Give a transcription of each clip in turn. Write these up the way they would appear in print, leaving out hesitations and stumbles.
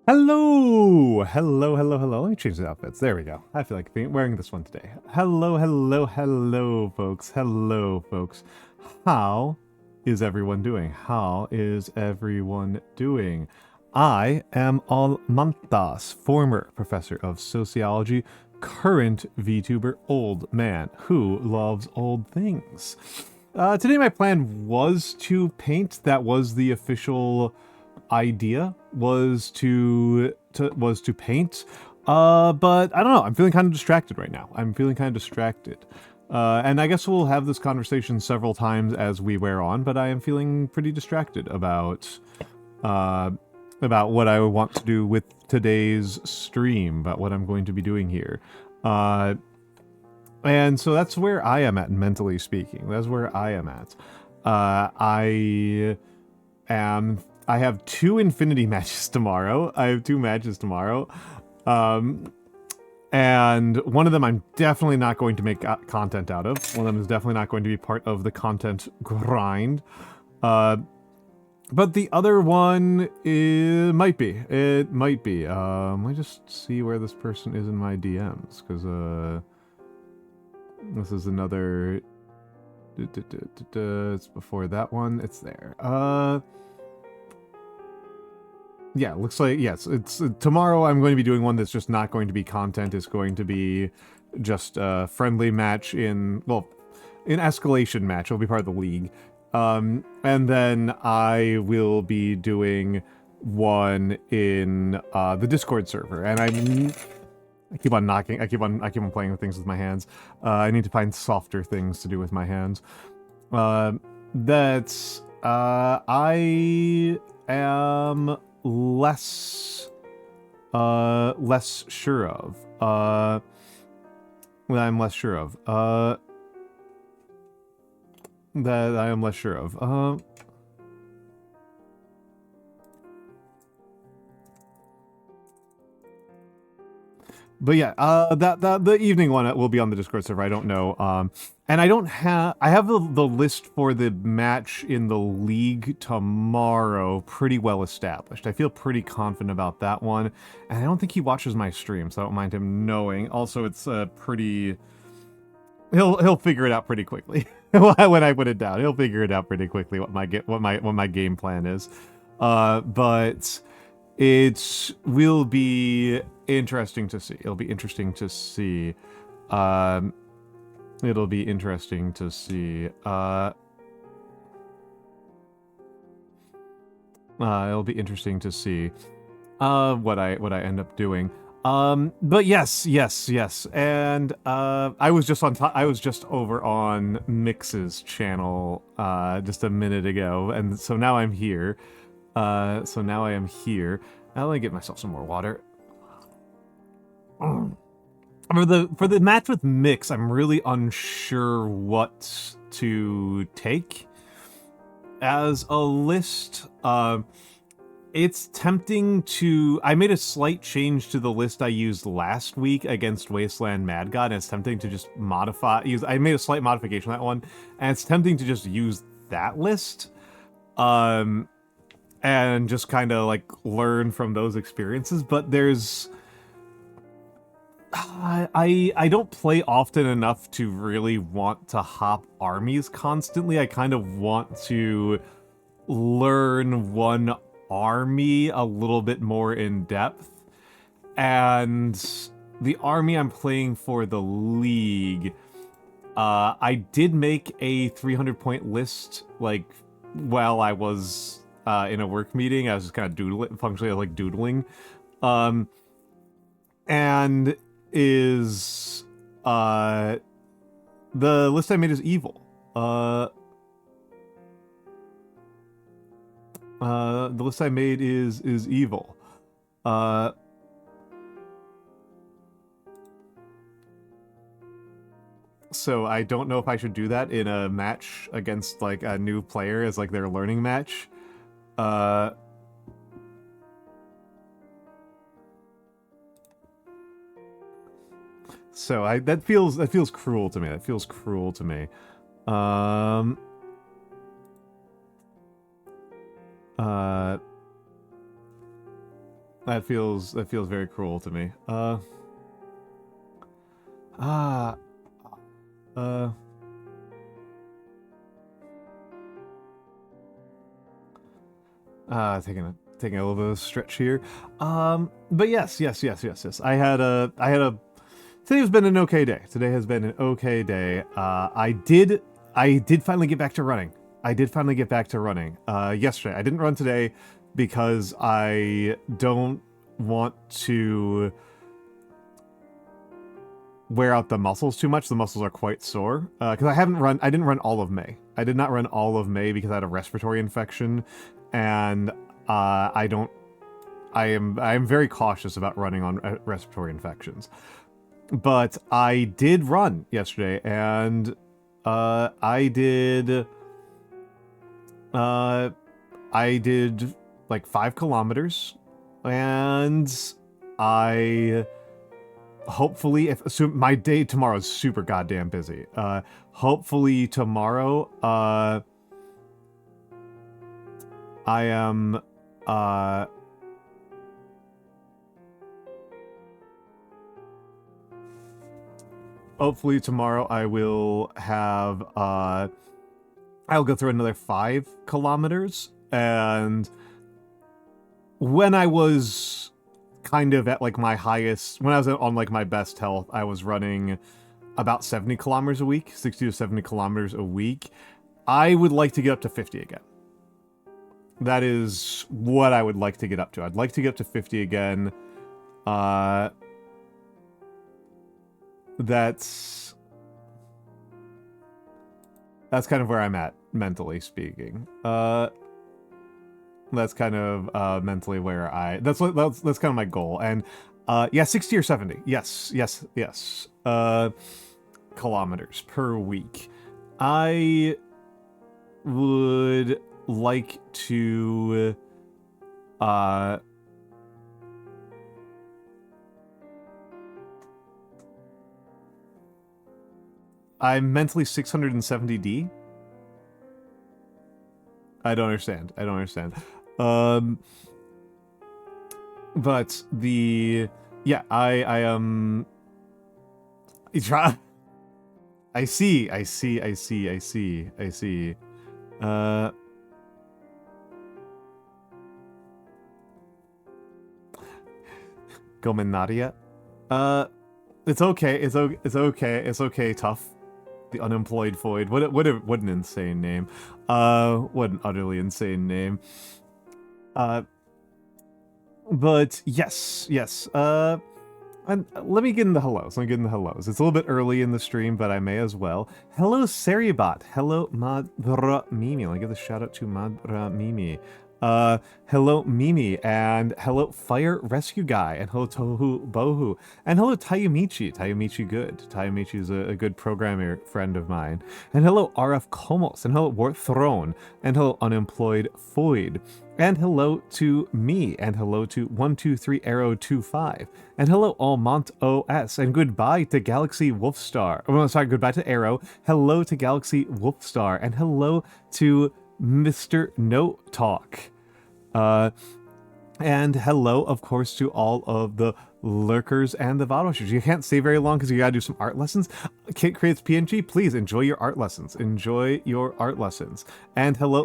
Hello. Let me change the outfits. There we go. I feel like wearing this one today. Hello, folks. Hello, folks. How is everyone doing? How is everyone doing? I am Almantas, former professor of sociology, current VTuber old man who loves old things. Today my plan was to paint. That was the official idea, was to paint. But I don't know, I'm feeling kind of distracted right now. And I guess we'll have this conversation several times as we wear on, but I am feeling pretty distracted about what I want to do with today's stream, about what I'm going to be doing here. And so that's where I am at, mentally speaking. That's where I am at. I have two Infinity matches tomorrow. I have two matches tomorrow. And one of them I'm definitely not going to make content out of. One of them is definitely not going to be part of the content grind. But the other one, it might be. It might be. Let me just see where this person is in my DMs, because, this is another... It's before that one. It's there. Yeah, looks like, yes, it's tomorrow I'm going to be doing one that's just not going to be content. It's going to be just a friendly match in escalation match. It'll be part of the league. And then I will be doing one in the Discord server. And I keep on playing with things with my hands. I need to find softer things to do with my hands. I am less sure of. That I'm less sure of. That I am less sure of. But yeah, the evening one will be on the Discord server. I don't know. And I have the list for the match in the league tomorrow pretty well established. I feel pretty confident about that one, and I don't think he watches my stream, so I don't mind him knowing. Also, it's pretty. He'll figure it out pretty quickly when I put it down. He'll figure it out pretty quickly what my game plan is. But it will be interesting to see. It'll be interesting to see. It'll be interesting to see. It'll be interesting to see what I end up doing. But yes. And I was just over on Mikks's channel just a minute ago, and so now I'm here. So now I am here. Now let me get myself some more water. For the match with Mikks, I'm really unsure what to take as a list. It's tempting to... I made a slight change to the list I used last week against Wasteland Mad God, and it's tempting to just I made a slight modification on that one, and it's tempting to just use that list. And just kind of, like, learn from those experiences, but there's... I don't play often enough to really want to hop armies constantly. I kind of want to learn one army a little bit more in depth. And the army I'm playing for the league, I did make a 300-point list, like, while I was in a work meeting. I was just kind of doodling. And is the list I made is evil. The list I made is evil. So I don't know if I should do that in a match against like a new player as like their learning match. So that feels cruel to me. That feels cruel to me. That feels very cruel to me. Uh, taking a little bit of a stretch here. But yes. I had a today has been an okay day. Today has been an okay day. I did finally get back to running. Yesterday. I didn't run today because I don't want to wear out the muscles too much. The muscles are quite sore. Because I didn't run all of May. I did not run all of May because I had a respiratory infection, and I am very cautious about running on respiratory infections. But I did run yesterday, and I did like 5 kilometers, and I hopefully, assume my day tomorrow is super goddamn busy. Hopefully tomorrow, I am, hopefully tomorrow I will have, I'll go through another 5 kilometers, and when I was kind of at like my highest, when I was on like my best health, I was running about 70 kilometers a week, 60 to 70 kilometers a week. I would like to get up to 50 again. That is what I would like to get up to. I'd like to get up to 50 again. That's kind of where I'm at, mentally speaking. That's kind of mentally where that's kind of my goal. And yeah, 60 or 70. Yes. Kilometers per week. I would like to I'm mentally 670D. I don't understand. But yeah, I try. I see. Gomenadia. It's okay, tough. The unemployed void. What an insane name. What an utterly insane name. But yes. And let me get into hellos. It's a little bit early in the stream, but I may as well. Hello, Seribot. Hello, Madra Mimi. Let me give a shout out to Madra Mimi. Hello, Mimi, and hello, Fire Rescue Guy, and hello, Tohu Bohu, and hello, Tayumichi Good. Tayumichi is a good programmer friend of mine. And hello, RF Komos, and hello, War Throne, and hello, Unemployed Foyd. And hello to me, and hello to 123 Arrow 25, and hello Almont OS, and goodbye to Galaxy Wolfstar. Oh, sorry, goodbye to Arrow. Hello to Galaxy Wolfstar, and hello to Mr. No Talk. And hello, of course, to all of the lurkers and the VOD watchers. You can't stay very long because you gotta do some art lessons. Kit creates PNG. Please enjoy your art lessons. And hello,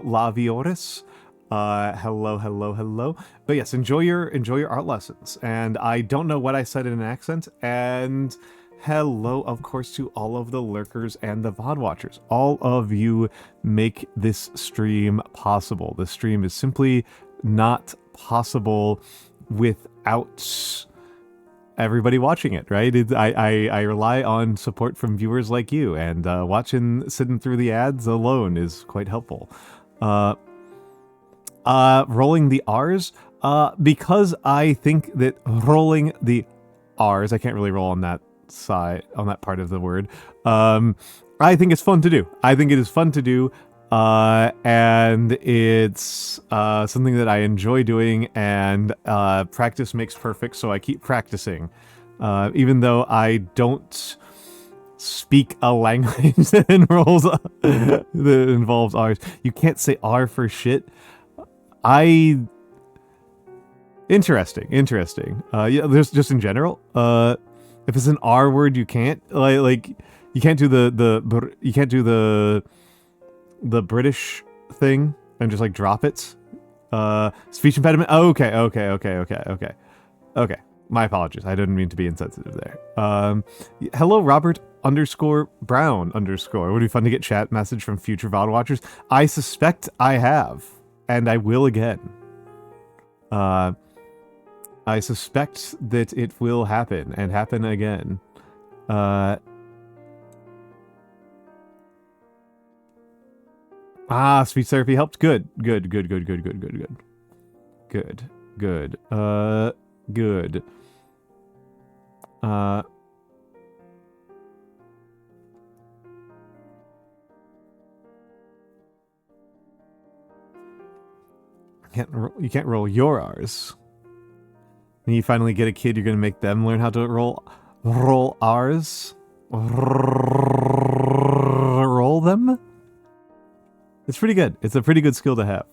Lavioris. Hello. But yes, enjoy your art lessons. And I don't know what I said in an accent. And hello, of course, to all of the lurkers and the VOD watchers. All of you make this stream possible. This stream is simply not possible without everybody watching it, right? I rely on support from viewers like you, and sitting through the ads alone is quite helpful. Rolling the R's, because I think that rolling the R's, I can't really roll on that side, on that part of the word. I think it's fun to do. And it's something that I enjoy doing, and practice makes perfect, so I keep practicing. Even though I don't speak a language that involves R's. You can't say R for shit. Interesting. Yeah, there's just in general. If it's an R word, you can't like you can't do the British thing and just like drop it. Speech impediment. Oh, okay. My apologies. I didn't mean to be insensitive there. Hello, Robert _Brown_. Would be fun to get chat message from future VOD watchers. I suspect I have, and I will again. I suspect that it will happen and happen again. Speech therapy helped. Good. Good. You can't roll your R's. When you finally get a kid, you're gonna make them learn how to roll R's. Roll them. It's pretty good. It's a pretty good skill to have.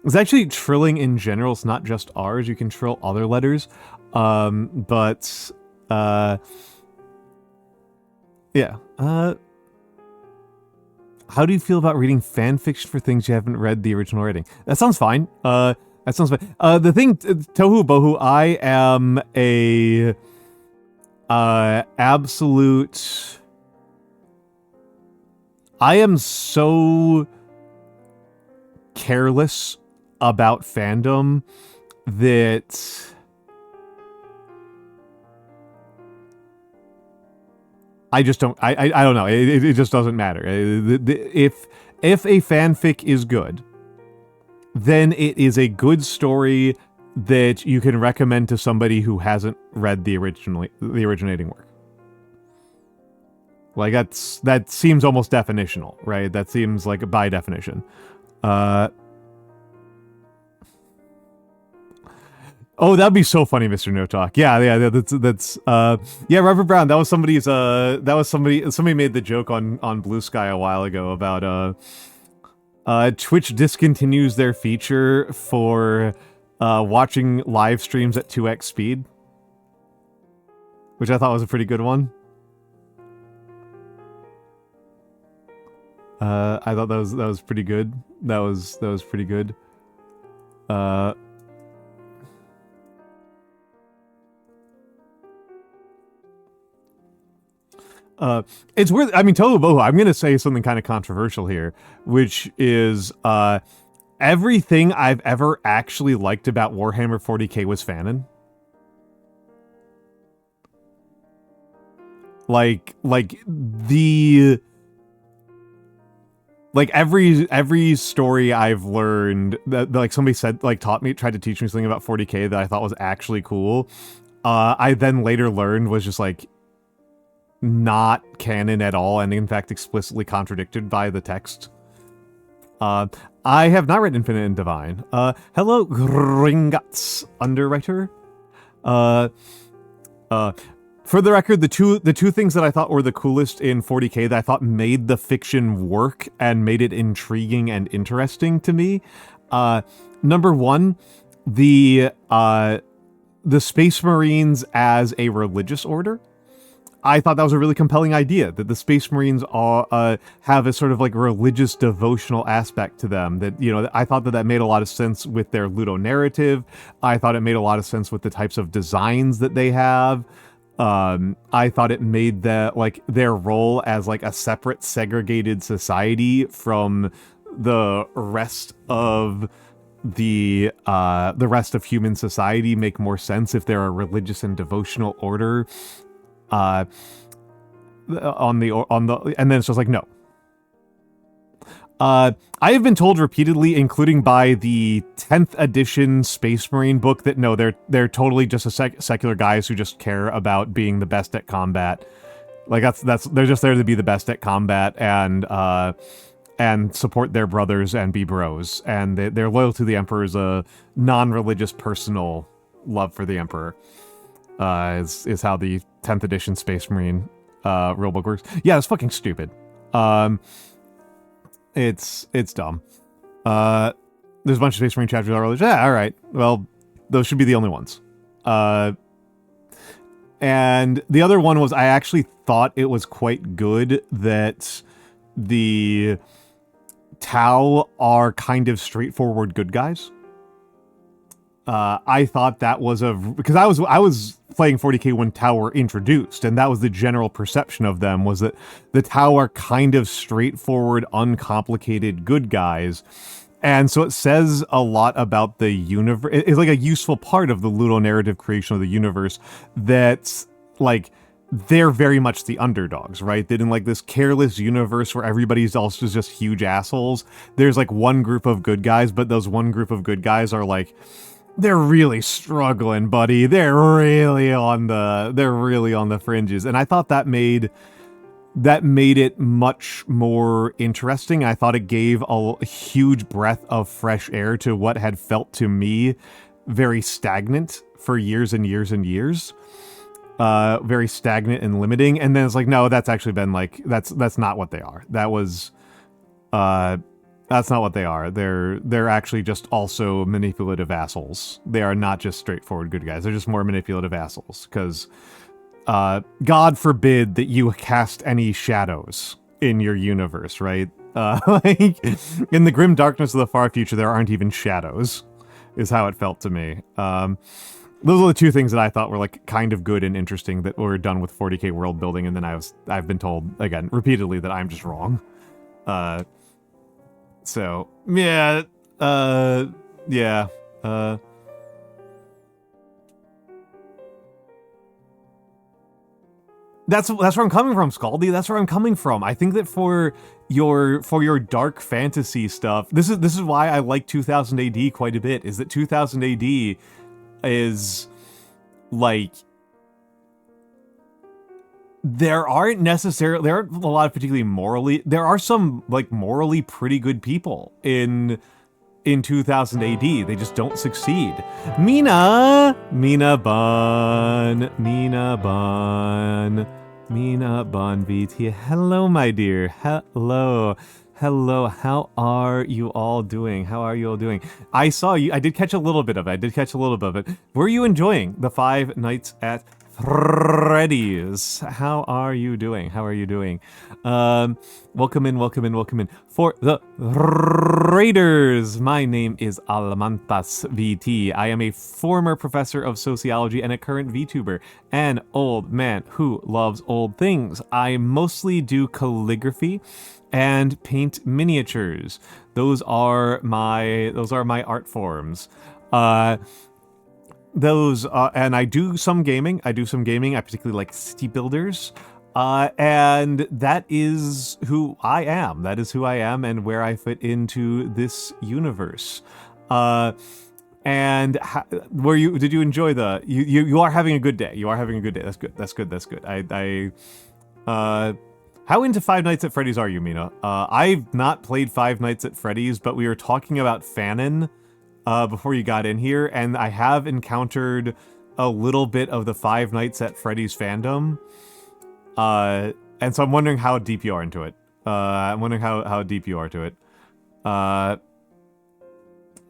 It's actually trilling in general. It's not just R's. You can trill other letters. Yeah. How do you feel about reading fan fiction for things you haven't read the original writing? That sounds fine. The thing, Tohu Bohu, I am a absolute. I am so careless about fandom that I just don't. I don't know. It just doesn't matter. If a fanfic is good, then it is a good story that you can recommend to somebody who hasn't read the originating work. Like that seems almost definitional, right? That seems like by definition. Oh, that'd be so funny, Mr. No Talk. Yeah, that's yeah, Robert Brown, that was somebody made the joke on Blue Sky a while ago about Twitch discontinues their feature for watching live streams at 2x speed, which I thought was a pretty good one. I thought that was pretty good. That was pretty good. It's worth. I mean, Tohu Bohu, I'm gonna say something kind of controversial here, which is everything I've ever actually liked about Warhammer 40k was fanon. Every story I've learned that like somebody said, like tried to teach me something about 40k that I thought was actually cool, I then later learned was just like not canon at all, and in fact explicitly contradicted by the text. I have not read Infinite and Divine. Hello, Gringotts Underwriter. For the record, the two things that I thought were the coolest in 40k that I thought made the fiction work and made it intriguing and interesting to me. Number one, the Space Marines as a religious order. I thought that was a really compelling idea, that the Space Marines have a sort of like religious devotional aspect to them. That, you know, I thought that made a lot of sense with their Ludo narrative. I thought it made a lot of sense with the types of designs that they have. I thought it made their role as like a separate segregated society from the rest of the rest of human society make more sense if they're a religious and devotional order. And then it's just like, no. I have been told repeatedly, including by the 10th edition Space Marine book, that no, they're totally just secular guys who just care about being the best at combat. Like they're just there to be the best at combat and support their brothers and be bros. And they're loyal to the Emperor as a non-religious personal love for the Emperor. Is how the 10th edition Space Marine rulebook works. Yeah, it's fucking stupid. It's dumb. There's a bunch of Space Marine chapters that are like, yeah, alright, well, Those should be the only ones. And the other one was, I actually thought it was quite good that the Tau are kind of straightforward good guys. I thought that was because I was playing 40k when Tau were introduced, and that was the general perception of them, was that the Tau are kind of straightforward, uncomplicated good guys. And so it says a lot about the universe. It's like a useful part of the ludonarrative creation of the universe that's like, they're very much the underdogs, right? That in like this careless universe where everybody's also just huge assholes, there's like one group of good guys, but those one group of good guys are like, they're really struggling, buddy. They're really on the fringes. And I thought that made it much more interesting. I thought it gave a huge breath of fresh air to what had felt to me very stagnant for years and years and years. Very stagnant and limiting. And then it's like, no, that's actually been like, that's not what they are. That's not what they are. They're actually just also manipulative assholes. They are not just straightforward good guys. They're just more manipulative assholes. Because God forbid that you cast any shadows in your universe, right? Like, in the grim darkness of the far future, there aren't even shadows, is how it felt to me. Those are the two things that I thought were like kind of good and interesting that were done with 40k world building, and then I've been told again repeatedly that I'm just wrong. So yeah, yeah. That's where I'm coming from, Scaldy. That's where I'm coming from. I think that for your dark fantasy stuff, this is why I like 2000 AD quite a bit. Is that 2000 AD is like, there aren't a lot of particularly there are some like morally pretty good people in 2000 AD. They just don't succeed. Mina Bun VT. Hello, my dear. Hello. How are you all doing? I saw you. I did catch a little bit of it. Were you enjoying the 5 Nights at Freddy's? How are you doing? Welcome in. For the Raiders, my name is Almantas VT. I am a former professor of sociology and a current VTuber, an old man who loves old things. I mostly do calligraphy and paint miniatures. Those are my art forms. And I do some gaming. I particularly like city builders. And that is who I am. And where I fit into this universe. And did you enjoy you are having a good day. That's good. How into 5 Nights at Freddy's are you, Mina? I've not played 5 Nights at Freddy's, but we were talking about Fanon before you got in here, and I have encountered a little bit of the 5 Nights at Freddy's fandom. And so I'm wondering how deep you are into it.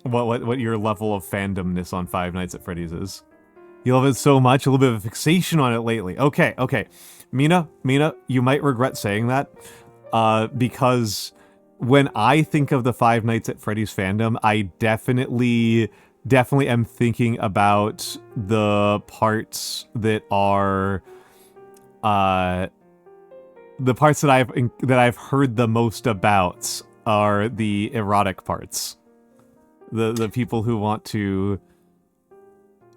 What your level of fandomness on 5 Nights at Freddy's is. You love it so much, a little bit of a fixation on it lately. Okay. Mina, you might regret saying that, because when I think of the 5 Nights at Freddy's fandom, I definitely am thinking about the parts that are, the parts that I've heard the most about are the erotic parts. The people who want to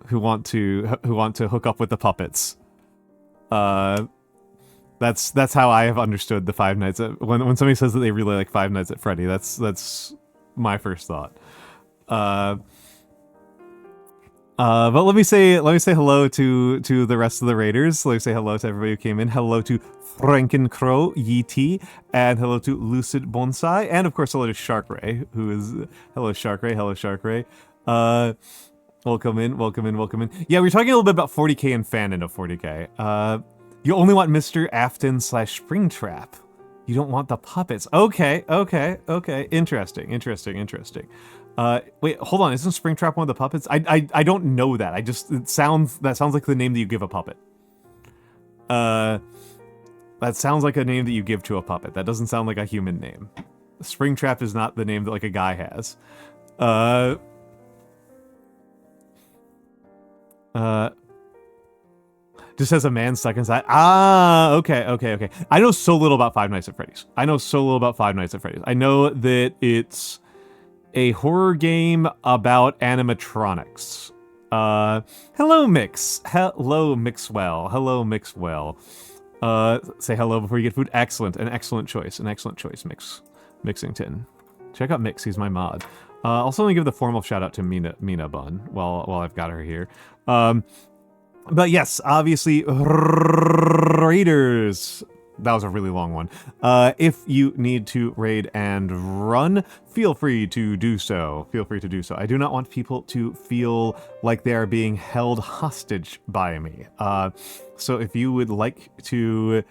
hook up with the puppets. That's how I have understood the 5 Nights at, when somebody says that they really like 5 Nights at Freddy, that's my first thought. But let me say hello to the rest of the Raiders. Let me say hello to everybody who came in. Hello to Frankencrow Yee, and hello to Lucid Bonsai, and of course hello to Sharkray, hello Sharkray. Welcome in. Yeah, we were talking a little bit about 40k and fanon of 40k. You only want Mr. Afton / Springtrap. You don't want the puppets. Okay. Interesting. Wait, hold on. Isn't Springtrap one of the puppets? I don't know that. That sounds like the name that you give a puppet. That sounds like a name that you give to a puppet. That doesn't sound like a human name. Springtrap is not the name that like a guy has. Just as a man stuck inside. Ah, okay. I know so little about Five Nights at Freddy's. I know that it's a horror game about animatronics. Hello, Mikks. Hello, Mixwell. Hello, Mixwell. Say hello before you get food. Excellent. An excellent choice, Mix. Mixington. Check out Mikks. He's my mod. Also, let me give the formal shout out to Mina Bun while I've got her here. But yes, obviously, raiders. That was a really long one. If you need to raid and run, feel free to do so. I do not want people to feel like they are being held hostage by me. So if you would like to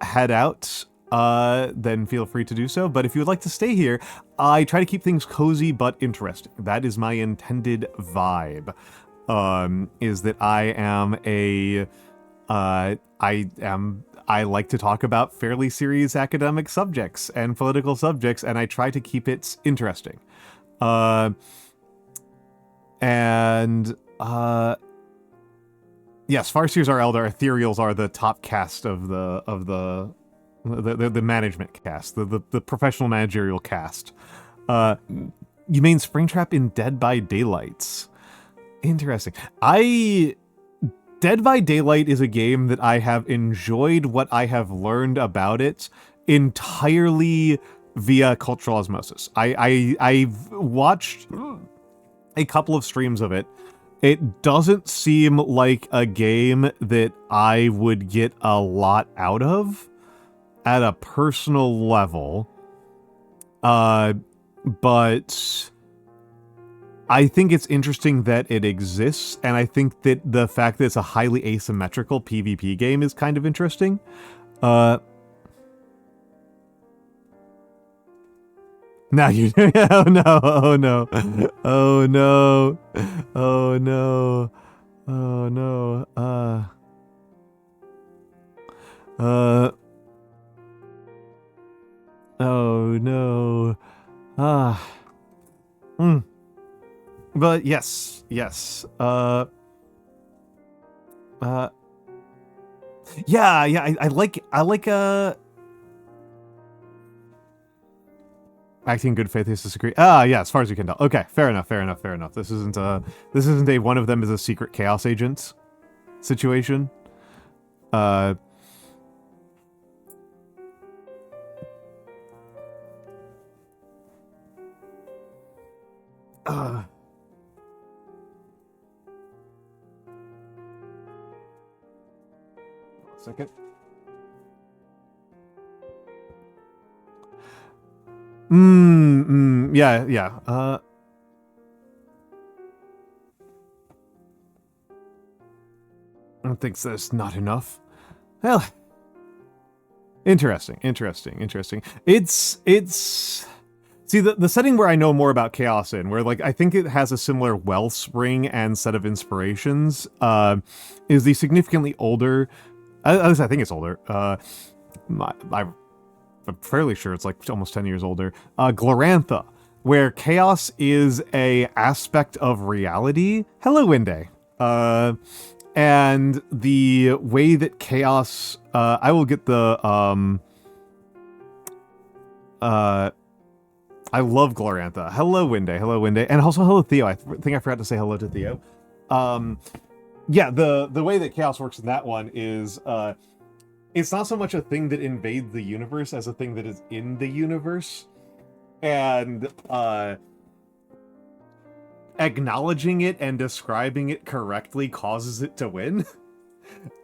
head out, then feel free to do so. But if you would like to stay here, I try to keep things cozy but interesting. That is my intended vibe. Is that I like to talk about fairly serious academic subjects and political subjects, and I try to keep it interesting. Yes, Farseers are elder, Ethereals are the top cast of the management cast, the professional managerial cast. You mean Springtrap in Dead by Daylight? Interesting. Dead by Daylight is a game that I have enjoyed what I have learned about it entirely via cultural osmosis. I've watched a couple of streams of it. It doesn't seem like a game that I would get a lot out of at a personal level. But I think it's interesting that it exists, and I think that the fact that it's a highly asymmetrical PvP game is kind of interesting. Now you oh no, oh no. Oh no. Oh no. Oh no. Oh no. But yes. Yeah, I like acting in good faith is disagree. Yeah, as far as you can tell. Okay, fair enough. This isn't a one of them is a secret chaos agent situation. Second. Yeah. I don't think that's not enough. Well, interesting. It's see the setting where I know more about chaos in, where like I think it has a similar wellspring and set of inspirations, is the significantly older. At least I think it's older. I'm fairly sure it's like almost 10 years older. Glorantha, where chaos is a aspect of reality. Hello, Winde. And the way that chaos, I will get the, I love Glorantha. Hello, Winde. And also hello, Theo. I think I forgot to say hello to Theo. Yeah, the way that chaos works in that one is, it's not so much a thing that invades the universe as a thing that is in the universe. And, acknowledging it and describing it correctly causes it to win.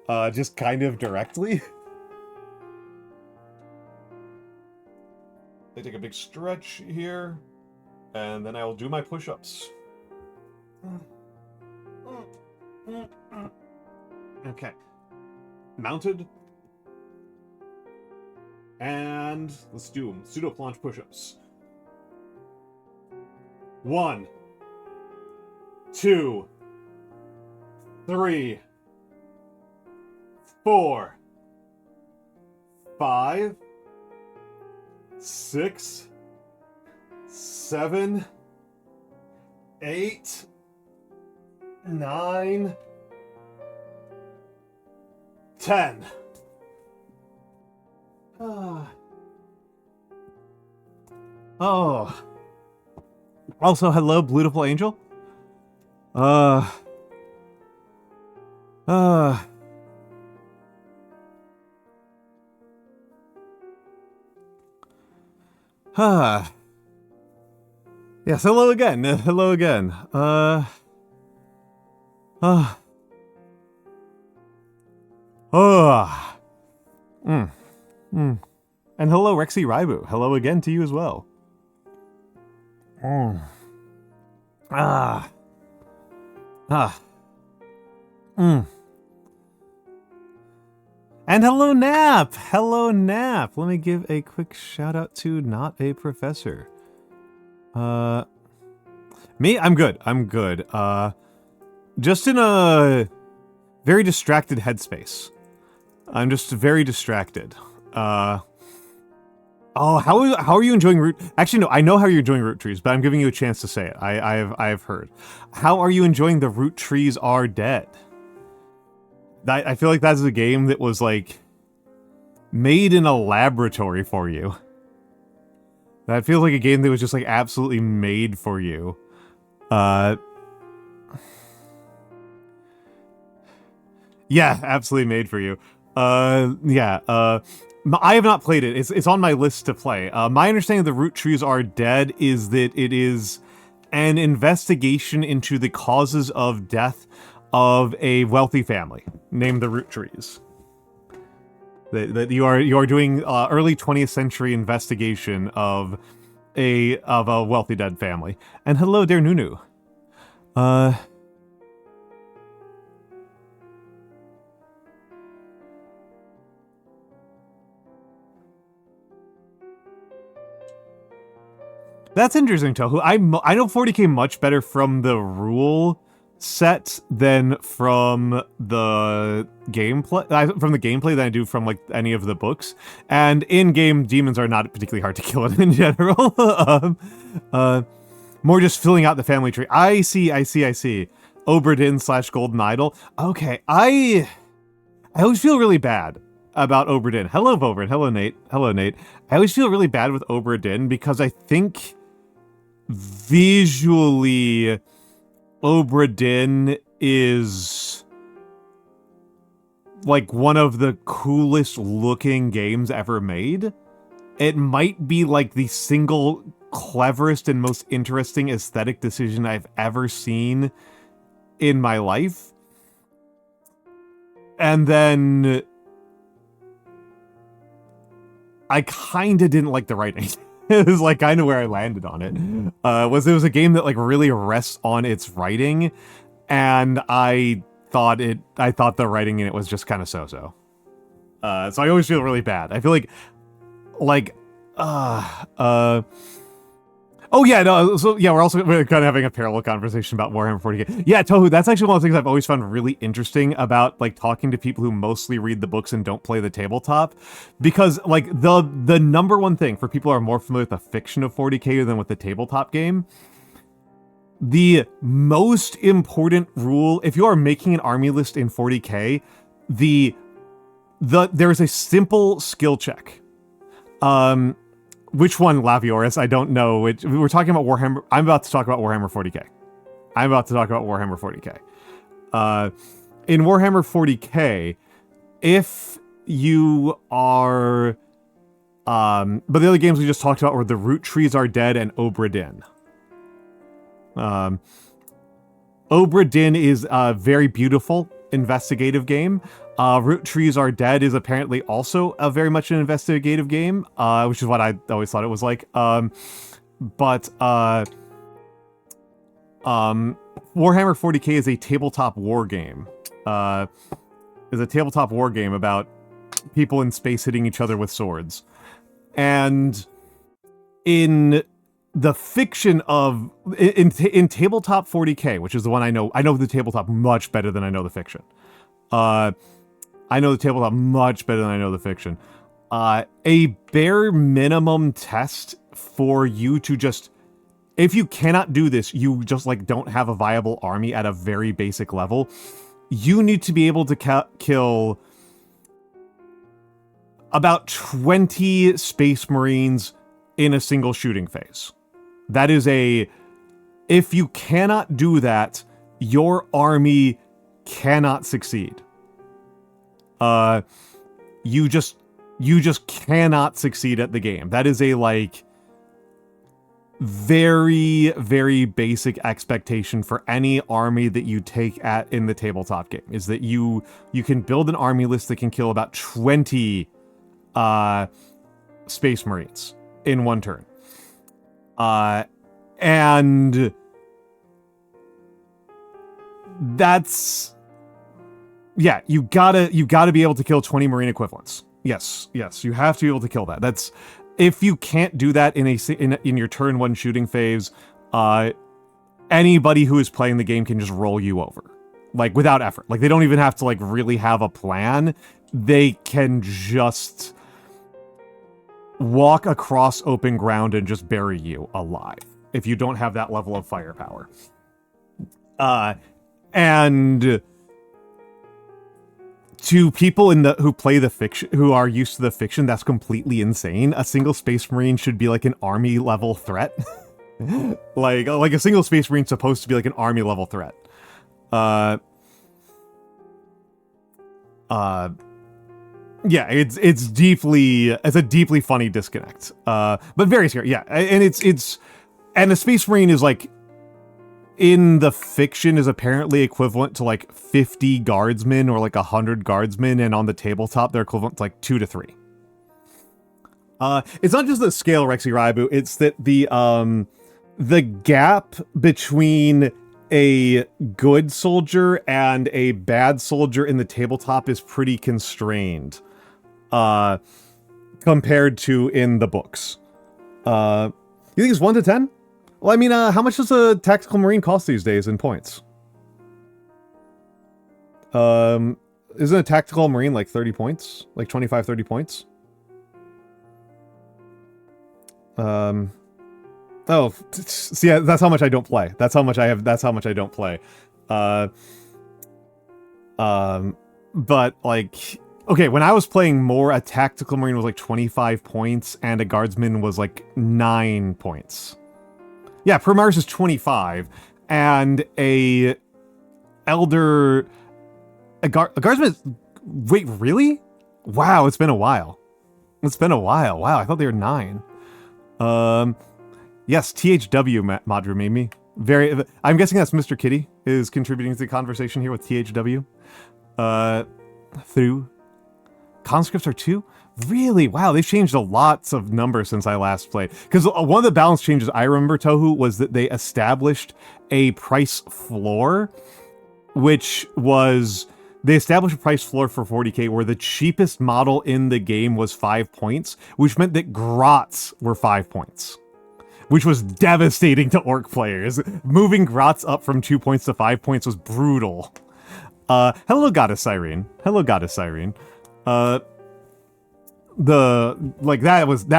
Just kind of directly. I take a big stretch here, and then I will do my push-ups. Okay. Mounted. And let's do pseudo planche push-ups. 1, 2, 3, 4, 5, 6, 7, 8, 9, 10. Oh. Also, hello, beautiful angel. Yes, hello again. Hello again. And hello, Rexy Raibu. Hello again to you as well. And hello, Nap! Hello, Nap! Let me give a quick shout out to Not a Professor. Me? I'm good. I'm good. Just in a very distracted headspace. I'm just very distracted. Oh, how are you enjoying root? Actually, no, I know how you're enjoying root trees, but I'm giving you a chance to say it. I've heard. How are you enjoying the root trees are dead? I feel like that's a game that was like made in a laboratory for you. That feels like a game that was just like absolutely made for you. Yeah, absolutely made for you. I have not played it. It's on my list to play. My understanding of the root trees are dead is that it is an investigation into the causes of death of a wealthy family named the Root Trees. That you are doing early 20th century investigation of a wealthy dead family. And hello there, Nunu. That's interesting, Tohu. I know 40k much better from the rule set than from the gameplay. From the gameplay than I do from like any of the books. And in-game demons are not particularly hard to kill in general. More just filling out the family tree. I see. Oberdin / Golden Idol. Okay, I always feel really bad about Oberdin. Hello, Vovern. Hello, Nate. Hello, Nate. I always feel really bad with Oberdin because I think visually Oberdin is like one of the coolest looking games ever made. It might be like the single cleverest and most interesting aesthetic decision I've ever seen in my life. And then I kinda didn't like the writing. It was like kind of where I landed on it. It was a game that like really rests on its writing, and I thought the writing in it was just kind of so-so. So I always feel really bad. I feel oh yeah, no, so yeah, we're kind of having a parallel conversation about Warhammer 40k. Yeah, Tohu, that's actually one of the things I've always found really interesting about like talking to people who mostly read the books and don't play the tabletop, because like the number one thing for people who are more familiar with the fiction of 40k than with the tabletop game, the most important rule, if you are making an army list in 40k, there is a simple skill check. Which one, Lavioris? I don't know. We're talking about Warhammer. I'm about to talk about Warhammer 40k. In Warhammer 40k, if you are... but the other games we just talked about were the Root Trees Are Dead and Oberdin. Oberdin is a very beautiful investigative game. Root Trees Are Dead is apparently also a very much an investigative game, which is what I always thought it was like. But Warhammer 40k is a tabletop war game. Is a tabletop war game about people in space hitting each other with swords. And in the fiction of in tabletop 40K, which is the one I know the tabletop much better than I know the fiction. I know the tabletop much better than I know the fiction. A bare minimum test for you to just, if you cannot do this, you just like don't have a viable army at a very basic level. You need to be able to kill about 20 Space Marines in a single shooting phase. That is if you cannot do that, your army cannot succeed. You just cannot succeed at the game. That is a like very, very basic expectation for any army that you take in the tabletop game, is that you can build an army list that can kill about 20 Space Marines in one turn. And that's, yeah, you gotta be able to kill 20 Marine equivalents. Yes, you have to be able to kill that. That's, if you can't do that in your turn one shooting phase, anybody who is playing the game can just roll you over, like without effort. Like they don't even have to like really have a plan. They can just walk across open ground and just bury you alive if you don't have that level of firepower. And to people who play the fiction, who are used to the fiction, that's completely insane. A single Space Marine should be like an army level threat. like a single Space Marine supposed to be like an army level threat. Yeah, it's a deeply funny disconnect. But very scary. Yeah, and and a Space Marine is like, in the fiction, is apparently equivalent to like 50 guardsmen or like 100 guardsmen, and on the tabletop they're equivalent to like 2 to 3. It's not just the scale, Rexy Raibu, it's that the gap between a good soldier and a bad soldier in the tabletop is pretty constrained compared to in the books. You think it's 1 to 10? Well, I mean, how much does a tactical marine cost these days in points? Isn't a tactical marine like 30 points? Like 25, 30 points? Oh, see, yeah, that's how much I don't play. That's how much I don't play. But like, okay, when I was playing more, a tactical marine was like 25 points and a guardsman was like 9 points. Yeah, Primaris is 25, and a guardsman is, wait, really? Wow, it's been a while. Wow, I thought they were 9. Yes, THW, Madru made me. I'm guessing that's Mr. Kitty is contributing to the conversation here with THW. Through. Conscripts are 2? Really? Wow, they've changed a lot of numbers since I last played. Because one of the balance changes I remember, Tohu, was that they established a price floor, which was... They established a price floor for 40k where the cheapest model in the game was 5 points, which meant that grots were 5 points. Which was devastating to orc players. Moving grots up from 2 points to 5 points was brutal. Hello, Goddess Cyrene. That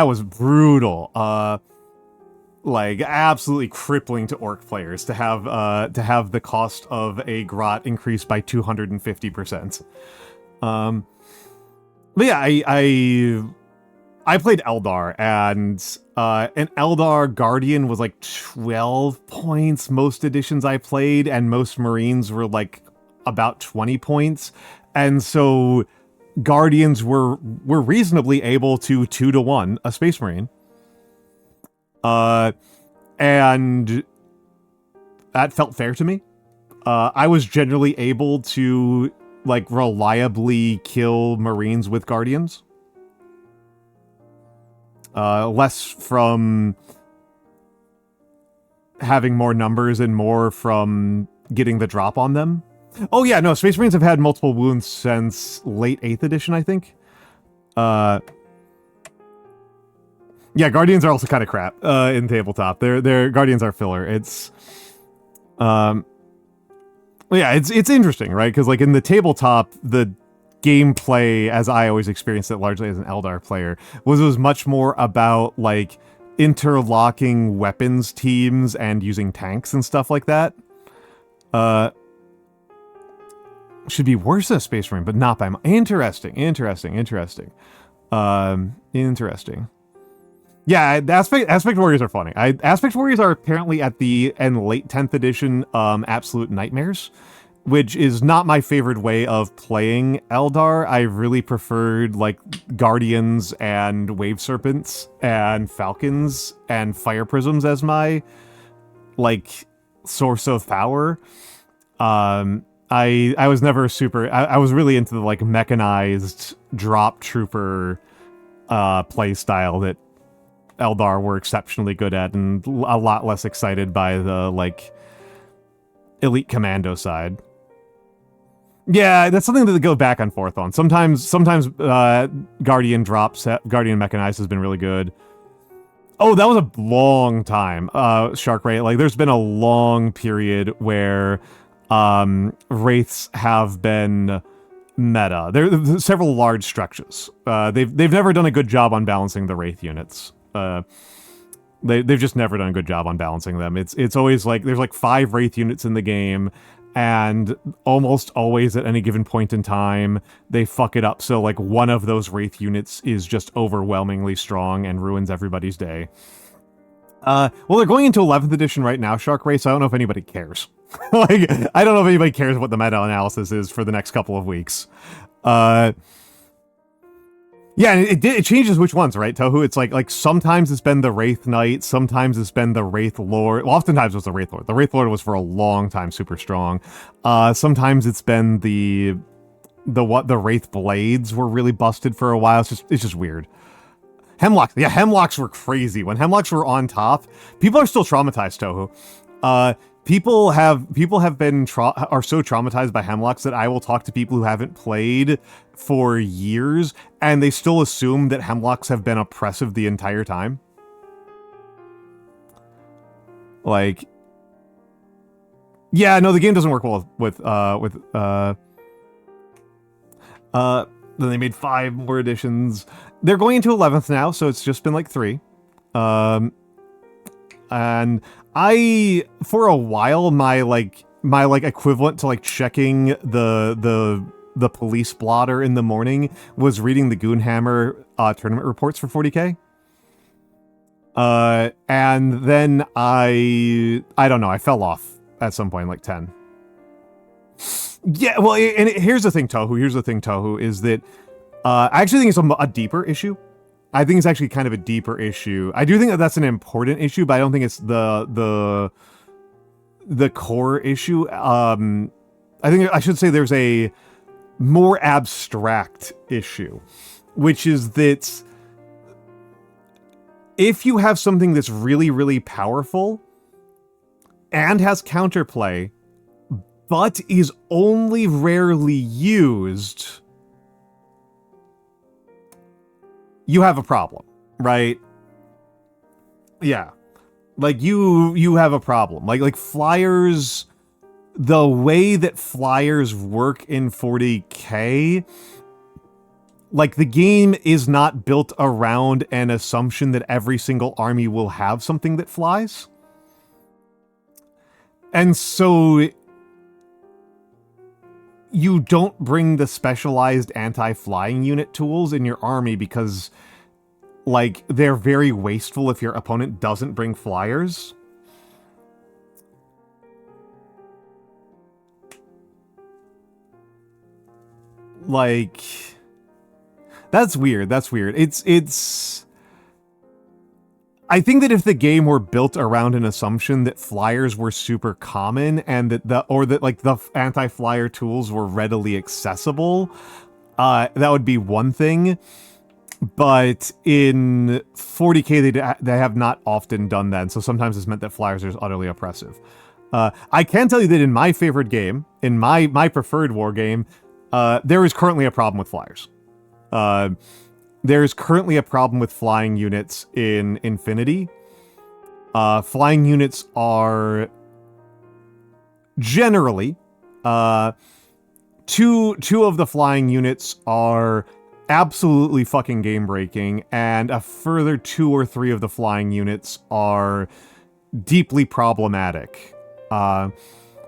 was brutal. Like absolutely crippling to orc players to have the cost of a grot increased by 250%. But yeah, I played Eldar, and an Eldar Guardian was like 12 points most editions I played, and most Marines were like about 20 points, and so Guardians were reasonably able to 2 to 1 a Space Marine. And that felt fair to me. I was generally able to like reliably kill Marines with Guardians. Less from having more numbers and more from getting the drop on them. Oh yeah, no, Space Marines have had multiple wounds since late 8th edition, I think. Yeah, Guardians are also kind of crap in tabletop. Their Guardians are filler. It's yeah, it's interesting, right? Because like in the tabletop, the gameplay, as I always experienced it largely as an Eldar player, was much more about like interlocking weapons teams and using tanks and stuff like that. Should be worse than a Space Marine, but not by interesting. Interesting. Yeah, Aspect Warriors are funny. Aspect Warriors are apparently at the late 10th edition absolute nightmares, which is not my favorite way of playing Eldar. I really preferred like Guardians and Wave Serpents and Falcons and Fire Prisms as my like source of power. I was never super. I was really into the like mechanized drop trooper play style that Eldar were exceptionally good at, and a lot less excited by the like elite commando side. Yeah, that's something that they go back and forth on. Sometimes Guardian Mechanized has been really good. Oh, that was a long time. Shark Ray, like there's been a long period where wraiths have been meta. There's several large structures. They've never done a good job on balancing the wraith units. They've just never done a good job on balancing them. It's always like there's like 5 wraith units in the game, and almost always at any given point in time they fuck it up. So like one of those wraith units is just overwhelmingly strong and ruins everybody's day. Well, they're going into 11th edition right now, Shark Ray, so I don't know if anybody cares. Like, I don't know if anybody cares what the meta-analysis is for the next couple of weeks. Yeah, and it changes which ones, right, Tohu? It's like sometimes it's been the Wraith Knight, sometimes it's been the Wraith Lord. Well, oftentimes it was the Wraith Lord. The Wraith Lord was for a long time super strong. Sometimes it's been the Wraith Blades were really busted for a while. It's just weird. Hemlocks. Yeah, Hemlocks were crazy. When Hemlocks were on top, people are still traumatized, Tohu. People are so traumatized by Hemlocks that I will talk to people who haven't played for years, and they still assume that Hemlocks have been oppressive the entire time. Like, yeah, no, the game doesn't work well with then they made 5 more editions. They're going into 11th now, so it's just been like 3. And I, for a while, my equivalent to like checking the police blotter in the morning was reading the Goonhammer tournament reports for 40k. And then I don't know, I fell off at some point, like 10. Yeah, well, and here's the thing, Tohu, is that I actually think it's a deeper issue. I think it's actually kind of a deeper issue. I do think that that's an important issue, but I don't think it's the core issue. I think I should say there's a more abstract issue, which is that if you have something that's really, really powerful and has counterplay, but is only rarely used, you have a problem, right? Yeah. Like, you have a problem. Like flyers, the way that flyers work in 40k, like, the game is not built around an assumption that every single army will have something that flies. And so you don't bring the specialized anti-flying unit tools in your army because, like, they're very wasteful if your opponent doesn't bring flyers. Like, that's weird. It's I think that if the game were built around an assumption that flyers were super common and that the anti-flyer tools were readily accessible, that would be one thing. But in 40k, they have not often done that, and so sometimes it's meant that flyers are just utterly oppressive. I can tell you that in my favorite game, in my preferred war game, there is currently a problem with flyers. there's currently a problem with flying units in Infinity. Flying units are generally, two of the flying units are absolutely fucking game-breaking, and a further 2 or 3 of the flying units are deeply problematic.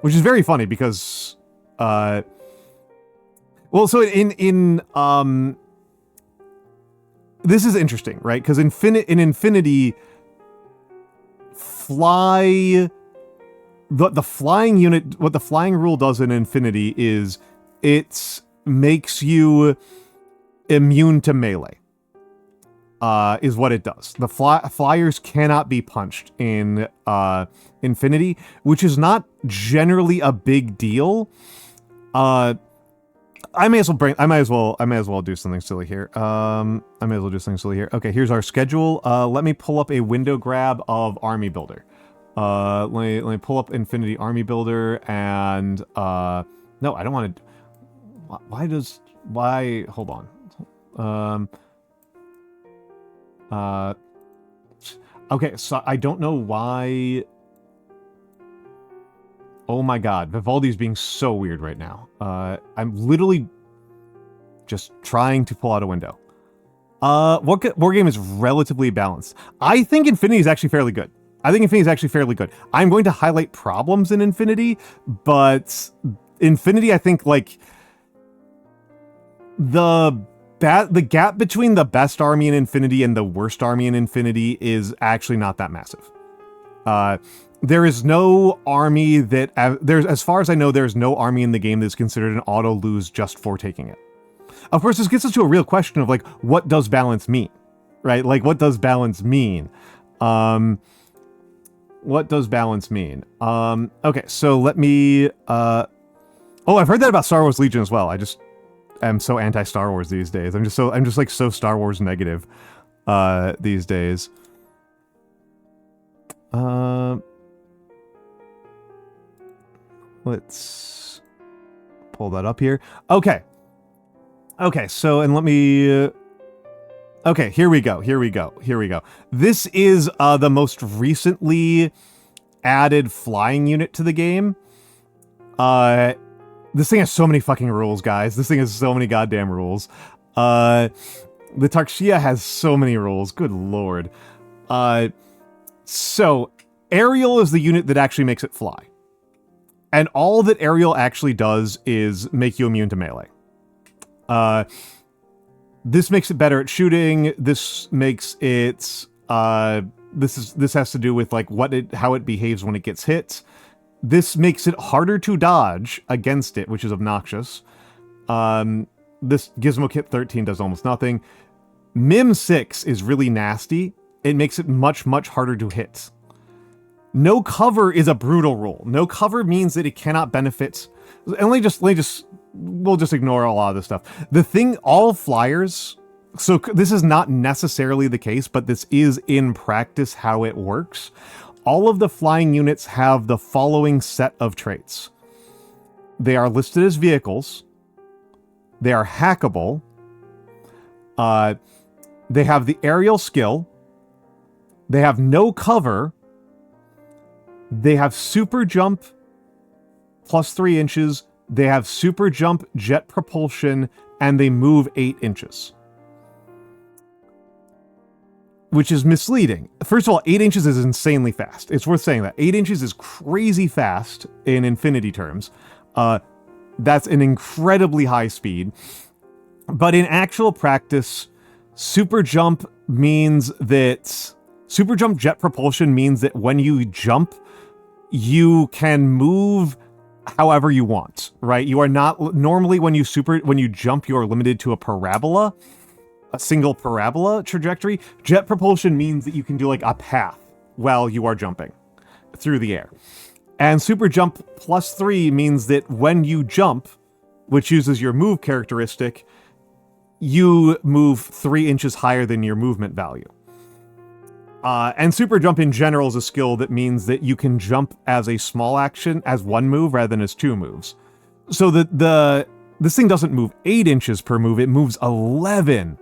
Which is very funny because, well, so in this is interesting, right? Because in Infinity, the flying unit, what the flying rule does in Infinity is it makes you immune to melee. Is what it does. The flyers cannot be punched in Infinity, which is not generally a big deal. I may as well do something silly here. Okay, here's our schedule. Let me pull up a window grab of Army Builder. Let me pull up Infinity Army Builder, and no, I don't want to. Hold on. Okay, so I don't know why. Oh my god, Vivaldi's being so weird right now. I'm literally just trying to pull out a window. War game is relatively balanced. I think Infinity is actually fairly good. I'm going to highlight problems in Infinity, but Infinity, I think, like, the gap between the best army in Infinity and the worst army in Infinity is actually not that massive. There is no army that, as far as I know, there's no army in the game that's considered an auto lose just for taking it. Of course, this gets us to a real question of, like, what does balance mean? Right? Like, what does balance mean? What does balance mean? Okay, so let me, oh, I've heard that about Star Wars Legion as well. I'm so anti-Star Wars these days. I'm just like so Star Wars negative these days. Let's pull that up here. Okay, so, and let me okay, here we go. This is the most recently added flying unit to the game. This thing has so many fucking rules, guys. This thing has so many goddamn rules. The Tarxia has so many rules. Good lord. So, Aerial is the unit that actually makes it fly. And all that Aerial actually does is make you immune to melee. This makes it better at shooting. This makes it, this has to do with, like, how it behaves when it gets hit. This makes it harder to dodge against it, which is obnoxious. This Gizmo Kit 13 does almost nothing. Mim 6 is really nasty. It makes it much, much harder to hit. No cover is a brutal rule. No cover means that it cannot benefit. And we'll just ignore a lot of this stuff. The thing, all flyers, so this is not necessarily the case, but this is in practice how it works. All of the flying units have the following set of traits. They are listed as vehicles. They are hackable. They have the aerial skill. They have no cover. They have super jump plus 3 inches. They have super jump, jet propulsion, and they move 8 inches. Which is misleading. First of all, 8 inches is insanely fast. It's worth saying that. 8 inches is crazy fast in Infinity terms. That's an incredibly high speed. But in actual practice, super jump means that... Super jump jet propulsion means that when you jump, you can move however you want, right? You are not... Normally, when you jump, you are limited to a parabola. A single parabola trajectory. Jet propulsion means that you can do, like, a path while you are jumping through the air. And super jump plus 3 means that when you jump, which uses your move characteristic, you move 3 inches higher than your movement value. And super jump in general is a skill that means that you can jump as a small action, as one move rather than as 2 moves. So this thing doesn't move 8 inches per move, it moves 11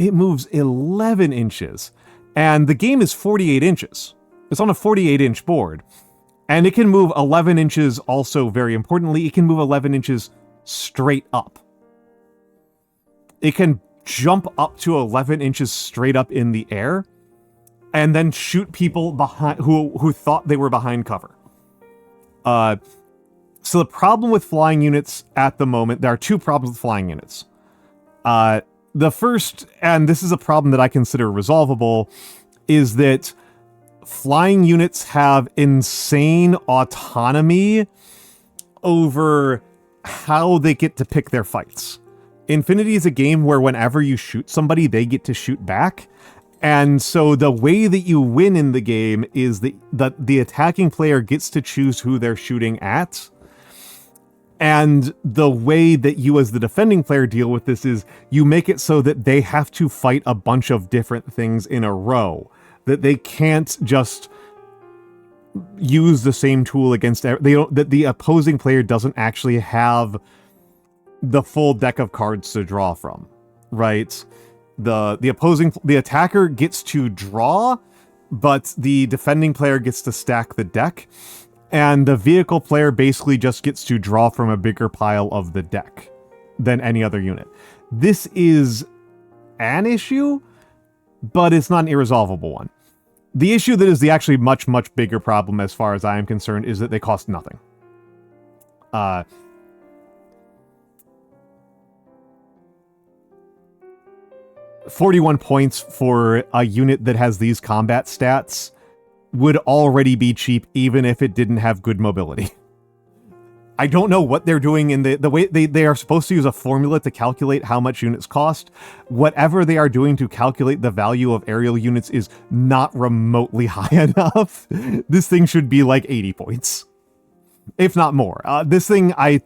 it moves 11 inches. And the game is 48 inches. It's on a 48-inch board. And it can move 11 inches also, very importantly, it can move 11 inches straight up. It can jump up to 11 inches straight up in the air and then shoot people behind who thought they were behind cover. So the problem with flying units at the moment, there are two problems with flying units. The first, and this is a problem that I consider resolvable, is that flying units have insane autonomy over how they get to pick their fights. Infinity is a game where whenever you shoot somebody, they get to shoot back. And so the way that you win in the game is that the attacking player gets to choose who they're shooting at. And the way that you as the defending player deal with this is you make it so that they have to fight a bunch of different things in a row. That they can't just use the same tool against... that the opposing player doesn't actually have the full deck of cards to draw from, right? The attacker gets to draw, but the defending player gets to stack the deck, and the vehicle player basically just gets to draw from a bigger pile of the deck than any other unit. This is an issue, but it's not an irresolvable one. The issue that is the actually much, much bigger problem as far as I am concerned is that they cost nothing. 41 points for a unit that has these combat stats would already be cheap even if it didn't have good mobility. I don't know what they're doing in the way they are supposed to use a formula to calculate how much units cost. Whatever they are doing to calculate the value of aerial units is not remotely high enough. This thing should be like 80 points, if not more. This thing, I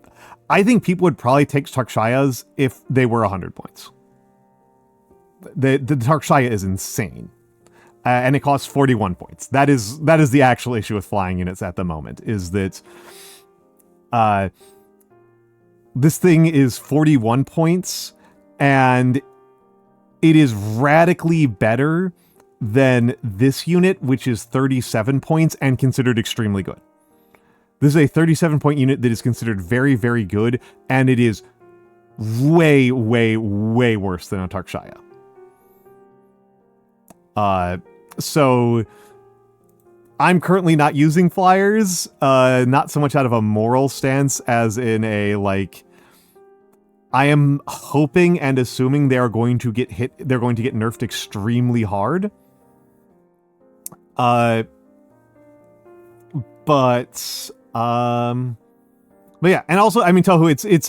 think people would probably take Tarkshayas if they were 100 points. The Tarkshaya is insane. And it costs 41 points. That is the actual issue with flying units at the moment, is that this thing is 41 points, and it is radically better than this unit, which is 37 points and considered extremely good. This is a 37-point unit that is considered very, very good, and it is way, way, way worse than a Tarkshaya. So I'm currently not using flyers, not so much out of a moral stance as in a, like, I am hoping and assuming they're going to get nerfed extremely hard. But yeah, and also, I mean, Tohu, it's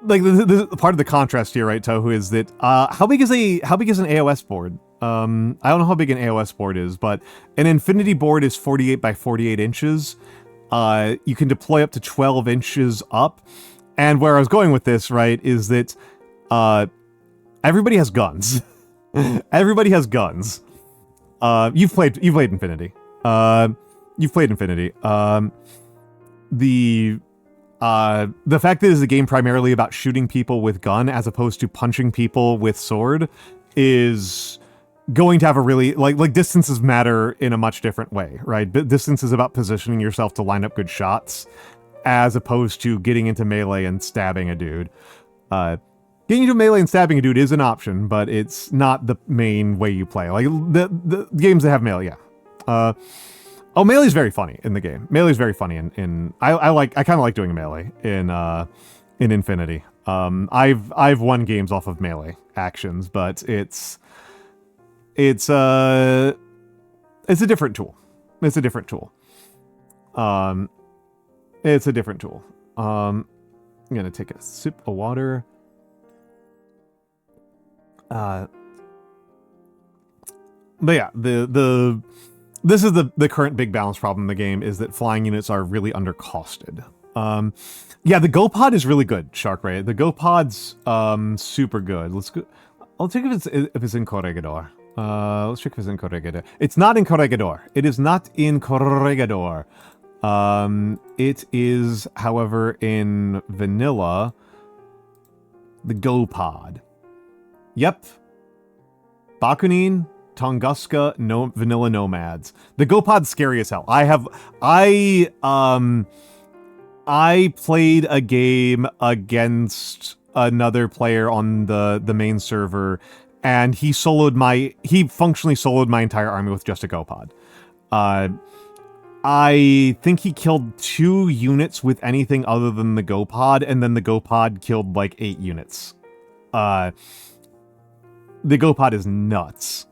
like the part of the contrast here, right, Tohu, is that how big is an AOS board? I don't know how big an AOS board is, but an Infinity board is 48 by 48 inches. You can deploy up to 12 inches up. And where I was going with this, right, is that everybody has guns. Everybody has guns. You've played Infinity. You've played Infinity. The fact that it is a game primarily about shooting people with gun as opposed to punching people with sword is going to have a really, like distances matter in a much different way, right? Distance is about positioning yourself to line up good shots as opposed to getting into melee and stabbing a dude. Getting into melee and stabbing a dude is an option, but it's not the main way you play. Like the games that have melee, yeah. Melee's very funny in the game. Melee's very funny in I kind of like doing melee in Infinity. I've won games off of melee actions, but it's a different tool. It's a different tool. It's a different tool. I'm gonna take a sip of water. But yeah, this is the current big balance problem in the game, is that flying units are really undercosted. Yeah, the Go Pod is really good, Sharkray. The Go Pod's super good. Let's go. I'll check if it's in Corregidor. Let's check if it's in Corregidor. It's not in Corregidor. It is not in Corregidor. It is, however, in Vanilla, the Go Pod. Yep. Bakunin, Tunguska, no Vanilla Nomads. The GoPod's scary as hell. I played a game against another player on the main server, and he functionally soloed my entire army with just a GoPod. I think he killed 2 units with anything other than the GoPod, and then the GoPod killed like 8 units. The GoPod is nuts.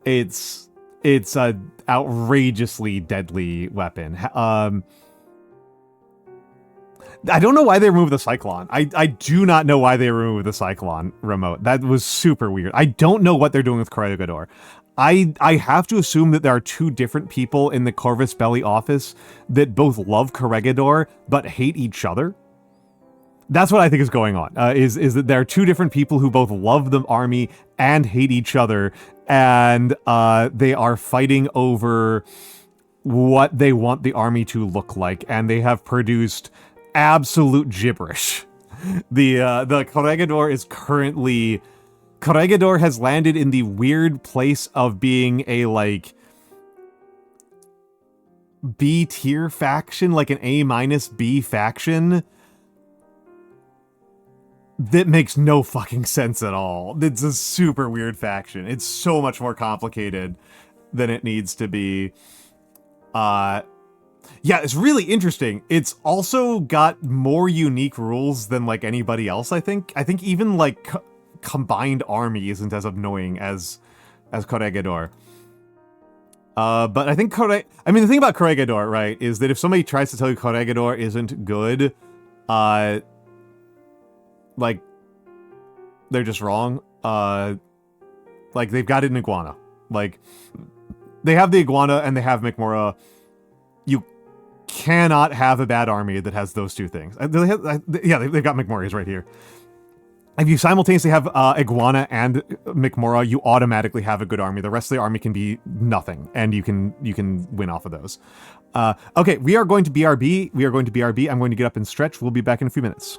It's a outrageously deadly weapon. I don't know why they removed the Cyclone. I do not know why they removed the Cyclone remote. That was super weird. I don't know what they're doing with Corregidor. I have to assume that there are 2 different people in the Corvus Belli office that both love Corregidor but hate each other. That's what I think is going on, is that there are 2 different people who both love the army and hate each other, and they are fighting over what they want the army to look like, and they have produced absolute gibberish. The Corregidor is currently... Corregidor has landed in the weird place of being a, like, B-tier faction, like an A-B faction, that makes no fucking sense at all. It's a super weird faction. It's so much more complicated than it needs to be. Yeah, it's really interesting. It's also got more unique rules than, like, anybody else, I think. I think even, like, combined army isn't as annoying as Corregidor. But I think the thing about Corregidor, right, is that if somebody tries to tell you Corregidor isn't good, like, they're just wrong. Like, they've got an iguana. Like, they have the iguana and they have Mikmora. You cannot have a bad army that has those 2 things. They've got Mikmoras right here. If you simultaneously have Iguana and Mikmora, you automatically have a good army. The rest of the army can be nothing, and you can win off of those. Okay, we are going to BRB. I'm going to get up and stretch. We'll be back in a few minutes.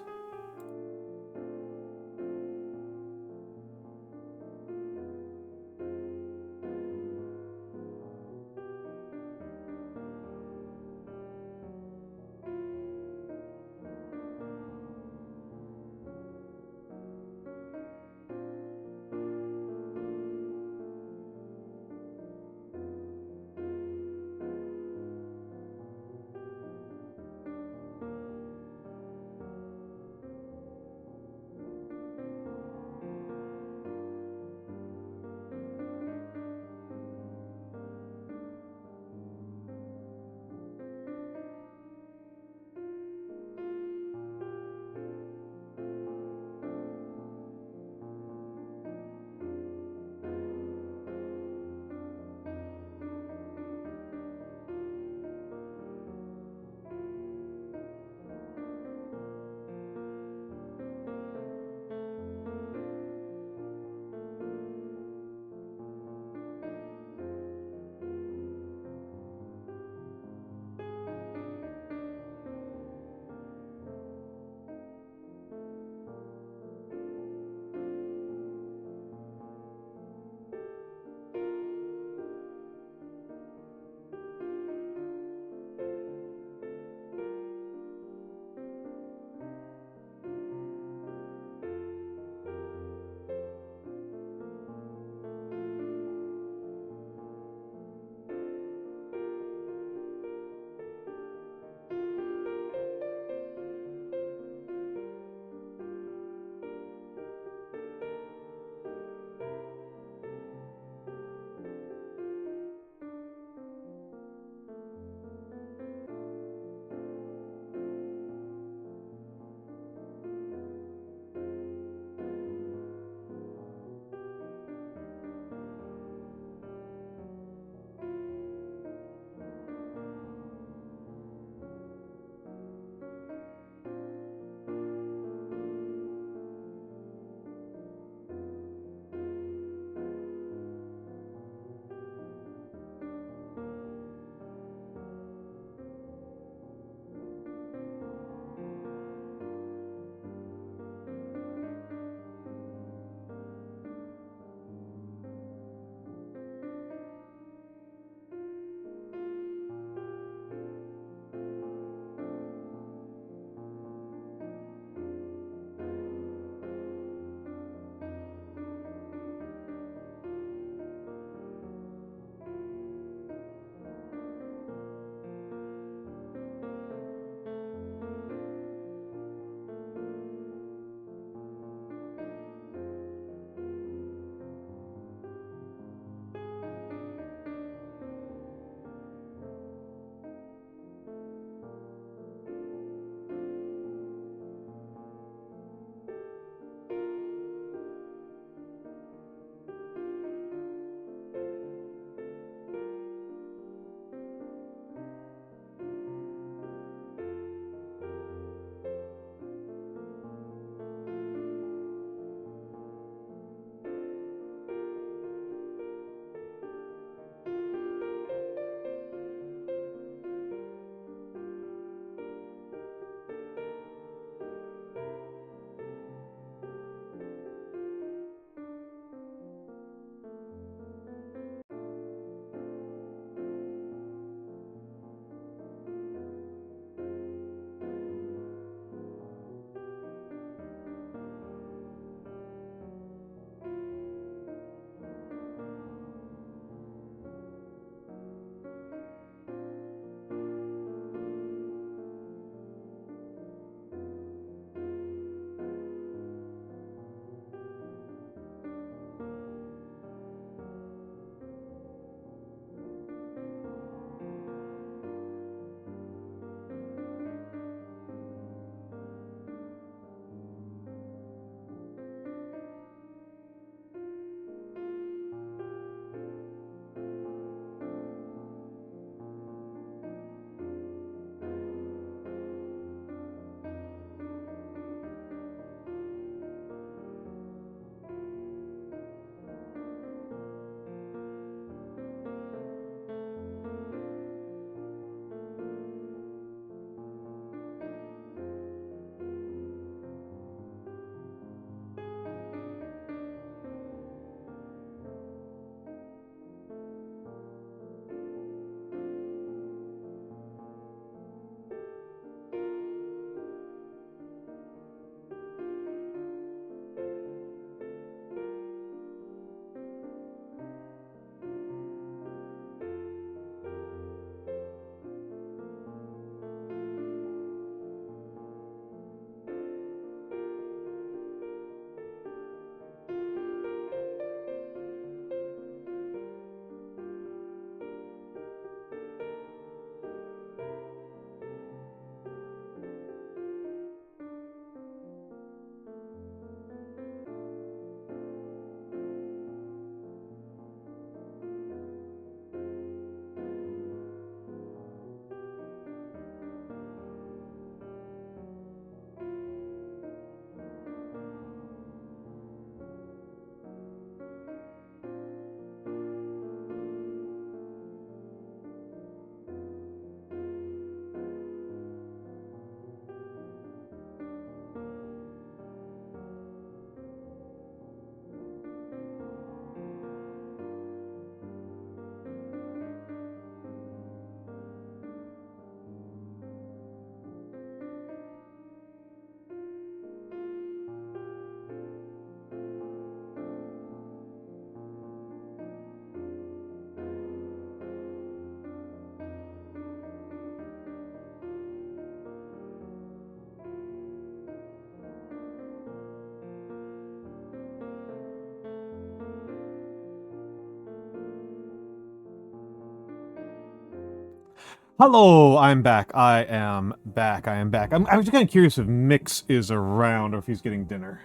Hello, I'm back. I am back. I'm just kind of curious if Mikks is around or if he's getting dinner.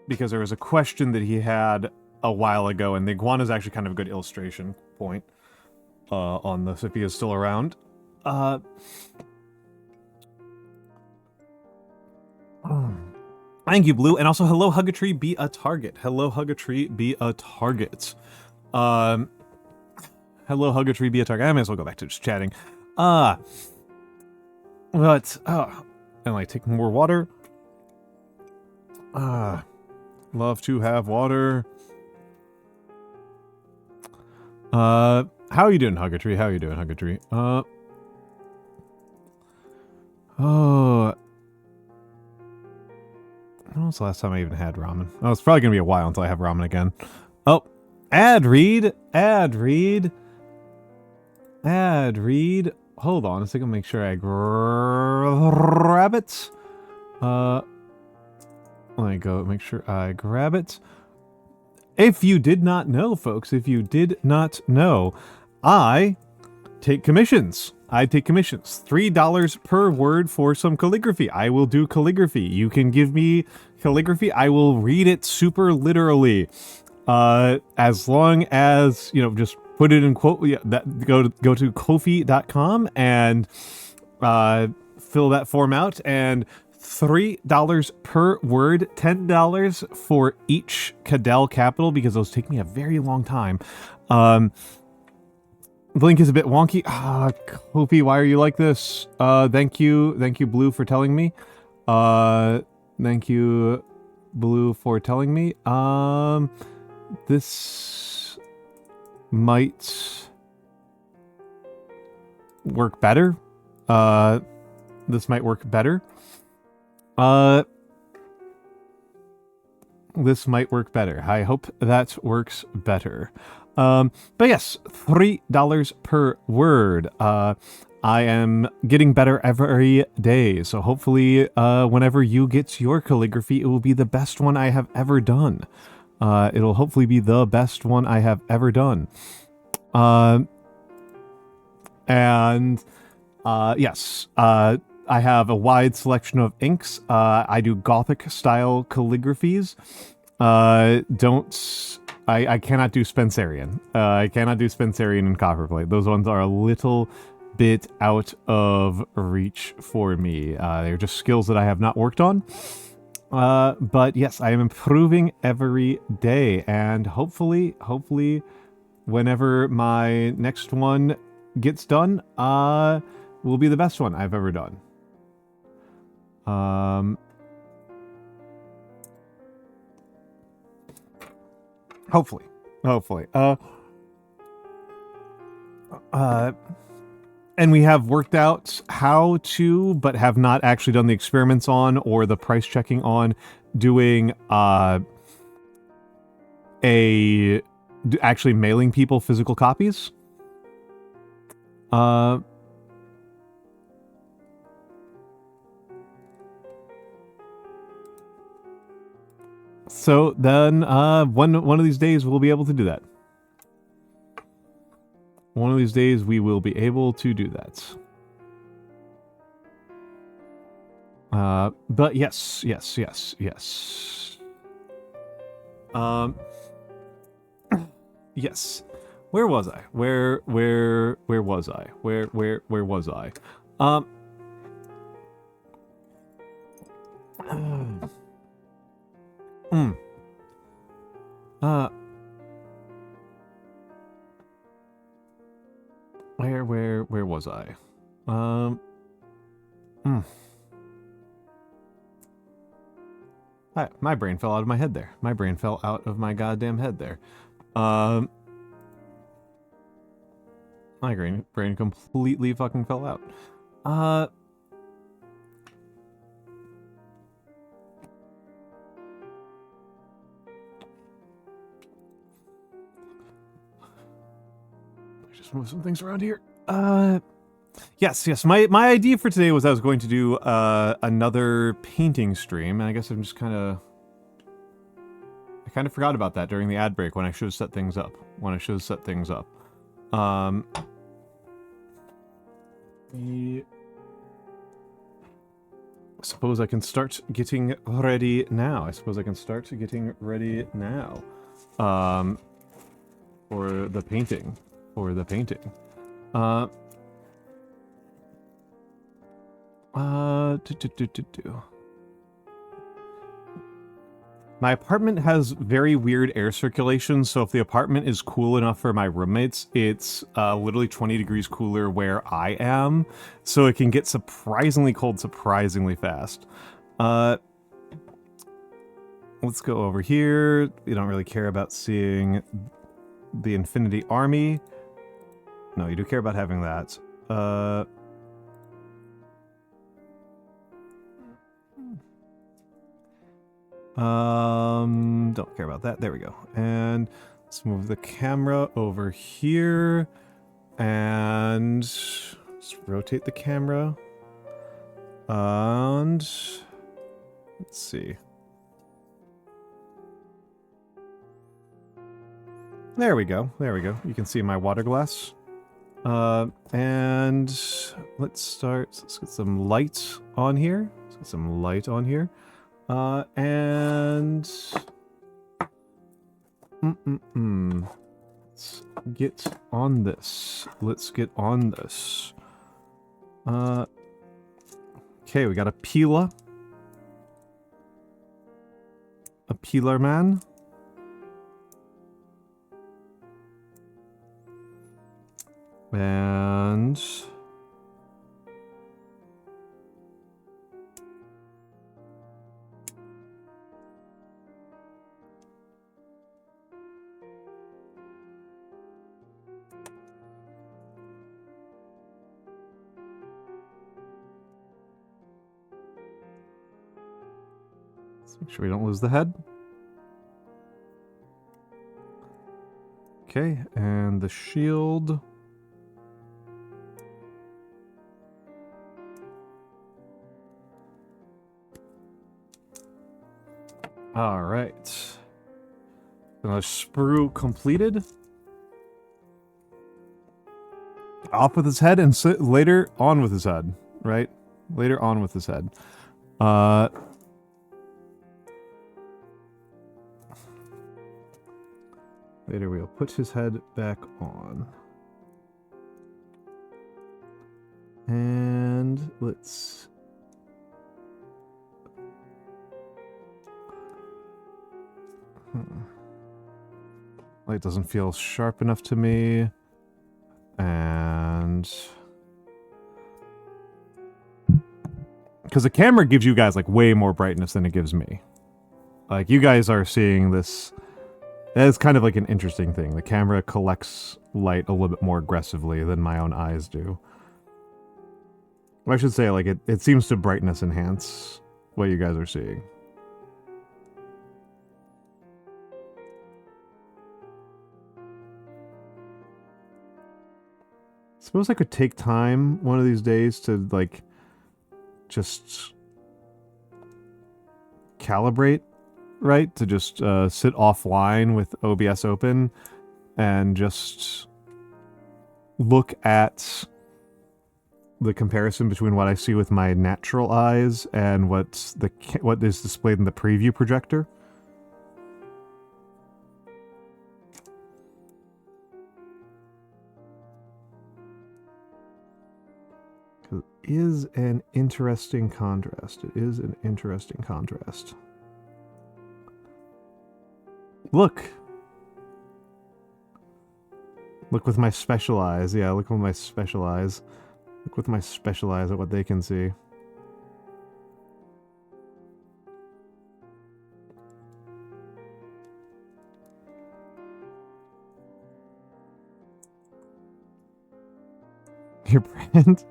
Because there was a question that he had a while ago, and the iguana is actually kind of a good illustration point on this, if he is still around. Thank you, Blue. And also, hello, Huggatree, be a target. Hello, Huggatree, be a target. Hello, Huggatree, be a target. I may as well go back to just chatting. And like, take more water. Love to have water. How are you doing, Huggatree? How are you doing, Huggatree? When was the last time I even had ramen? Oh, it's probably gonna be a while until I have ramen again. Oh, ad read. Hold on a second, make sure I grab it. Let me go make sure I grab it. If you did not know, folks, if you did not know, I take commissions. $3 per word for some calligraphy. I will do calligraphy. You can give me calligraphy. I will read it super literally. As long as, you know, just put it in quote, yeah, go to Ko-fi.com and fill that form out, and $3 per word, $10 for each Cadell capital, because those take me a very long time. The link is a bit wonky. Kofi, why are you like this? Thank you, Blue, for telling me. Thank you, Blue, for telling me. This might work better. This might work better. This might work better. I hope that works better. But yes, $3 per word. I am getting better every day, so hopefully, whenever you get your calligraphy, it will be the best one I have ever done. It'll hopefully be the best one I have ever done. Yes, I have a wide selection of inks. I do Gothic-style calligraphies. I cannot do Spencerian. I cannot do Spencerian and Copperplate. Those ones are a little bit out of reach for me. They're just skills that I have not worked on. But yes, I am improving every day, and hopefully, whenever my next one gets done, will be the best one I've ever done. Hopefully. And we have worked out how to, but have not actually done the experiments on, or the price checking on, doing, actually mailing people physical copies. So then, one of these days we'll be able to do that. One of these days we will be able to do that. But yes. Yes. Where was I? Where was I? Where was I? Where was I? My brain fell out of my head there. My brain fell out of my goddamn head there. My brain completely fucking fell out. Just move some things around here. Yes. My idea for today was I was going to do another painting stream, and I guess I kind of forgot about that during the ad break when I should have set things up. I suppose I can start getting ready now. For the painting. Uh, My apartment has very weird air circulation, so if the apartment is cool enough for my roommates, it's literally 20 degrees cooler where I am, so it can get surprisingly cold surprisingly fast. Let's go over here. You don't really care about seeing the Infinity Army. No, you do care about having that. Don't care about that. There we go. And let's move the camera over here. And let's rotate the camera. And let's see. There we go. You can see my water glass. And let's get some light on here. And let's get on this. Okay, we got a peeler man. And let's make sure we don't lose the head. Okay, and the shield. All right. Another sprue completed. Off with his head and later on with his head, right? Later on with his head. Later we'll put his head back on. And let's... Light doesn't feel sharp enough to me. And... because the camera gives you guys, like, way more brightness than it gives me. Like, you guys are seeing this... It's kind of like an interesting thing. The camera collects light a little bit more aggressively than my own eyes do. I should say, like, it seems to brightness enhance what you guys are seeing. Suppose I could take time one of these days to, like, just calibrate, right? To just sit offline with OBS open and just look at the comparison between what I see with my natural eyes and what is displayed in the preview projector. It is an interesting contrast. Look! Look with my special eyes. Yeah, look with my special eyes. Look with my special eyes at what they can see. Your brand?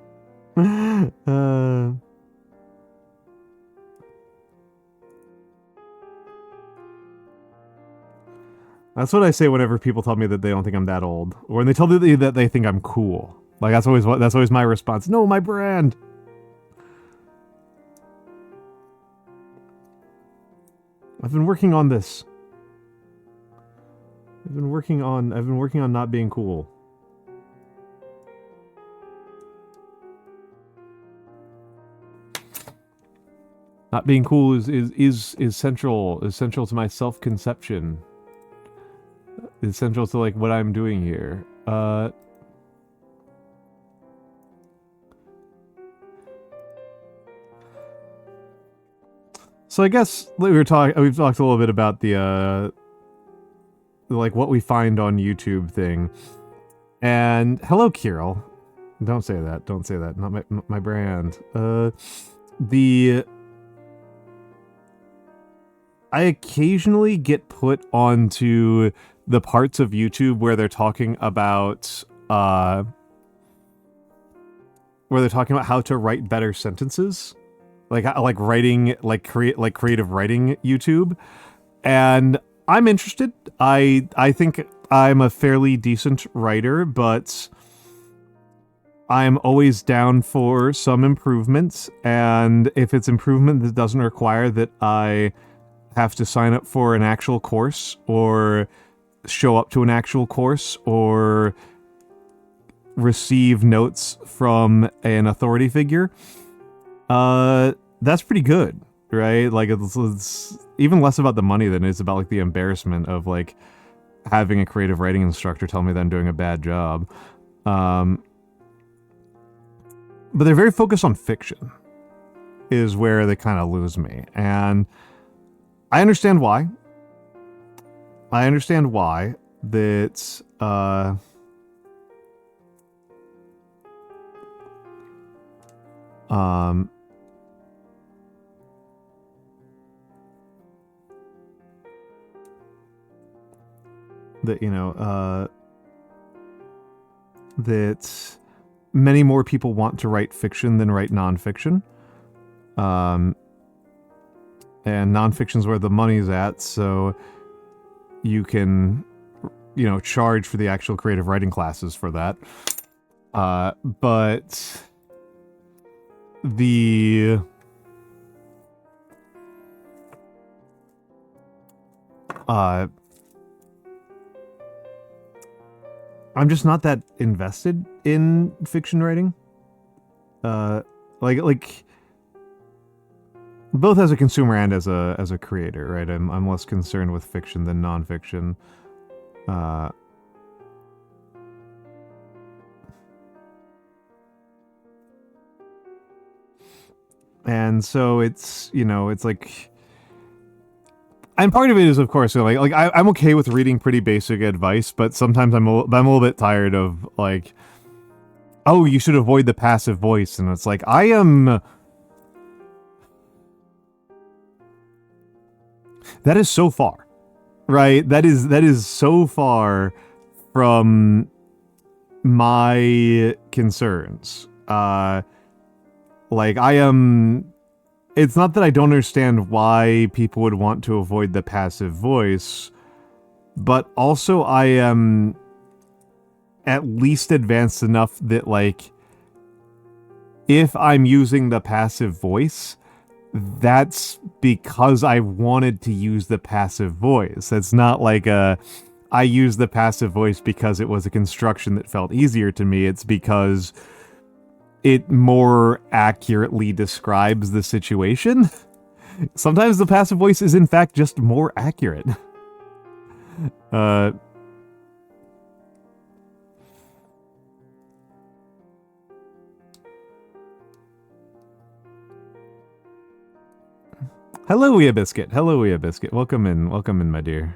That's what I say whenever people tell me that they don't think I'm that old, or when they tell me that they think I'm cool. Like that's always my response. No, my brand. I've been working on this. I've been working on not being cool. Not being cool is central to my self-conception. Is central to like what I'm doing here. So I guess we've talked a little bit about the like what we find on YouTube thing. And hello, Kirill. Don't say that. Don't say that. Not my brand. I occasionally get put onto the parts of YouTube where they're talking about how to write better sentences, like writing, creative writing YouTube, and I'm interested. I think I'm a fairly decent writer, but I'm always down for some improvements, and if it's improvement that doesn't require that I have to sign up for an actual course or show up to an actual course or receive notes from an authority figure, that's pretty good, right? Like it's even less about the money than it is about like the embarrassment of like having a creative writing instructor tell me that I'm doing a bad job. But they're very focused on fiction is where they kind of lose me. And I understand why. I understand why that that, you know, that many more people want to write fiction than write nonfiction. And nonfiction's where the money's at, so you can, you know, charge for the actual creative writing classes for that. But the I'm just not that invested in fiction writing. Like both as a consumer and as a creator, right? I'm less concerned with fiction than nonfiction. And so it's, you know, it's like, and part of it is, of course, you know, I'm okay with reading pretty basic advice, but sometimes I'm a little bit tired of like, oh, you should avoid the passive voice, and it's like I am. That is so far, right? That is so far from my concerns. Like I am. It's not that I don't understand why people would want to avoid the passive voice, but also I am at least advanced enough that, like, if I'm using the passive voice, that's because I wanted to use the passive voice. It's not like I used the passive voice because it was a construction that felt easier to me. It's because it more accurately describes the situation. Sometimes the passive voice is in fact just more accurate. Hello, Wea Biscuit. Hello, Wea Biscuit. Welcome in, my dear.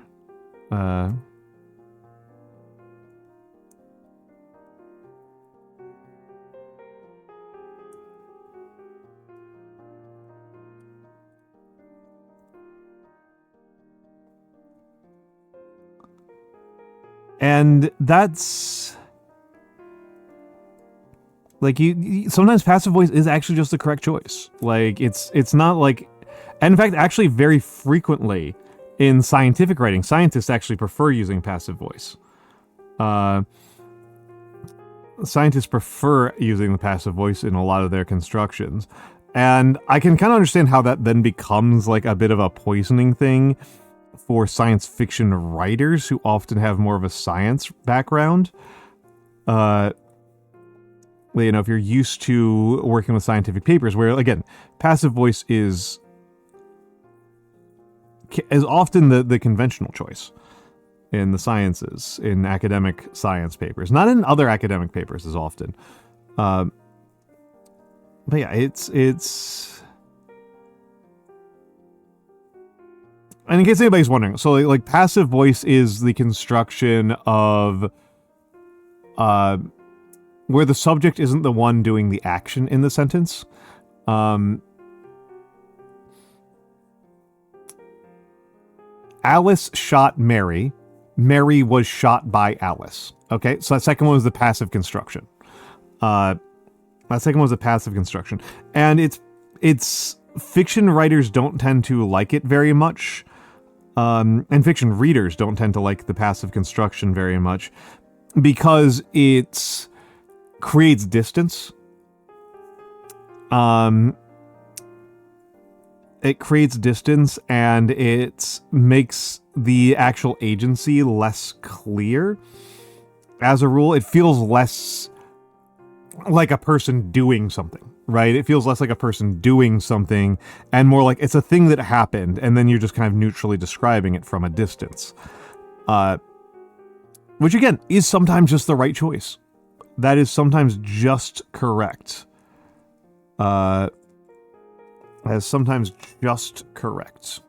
And that's like you sometimes passive voice is actually just the correct choice. Like it's not like, and in fact, actually very frequently in scientific writing, scientists actually prefer using passive voice. Scientists prefer using the passive voice in a lot of their constructions. And I can kind of understand how that then becomes like a bit of a poisoning thing for science fiction writers who often have more of a science background. You know, if you're used to working with scientific papers where, again, passive voice is is often the conventional choice in the sciences, in academic science papers. Not in other academic papers as often. But yeah, it's... And in case anybody's wondering, so like passive voice is the construction of where the subject isn't the one doing the action in the sentence. Alice shot Mary. Mary was shot by Alice. Okay, so that second one was the passive construction. And it's fiction writers don't tend to like it very much. And fiction readers don't tend to like the passive construction very much because it creates distance. It creates distance and it makes the actual agency less clear. As a rule, it feels less like a person doing something, right? It feels less like a person doing something and more like it's a thing that happened and then you're just kind of neutrally describing it from a distance. Which again, is sometimes just the right choice. That is sometimes just correct. As sometimes just correct.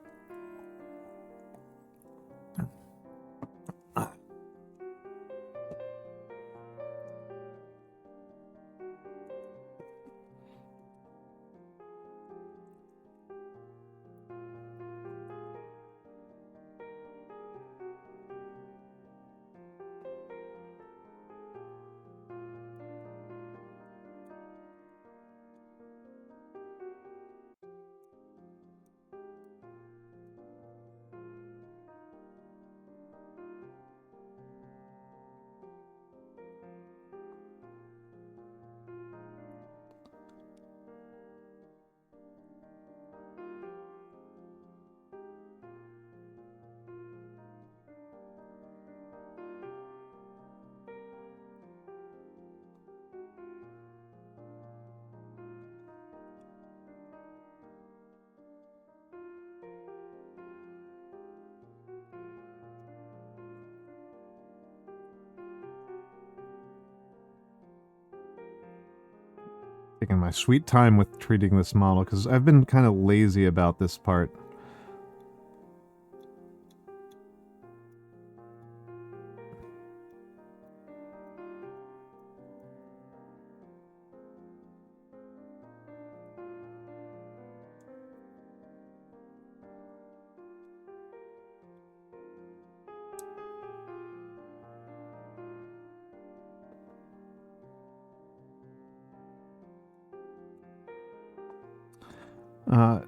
Taking my sweet time with treating this model because I've been kind of lazy about this part.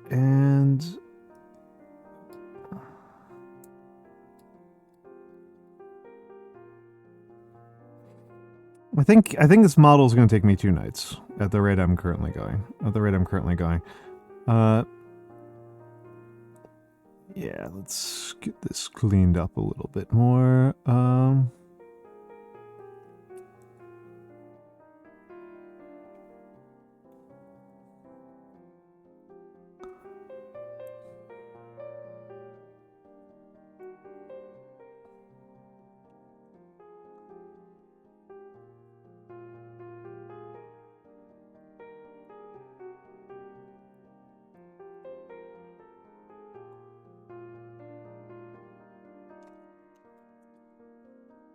And I think this model is going to take me 2 nights at the rate I'm currently going. Yeah, let's get this cleaned up a little bit more.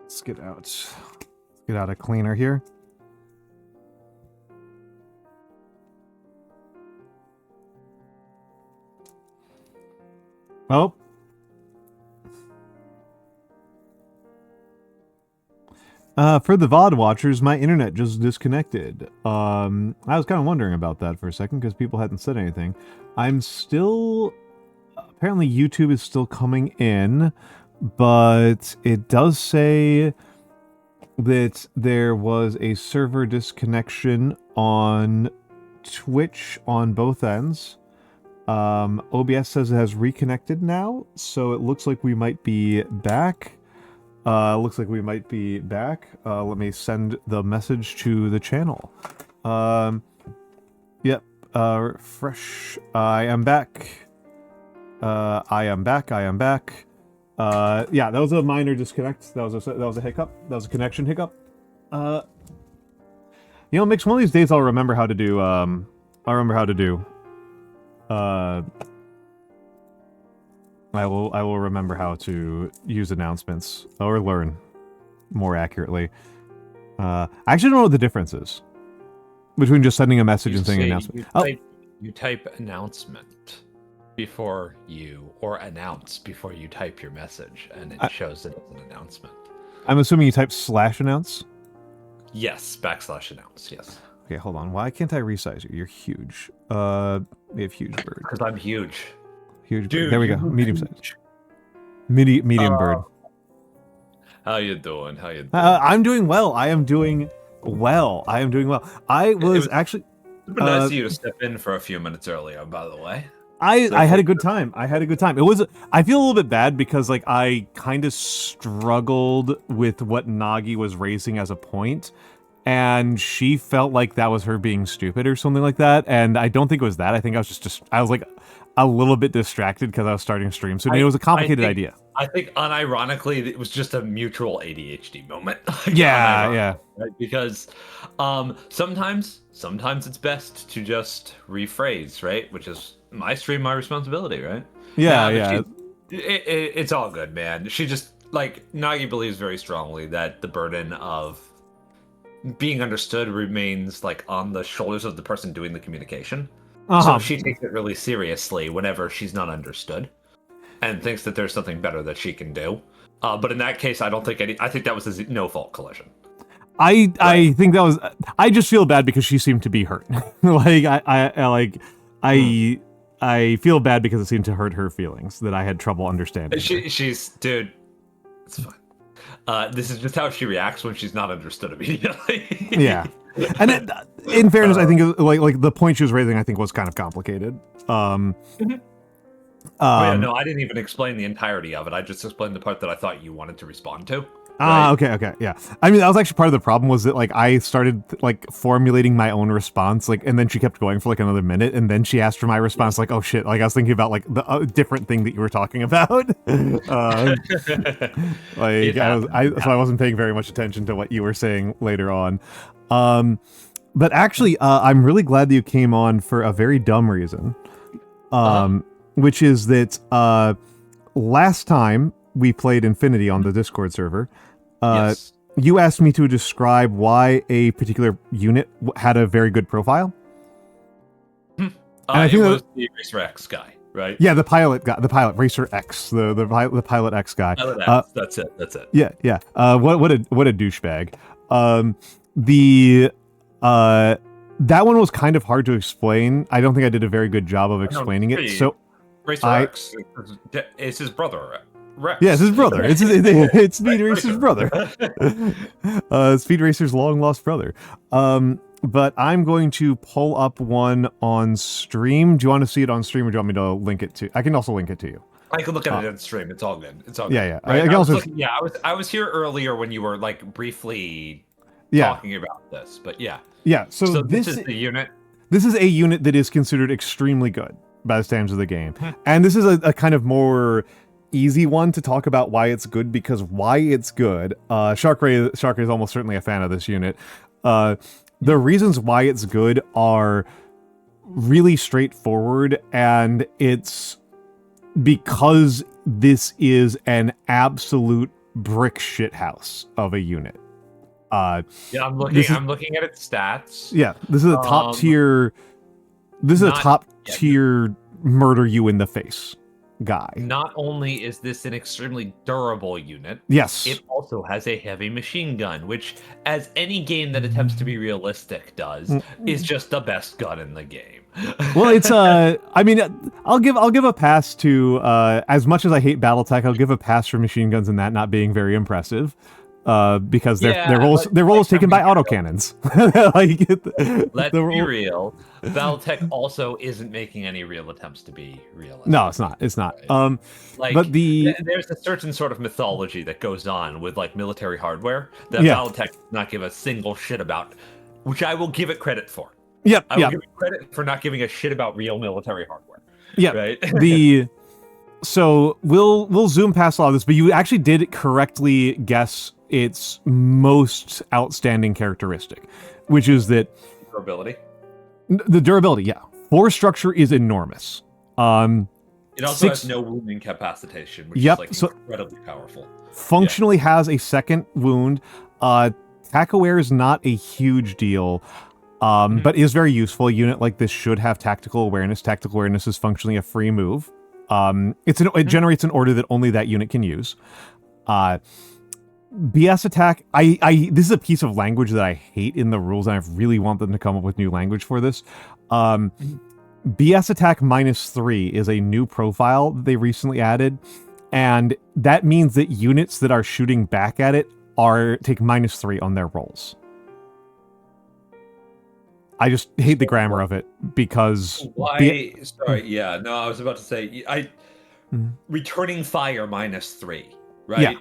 Let's get out a cleaner here. Oh. For the VOD watchers, my internet just disconnected. I was kind of wondering about that for a second because people hadn't said anything. I'm still... Apparently YouTube is still coming in, but it does say that there was a server disconnection on Twitch on both ends. OBS says it has reconnected now, so it looks like we might be back. Let me send the message to the channel. Yep. Refresh. I am back. I am back. I am back. Yeah, that was a minor disconnect. That was a hiccup. That was a connection hiccup. You know, Mikks, one of these days I'll remember how to do. I will remember how to use announcements or learn more accurately. I actually don't know what the difference is between just sending a message and saying announcement. You type announcement before or announce before you type your message, and it shows it as an announcement. I'm assuming you type /announce? Yes, /announce, yes. Okay, hold on. Why can't I resize you? You're huge. We have huge bird. Because I'm huge. Huge Dude, bird. There we go. Medium size. Medium bird. How you doing? I'm doing well. I am doing well. I was actually... It's been nice of you to step in for a few minutes earlier, by the way. I had a good time. It was. I feel a little bit bad because like I kind of struggled with what Nagi was raising as a point, and she felt like that was her being stupid or something like that. And I don't think it was that. I think I was just I was like a little bit distracted because I was starting a stream. So it was a complicated idea. I think unironically it was just a mutual ADHD moment. Yeah. Right? Because sometimes it's best to just rephrase, right? Which is my stream, my responsibility, right? Yeah. It's all good, man. She just, like, Nagi believes very strongly that the burden of being understood remains, like, on the shoulders of the person doing the communication. So she takes it really seriously whenever she's not understood and thinks that there's something better that she can do. But in that case, I think that was a no-fault collision. I think that was... I just feel bad because she seemed to be hurt. I feel bad because it seemed to hurt her feelings that I had trouble understanding. Dude, it's fine. This is just how she reacts when she's not understood immediately. Yeah. And in fairness, I think like the point she was raising, I think was kind of complicated. No, I didn't even explain the entirety of it. I just explained the part that I thought you wanted to respond to. Right? Okay, yeah. I mean, that was actually part of the problem was that, like, I started, like, formulating my own response, like, and then she kept going for, like, another minute, and then she asked for my response, like, oh, shit, like, I was thinking about, like, the different thing that you were talking about. So I wasn't paying very much attention to what you were saying later on. But actually, I'm really glad that you came on for a very dumb reason, which is that, last time we played Infinity on the Discord server, yes. You asked me to describe why a particular unit had a very good profile. I think it was the Racer X guy, right? Yeah, the pilot guy, the pilot Racer X, the pilot X guy. Pilot X, that's it. Yeah. What a douchebag. That one was kind of hard to explain. I don't think I did a very good job of explaining it. So Racer X is his brother. Rex. Yeah, it's his brother. It's Speed Racer's brother. Speed Racer's long lost brother. But I'm going to pull up one on stream. Do you want to see it on stream, or do you want me to link it to? I can also link it to you. I can look at it on stream. It's all good. Yeah. Right? I was here earlier when you were like briefly talking about this, but yeah. Yeah. So this is the unit. This is a unit that is considered extremely good by the standards of the game, and this is a kind of more easy one to talk about why it's good, because why it's good. Sharkray is almost certainly a fan of this unit. The reasons why it's good are really straightforward, and it's because this is an absolute brick shithouse of a unit. I'm looking at its stats. Yeah, this is a top tier. This is a top tier murder you in the face guy. Not only is this an extremely durable unit, yes, it also has a heavy machine gun, which, as any game that attempts to be realistic does, is just the best gun in the game. Well, it's I mean, I'll give a pass to as much as I hate BattleTech, I'll give a pass for machine guns and that not being very impressive. Because their role is taken by autocannons. Let's be real. BattleTech also isn't making any real attempts to be realistic. No, it's not. Right? But there's a certain sort of mythology that goes on with like military hardware that BattleTech does not give a single shit about, which I will give it credit for. Yep. I will give it credit for not giving a shit about real military hardware. Yeah. Right. So we'll zoom past all of this, but you actually did correctly guess its most outstanding characteristic, which is that Durability. the durability. Yeah, force structure is enormous. It also has no wound incapacitation, which is like incredibly powerful. Functionally has a second wound. Attack aware is not a huge deal, but is very useful. A unit like this should have tactical awareness. Tactical awareness is functionally a free move. It generates an order that only that unit can use. BS attack. This is a piece of language that I hate in the rules, and I really want them to come up with new language for this. BS attack -3 is a new profile that they recently added, and that means that units that are shooting back at it take -3 on their rolls. I just hate the grammar of it because why? Sorry, yeah, no, I was about to say returning fire -3, right? Yeah.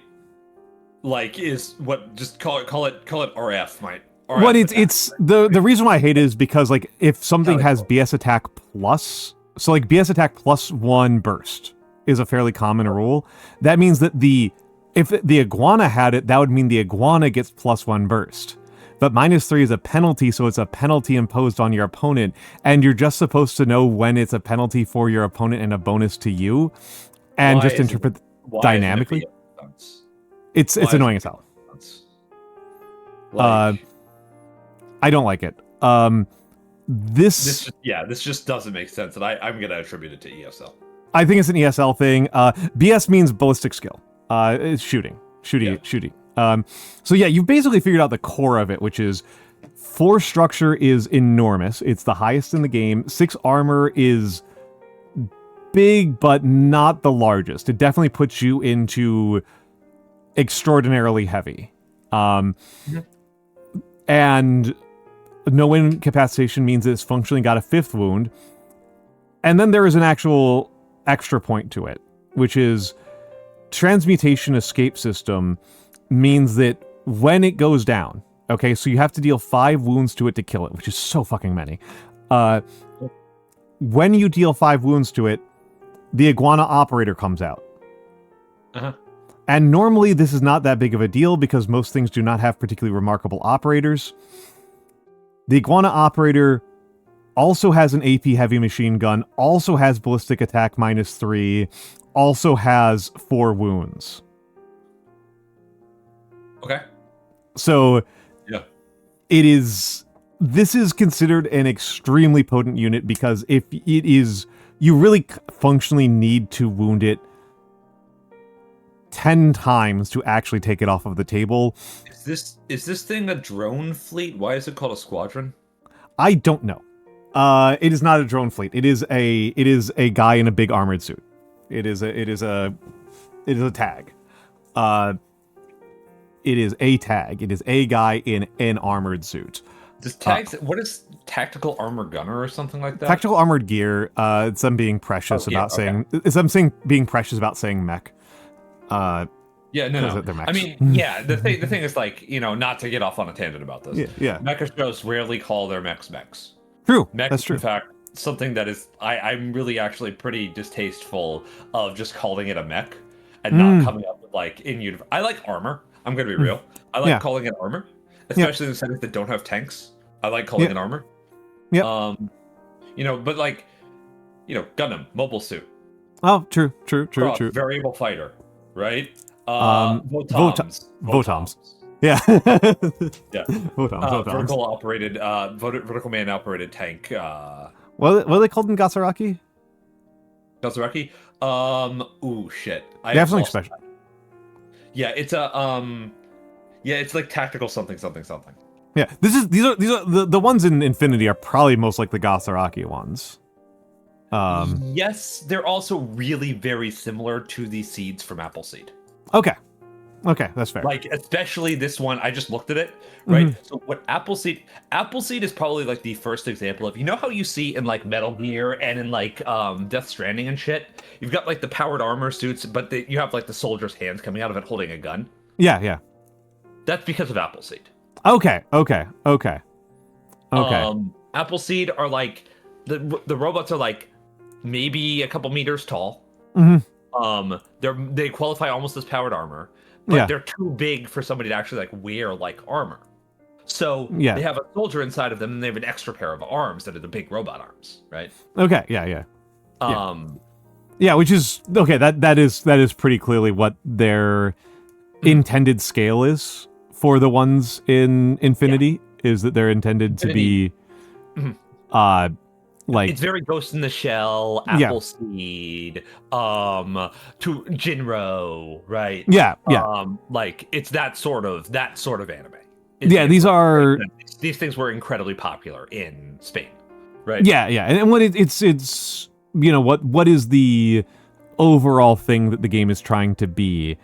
Like is what? Just call it RF, right? What it's the reason why I hate it is because like if something has BS attack plus, so like BS attack +1 burst is a fairly common rule. That means that if the iguana had it, that would mean the iguana gets +1 burst. But -3 is a penalty, so it's a penalty imposed on your opponent, and you're just supposed to know when it's a penalty for your opponent and a bonus to you, and just interpret dynamically. It's annoying as hell. I don't like it. This just doesn't make sense, and I'm gonna attribute it to ESL. I think it's an ESL thing. BS means ballistic skill. It's shooting. So yeah, you've basically figured out the core of it, which is force structure is enormous. It's the highest in the game. 6 armor is big, but not the largest. It definitely puts you into extraordinarily heavy. And no incapacitation means it's functionally got a 5th wound. And then there is an actual extra point to it, which is transmutation escape system means that when it goes down, okay, so you have to deal 5 wounds to it to kill it, which is so fucking many. When you deal 5 wounds to it, the iguana operator comes out. And normally this is not that big of a deal because most things do not have particularly remarkable operators. The iguana operator also has an AP heavy machine gun, also has ballistic attack -3, also has 4 wounds. Okay. So yeah, this is considered an extremely potent unit because if it is, you really functionally need to wound it 10 times to actually take it off of the table. Is this thing a drone fleet? Why is it called a squadron? I don't know. It is not a drone fleet. It is a guy in a big armored suit. It is a tag. It is a tag. It is a guy in an armored suit. Does tags? What is tactical armor gunner or something like that? Tactical armored gear. It's them being precious saying. It's them being precious about saying mech. Yeah, no. I mean, yeah. The thing is, like, not to get off on a tangent about this. Yeah. Mecha shows rarely call their mechs. True. That's true. In fact, something that is I'm really actually pretty distasteful of just calling it a mech and not coming up with like in universe. I like armor. I'm gonna be real. I like calling it armor, especially in settings that don't have tanks. I like calling it armor. Yeah. But like, Gundam mobile suit. Oh, true. Variable fighter, right? Votoms. Yeah. Yeah. Votoms. Vertical man operated tank. What are they called in Gasaraki? Gasaraki? Ooh, shit. They have something special. Yeah, it's it's like tactical something. Yeah, these are the ones in Infinity are probably most like the Gasaraki ones. Yes, they're also really very similar to the seeds from Appleseed. Okay, that's fair. Like, especially this one, I just looked at it, right? So what Appleseed is probably like the first example of, how you see in like Metal Gear and in like Death Stranding and shit, you've got like the powered armor suits, but you have like the soldier's hands coming out of it holding a gun. Yeah. That's because of Appleseed. Okay. Appleseed are like the robots are like maybe a couple meters tall. They qualify almost as powered armor, but Yeah. they're too big for somebody to actually like wear like armor. So Yeah. they have a soldier inside of them, and they have an extra pair of arms that are the big robot arms, right? Okay. Yeah. Um, Yeah, which is okay. That is pretty clearly what their intended scale is for the ones in Infinity. Is that they're intended to be, like it's very Ghost in the Shell, Appleseed, to Jinro, right? Yeah. Like it's that sort of anime. Yeah, These things were incredibly popular in Spain, right? Yeah, and what it's what is the overall thing that the game is trying to be,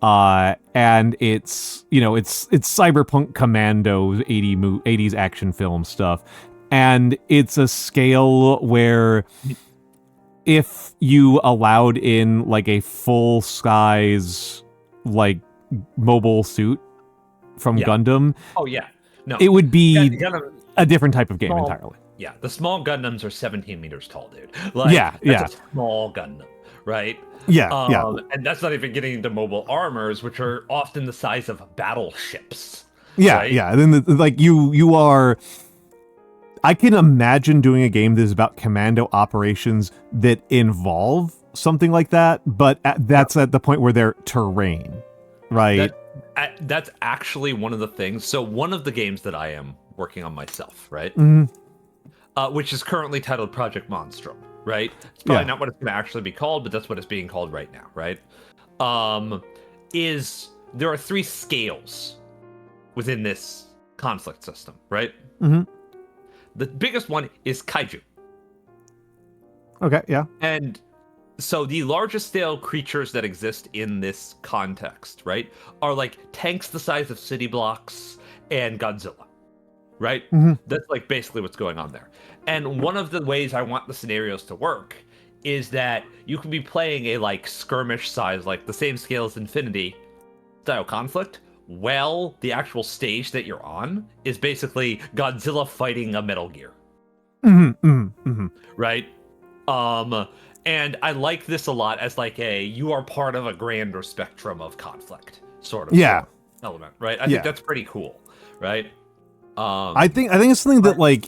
and it's cyberpunk commando 80s action film stuff, and it's a scale where if you allowed in like a full size like mobile suit from Gundam, it would be a different type of game entirely. Yeah, the small Gundams are 17 meters tall, dude. Like, that's a small Gundam, right? And that's not even getting into mobile armors, which are often the size of battleships. Right? And then you are. I can imagine doing a game that is about commando operations that involve something like that, but that's at the point where they're terrain, right? That's actually one of the things. So one of the games that I am working on myself, right? Which is currently titled Project Monstrum, right? It's probably not what it's going to actually be called, but that's what it's being called right now, right? Is there are 3 scales within this conflict system, right? The biggest one is kaiju. Okay, yeah. And so the largest scale creatures that exist in this context, right, are like tanks the size of city blocks and Godzilla, right? That's like basically what's going on there. And one of the ways I want the scenarios to work is that you can be playing a like skirmish size, like the same scale as Infinity style conflict. Well, the actual stage that you're on is basically Godzilla fighting a Metal Gear. Right? And I like this a lot as like you are part of a grander spectrum of conflict sort of element, right? I think that's pretty cool, right? I think it's something that like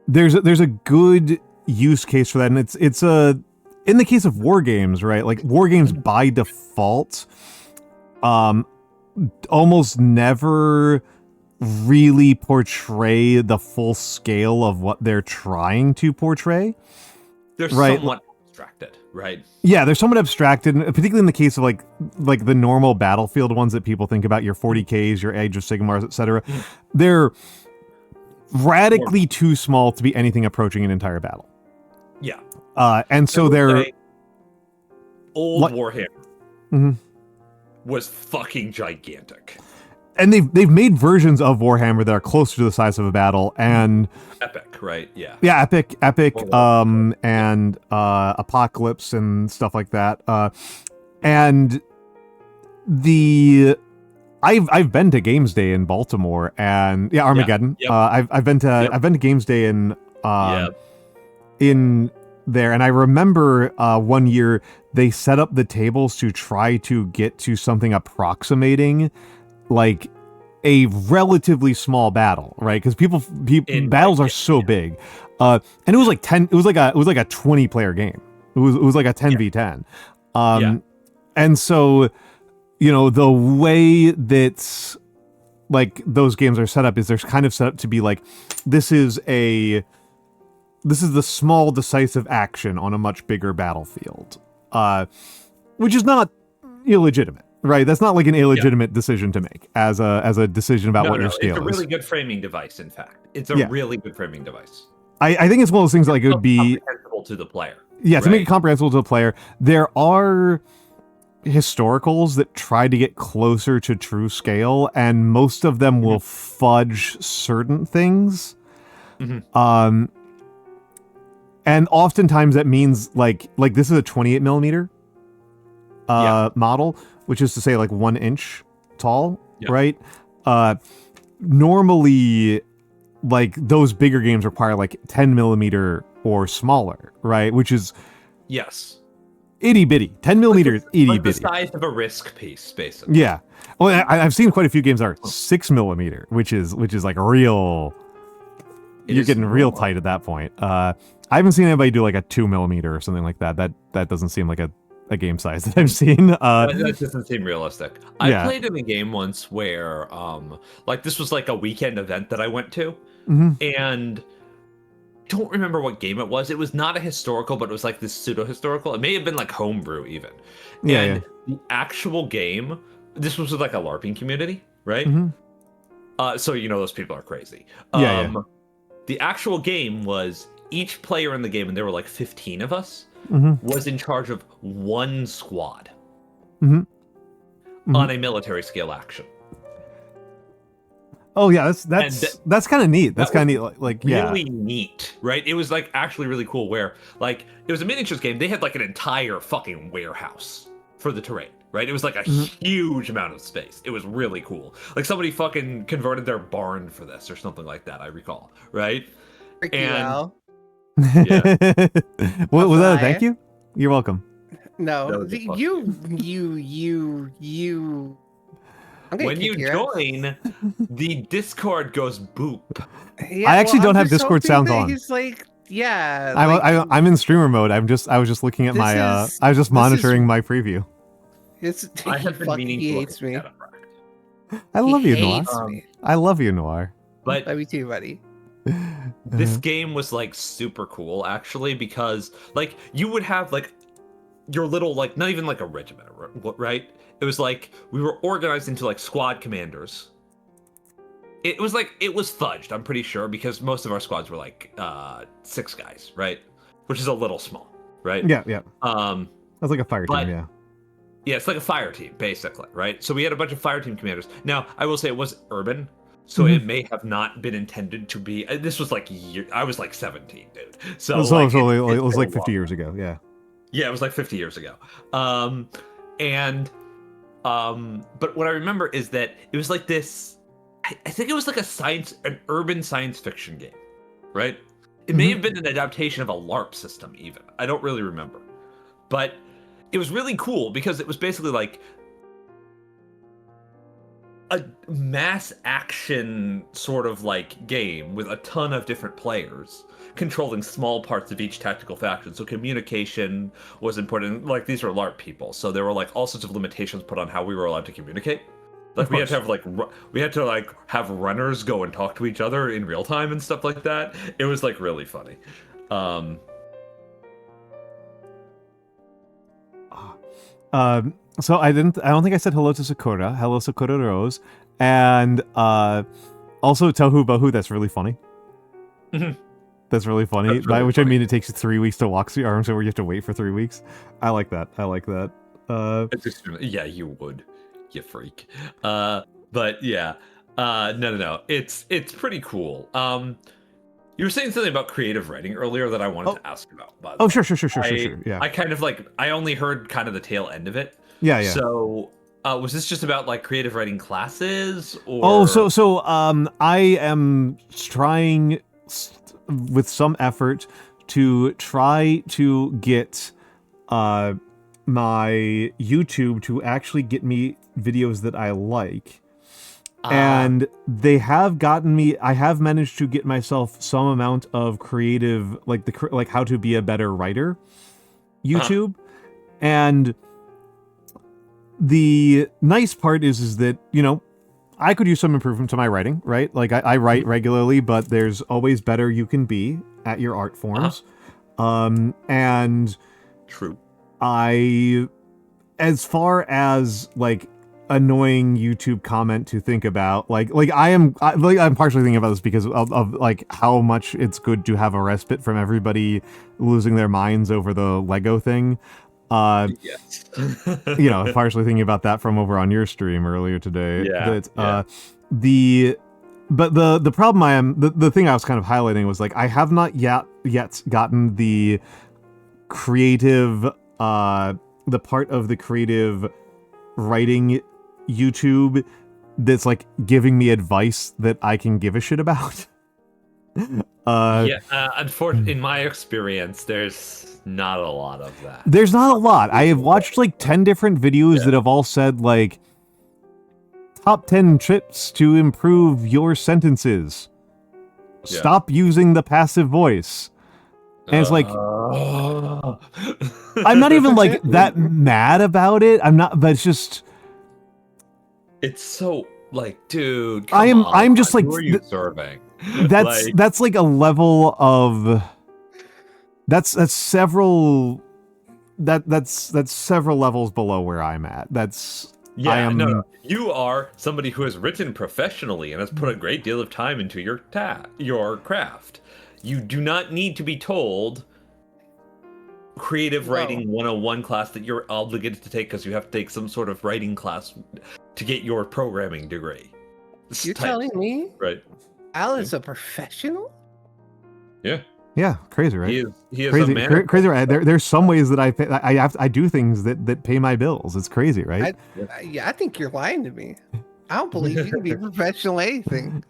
there's a good use case for that, and it's in the case of war games, right? Like war games by default, almost never really portray the full scale of what they're trying to portray. They're somewhat abstracted, right? Yeah, they're somewhat abstracted, particularly in the case of like the normal Battlefield ones that people think about, your 40Ks, your Age of Sigmars, etc. They're radically too small to be anything approaching an entire battle. Yeah. And so they're old Warhammer was fucking gigantic. And they've made versions of Warhammer that are closer to the size of a battle, and Epic, right? Yeah, Epic, and Apocalypse and stuff like that. And I've been to Games Day in Baltimore, and Armageddon. I've been to Games Day in there, and I remember one year they set up the tables to try to get to something approximating like a relatively small battle, right? Because battles are so big, and it was like 10. It was like a 20-player game. It was like a 10v10, and so the way that like those games are set up is they're kind of set up to be like this is the small decisive action on a much bigger battlefield, which is not illegitimate. Right, that's not like an illegitimate decision to make as a decision about what your scale is. It's a really good framing device. In fact, it's a really good framing device. I think it's one of those things that like it would be comprehensible to the player. Yeah, to make it comprehensible to the player. There are historicals that try to get closer to true scale, and most of them will fudge certain things. And oftentimes that means like this is a 28 millimeter model, which is to say like 1 inch tall, right? Normally, like those bigger games require like 10 millimeter or smaller, right? Which is itty bitty. 10 millimeters, itty Like the bitty. size of a Risk piece, basically. Yeah. Well, I've seen quite a few games that are 6 millimeter, which is like a real. You're getting real tight at that point. I haven't seen anybody do like a 2 millimeter or something like that. That doesn't seem like a game size that I've seen. That doesn't seem realistic. Yeah. I played in a game once where, like this was like a weekend event that I went to, and don't remember what game it was. It was not a historical, but it was like this pseudo-historical. It may have been like homebrew even. Yeah, and the actual game, this was with like a LARPing community, right? So you know those people are crazy. Yeah. The actual game was each player in the game, and there were like 15 of us, was in charge of one squad on a military scale action. Oh yeah, that's kind of neat. That's kind of neat. Like really neat, right? It was like actually really cool. Where like it was a miniatures game. They had like an entire fucking warehouse for the terrain. Right? It was like a huge amount of space. It was really cool. Like somebody fucking converted their barn for this or something like that, I recall. Right? Wow. Yeah. Was that a thank you? You're welcome. No, you. When you join, the Discord goes boop. Yeah, I actually don't have just Discord hoping sounds that on. He's like, yeah. I'm in streamer mode. I was just looking at my. I was just monitoring my preview. I have been meaning he to hates me. I love you, Noir. Me. I love you, Noir. But love you too, buddy. This game was like super cool actually, because like you would have like your little like not even like a regiment, right? It was like we were organized into like squad commanders. It was fudged, I'm pretty sure, because most of our squads were like 6 guys, right? Which is a little small, right? Yeah. That's like a fire but- team, yeah. Yeah, it's like a fire team, basically, right? So we had a bunch of fire team commanders. Now, I will say it was urban, so it may have not been intended to be. This was like I was like 17, dude. So it was like 50 years ago, yeah. Yeah, it was like 50 years ago. But what I remember is that it was like this. I think it was like an urban science fiction game, right? It may have been an adaptation of a LARP system, even. I don't really remember, but. It was really cool because it was basically like a mass action sort of like game with a ton of different players controlling small parts of each tactical faction. So communication was important. Like these were LARP people, so there were like all sorts of limitations put on how we were allowed to communicate. Like we had to have runners go and talk to each other in real time and stuff like that. It was like really funny. So I don't think I said hello to Sakura. Hello, Sakura Rose. And also Tohu Bohu, that's really funny. That's really funny. That's really By which funny. I mean it takes you 3 weeks to walk through your arms, so where you have to wait for 3 weeks. I like that. It's extremely, yeah, you would, you freak. But yeah, no. It's pretty cool. You were saying something about creative writing earlier that I wanted to ask about. By the way. Sure. Yeah. I kind of I only heard kind of the tail end of it. Yeah. So, was this just about like creative writing classes, or? So I am trying with some effort to try to get my YouTube to actually get me videos that I like. And they have gotten me. I have managed to get myself some amount of creative, like how to be a better writer, YouTube, and the nice part is that I could use some improvement to my writing, right? Like I write regularly, but there's always better you can be at your art forms, and true. As far as like annoying YouTube comment to think about, I'm partially thinking about this because of like how much it's good to have a respite from everybody losing their minds over the Lego thing. Yes. Partially thinking about that from over on your stream earlier today. Yeah. The problem the thing I was kind of highlighting was like I have not yet gotten the creative the part of the creative writing YouTube that's like giving me advice that I can give a shit about. Unfortunately, in my experience, there's not a lot of that. There's not a lot. I have watched like 10 different videos that have all said like top 10 tips to improve your sentences. Stop using the passive voice. And it's like, I'm not even like that mad about it. I'm not, but it's just. It's so like, dude. I'm just like. Who are you serving? That's like a level of. That's several. That's several levels below where I'm at. No. You are somebody who has written professionally and has put a great deal of time into your craft. You do not need to be told creative writing 101 class that you're obligated to take because you have to take some sort of writing class to get your programming degree. You're telling me? Right. Al is a professional? Yeah. Yeah, crazy, right? He is crazy, a man. crazy, right? There's some ways that I do things that pay my bills. It's crazy, right? I think you're lying to me. I don't believe you can be a professional at anything.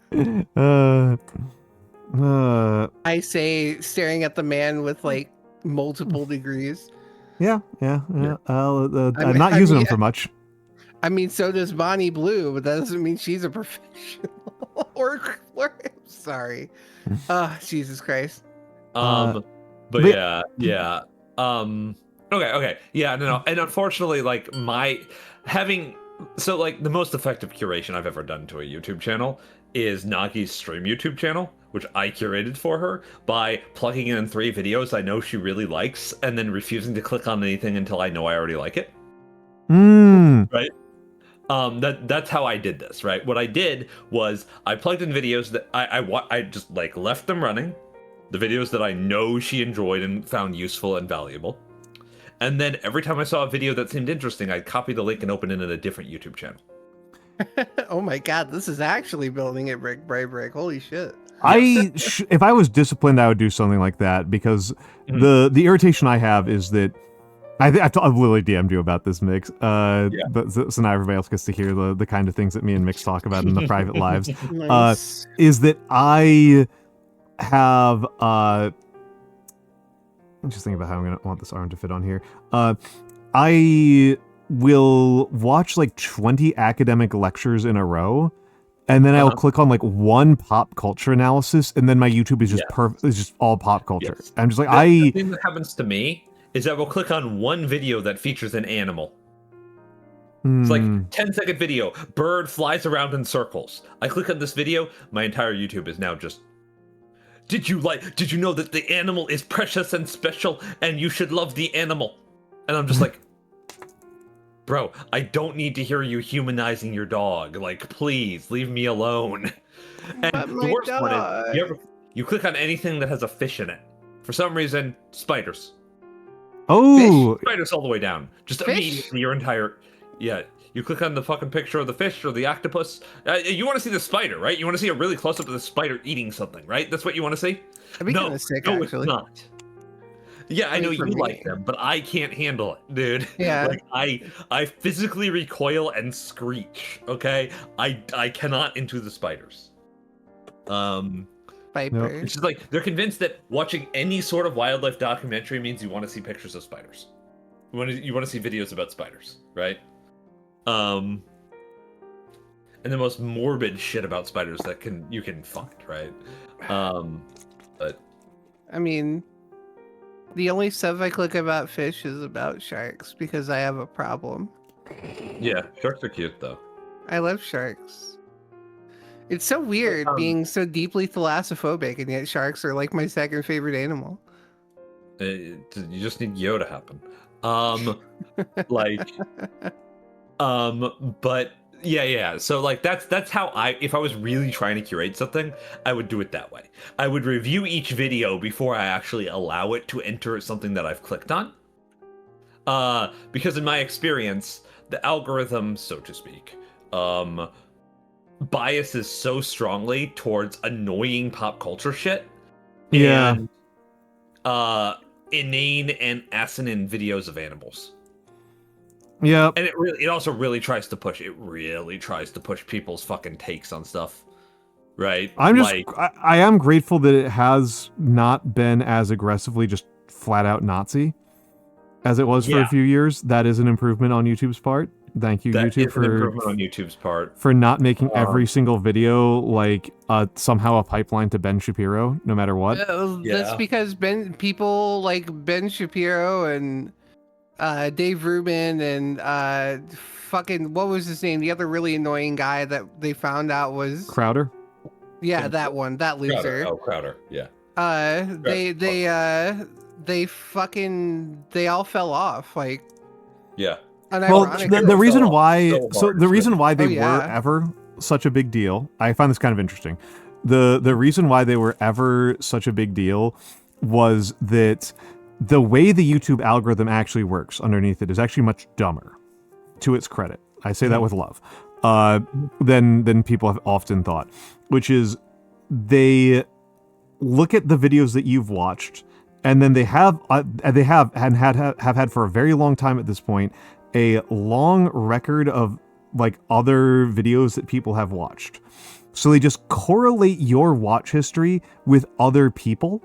I say staring at the man with like multiple degrees. Yeah. I'm not using them for much. I mean, so does Bonnie Blue, but that doesn't mean she's a professional. or sorry. Jesus Christ. Okay. Yeah, no. And unfortunately, like the most effective curation I've ever done to a YouTube channel is Nagi's stream YouTube channel, which I curated for her by plugging in 3 videos I know she really likes and then refusing to click on anything until I know I already like it. Right? That's how I did this, right? What I did was I plugged in videos that I just like left them running, the videos that I know she enjoyed and found useful and valuable. And then every time I saw a video that seemed interesting, I'd copy the link and open it in a different YouTube channel. Oh my god, this is actually building it brick by brick. Holy shit. If I was disciplined, I would do something like that because the irritation I have is that I've literally DM'd you about this, Mikks. But so now everybody else gets to hear the kind of things that me and Mikks talk about in the private lives. Nice. Is that I have I'm just thinking about how I'm gonna want this arm to fit on here. I will watch like 20 academic lectures in a row, and then I'll click on like one pop culture analysis, and then my YouTube is just perfect. It's just all pop culture. Yes. I'm just like the thing that happens to me is I will click on one video that features an animal. It's like 10-second video. Bird flies around in circles. I click on this video. My entire YouTube is now just. Did you know that the animal is precious and special, and you should love the animal? And I'm just like, bro, I don't need to hear you humanizing your dog. Like, please leave me alone. And the worst one is you click on anything that has a fish in it. For some reason, spiders. Oh, Fish? Spiders all the way down. Just Fish? immediately your entire you click on the fucking picture of the fish or the octopus. You want to see the spider, right? You want to see a really close up of the spider eating something, right? That's what you want to see? I'd be kind of sick, actually. It's not. Yeah, I know you like them, but I can't handle it, dude. Yeah. Like I physically recoil and screech. Okay, I cannot into the spiders. Vipers. It's just like they're convinced that watching any sort of wildlife documentary means you want to see pictures of spiders. You want to see videos about spiders, right? And the most morbid shit about spiders that you can find, right? But I mean, the only stuff I click about fish is about sharks because I have a problem. yeah, sharks are cute though. I love sharks. It's so weird being so deeply thalassophobic, and yet sharks are like my second favorite animal. You just need Yo to happen. But yeah. So like that's how if I was really trying to curate something, I would do it that way. I would review each video before I actually allow it to enter something that I've clicked on. Because in my experience, the algorithm, so to speak, biases so strongly towards annoying pop culture shit. yeah. And, inane and asinine videos of animals. Yeah. And it also really tries to push people's fucking takes on stuff. right? I'm just like, I am grateful that it has not been as aggressively just flat out Nazi as it was for a few years. That is an improvement on YouTube's part. Thank you, that YouTube, is an improvement on YouTube's part. for not making every single video like somehow a pipeline to Ben Shapiro, no matter what. That's because people like Ben Shapiro and Dave Rubin and fucking what was his name? The other really annoying guy that they found out was Crowder. Yeah, that one, that loser. Crowder. Yeah. They all fell off. Like, yeah. Well, the reason why they yeah. were ever such a big deal, I find this kind of interesting. The reason why they were ever such a big deal was that the way the YouTube algorithm actually works underneath it is actually much dumber, to its credit. I say that with love. Than people have often thought, which is they look at the videos that you've watched, and then they have had for a very long time at this point a long record of like other videos that people have watched. So they just correlate your watch history with other people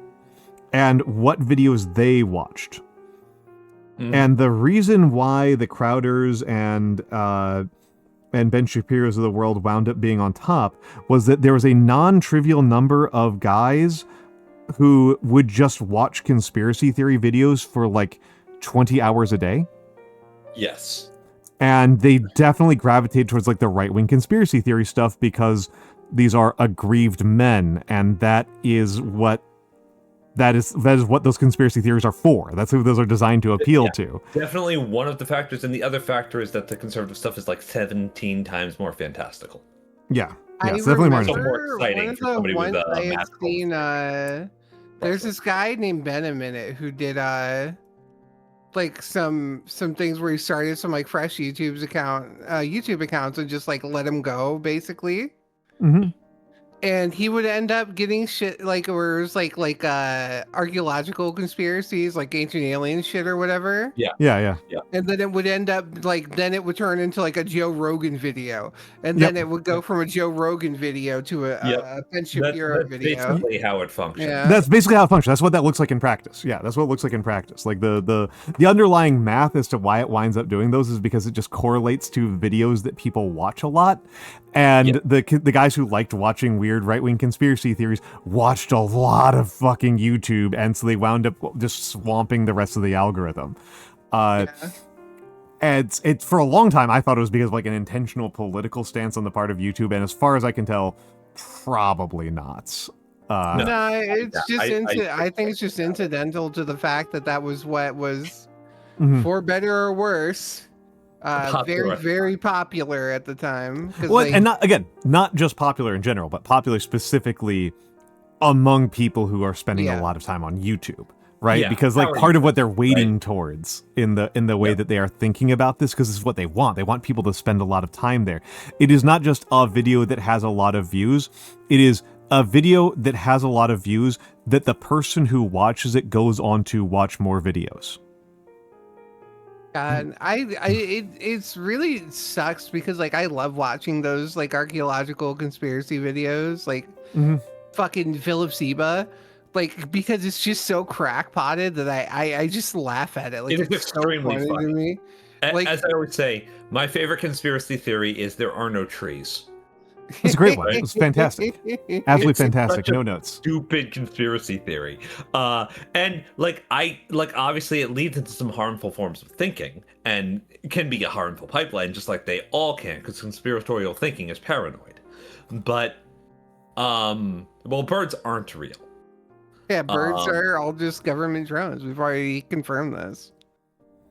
and what videos they watched. And the reason why the Crowders and Ben Shapiro's of the world wound up being on top was that there was a non-trivial number of guys who would just watch conspiracy theory videos for like 20 hours a day. Yes. And they definitely gravitate towards like the right-wing conspiracy theory stuff because these are aggrieved men, and that is what those conspiracy theories are for. That's who those are designed to appeal to. Definitely one of the factors, and the other factor is that the conservative stuff is like 17 times more fantastical. Yeah. I it's definitely more exciting for somebody with a I had seen, there's this guy named Ben a minute who did like some things where he started some like fresh YouTube accounts and just like let him go basically. Mm-hmm. And he would end up getting shit like where it was like archaeological conspiracies, like ancient alien shit or whatever. Yeah. And then it would end up then it would turn into like a Joe Rogan video, and then it would go from a Joe Rogan video to a Ben Shapiro video. That's basically how it functions. Yeah. That's basically how it functions. That's what that looks like in practice. Yeah, that's what it looks like in practice. Like the underlying math as to why it winds up doing those is because it just correlates to videos that people watch a lot. And the guys who liked watching weird right-wing conspiracy theories watched a lot of fucking YouTube, and so they wound up just swamping the rest of the algorithm. And it's for a long time I thought it was because of like an intentional political stance on the part of YouTube, and as far as I can tell, probably not. No, it's just I think it's just incidental to the fact that was what was, for better or worse, very, very popular at the time. Well, and not just popular in general, but popular specifically among people who are spending a lot of time on YouTube, right? Yeah. Because like part of what they're waiting towards in the way that they are thinking about this, because this is what they want. They want people to spend a lot of time there. It is not just a video that has a lot of views. It is a video that has a lot of views that the person who watches it goes on to watch more videos. And it's really sucks because like I love watching those like archaeological conspiracy videos, like fucking Philip Seba, like because it's just so crackpotted that I just laugh at it. Like it's extremely so funny to me. Like, as I always say, my favorite conspiracy theory is there are no trees. It's a great one. It's fantastic. Absolutely fantastic. No notes. Stupid conspiracy theory. And obviously it leads into some harmful forms of thinking and can be a harmful pipeline, just like they all can, because conspiratorial thinking is paranoid. But birds aren't real. Yeah, birds are all just government drones. We've already confirmed this.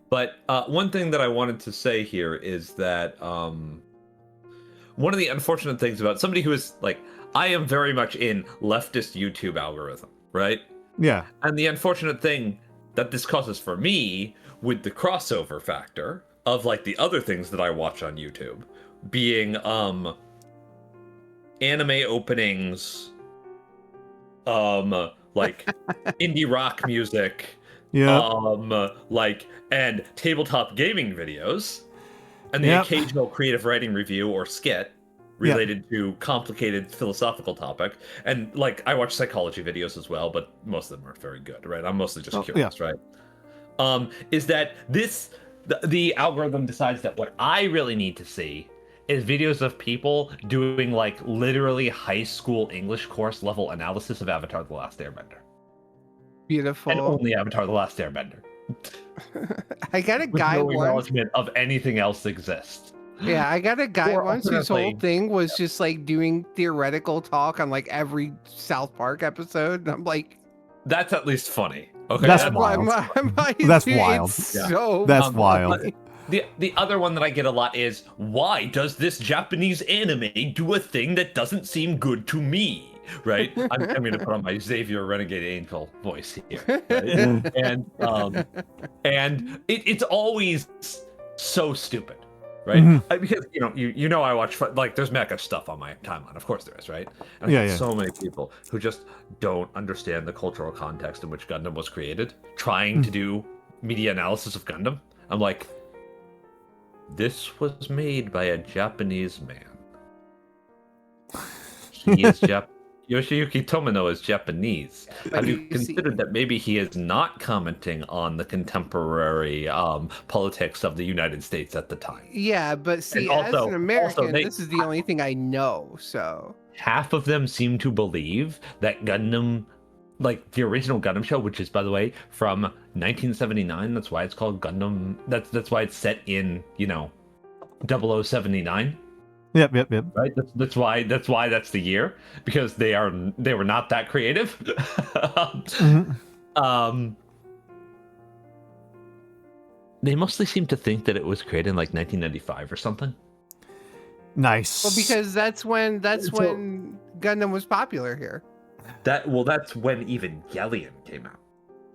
But one thing that I wanted to say here is that one of the unfortunate things about somebody who is like, I am very much in leftist YouTube algorithm, right? Yeah. And the unfortunate thing that this causes for me with the crossover factor of like the other things that I watch on YouTube being anime openings, like indie rock music, and tabletop gaming videos. And the occasional creative writing review or skit, related to complicated philosophical topic. And like I watch psychology videos as well, but most of them aren't very good, right? I'm mostly just curious, right? Is that the algorithm decides that what I really need to see is videos of people doing like literally high school English course level analysis of Avatar: The Last Airbender. Beautiful. And only Avatar: The Last Airbender. I got a With guy no once. acknowledgement of anything else exists. Yeah, I got a guy Or once whose whole alternately- thing was just like doing theoretical talk on like every South Park episode. And I'm like, That's at least funny. Okay, That's I'm wild. That's wild. It's Yeah. so That's funny. wild. The other one that I get a lot is, why does this Japanese anime do a thing that doesn't seem good to me? Right? I'm going to put on my Xavier Renegade Angel voice here. Right? and it's always so stupid. Right? Because you know I watch like there's mecha stuff on my timeline. Of course there is, right? And I get so many people who just don't understand the cultural context in which Gundam was created, trying to do media analysis of Gundam. I'm like, this was made by a Japanese man. He is Yoshiyuki Tomino is Japanese. Have you considered that maybe he is not commenting on the contemporary politics of the United States at the time? Yeah, but see, also- as an American, they- this is the only thing I know. So Half of them seem to believe that Gundam, like the original Gundam show, which is, by the way, from 1979. That's why it's called Gundam. That's why it's set in 0079. Yep. Right. That's why that's the year, because they were not that creative. They mostly seem to think that it was created in like 1995 or something. Nice. well, because that's when Gundam was popular here. That's when Evangelion came out.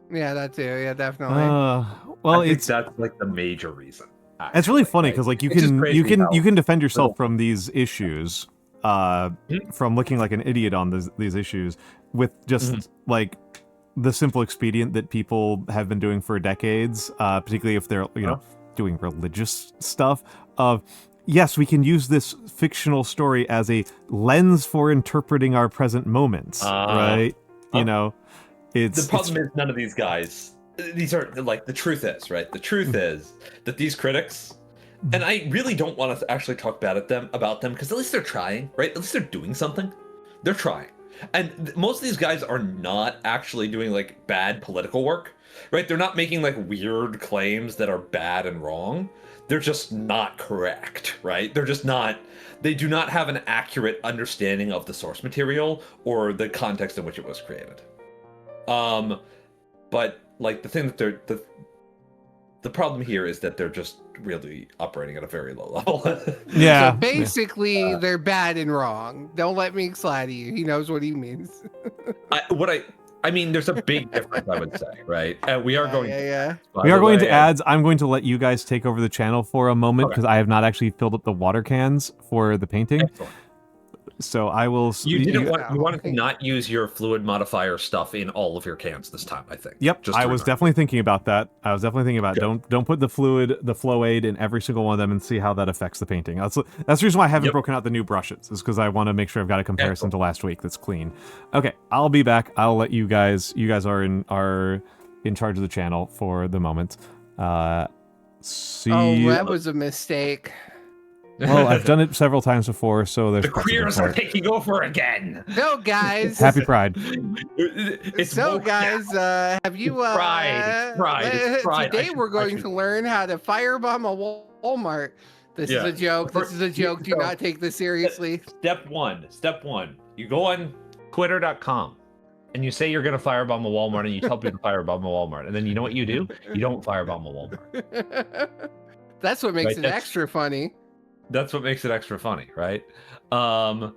Yeah, that too. Yeah, definitely. Well, I think it's that's like the major reason. it's really actually, funny right? because like you It's just can crazy how- you can defend yourself from these issues, from looking like an idiot on these issues with just like the simple expedient that people have been doing for decades, particularly if they're doing religious stuff. Of yes, we can use this fictional story as a lens for interpreting our present moments, right? It's The problem is none of these guys. These are like the truth is, right? The truth is that these critics, and I really don't want to actually talk bad about them because at least they're trying, right? At least they're doing something. They're trying. And most of these guys are not actually doing like bad political work, right? They're not making like weird claims that are bad and wrong. They're just not correct, right? They're just not, they do not have an accurate understanding of the source material or the context in which it was created. But like the thing that the problem here is that they're just really operating at a very low level. yeah. So basically, they're bad and wrong. Don't let me lie to you. He knows what he means. I mean, there's a big difference, I would say, right? And we are going. We are going to ads. I'm going to let you guys take over the channel for a moment because I have not actually filled up the water cans for the painting. Excellent. So I will. You wanted to not use your fluid modifier stuff in all of your cans this time, I think. Yep, I was definitely thinking about that. Don't put the flow aid in every single one of them and see how that affects the painting. That's the reason why I haven't broken out the new brushes, is because I want to make sure I've got a comparison to last week that's clean. Okay, I'll be back. I'll let you guys are in charge of the channel for the moment. See. Oh, that was a mistake. Well, I've done it several times before, so there's the queers are taking over again. No, guys. Happy Pride. It's so, guys, have you Pride. Today we're going to learn how to firebomb a Walmart. This is a joke. This is a joke. Do not take this seriously. Step one. You go on Twitter.com and you say you're going to firebomb a Walmart, and you tell people to firebomb a Walmart, and then you know what you do? You don't firebomb a Walmart. That's what makes it extra funny. That's what makes it extra funny, right? But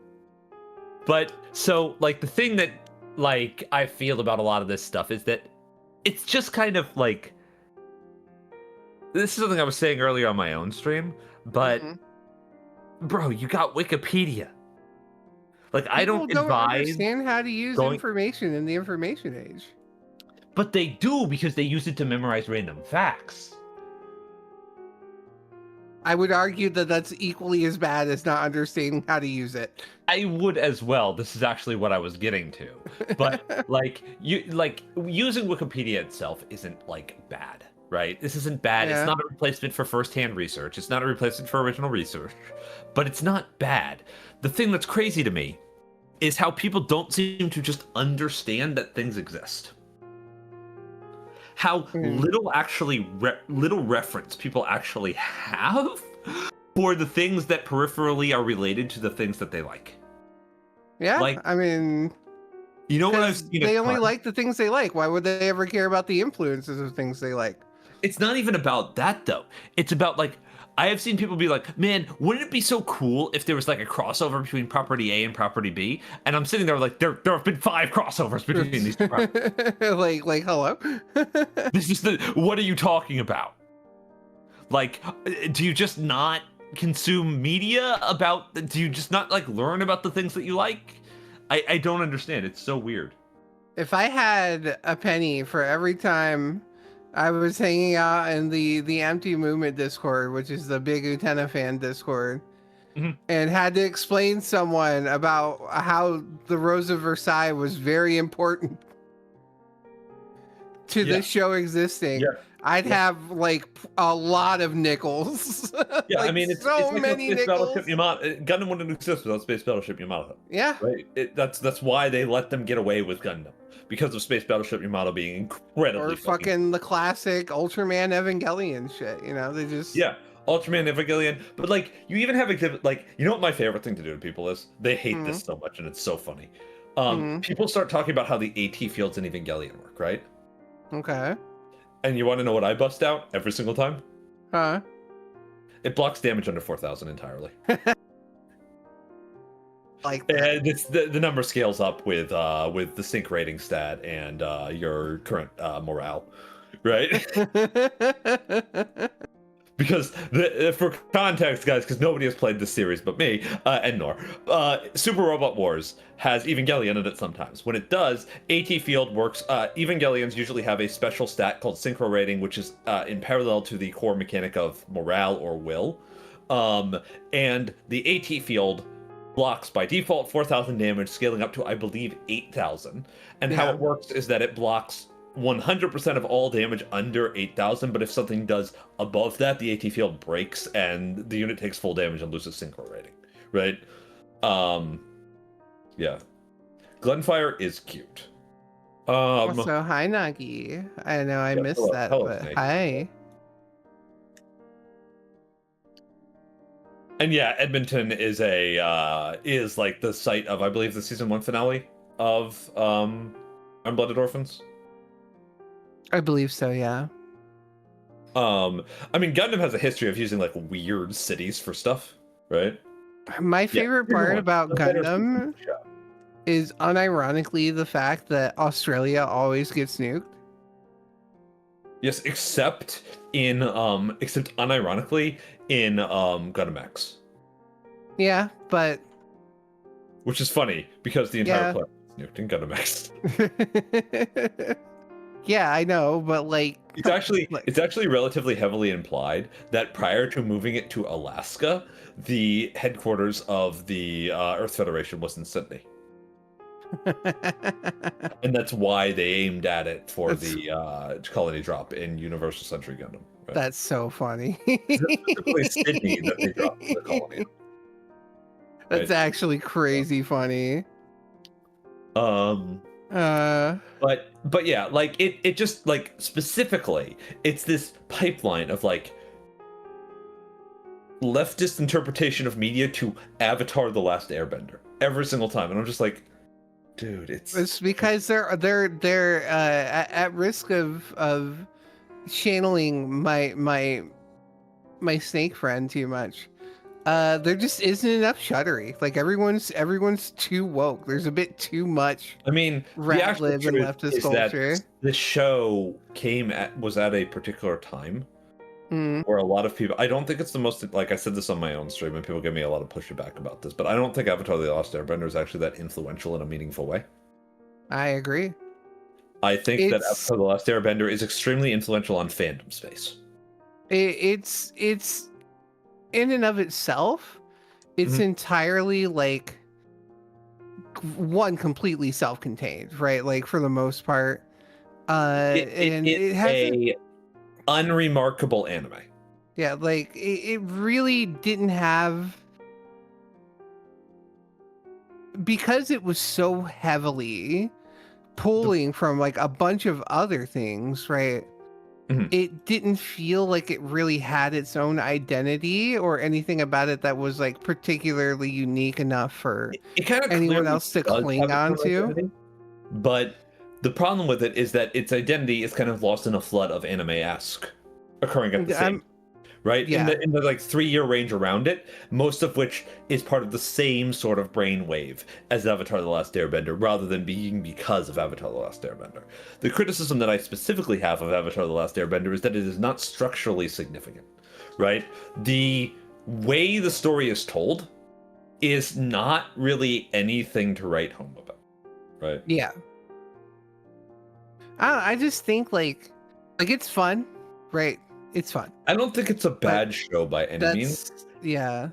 so like the thing that like I feel about a lot of this stuff is that it's just kind of like, this is something I was saying earlier on my own stream, but bro, you got Wikipedia. Like I don't understand how to use information in the information age. But they do, because they use it to memorize random facts. I would argue that that's equally as bad as not understanding how to use it. I would as well. This is actually what I was getting to. But like using Wikipedia itself isn't like bad, right? This isn't bad. Yeah. It's not a replacement for first-hand research. It's not a replacement for original research, but it's not bad. The thing that's crazy to me is how people don't seem to just understand that things exist. How little actually little reference people actually have for the things that peripherally are related to the things that they like. Yeah, Like, I mean, you know what I've seen? they only like the things they like. Why would they ever care about the influences of things they like? It's not even about that though. It's about like I have seen people be like, "Man, wouldn't it be so cool if there was like a crossover between property A and property B?" And I'm sitting there like, there have been 5 crossovers between these two properties. like hello. This is what are you talking about? Like, do you just not consume media about? Do you just not like learn about the things that you like? I don't understand. It's so weird. If I had a penny for every time I was hanging out in the Empty Movement Discord, which is the big Utena fan Discord, and had to explain someone about how the Rose of Versailles was very important to this show existing, I'd have like a lot of nickels. Yeah, like, I mean, it's so like many Space nickels. Battleship Yamato. Gundam wouldn't exist without Space Battleship Yamato. Yeah, right. That's why they let them get away with Gundam, because of Space Battleship Yamato being incredibly or fucking the classic Ultraman Evangelion shit. You know, they just Ultraman Evangelion. But like, you even have exhibit like, you know what my favorite thing to do to people is? They hate this so much, and it's so funny. People start talking about how the AT fields in Evangelion work, right? Okay. And you want to know what I bust out every single time? Huh? It blocks damage under 4,000 entirely. Like that. And it's the number scales up with the sync rating stat and your current morale, right? Because for context, guys, because nobody has played this series but me and Nor, Super Robot Wars has Evangelion in it sometimes. When it does, AT field works. Evangelions usually have a special stat called synchro rating, which is in parallel to the core mechanic of morale or will. And the AT field blocks by default 4,000 damage, scaling up to, I believe, 8,000. And how it works is that it blocks 100% of all damage under 8,000, but if something does above that, the AT field breaks and the unit takes full damage and loses synchro rating, right? Yeah. Glenfire is cute. Also, hi Nagi. I know I missed that, but Snake. hi. And yeah, Edmonton is is like the site of, I believe, the season 1 finale of Unblooded Orphans. I believe so, yeah. I mean, Gundam has a history of using like weird cities for stuff, right? My favorite part about Gundam is unironically the fact that Australia always gets nuked. Yes, except unironically in Gundam X. Yeah, but which is funny because the entire planet is nuked in Gundam X. Yeah, I know, but like it's actually relatively heavily implied that prior to moving it to Alaska, the headquarters of the Earth Federation was in Sydney. And that's why they aimed at it for the colony drop in Universal Century Gundam. Right? That's so funny. Specifically Sydney that they dropped the colony. That's actually crazy funny. But yeah, like it just like specifically, it's this pipeline of like leftist interpretation of media to Avatar: The Last Airbender every single time, and I'm just like, dude, it's because they're at risk of channeling my snake friend too much. There just isn't enough shuddery. Like everyone's too woke. There's a bit too much. I mean, rat lib and leftist culture. The show was at a particular time where a lot of people. I don't think it's the most, like I said this on my own stream, and people give me a lot of pushback about this, but I don't think Avatar: The Last Airbender is actually that influential in a meaningful way. I agree. I think that Avatar: The Last Airbender is extremely influential on fandom space. in and of itself, it's Mhm. entirely like one completely self-contained, right? Like for the most part, It and is it hasn't. a unremarkable anime. Yeah, like it really didn't have, because it was so heavily pulling from like a bunch of other things, right? Mhm. It didn't feel like it really had its own identity or anything about it that was like particularly unique enough for It kind of anyone clearly else to does cling have its on own to. identity, but the problem with it is that its identity is kind of lost in a flood of anime-esque occurring at the same, right? Yeah. In the like 3-year range around it, most of which is part of the same sort of brainwave as Avatar: The Last Airbender, rather than being because of Avatar: The Last Airbender. The criticism that I specifically have of Avatar: The Last Airbender is that it is not structurally significant, right? The way the story is told is not really anything to write home about, right? Yeah. I just think like it's fun, right? It's fun. I don't think it's a But bad show by any means. that's yeah.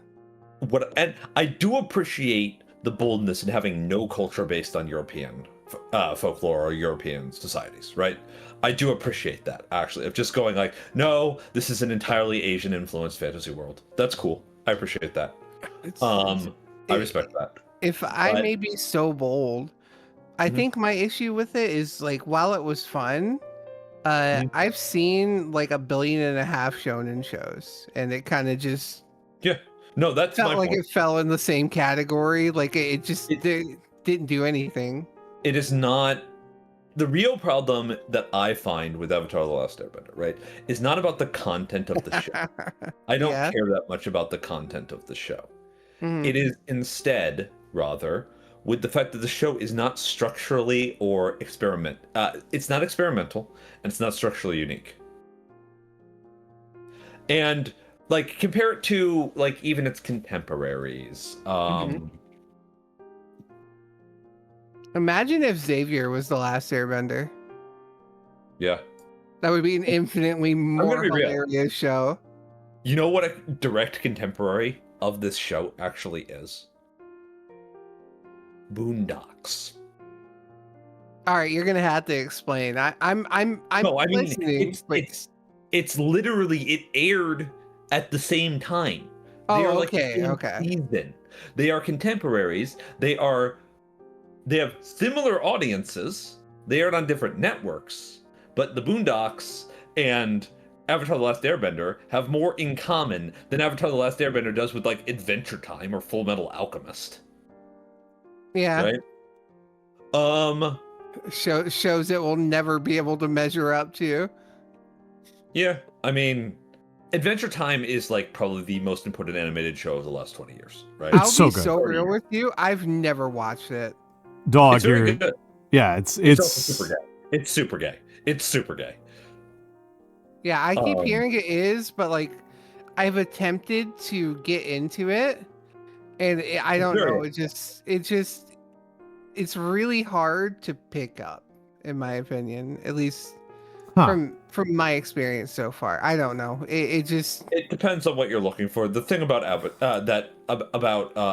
And I do appreciate the boldness in having no culture based on European folklore or European societies, right? I do appreciate that, actually, of just going like, no, this is an entirely Asian influenced fantasy world. That's cool. I appreciate that. I respect that. If I But may be so bold, I Mhm. think my issue with it is like while it was fun, Mhm. I've seen like 1.5 billion shonen shows, and it kind of just Yeah, no, that's felt my like point. it fell in the same category. Like it just It, didn't do anything. it is not the real problem that I find with Avatar: The Last Airbender, right, is not about the content of the show. I don't Yeah. care that much about the content of the show. Mhm. It is instead, rather, with the fact that the show is not structurally or it's not experimental, and it's not structurally unique. And like compare it to like even its contemporaries. Mhm. Imagine if Xavier was the last Airbender. Yeah. That would be an infinitely I'm gonna more be real. hilarious show. You know what a direct contemporary of this show actually is? Boondocks. All right, you're gonna have to explain. I'm No, I mean listening, but it's literally it aired at the same time. They are oh, like the okay, same okay. season. They are contemporaries. They have similar audiences. They aired on different networks, but the Boondocks and Avatar: The Last Airbender have more in common than Avatar: The Last Airbender does with like Adventure Time or Full Metal Alchemist, Yeah. right? Shows it will never be able to measure up to. Yeah, I mean, Adventure Time is like probably the most important animated show of the last 20 years, right? It's I'll so be good. so 30 real years. with you. I've never watched it. Dog, It's very you're good. yeah, It's also super gay. It's super gay. It's super gay. Yeah, I keep Um, hearing it is, but like I've attempted to get into it, and I don't very know. It's really hard to pick up, in my opinion. At least huh. from my experience so far. I don't know. It just It depends on what you're looking for. The thing about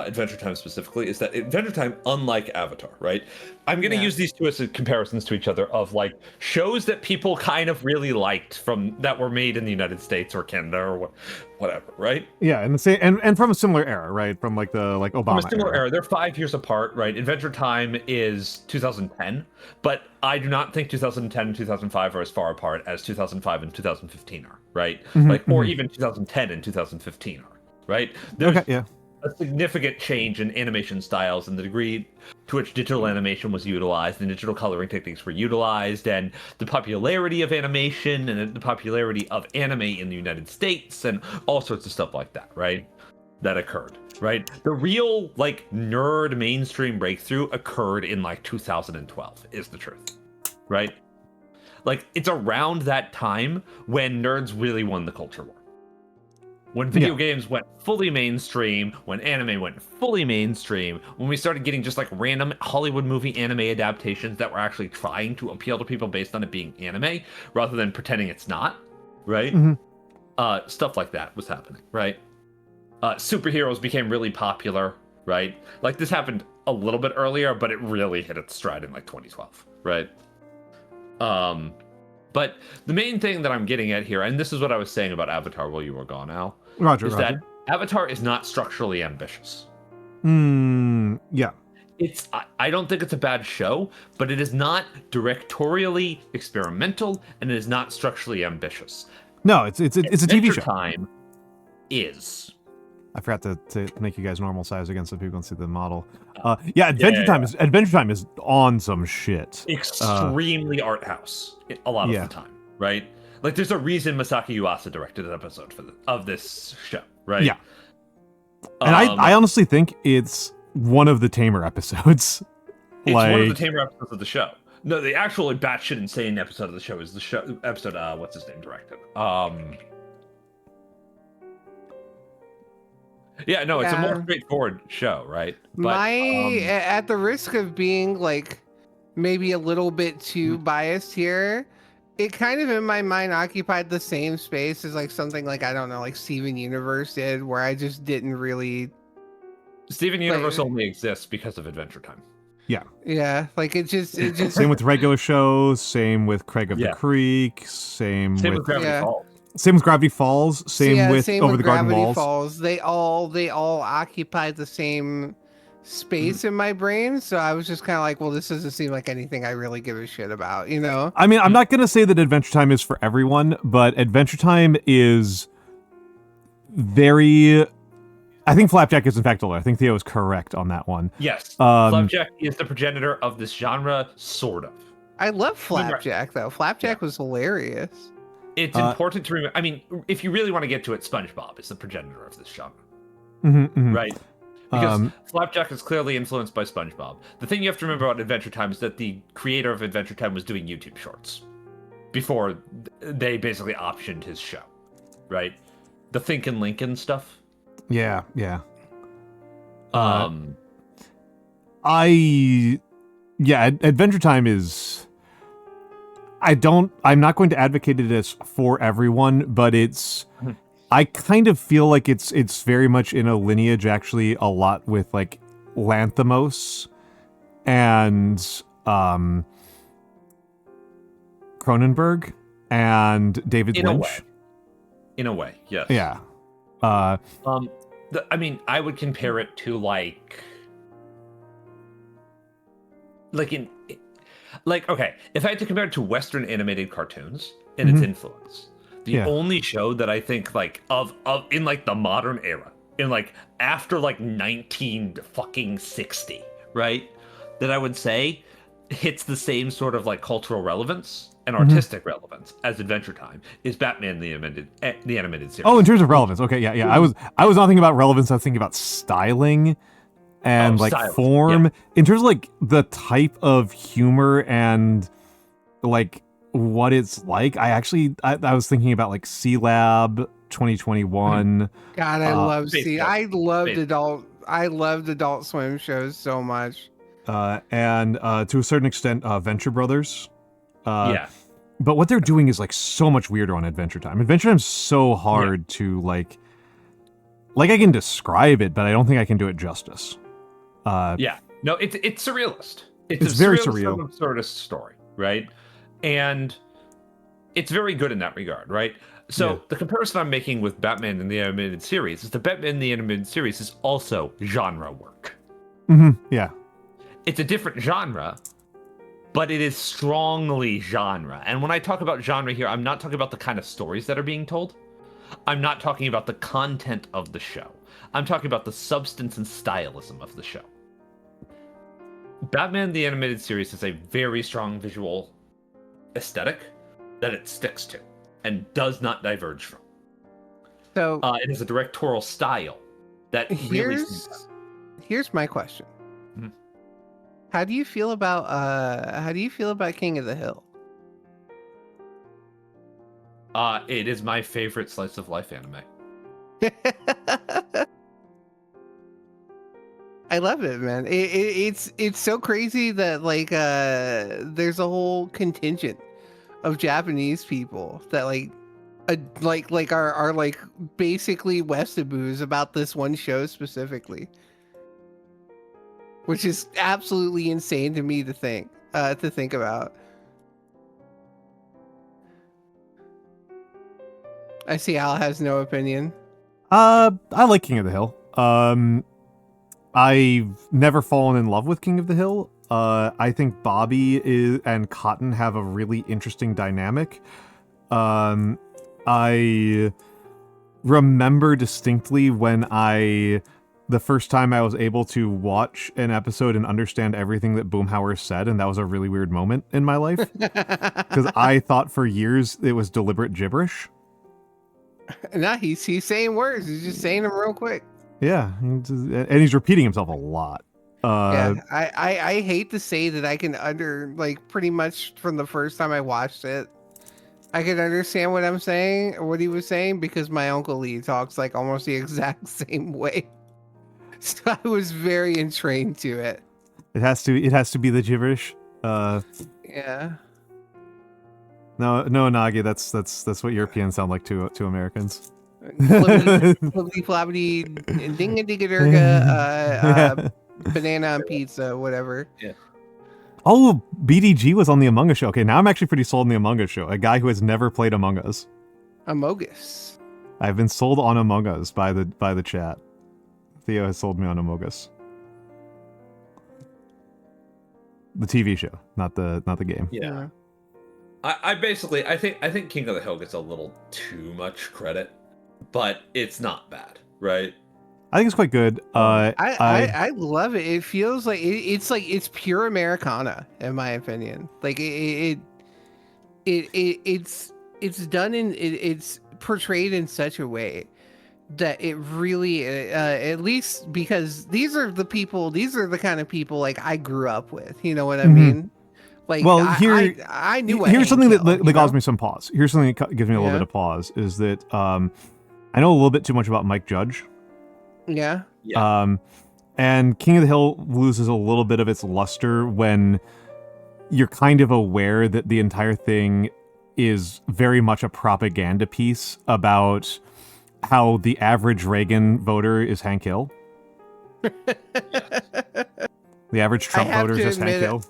Adventure Time specifically is that Adventure Time, unlike Avatar, right? I'm going to Yeah. use these two as comparisons to each other of like shows that people kind of really liked from that were made in the United States or Canada or whatever, right? Yeah, and the same and from a similar era, right? From like the Obama From a similar era. They're 5 years apart, right? Adventure Time is 2010, but I do not think 2010 and 2005 are as far apart as 2005 and 2015 are, right? Or even 2010 and 2015 are, right? There's Okay, yeah. a significant change in animation styles and the degree to which digital animation was utilized and digital coloring techniques were utilized, and the popularity of animation and the popularity of anime in the United States and all sorts of stuff like that, right? That occurred, right? The real like nerd mainstream breakthrough occurred in like 2012 is the truth, right? Like it's around that time when nerds really won the culture war. When video games went fully mainstream, when anime went fully mainstream, when we started getting just like random Hollywood movie anime adaptations that were actually trying to appeal to people based on it being anime rather than pretending it's not, right? Stuff like that was happening, right? superheroes became really popular, right? Like this happened a little bit earlier, but it really hit its stride in like 2012, right? But the main thing that I'm getting at here, and this is what I was saying about Avatar while you were gone, Al, Roger, is Roger. that Avatar is not structurally ambitious. Yeah. I don't think it's a bad show, but it is not directorially experimental, and it is not structurally ambitious. No, it's a TV show. Time is. I forgot to make you guys normal size again so people can see the model. Adventure Time is on some shit. Extremely art house a lot of the time, right? Like there's a reason Masaki Yuasa directed an episode of this show, right? Yeah. And I honestly think it's one of the tamer episodes. It's one of the tamer episodes of the show. No, the actual batshit insane episode of the show is the show episode. What's his name directed? Yeah, no, it's a more straightforward show, right? But, at the risk of being like maybe a little bit too biased here, it kind of in my mind occupied the same space as like something like, I don't know, like Steven Universe did, where I just didn't really. Steven Universe only exists because of Adventure Time. Yeah, like it just same with regular shows, same with Craig of the Creek, same with Gravity Falls. Same with Gravity Falls, same with Over the Garden Walls. Falls. They all occupied the same space in my brain, so I was just kind of like, well, this doesn't seem like anything I really give a shit about, you know? I mean, I'm not going to say that Adventure Time is for everyone, but Adventure Time is very... I think Flapjack is in fact older. I think Theo is correct on that one. Yes. Flapjack is the progenitor of this genre, sort of. I love Flapjack, though. Flapjack was hilarious. It's important to remember. I mean, if you really want to get to it, SpongeBob is the progenitor of this genre. Right? Because Flapjack is clearly influenced by SpongeBob. The thing you have to remember about Adventure Time is that the creator of Adventure Time was doing YouTube shorts before they basically optioned his show. Right? The Think and Lincoln stuff. Yeah. Adventure Time is... I'm not going to advocate it as for everyone, but I kind of feel like it's very much in a lineage, actually, a lot with like Lanthimos and Cronenberg and David Lynch. In a way, yes. Yeah. I mean, I would compare it to okay, if I had to compare it to Western animated cartoons and its influence, the only show that I think like of in like the modern era, in like after like 1960, right, that I would say hits the same sort of like cultural relevance and artistic relevance as Adventure Time is Batman the animated series. Oh, in terms of relevance, okay, yeah. I was not thinking about relevance. I was thinking about styling. And form, in terms of like the type of humor and like what it's like, I was thinking about like C-Lab 2021. God, I love I loved Adult Swim shows so much. And to a certain extent, Venture Brothers. But what they're doing is like so much weirder on Adventure Time. Adventure Time's so hard to like I can describe it, but I don't think I can do it justice. No, it's surrealist. It's very surreal, absurdist story, right? And it's very good in that regard, right? So the comparison I'm making with Batman in the Animated Series is the Batman in the Animated Series is also genre work. Yeah. It's a different genre, but it is strongly genre. And when I talk about genre here, I'm not talking about the kind of stories that are being told. I'm not talking about the content of the show. I'm talking about the substance and stylism of the show. Batman the Animated Series has a very strong visual aesthetic that it sticks to and does not diverge from. So it is a directorial style that here's my question. How do you feel about King of the Hill? It is my favorite slice of life anime. I love it, man. It's so crazy that like there's a whole contingent of Japanese people that like are like basically Westaboos about this one show specifically, which is absolutely insane to me to think about. I see Al has no opinion. I like King of the Hill. I've never fallen in love with King of the Hill. I think Bobby and Cotton have a really interesting dynamic. I remember distinctly when the first time I was able to watch an episode and understand everything that Boomhauer said, and that was a really weird moment in my life. Because I thought for years it was deliberate gibberish. No, he's saying words. He's just saying them real quick. Yeah, and he's repeating himself a lot. Yeah, I hate to say that I can pretty much from the first time I watched it, I could understand what he was saying, because my Uncle Lee talks like almost the exact same way. So I was very entrained to it. It has to be the gibberish. Yeah. No, Nagi, that's what Europeans sound like to Americans. Flippity floppity, dinga dinga durga, banana on pizza, whatever. Yeah. Oh, BDG was on the Among Us show. Okay, now I'm actually pretty sold on the Among Us show. A guy who has never played Among Us. Amogus. I've been sold on Among Us by the chat. Theo has sold me on Among Us. The TV show, not the game. Yeah. I think King of the Hill gets a little too much credit, but it's not bad, right? I think it's quite good. I love it. It feels like it's pure Americana, in my opinion. Like it's done it's portrayed in such a way that it really, at least because these are the kind of people like I grew up with. You know what I mean? Like, well, I knew. Here's something that caused me some pause. Here's something that gives me a little bit of pause. Is that I know a little bit too much about Mike Judge. Yeah. And King of the Hill loses a little bit of its luster when you're kind of aware that the entire thing is very much a propaganda piece about how the average Reagan voter is Hank Hill. The average Trump voter is just Hank Hill.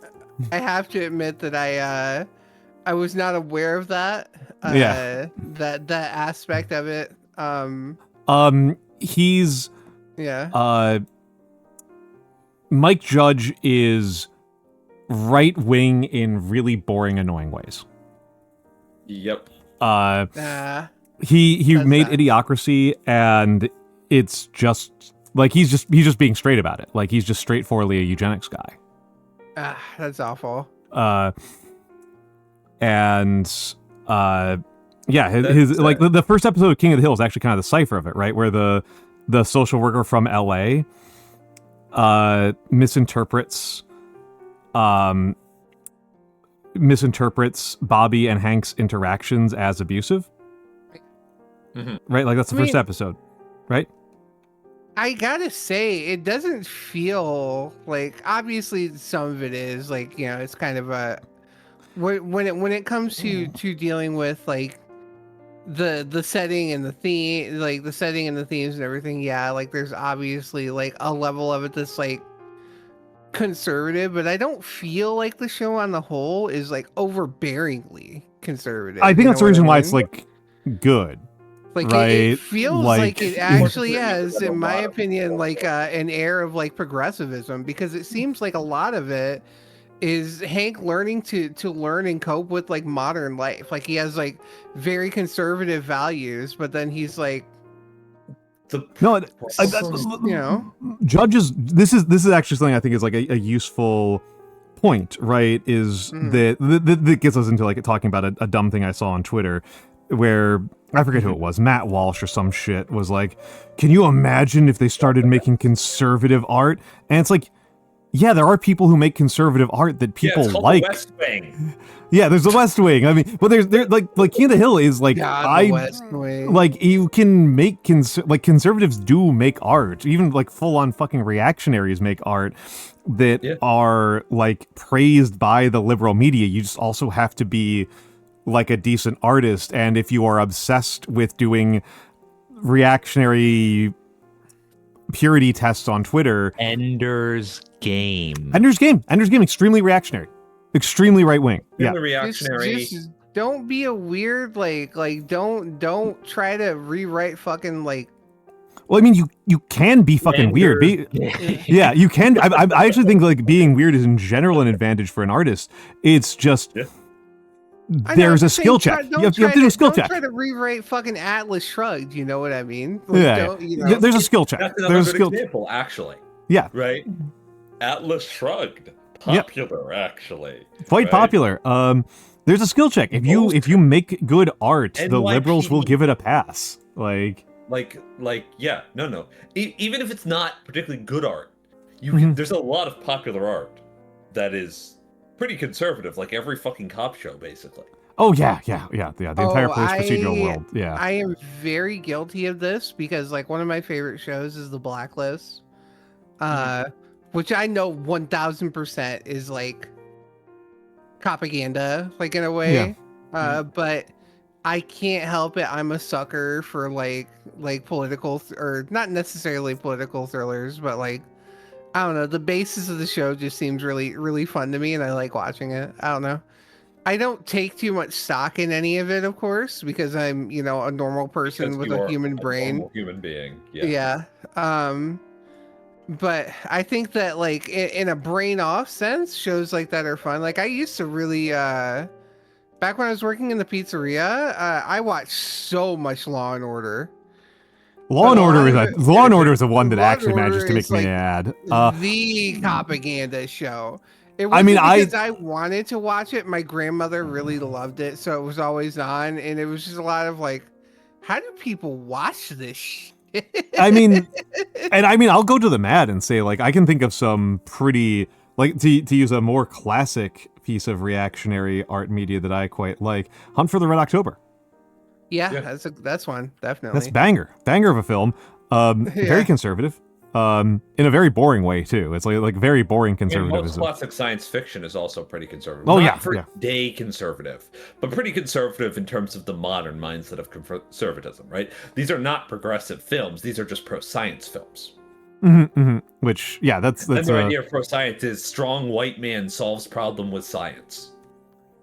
I have to admit that I was not aware of that. That aspect of it. He's Mike Judge is right wing in really boring, annoying ways. Yep. He made Idiocracy, and it's just like he's just being straight about it. Like he's just straightforwardly a eugenics guy. That's awful. His like the first episode of King of the Hill is actually kind of the cipher of it, right? Where the social worker from LA misinterprets Bobby and Hank's interactions as abusive. Right? Like that's the first episode, right? I gotta say, it doesn't feel like, obviously some of it is like, you know, it's kind of a when it comes to dealing with like the setting and the theme, like the setting and the themes and everything. Yeah, like there's obviously like a level of it that's like conservative, but I don't feel like the show on the whole is like overbearingly conservative. I think that's the reason why it's like good. Like right? it feels like it actually has, in my opinion, like an air of like progressivism, because it seems like a lot of it is Hank learning to learn and cope with like modern life. Like he has like very conservative values, but then he's like, Judges. This is actually something I think is like a useful point, right? Is that gets us into like talking about a dumb thing I saw on Twitter, where I forget who it was, Matt Walsh or some shit, was like, can you imagine if they started making conservative art? And it's like, yeah, there are people who make conservative art that people like. The West Wing. Yeah, there's the West Wing. I mean, but there's like King of the Hill is like, West Wing. Like you can make conservatives do make art, even like full on fucking reactionaries make art that are like praised by the liberal media. You just also have to be like a decent artist, and if you are obsessed with doing reactionary purity tests on Twitter, Ender's Game, extremely reactionary, extremely right wing. Yeah, reactionary. Just don't be a weird like don't try to rewrite fucking like. well, I mean, you can be fucking weird. Yeah, you can. I actually think like being weird is in general an advantage for an artist. It's just there's a skill check. You have to do a skill check. Don't try to rewrite fucking Atlas Shrugged. You know what I mean? Yeah, there's a skill check. That's There's a skill example, actually. Yeah. Right. Atlas Shrugged. Popular, actually. Quite popular. There's a skill check. If you make good art, the liberals will give it a pass. No. Even if it's not particularly good art, there's a lot of popular art that is pretty conservative, like every fucking cop show, basically. Oh yeah. The entire police procedural world. Yeah. I am very guilty of this because like one of my favorite shows is The Blacklist, which I know 1000% is like propaganda, like in a way. But I can't help it. I'm a sucker for like political or not necessarily political thrillers, but like I don't know. The basis of the show just seems really, really fun to me, and I like watching it. I don't know. I don't take too much stock in any of it, of course, because I'm, a normal person with a human brain. Normal human being. Yeah. But I think that like in a brain off sense, shows like that are fun. Like I used to really, back when I was working in the pizzeria, I watched so much Law and Order. Law and Order is the one that actually manages to make me mad. The propaganda show. It wasn't because I wanted to watch it. My grandmother really loved it, so it was always on, and it was just a lot of like, how do people watch this shit? I'll go to the mat and say like I can think of some pretty like to use a more classic piece of reactionary art media that I quite like. Hunt for the Red October. Yeah. That's one, definitely. That's banger of a film. Very conservative. In a very boring way too. It's like very boring conservatism. Most classic science fiction is also pretty conservative. Oh, Not for day conservative, but pretty conservative in terms of the modern mindset of conservatism. Right? These are not progressive films. These are just pro-science films. Which that's and the idea of pro-science is strong white man solves problem with science.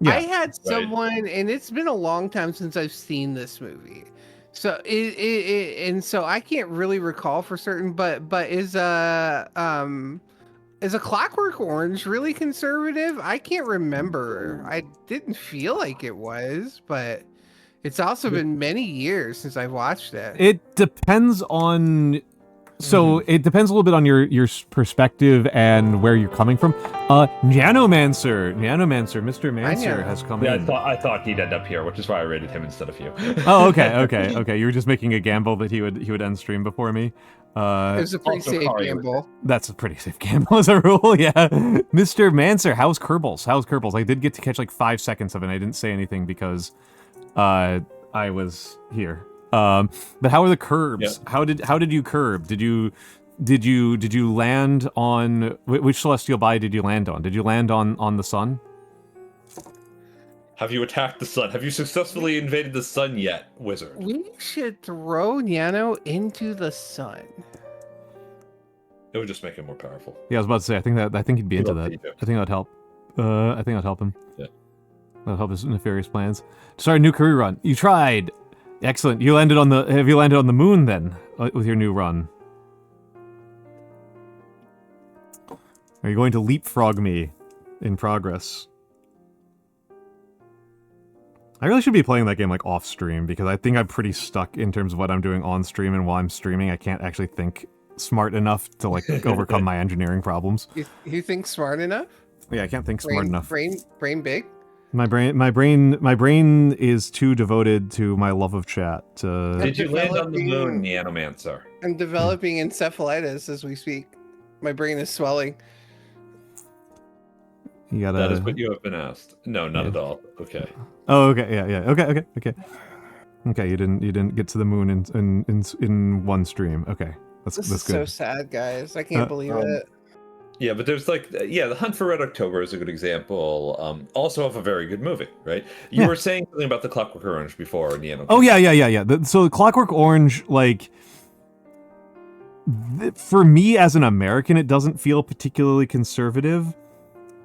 I had someone, and it's been a long time since I've seen this movie. So and so I can't really recall for certain, but is a Clockwork Orange really conservative? I can't remember. I didn't feel like it was, but it's also been many years since I watched it. It depends on. So it depends a little bit on your perspective and where you're coming from. Nyanomancer, Mr. Mancer has come in. I thought he'd end up here, which is why I rated him instead of you. Oh, okay. You were just making a gamble that he would end stream before me. It was a pretty safe gamble. That's a pretty safe gamble as a rule, yeah. Mr. Mancer, how's Kerbals? I did get to catch like 5 seconds of it. I didn't say anything because I was here. But how are the curbs? Yeah. How did you curb? Did you land on which celestial body did you land on? Did you land on the sun? Have you attacked the sun? Have you successfully invaded the sun yet, wizard? We should throw Nyano into the sun. It would just make him more powerful. Yeah, I was about to say. I think he'd be into that. I think that'd help. I think that'd help him. Yeah. That'll help his nefarious plans. Start a new career run. You tried. Excellent. Have you landed on the moon then with your new run? Are you going to leapfrog me in progress? I really should be playing that game like off stream because I think I'm pretty stuck in terms of what I'm doing on stream, and while I'm streaming I can't actually think smart enough to like overcome my engineering problems. You think smart enough? Yeah, I can't think smart enough. Brain big? My brain is too devoted to my love of chat. Did you land on the moon, Nyanomancer? I'm developing encephalitis as we speak. My brain is swelling. That is what you have been asked. No, not at all. Okay. Oh, okay. Yeah. Okay. Okay, you didn't get to the moon in one stream. Okay, that's good. So sad, guys. I can't believe it. Yeah, but there's like, The Hunt for Red October is a good example. Also of a very good movie, right? You were saying something about The Clockwork Orange before, Nyanomancer. Oh yeah. So Clockwork Orange, like, for me as an American, it doesn't feel particularly conservative,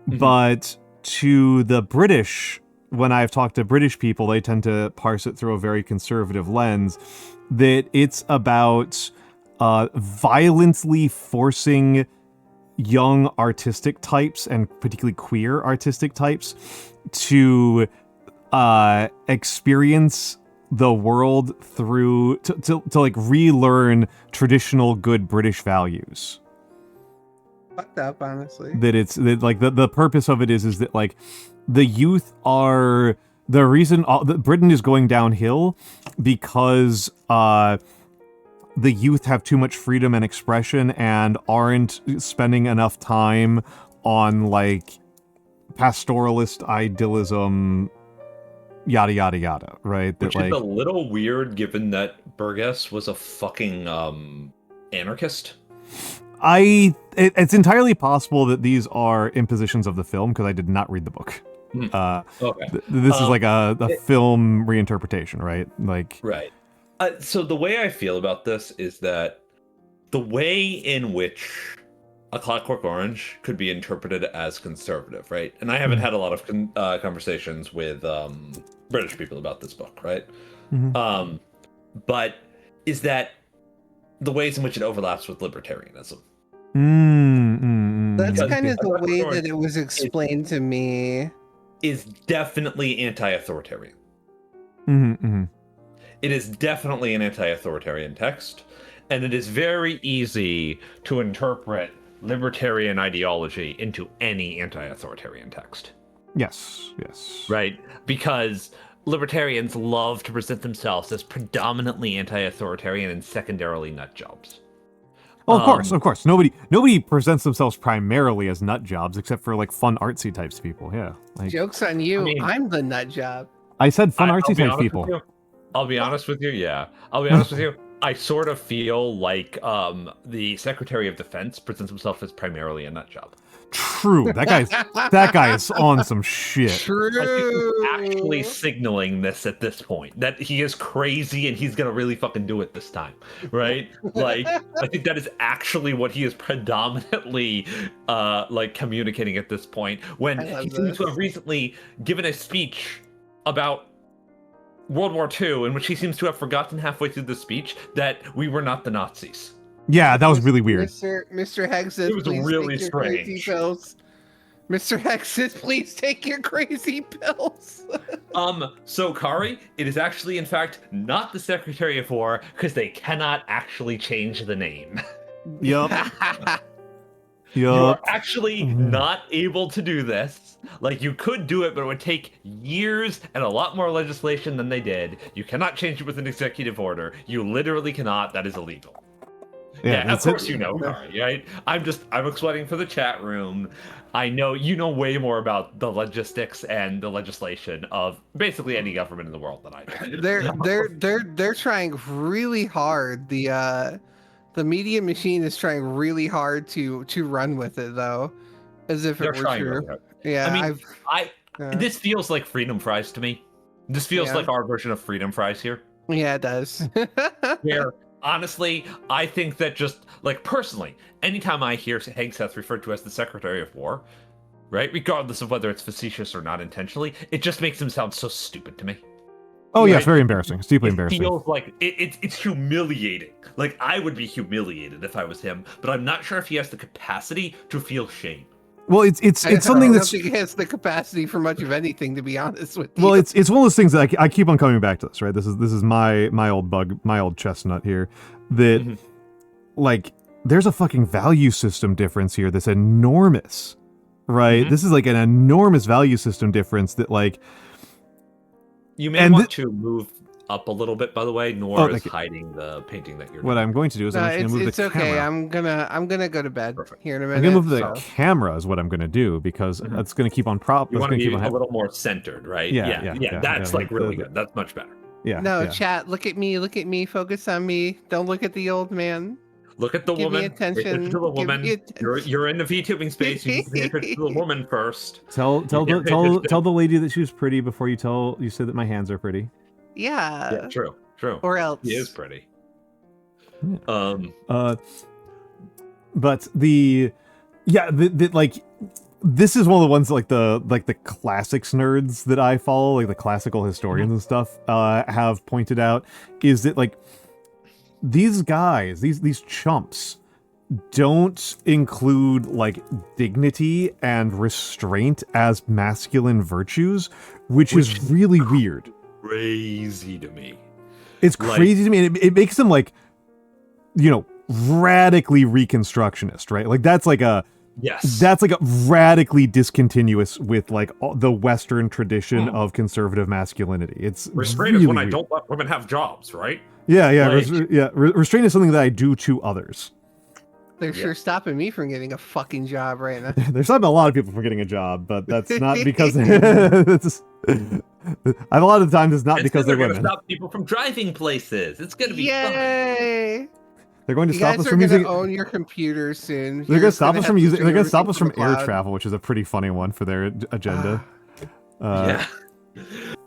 but to the British, when I've talked to British people, they tend to parse it through a very conservative lens. That it's about violently forcing young artistic types, and particularly queer artistic types, to experience the world through to like relearn traditional good British values. Fucked up, honestly. The purpose of it is that like the youth are the reason that Britain is going downhill, because the youth have too much freedom and expression and aren't spending enough time on like pastoralist idealism, yada yada yada, right? Which is a little weird given that Burgess was a fucking anarchist. It's entirely possible that these are impositions of the film, because I did not read the book. Okay. This is like a film reinterpretation, right? Like, right. So the way I feel about this is that the way in which A Clockwork Orange could be interpreted as conservative, right? And I haven't had a lot of conversations with British people about this book, right? But is that the ways in which it overlaps with libertarianism? That's kind of the way that it was explained to me. Is definitely anti-authoritarian. It is definitely an anti-authoritarian text, and it is very easy to interpret libertarian ideology into any anti-authoritarian text. Yes. Right? Because libertarians love to present themselves as predominantly anti-authoritarian and secondarily nut jobs. Oh, of course. Nobody presents themselves primarily as nut jobs, except for like fun artsy types people. Yeah. Like, Joke's on you. I'm the nut job. I said fun artsy types people. I'll be honest with you. Yeah. I'll be honest with you. I sort of feel like the Secretary of Defense presents himself as primarily a nut job. True. That guy is on some shit. True. Like, he's actually signaling this at this point, that he is crazy and he's gonna really fucking do it this time, right? Like, I think that is actually what he is predominantly like communicating at this point, when he seems to have recently given a speech about World War II, in which he seems to have forgotten halfway through the speech that we were not the Nazis. Yeah, that was really weird. Mr. Hex says, it was really strange. Mr. Hex says, please take your crazy pills. So Kari, it is actually, in fact, not the Secretary of War, because they cannot actually change the name. Yup. You are actually not able to do this. Like, you could do it, but it would take years and a lot more legislation than they did. You cannot change it with an executive order. You literally cannot. That is illegal. Yeah, of course you know, Kari, right? I'm explaining for the chat room. I know you know way more about the logistics and the legislation of basically any government in the world than I do. They're trying really hard. The media machine is trying really hard to run with it, though, as if it were true. Really hard. Yeah, I mean, this feels like freedom fries to me. This feels like our version of freedom fries here. Yeah, it does. Where honestly, I think that just like personally, anytime I hear Hank Seth referred to as the Secretary of War, right, regardless of whether it's facetious or not intentionally, it just makes him sound so stupid to me. Oh yeah, it's very embarrassing. It's deeply embarrassing. It feels like it's humiliating. Like, I would be humiliated if I was him, but I'm not sure if he has the capacity to feel shame. Well, it's something that's. I don't think he has the capacity for much of anything, to be honest with you. Well, it's one of those things that I keep on coming back to this, right? This is my old bug, my old chestnut here. That like, there's a fucking value system difference here that's enormous, right? This is like an enormous value system difference that like. You may want to move up a little bit, by the way. Noir is hiding the painting that you're doing. What I'm going to do is I'm going to move the camera. I'm gonna go to bed here in a minute. I'm going to move the camera is what I'm going to do, because it's going to keep on prop. You want to be a little more centered, right? Yeah. That's like really good. That's much better. Yeah. No, chat. Look at me. Don't look at the old man. Look at the Give me woman. Pay attention. attention to the Give woman. me attention. You're in the VTubing space. You need to pay attention to the woman first. Tell the lady that she was pretty before you say that my hands are pretty. Yeah. True. Or else. He is pretty. Yeah. But the like, this is one of the ones like the classics nerds that I follow, like the classical historians and stuff, have pointed out, is that like these guys, these chumps, don't include like dignity and restraint as masculine virtues, which is really weird. Crazy to me. It's crazy to me, and it makes them like, you know, radically reconstructionist, right? Like that's like a radically discontinuous with like the Western tradition of conservative masculinity. It's restraint really is when weird. I don't let women have jobs, right? Yeah. Like, Restraint is something that I do to others. They're sure stopping me from getting a fucking job right now. They're stopping a lot of people from getting a job, but that's not because it's, a lot of times it's not because they're women. Stop people from driving places. It's gonna be fun. Yay! They're going to You stop guys us are from gonna using. own your computer soon. They're going to stop us from using. They're going to stop everything us from the air cloud. travel, which is a pretty funny one for their agenda. Yeah.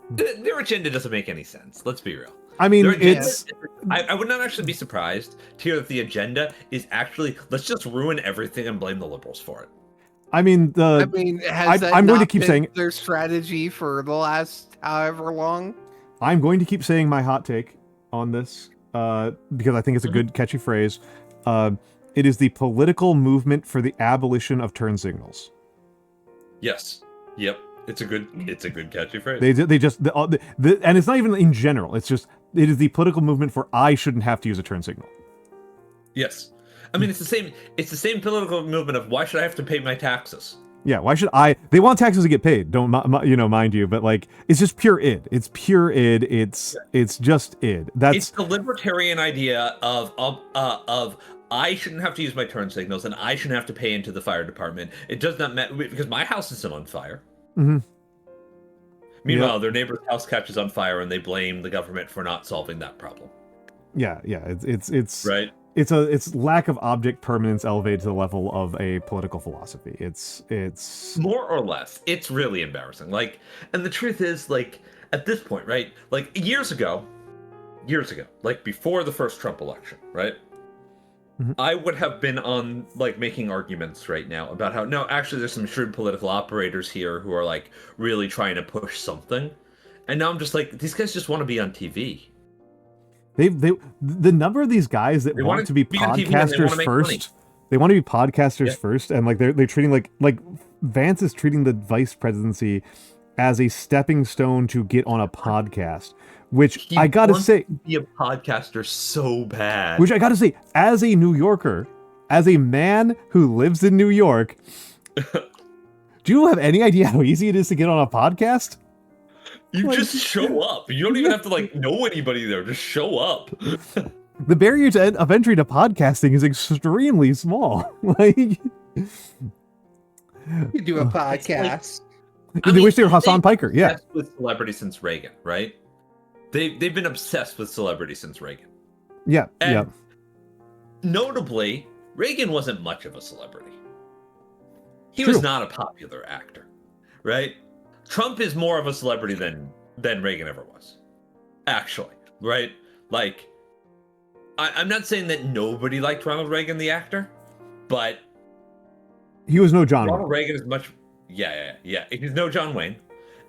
Their agenda doesn't make any sense. Let's be real. I mean, Their agenda- it's. I would not actually be surprised to hear that the agenda is actually, let's just ruin everything and blame the liberals for it. I mean, has that I'm going to not keep been saying their strategy for the last however long? I'm going to keep saying my hot take on this because I think it's a good, catchy phrase. It is the political movement for the abolition of turn signals. Yes. Yep. It's a good catchy phrase. They just and it's not even in general. It's just it is the political movement for I shouldn't have to use a turn signal. Yes. I mean, it's the same political movement of why should I have to pay my taxes? Yeah, why should I? They want taxes to get paid. Don't mind you, but like it's just pure id. It's pure id. It's just id. It's the libertarian idea of I shouldn't have to use my turn signals and I shouldn't have to pay into the fire department. It does not matter because my house is still on fire. Mm-hmm. Meanwhile, their neighbor's house catches on fire and they blame the government for not solving that problem. Yeah. It's right. It's lack of object permanence elevated to the level of a political philosophy. It's more or less. It's really embarrassing. Like, and the truth is, like, at this point, right? Like years ago, like before the first Trump election, right? Mm-hmm. I would have been on like making arguments right now about how no, actually, there's some shrewd political operators here who are like really trying to push something, and now I'm just like, these guys just want to be on TV. The number of these guys that want to be podcasters first, they want to be podcasters first, and like they're treating like Vance is treating the vice presidency as a stepping stone to get on a podcast, which I gotta say, be a podcaster so bad. Which I gotta say, as a New Yorker, as a man who lives in New York, do you have any idea how easy it is to get on a podcast? You just show up. You don't even have to like know anybody there. Just show up. The barrier of entry to podcasting is extremely small. Like, you do a podcast. They wish they were Hassan Piker. Yeah, with celebrity since Reagan, right? They've been obsessed with celebrity since Reagan. Yeah, and notably, Reagan wasn't much of a celebrity. He was not a popular actor, right? Trump is more of a celebrity than Reagan ever was, actually, right? Like, I'm not saying that nobody liked Ronald Reagan, the actor, but he was no John Ronald Wayne. Reagan is much, yeah. He's no John Wayne,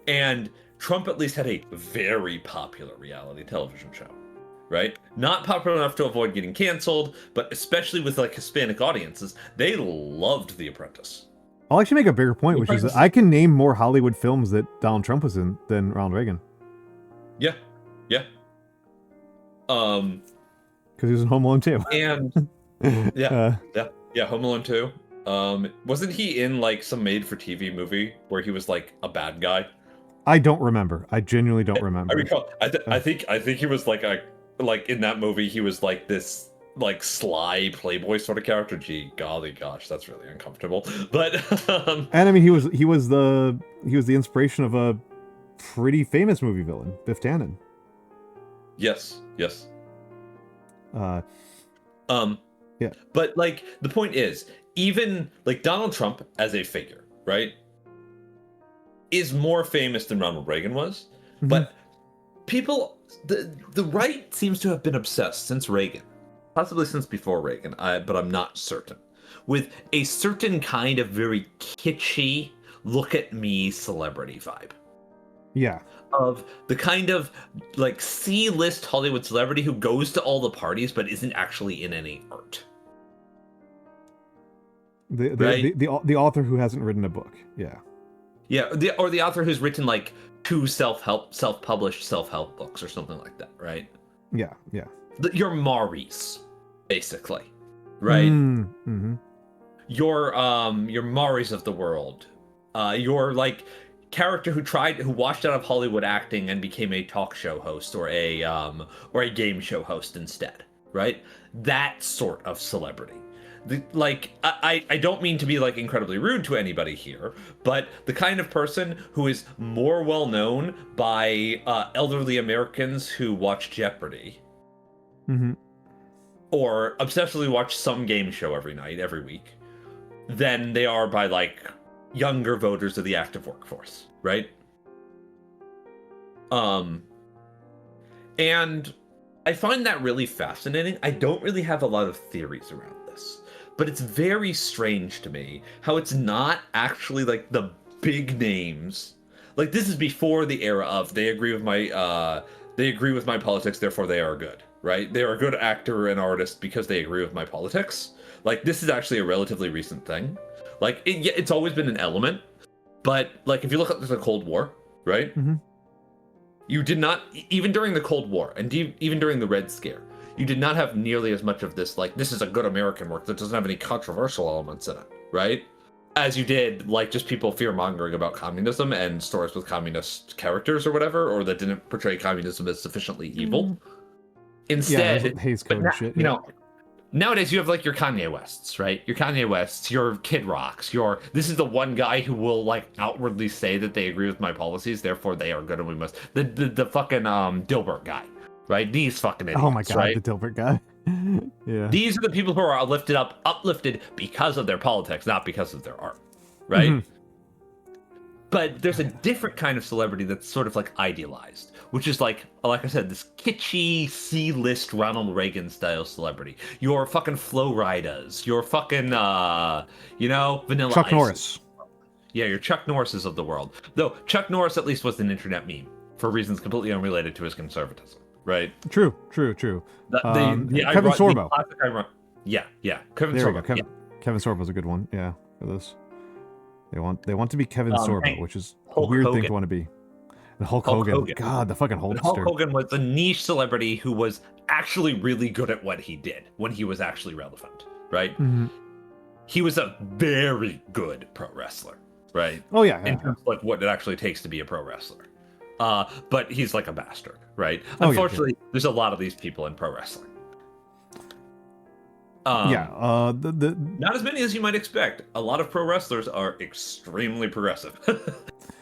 and Trump at least had a very popular reality television show, right? Not popular enough to avoid getting canceled, but especially with like Hispanic audiences, they loved The Apprentice. I'll actually make a bigger point, which is that I can name more Hollywood films that Donald Trump was in than Ronald Reagan. Yeah. Because he was in Home Alone 2. And yeah, Home Alone 2. Wasn't he in like some made-for-TV movie where he was like a bad guy? I don't remember. I genuinely don't remember. I recall. I think he was like in that movie he was like this like sly playboy sort of character. Gee, golly gosh, that's really uncomfortable. But and I mean he was the inspiration of a pretty famous movie villain, Biff Tannen. Yes. Yeah, Yeah. But like the point is, even like Donald Trump as a figure, right, is more famous than Ronald Reagan was. Mhm. But people, the right seems to have been obsessed since Reagan, possibly since before Reagan, but I'm not certain, with a certain kind of very kitschy, look at me celebrity vibe. Yeah. Of the kind of like C-list Hollywood celebrity who goes to all the parties but isn't actually in any art. The author who hasn't written a book. Yeah. Yeah, the author who's written like 2 self-published self-help books or something like that, right? Yeah. Yeah. Your Maris, basically, right? Mm-hmm. Your Maris of the world, your like character who washed out of Hollywood acting and became a talk show host or a game show host instead, right? That sort of celebrity. I don't mean to be like incredibly rude to anybody here, but the kind of person who is more well known by elderly Americans who watch Jeopardy, Mm-hmm. or obsessively watch some game show every night, every week, than they are by like younger voters of the active workforce, right? And I find that really fascinating. I don't really have a lot of theories around this, but it's very strange to me how it's not actually like the big names. Like this is before the era of they agree with my politics, therefore they are good, right? They are a good actor and artist because they agree with my politics. Like this is actually a relatively recent thing. Like it's always been an element, but like if you look at the Cold War, right? Mm-hmm. You did not, even during the Cold War and even during the Red Scare, you did not have nearly as much of this, like, this is a good American work that doesn't have any controversial elements in it, right? As you did, like, just people fear-mongering about communism and stories with communist characters or whatever, or that didn't portray communism as sufficiently evil. Instead, like Hays Code and shit. You know, nowadays you have, like, your Kanye Wests, right? Your Kanye Wests, your Kid Rocks, this is the one guy who will, like, outwardly say that they agree with my policies, therefore they are good and we must... The fucking, Dilbert guy. Right, these fucking idiots. Oh my god, right? the Dilbert guy. Yeah. These are the people who are uplifted because of their politics, not because of their art, right? Mm-hmm. But there's a different kind of celebrity that's sort of like idealized, which is like I said, this kitschy C-list Ronald Reagan style celebrity. Your fucking Flo Ridas, your fucking Vanilla Chuck Ice. Norris. Yeah, your Chuck Norrises of the world. Though Chuck Norris at least was an internet meme for reasons completely unrelated to his conservatism. Right. True. Kevin Sorbo. Yeah. Kevin There Sorbo. we go. Kevin Sorbo's a good one. Yeah, for this. They want to be Kevin Sorbo, which is a weird thing to want to be. And Hulk Hogan. God, the fucking Hulkster. Hulk Hogan was a niche celebrity who was actually really good at what he did when he was actually relevant. Right. Mm-hmm. He was a very good pro wrestler. Right. Oh yeah. In terms of like what it actually takes to be a pro wrestler. But he's like a bastard, right? Oh, Unfortunately, there's a lot of these people in pro wrestling. Not as many as you might expect. A lot of pro wrestlers are extremely progressive.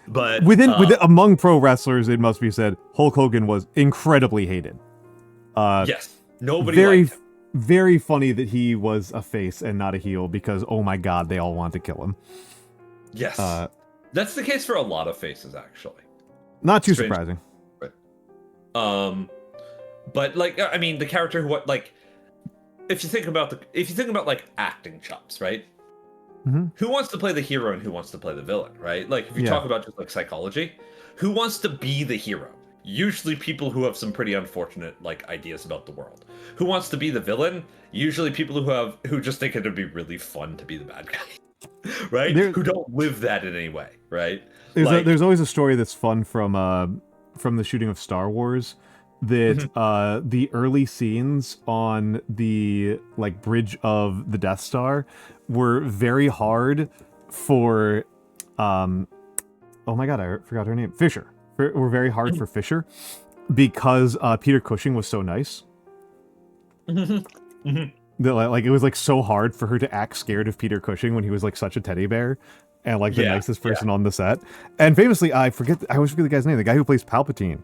But within among pro wrestlers, it must be said, Hulk Hogan was incredibly hated. Yes, nobody liked him. Very funny that he was a face and not a heel because, oh my god, they all want to kill him. Yes, that's the case for a lot of faces, actually. Not too surprising. But like, I mean, the character who like, if you think about like acting chops, right? Mm-hmm. Who wants to play the hero and who wants to play the villain, right? Like, if you talk about just like psychology, who wants to be the hero? Usually people who have some pretty unfortunate like ideas about the world. Who wants to be the villain? Usually people who just think it'd be really fun to be the bad guy, right? Who don't live that in any way, right? There's always a story that's fun from the shooting of Star Wars that the early scenes on the like bridge of the Death Star were very hard for oh my god, I forgot her name. Fisher. Were very hard for Fisher because Peter Cushing was so nice. That, like it was like so hard for her to act scared of Peter Cushing when he was like such a teddy bear. And like the nicest person on the set. And famously, I always forget the guy's name, the guy who plays Palpatine.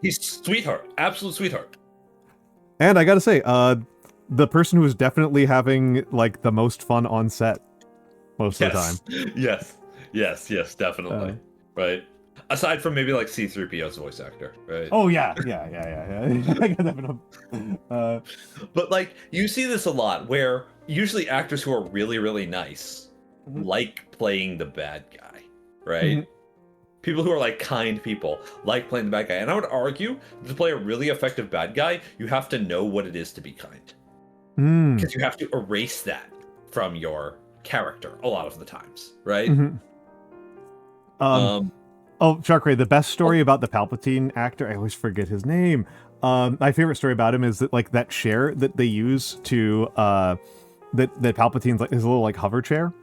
He's sweetheart, absolute sweetheart. And I gotta say, the person who is definitely having like the most fun on set most of the time. Yes, definitely. Right. Aside from maybe like C-3PO's voice actor, right? Oh yeah. I got that one. But like you see this a lot where usually actors who are really, really nice like playing the bad guy, right? People who are like kind people like playing the bad guy. And I would argue to play a really effective bad guy, you have to know what it is to be kind. Because you have to erase that from your character a lot of the times, right? Oh, Sharkray, the best story about the Palpatine actor, I always forget his name. My favorite story about him is that like that chair that they use to that Palpatine's like his little like hover chair.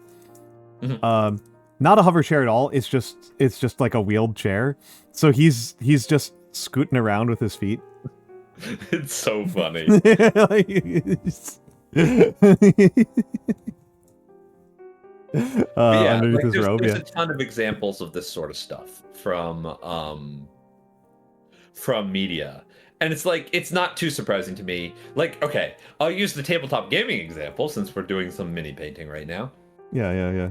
Not a hover chair at all. It's just like a wheeled chair. So he's just scooting around with his feet. It's so funny. Underneath his robe, there's a ton of examples of this sort of stuff from media. And it's like, it's not too surprising to me. Like, okay, I'll use the tabletop gaming example since we're doing some mini painting right now. Yeah.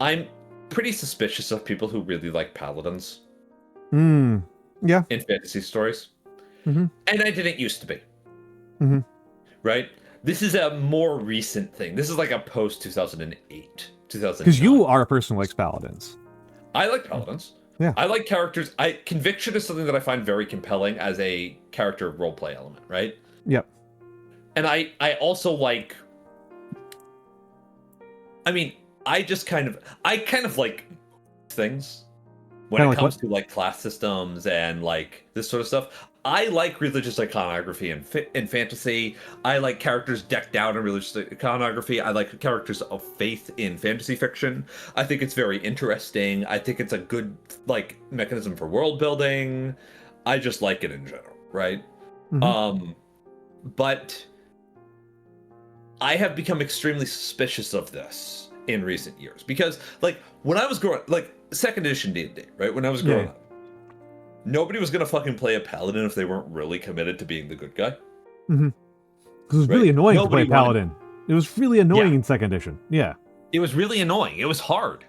I'm pretty suspicious of people who really like paladins. Yeah. In fantasy stories. And I didn't used to be. Right? This is a more recent thing. This is like a post 2008, 2009. Because you are a person who likes paladins. I like paladins. Yeah. I like characters. Conviction is something that I find very compelling as a character roleplay element, right? Yep. And I also like. I mean, I kind of like things when it comes to like class systems and like this sort of stuff. I like religious iconography in fantasy. I like characters decked out in religious iconography. I like characters of faith in fantasy fiction. I think it's very interesting. I think it's a good like mechanism for world building. I just like it in general, right? But I have become extremely suspicious of this in recent years because like when I was growing like 2nd edition D&D, right? When I was growing up, nobody was gonna fucking play a paladin if they weren't really committed to being the good guy. Because it was really annoying to play paladin. It was really annoying in 2nd edition. Yeah. It was really annoying. It was hard.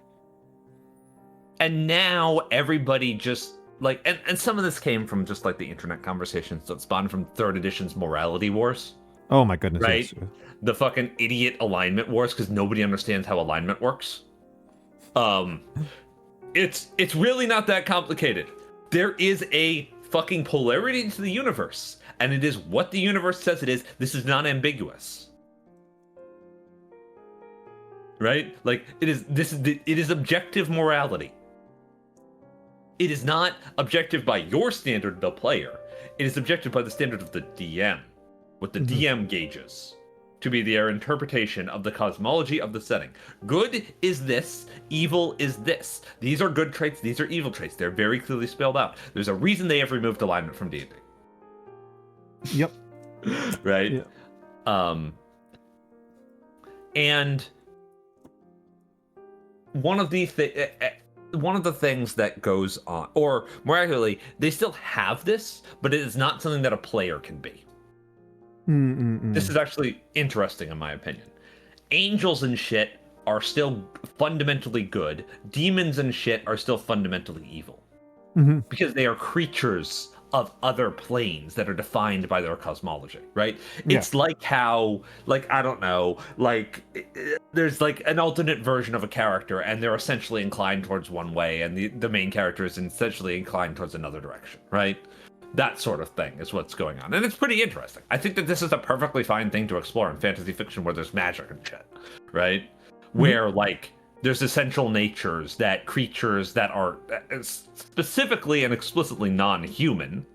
And now everybody just like, and some of this came from just like the internet conversations that spawned from 3rd edition's morality wars. Oh my goodness. Right? Yes. The fucking idiot alignment wars because nobody understands how alignment works. It's really not that complicated. There is a fucking polarity to the universe, and it is what the universe says it is. This is not ambiguous, right? Like it is objective morality. It is not objective by your standard, the player. It is objective by the standard of the DM, what the DM gauges to be their interpretation of the cosmology of the setting. Good is this, evil is this. These are good traits, these are evil traits. They're very clearly spelled out. There's a reason they have removed alignment from D&D. Yep. Right? Yeah. And one of the things that goes on, or more accurately, they still have this, but it is not something that a player can be. This is actually interesting in my opinion. Angels and shit are still fundamentally good. Demons and shit are still fundamentally evil. Because they are creatures of other planes that are defined by their cosmology, right? It's like how, like, I don't know, like, there's like an alternate version of a character and they're essentially inclined towards one way and the main character is essentially inclined towards another direction, right? That sort of thing is what's going on. And it's pretty interesting. I think that this is a perfectly fine thing to explore in fantasy fiction where there's magic and shit, right? Where, like, there's essential natures that creatures that are specifically and explicitly non-human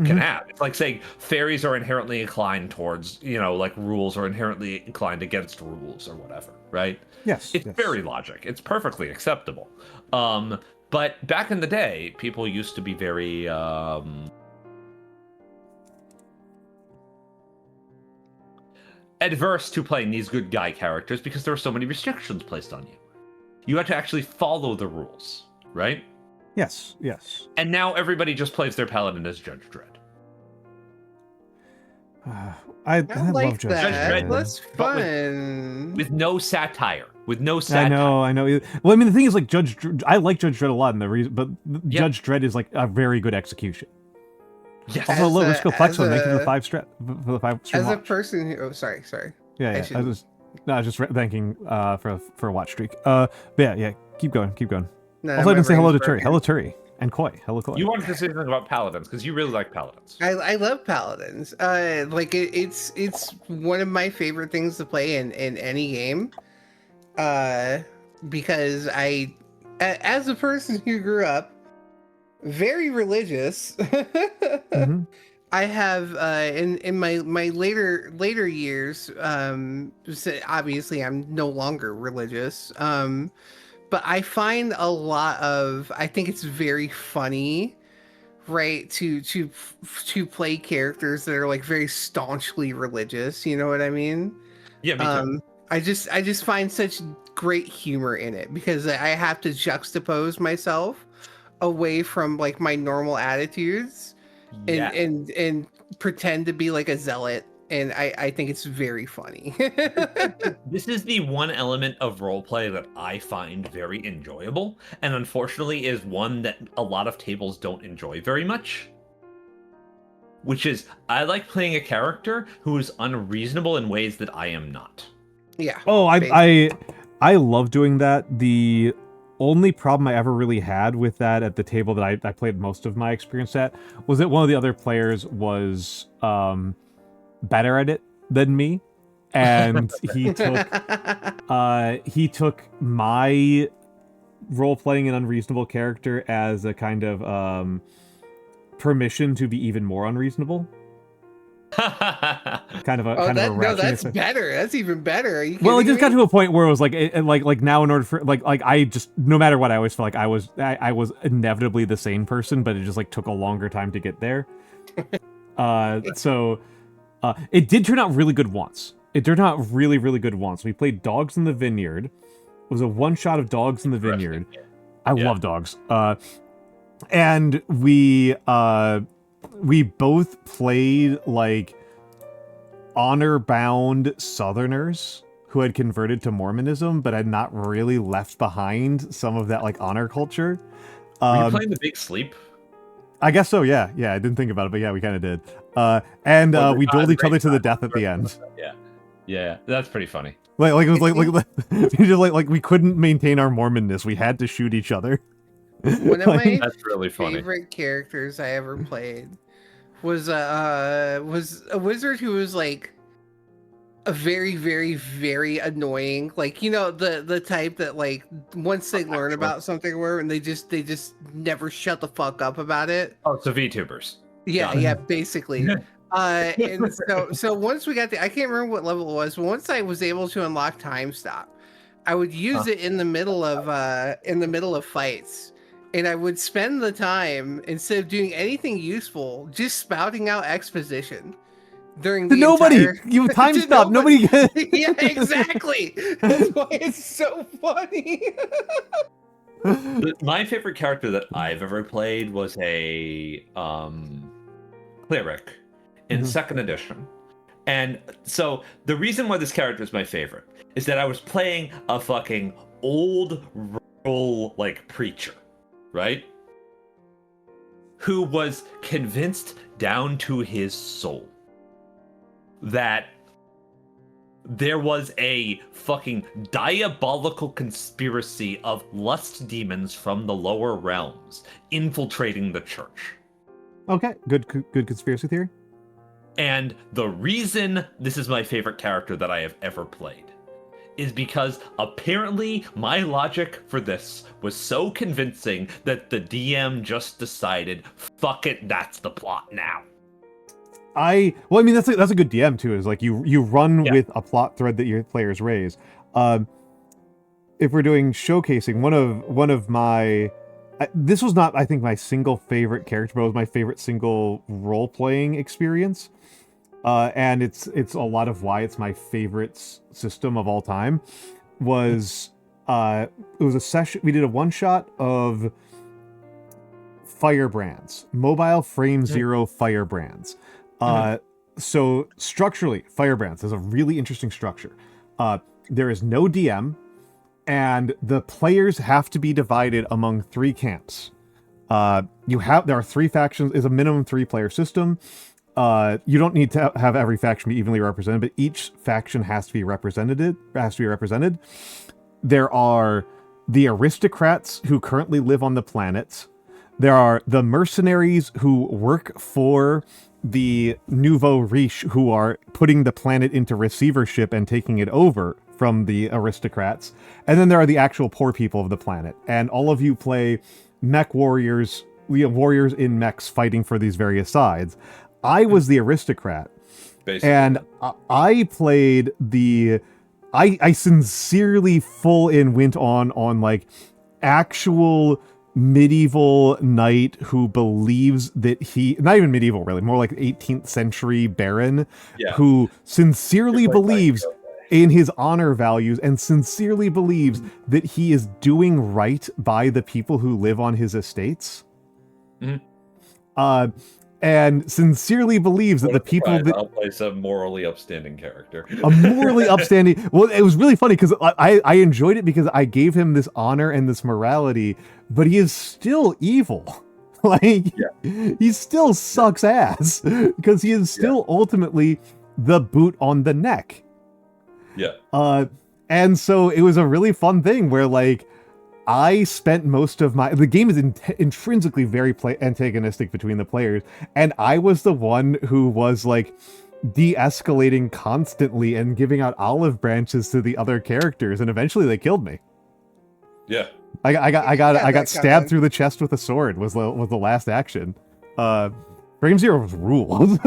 can have. It's like saying fairies are inherently inclined towards, you know, like rules are inherently inclined against rules or whatever, right? Yes. It's very logic. It's perfectly acceptable. But back in the day, people used to be very... adverse to playing these good guy characters because there were so many restrictions placed on you. You had to actually follow the rules, right? Yes. And now everybody just plays their paladin as Judge Dredd. I I love like Judge that. Dredd. That's But fun. with no satire. With no satire. I know. Well, I mean, the thing is, like I like Judge Dredd a lot, and the reason, but Yeah. Judge Dredd is like a very good execution. Yes. Also, look, let's go flex as one, make it a- the 5 stream As a watch. person who, oh, sorry. Yeah, I I shouldn't- was just thanking for a watch streak. But yeah, keep going. No, Also, I my didn't say hello to brain's Turi. broken. Hello Turi and Koi. Hello Koi. You wanted to say something about paladins because you really like paladins. I love paladins. Like it's one of my favorite things to play in any game. Because as a person who grew up very religious, Mhm. I have in my later years. Obviously, I'm no longer religious. But I find a lot of. I think it's very funny, right? To play characters that are like very staunchly religious. You know what I mean? Yeah, me too. I just find such great humor in it because I have to juxtapose myself away from like my normal attitudes and pretend to be like a zealot, and I think it's very funny. This is the one element of roleplay that I find very enjoyable, and unfortunately is one that a lot of tables don't enjoy very much. Which is, I like playing a character who is unreasonable in ways that I am not. Yeah. Oh, I love doing that. The only problem I ever really had with that at the table that I played most of my experience at was that one of the other players was better at it than me, and he took my role playing an unreasonable character as a kind of permission to be even more unreasonable. Kind of a ratchet that's effect. better. That's even better. Are you Well, it kidding just got me? to a point where it was like now in order for like I just, no matter what, I always felt like I was inevitably the same person, but it just like took a longer time to get there. So it did turn out really good once. It turned out really good once. We played Dogs in the Vineyard. It was a one shot of Dogs in the Vineyard. I love dogs. And we both played like honor-bound Southerners who had converted to Mormonism, but had not really left behind some of that like honor culture. Were you playing The Big Sleep? I guess so. Yeah. I didn't think about it, but yeah, we kind of did. And we dueled each other to the death at the end. Yeah, that's pretty funny. Like it was like we couldn't maintain our Mormonness. We had to shoot each other. One of my That's really funny. favorite characters I ever played was a wizard who was like a very annoying, like, you know, the type that like once they learn about something and they just never shut the fuck up about it. Oh, so VTubers. Yeah, basically. And so once we got I can't remember what level it was, but once I was able to unlock time stop, I would use it in the middle of fights. And I would spend the time, instead of doing anything useful, just spouting out exposition during the you time stop. Nobody. Yeah, exactly. That's why it's so funny. My favorite character that I've ever played was a cleric in second edition. And so the reason why this character is my favorite is that I was playing a fucking old role like preacher, right? Who was convinced down to his soul that there was a fucking diabolical conspiracy of lust demons from the lower realms infiltrating the church. Okay, good conspiracy theory. And the reason this is my favorite character that I have ever played is because apparently my logic for this was so convincing that the DM just decided, fuck it, that's the plot now. I mean that's a good DM too. Is like you run with a plot thread that your players raise. If we're doing showcasing, one of my this was not, I think, my single favorite character, but it was my favorite single role playing experience. And it's a lot of why it's my favorite system of all time. Was it was a session, we did a one shot of Firebrands, Mobile Frame Zero Firebrands. So structurally, Firebrands is a really interesting structure. There is no DM, and the players have to be divided among 3 camps. There are 3 factions. Is a minimum 3-player system. You don't need to have every faction be evenly represented, but each faction has to be represented. There are the aristocrats who currently live on the planet. There are the mercenaries who work for the Nouveau Riche, who are putting the planet into receivership and taking it over from the aristocrats. And then there are the actual poor people of the planet. And all of you play mech warriors, warriors in mechs fighting for these various sides. I was the aristocrat. Basically. And I played the... I sincerely went on like actual medieval knight who believes that not even medieval really, more like 18th century baron who sincerely believes in his honor values and sincerely believes that he is doing right by the people who live on his estates. And sincerely believes that the people that... I'll play some morally upstanding character. A morally upstanding... Well, it was really funny because I enjoyed it because I gave him this honor and this morality, but he is still evil. He still sucks ass because he is still ultimately the boot on the neck. And so it was a really fun thing where I spent most of the game is intrinsically very antagonistic between the players, and I was the one who was de-escalating constantly and giving out olive branches to the other characters, and eventually they killed me. I got stabbed through the chest with a sword was the last action. Frame Zero was rules.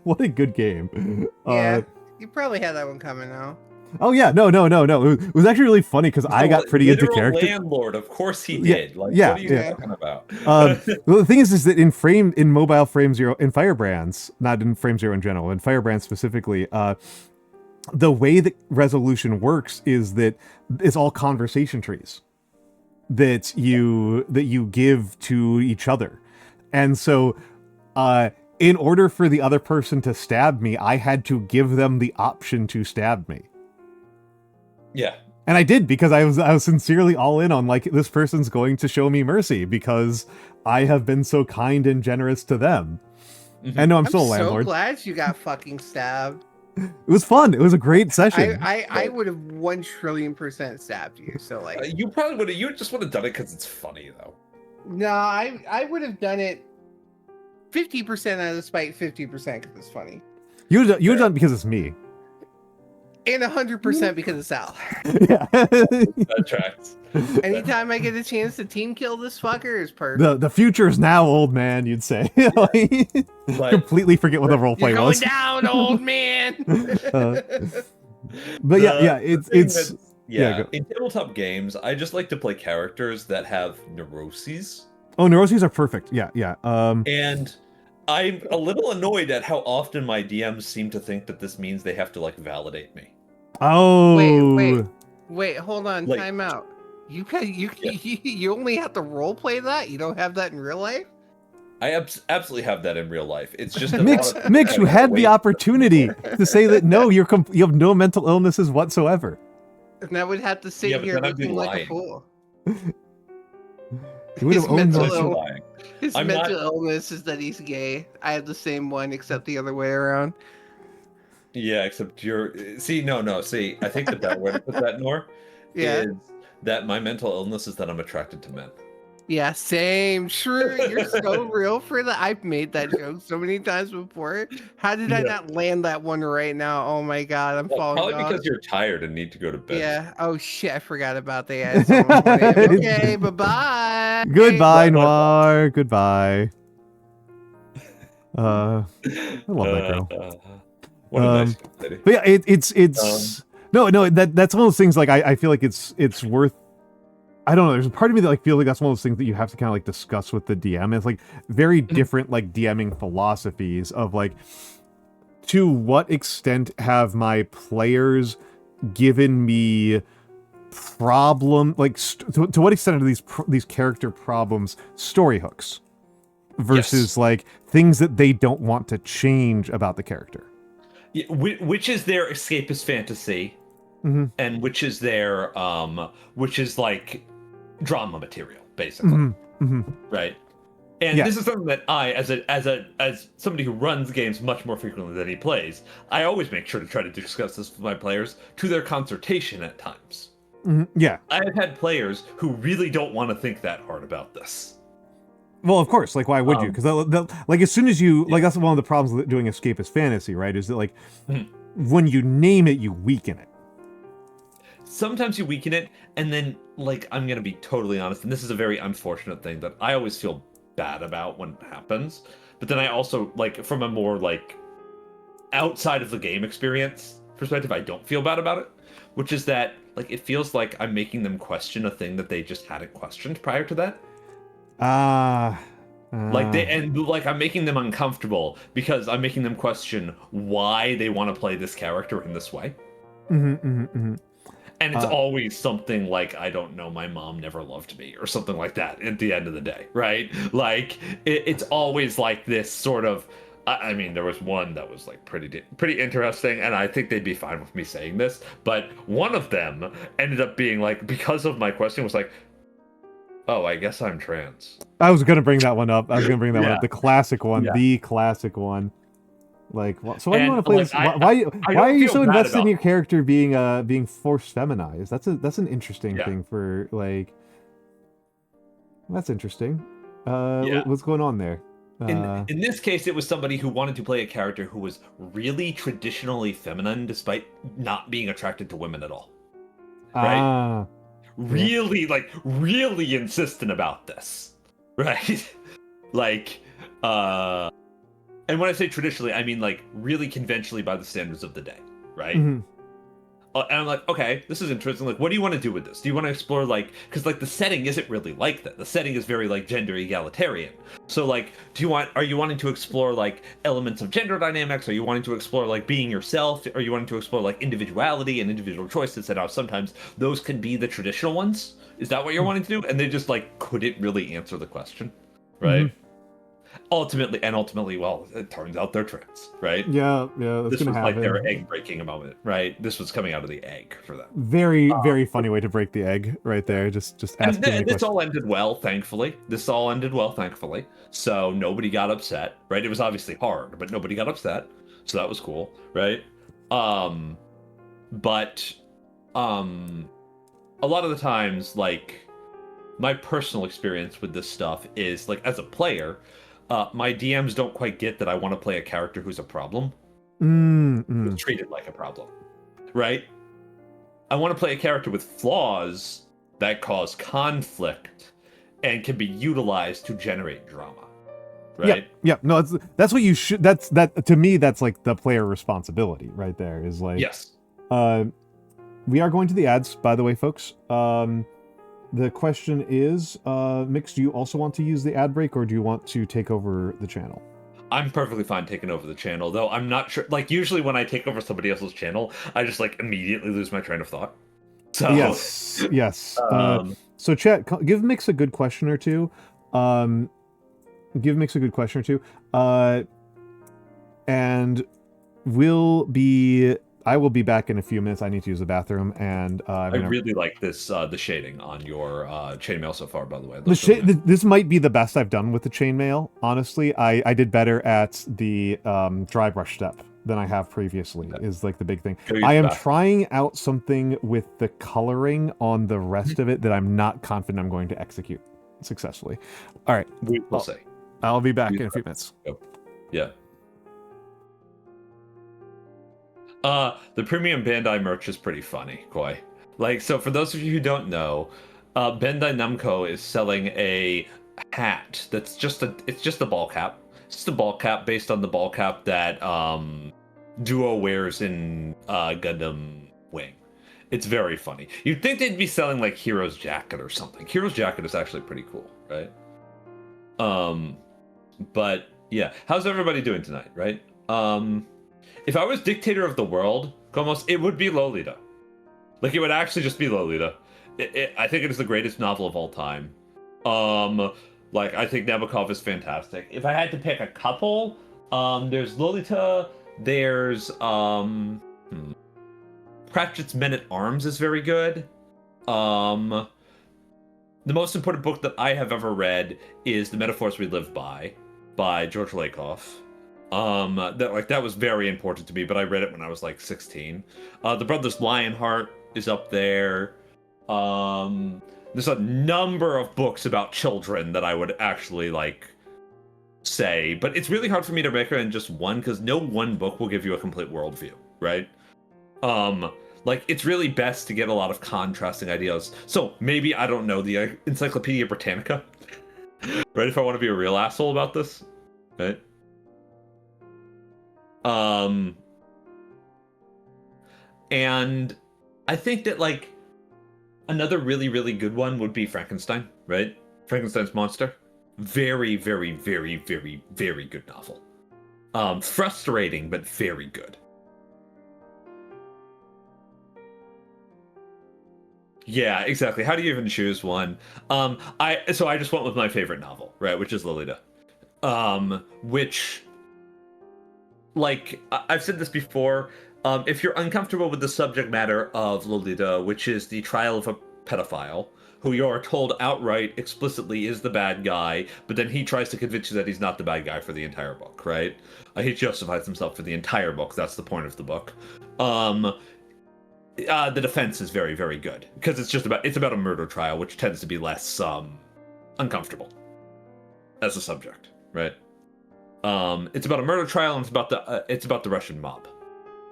What a good game. You probably had that one coming now. Oh yeah, no. It was actually really funny because I got pretty into character. Landlord, of course he did. What are you talking about? Well, the thing is that in mobile Frame Zero, in Firebrands, not in Frame Zero in general, in Firebrands specifically, the way that resolution works is that it's all conversation trees that you give to each other, and so in order for the other person to stab me, I had to give them the option to stab me. And I did because I was sincerely all in on this person's going to show me mercy because I have been so kind and generous to them. And no, I'm still a landlord. I'm so glad you got fucking stabbed. It was fun. It was a great session. I would have 1,000,000,000% stabbed you. So you probably would have. You just would have done it because it's funny though. No, I would have done it 50% out of spite, 50% because it's funny. You would have done it because it's me. And 100% because of Sal. That tracks. Anytime I get a chance to team kill this fucker is perfect. The future is now, old man, you'd say. Completely forget what the roleplay was. You're going down, old man! But it's in tabletop games, I just like to play characters that have neuroses. Oh, neuroses are perfect. Yeah. And I'm a little annoyed at how often my DMs seem to think that this means they have to validate me. Oh. Wait, hold on, time out. You only have to role play that? You don't have that in real life? I absolutely have that in real life. It's just Mikks, you had the opportunity to say that no, you have no mental illnesses whatsoever. And I would have to sit here looking like a fool. His mental illness is that he's gay. I have the same one, except the other way around. Yeah, except you're... See, no. See, I think the better way to put that, Nor, is that my mental illness is that I'm attracted to men. Yeah, same. True. You're so real for that. I've made that joke so many times before. How did I not land that one right now? Oh my god, I'm falling probably off. because you're tired and need to go to bed. Yeah. Oh shit, I forgot about that. Okay, bye-bye. Goodbye, Noir. Goodbye. I love that girl. What a nice lady. But yeah, it's no, that's one of those things I feel like it's worth. I don't know. There's a part of me that feel like that's one of those things that you have to kind of discuss with the DM. It's very different DMing philosophies of to what extent have my players given me problem to what extent are these character problems story hooks versus things that they don't want to change about the character. which is their escapist fantasy, and which is their which is like drama material, basically, right? And this is something that I, as somebody who runs games much more frequently than he plays, I always make sure to try to discuss this with my players to their consultation at times. Yeah. I have had players who really don't want to think that hard about this. Well, of course. Like, why would you? Because like as soon as you like, that's one of the problems with doing escapist fantasy, right? Is that like when you name it, you weaken it. Sometimes you weaken it, and then like I'm gonna be totally honest, and this is a very unfortunate thing that I always feel bad about when it happens, but then I also, like, from a more like outside of the game experience perspective, I don't feel bad about it, which is that like it feels like I'm making them question a thing that they just hadn't questioned prior to that. Like I'm making them uncomfortable because I'm making them question why they want to play this character in this way. And it's always something like, I don't know, my mom never loved me, or something like that at the end of the day, right? Like, it's always like this sort of, I mean, there was one that was like pretty interesting, and I think they'd be fine with me saying this, but one of them ended up being like, because of my question, was like, oh, I guess I'm trans. I was going to bring that one up. The classic one, the classic one. Like, so why do you want to play this? Why are you so invested in your character being forced feminized? That's an interesting thing for like. That's interesting. What's going on there? In this case, it was somebody who wanted to play a character who was really traditionally feminine, despite not being attracted to women at all. Right? Really insistent about this, right? Like, and when I say traditionally, I mean like really conventionally by the standards of the day, right? And I'm like, okay, this is interesting. Like, what do you want to do with this? Do you want to explore like, because like the setting isn't really like that. The setting is very like gender egalitarian. So like, are you wanting to explore like elements of gender dynamics? Are you wanting to explore like being yourself? Are you wanting to explore like individuality and individual choices? And how sometimes those can be the traditional ones. Is that what you're wanting to do? And they just like couldn't really answer the question, right? Ultimately, well, it turns out they're trans, right? Yeah, that's this gonna was happen. like their egg breaking moment, right? This was coming out of the egg for them. Very funny way to break the egg, right there. Just asking. This all ended well, thankfully. So nobody got upset, right? It was obviously hard, but nobody got upset, so that was cool, right? But a lot of the times, like my personal experience with this stuff is like as a player. My DMs don't quite get that I want to play a character who's a problem. Who's treated like a problem, right? I want to play a character with flaws that cause conflict and can be utilized to generate drama, right? Yeah. No, that's what you should. That to me, that's like the player responsibility, right there. Is like yes. We are going to the ads, by the way, folks. The question is, Mikks, do you also want to use the ad break, or do you want to take over the channel? I'm perfectly fine taking over the channel, though I'm not sure. Like, usually when I take over somebody else's channel, I just, like, immediately lose my train of thought. So Yes. So, chat, give Mikks a good question or two. And I will be back in a few minutes. I need to use the bathroom, and I really like this the shading on your chainmail so far. By the way, this might be the best I've done with the chainmail. Honestly, I did better at the dry brush step than I have previously. Okay. Is like the big thing. I am trying out something with the coloring on the rest of it that I'm not confident I'm going to execute successfully. All right, we'll see. I'll be back in a few minutes. Yeah. The premium Bandai merch is pretty funny, Koi. Like, so for those of you who don't know, Bandai Namco is selling a hat that's just a ball cap. It's just a ball cap based on the ball cap that Duo wears in Gundam Wing. It's very funny. You'd think they'd be selling like Hero's jacket or something. Hero's jacket is actually pretty cool, right? But yeah, how's everybody doing tonight, right? If I was dictator of the world, Komos, it would be Lolita. Like, it would actually just be Lolita. I think it is the greatest novel of all time. Like, I think Nabokov is fantastic. If I had to pick a couple, there's Lolita, There's Pratchett's Men at Arms is very good. The most important book that I have ever read is The Metaphors We Live by George Lakoff. That was very important to me, but I read it when I was like 16. The Brothers Lionheart is up there. There's a number of books about children that I would actually like say, but it's really hard for me to recommend just one because no one book will give you a complete worldview, right? Like it's really best to get a lot of contrasting ideas. So maybe, I don't know, the Encyclopedia Britannica, right? If I want to be a real asshole about this, right? And I think that like another really, really good one would be Frankenstein, right? Frankenstein's Monster. Very, very, very, very, very good novel. Frustrating, but very good. Yeah, exactly. How do you even choose one? I just went with my favorite novel, right, which is Lolita. Which, like, I've said this before, if you're uncomfortable with the subject matter of Lolita, which is the trial of a pedophile, who you are told outright, explicitly is the bad guy, but then he tries to convince you that he's not the bad guy for the entire book, right? He justifies himself for the entire book. That's the point of the book. The defense is very, very good because it's about a murder trial, which tends to be less uncomfortable as a subject, right? It's about a murder trial, and it's about the Russian mob,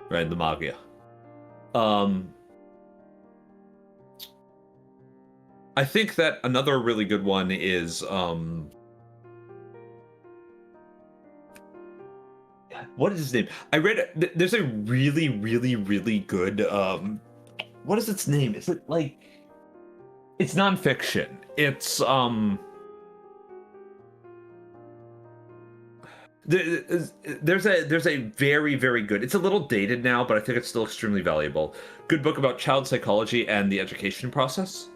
right? The Magia. I think that another really good one is what is his name? I read there's a really, really, really good what is its name? Is it like it's nonfiction. It's there's a very, very good, it's a little dated now, but I think it's still extremely valuable. Good book about child psychology and the education process.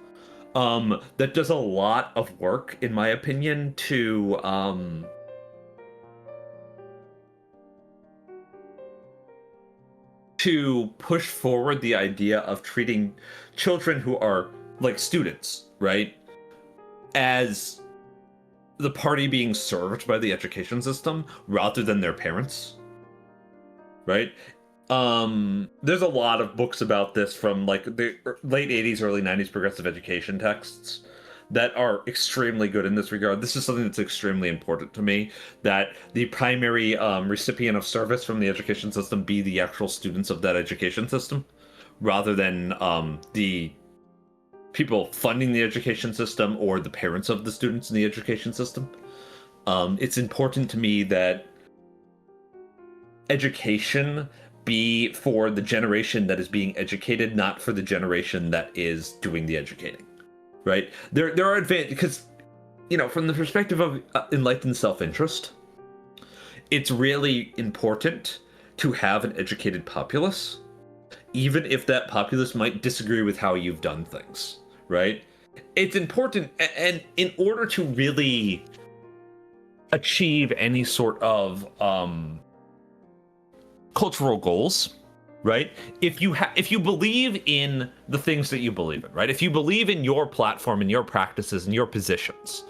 That does a lot of work, in my opinion, to push forward the idea of treating children who are like students, right, as the party being served by the education system rather than their parents, right? There's a lot of books about this from like the late 80s, early 90s progressive education texts that are extremely good in this regard. This is something that's extremely important to me, that the primary recipient of service from the education system be the actual students of that education system, rather than the people funding the education system or the parents of the students in the education system. It's important to me that education be for the generation that is being educated, not for the generation that is doing the educating, right? There are advantages, because, you know, from the perspective of enlightened self-interest, it's really important to have an educated populace, even if that populace might disagree with how you've done things, right? It's important, and in order to really achieve any sort of cultural goals, right? If you believe in the things that you believe in, right? If you believe in your platform and your practices and your positions,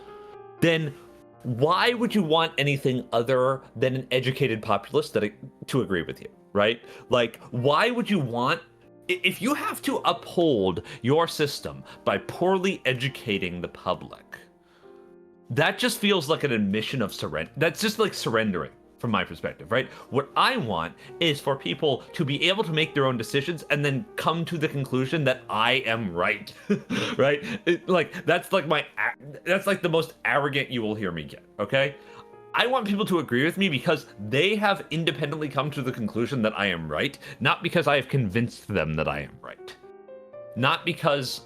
then why would you want anything other than an educated populace to agree with you, right? Like, why would you want, if you have to uphold your system by poorly educating the public, that just feels like an admission of surrender. That's just like surrendering, from my perspective, right? What I want is for people to be able to make their own decisions and then come to the conclusion that I am right, right? That's like the most arrogant you will hear me get, okay? I want people to agree with me because they have independently come to the conclusion that I am right, not because I have convinced them that I am right. Not because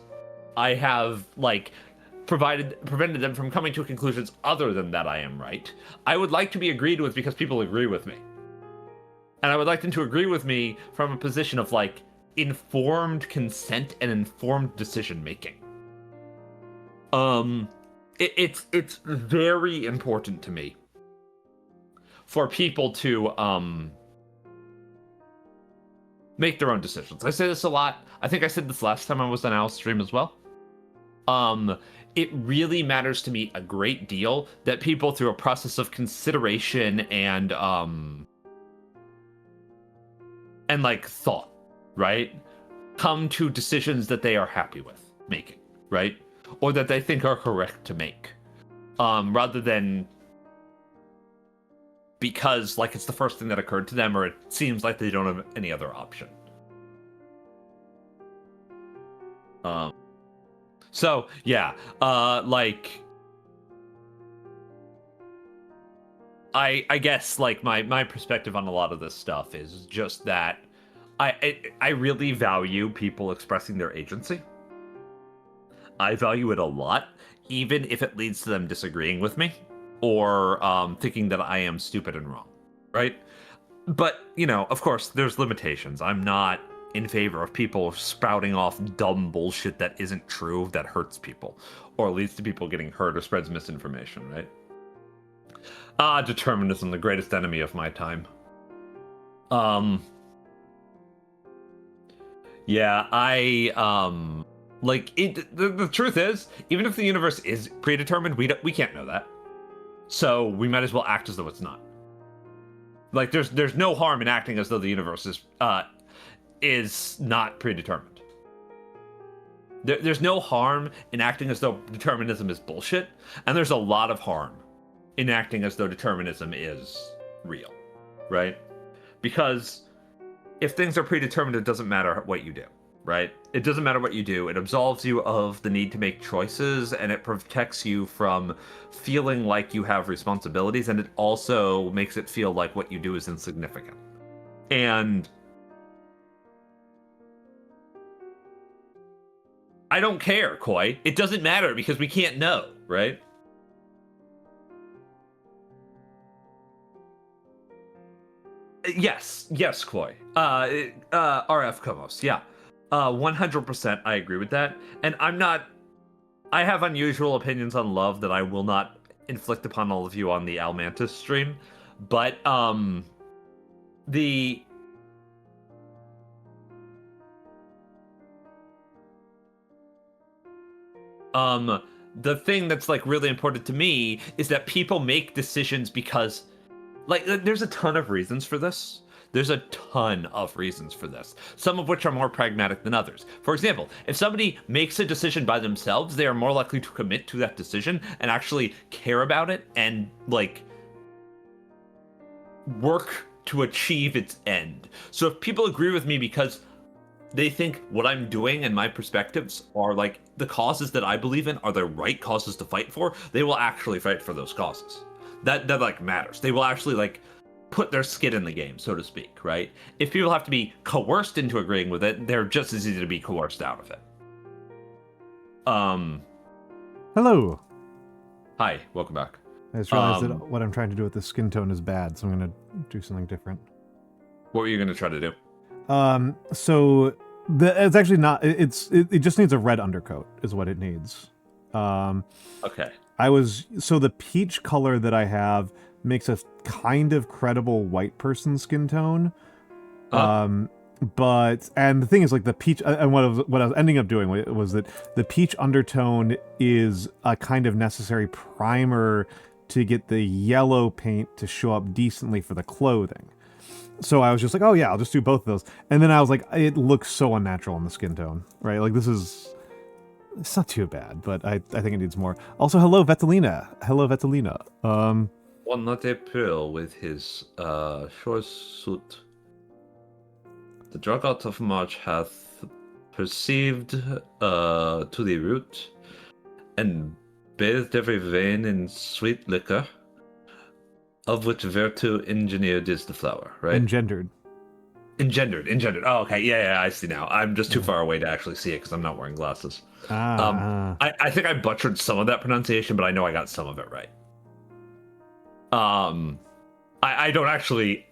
I have, like, prevented them from coming to conclusions other than that I am right. I would like to be agreed with because people agree with me. And I would like them to agree with me from a position of, like, informed consent and informed decision making. It's very important to me for people to make their own decisions. I say this a lot. I think I said this last time I was on Al's stream as well. It really matters to me a great deal that people, through a process of consideration and like thought, right, come to decisions that they are happy with making, right, or that they think are correct to make, rather than because like it's the first thing that occurred to them, or it seems like they don't have any other option. So yeah, like I guess like my perspective on a lot of this stuff is just that I really value people expressing their agency. I value it a lot, even if it leads to them disagreeing with me or thinking that I am stupid and wrong, right? But, you know, of course, there's limitations. I'm not in favor of people spouting off dumb bullshit that isn't true, that hurts people, or leads to people getting hurt or spreads misinformation, right? Determinism, the greatest enemy of my time. Yeah, like, the truth is, even if the universe is predetermined, we can't know that. So we might as well act as though it's not. Like, there's no harm in acting as though the universe is not predetermined. There's no harm in acting as though determinism is bullshit, and there's a lot of harm in acting as though determinism is real, right? Because if things are predetermined, it doesn't matter what you do, right? It doesn't matter what you do. It absolves you of the need to make choices, and it protects you from feeling like you have responsibilities, and it also makes it feel like what you do is insignificant. And I don't care, Koi. It doesn't matter because we can't know, right? Yes, Koi. RF Komos, yeah. 100% I agree with that. And I have unusual opinions on love that I will not inflict upon all of you on the Almantas stream. But, the thing that's, like, really important to me is that people make decisions because, like, there's a ton of reasons for this. There's a ton of reasons for this, some of which are more pragmatic than others. For example, if somebody makes a decision by themselves, they are more likely to commit to that decision and actually care about it and, like, work to achieve its end. So if people agree with me because they think what I'm doing and my perspectives are, like, the causes that I believe in are the right causes to fight for, they will actually fight for those causes. That like, matters. They will actually, like, put their skin in the game, so to speak, right? If people have to be coerced into agreeing with it, they're just as easy to be coerced out of it. Hello. Hi, welcome back. I just realized that what I'm trying to do with the skin tone is bad, so I'm going to do something different. What were you going to try to do? So it's actually not. It just needs a red undercoat, is what it needs. Okay. So the peach color that I have makes a kind of credible white person skin tone. But the thing is, like, the peach, and what I was ending up doing was that the peach undertone is a kind of necessary primer to get the yellow paint to show up decently for the clothing. So I was just like, oh yeah, I'll just do both of those. And then I was like, it looks so unnatural in the skin tone, right? Like, it's not too bad, but I think it needs more. Also, hello, Vetelina. One not a pearl with his short suit. The drugged of March hath perceived to the root, and bathed every vein in sweet liquor, of which virtue engineered is the flower, right? Engendered. Oh, okay. Yeah, I see now. I'm just too far away to actually see it because I'm not wearing glasses. I think I butchered some of that pronunciation, but I know I got some of it right. I don't actually,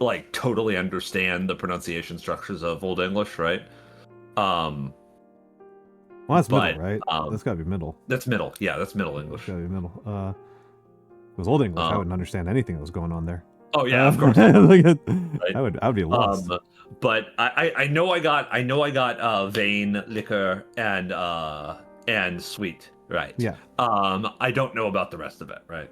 like, totally understand the pronunciation structures of Old English, right? Well, that's middle, right? That's gotta be middle. That's middle. Yeah, that's Middle English. That's gotta be middle. If it was Old English, I wouldn't understand anything that was going on there. Oh yeah, of course. Like, Right. I would be lost. But I know I got vein, liquor, and sweet, right? Yeah. I don't know about the rest of it, right?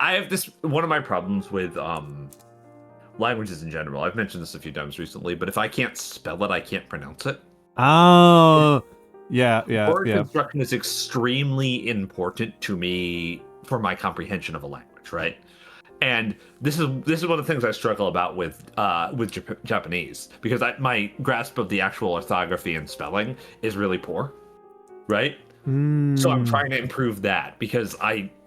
I have this one of my problems with languages in general. I've mentioned this a few times recently, but if I can't spell it, I can't pronounce it. Oh, yeah. Word construction is extremely important to me for my comprehension of a language, right? And this is one of the things I struggle about with Japanese, because my grasp of the actual orthography and spelling is really poor, right? So I'm trying to improve that, because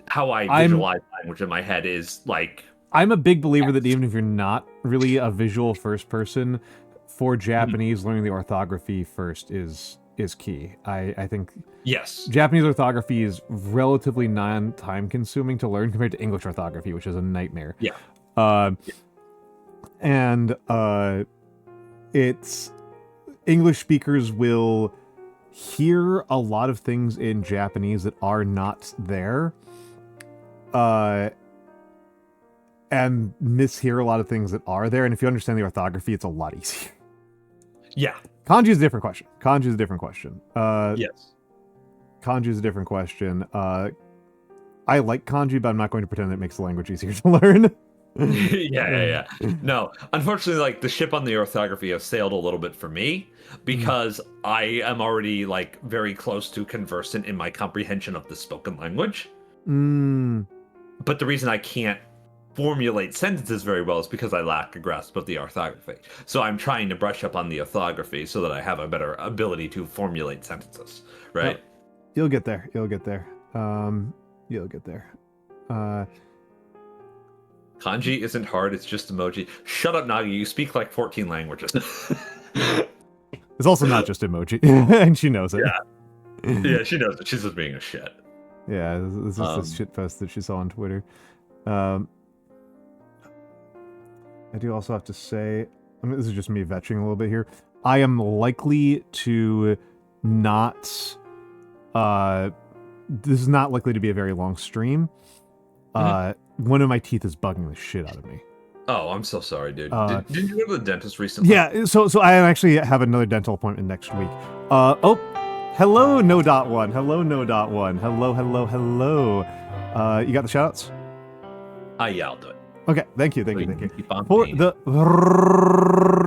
how I visualize language in my head is like... I'm a big believer that even if you're not really a visual first person, for Japanese, learning the orthography first is key. I think yes, Japanese orthography is relatively non-time consuming to learn compared to English orthography, which is a nightmare. Yeah. And it's English speakers will hear a lot of things in Japanese that are not there, and mishear a lot of things that are there. And if you understand the orthography, it's a lot easier. Yeah. Kanji is a different question. Yes. Kanji is a different question. I like kanji, but I'm not going to pretend it makes the language easier to learn. Yeah. No, unfortunately, like, the ship on the orthography has sailed a little bit for me, because I am already like very close to conversant in my comprehension of the spoken language. But the reason I can't formulate sentences very well is because I lack a grasp of the orthography. So I'm trying to brush up on the orthography so that I have a better ability to formulate sentences, right? Yep. You'll get there. Kanji isn't hard, it's just emoji. Shut up, Nagi, you speak like 14 languages. It's also not just emoji, and she knows it. Yeah, she knows it. She's just being a shit. Yeah, this is this shit post that she saw on Twitter. I do also have to say, I mean, this is just me vetching a little bit here. I am likely to not... this is not likely to be a very long stream. One of my teeth is bugging the shit out of me. Oh, I'm so sorry, dude. Didn't you go to the dentist recently? Yeah, so I actually have another dental appointment next week. Hello, No.1. Hello, No.1. Hello. You got the shoutouts? Yeah, I'll do it. Okay, thank you. For Paying. the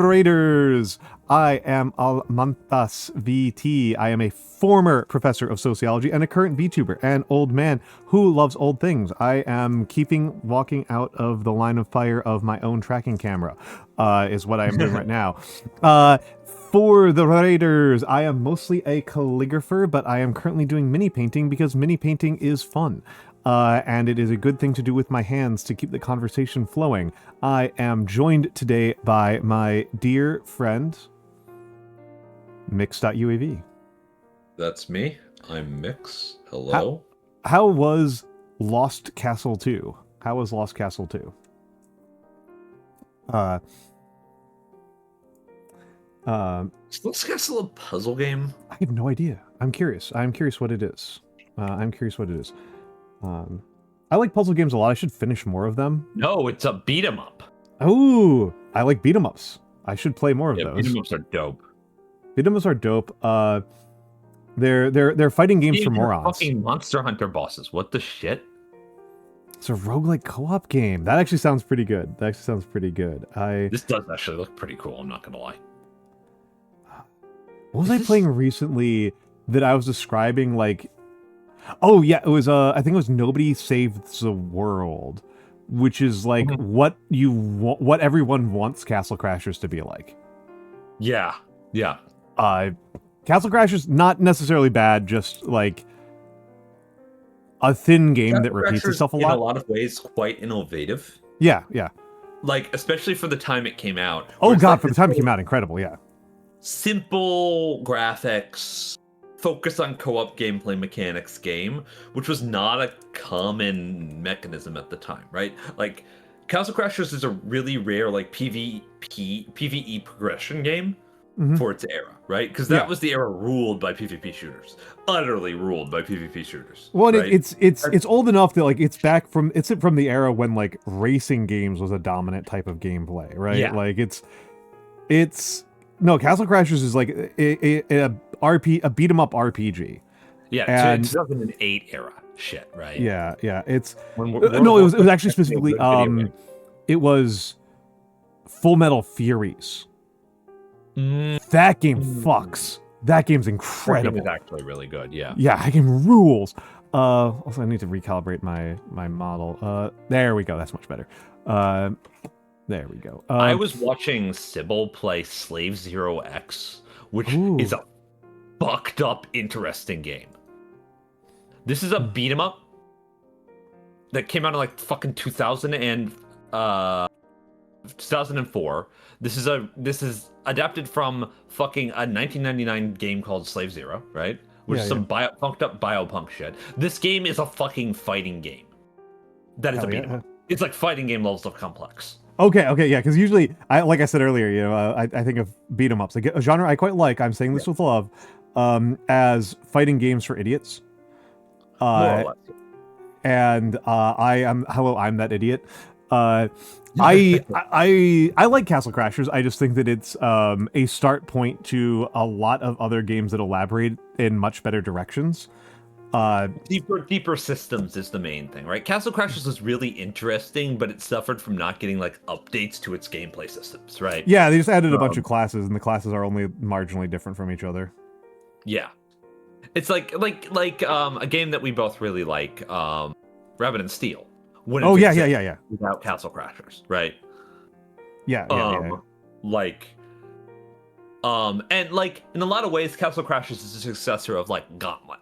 Raiders, I am Almantas VT. I am a former professor of sociology and a current VTuber, an old man who loves old things. I am walking out of the line of fire of my own tracking camera, is what I am doing right now. For the Raiders, I am mostly a calligrapher, but I am currently doing mini painting because mini painting is fun. And it is a good thing to do with my hands to keep the conversation flowing. I am joined today by my dear friend, Mikks.uav. That's me. I'm Mikks. Hello. How was Lost Castle 2? Is Lost Castle a puzzle game? I have no idea. I'm curious what it is. I like puzzle games a lot. I should finish more of them. No, it's a beat 'em up. Oh, I like beat 'em ups. I should play more of those. Beat 'em ups are dope. They're fighting games for morons. Fucking Monster Hunter bosses. What the shit? It's a roguelike co-op game. That actually sounds pretty good. This does actually look pretty cool, I'm not gonna lie. What was I playing recently that I was describing like... Oh yeah, it was I think it was Nobody Saves the World, which is like what everyone wants Castle Crashers to be like. Yeah. Castle Crashers not necessarily bad, just like a thin game Castle that repeats Crashers itself a lot. In a lot of ways, quite innovative. Yeah. Like, especially for the time it came out. Oh god, for the time it came out, incredible, yeah. Simple graphics, focus on co-op gameplay mechanics game, which was not a common mechanism at the time, right? Like, Castle Crashers is a really rare, like, PvE progression game for its era, right? Because that was the era ruled by PvP shooters, utterly ruled by PvP shooters. Well, right? it's old enough that like it's from the era when like racing games was a dominant type of gameplay, right? Yeah. Like no, Castle Crashers is like a beat 'em up RPG. Yeah, and 2008 era shit, right? Yeah, it's no, it was actually specifically it was Full Metal Furies. That game fucks. That game's incredible. That game is actually really good. Yeah. Yeah, that game rules. Also, I need to recalibrate my model. There we go. That's much better. There we go. I was watching Sybil play Slave Zero X, which is a fucked up, interesting game. This is a beat 'em up that came out in like fucking 2004. This is adapted from fucking a 1999 game called Slave Zero, right? Which is some funked up biopunk shit. This game is a fucking fighting game. That is a beat 'em up. It's like fighting game levels of complex. Okay, yeah, because usually, like I said earlier, I think of beat 'em ups, like a genre I quite like. I'm saying this with love, as fighting games for idiots. More or less. And I'm that idiot. I like Castle Crashers. I just think that it's a start point to a lot of other games that elaborate in much better directions. Deeper systems is the main thing, right? Castle Crashers is really interesting, but it suffered from not getting like updates to its gameplay systems, right? Yeah, they just added a bunch of classes, and the classes are only marginally different from each other. Yeah, it's like a game that we both really like, Rabbit and Steel. Yeah. Without Castle Crashers, right? Yeah. And like in a lot of ways, Castle Crashers is a successor of like Gauntlet.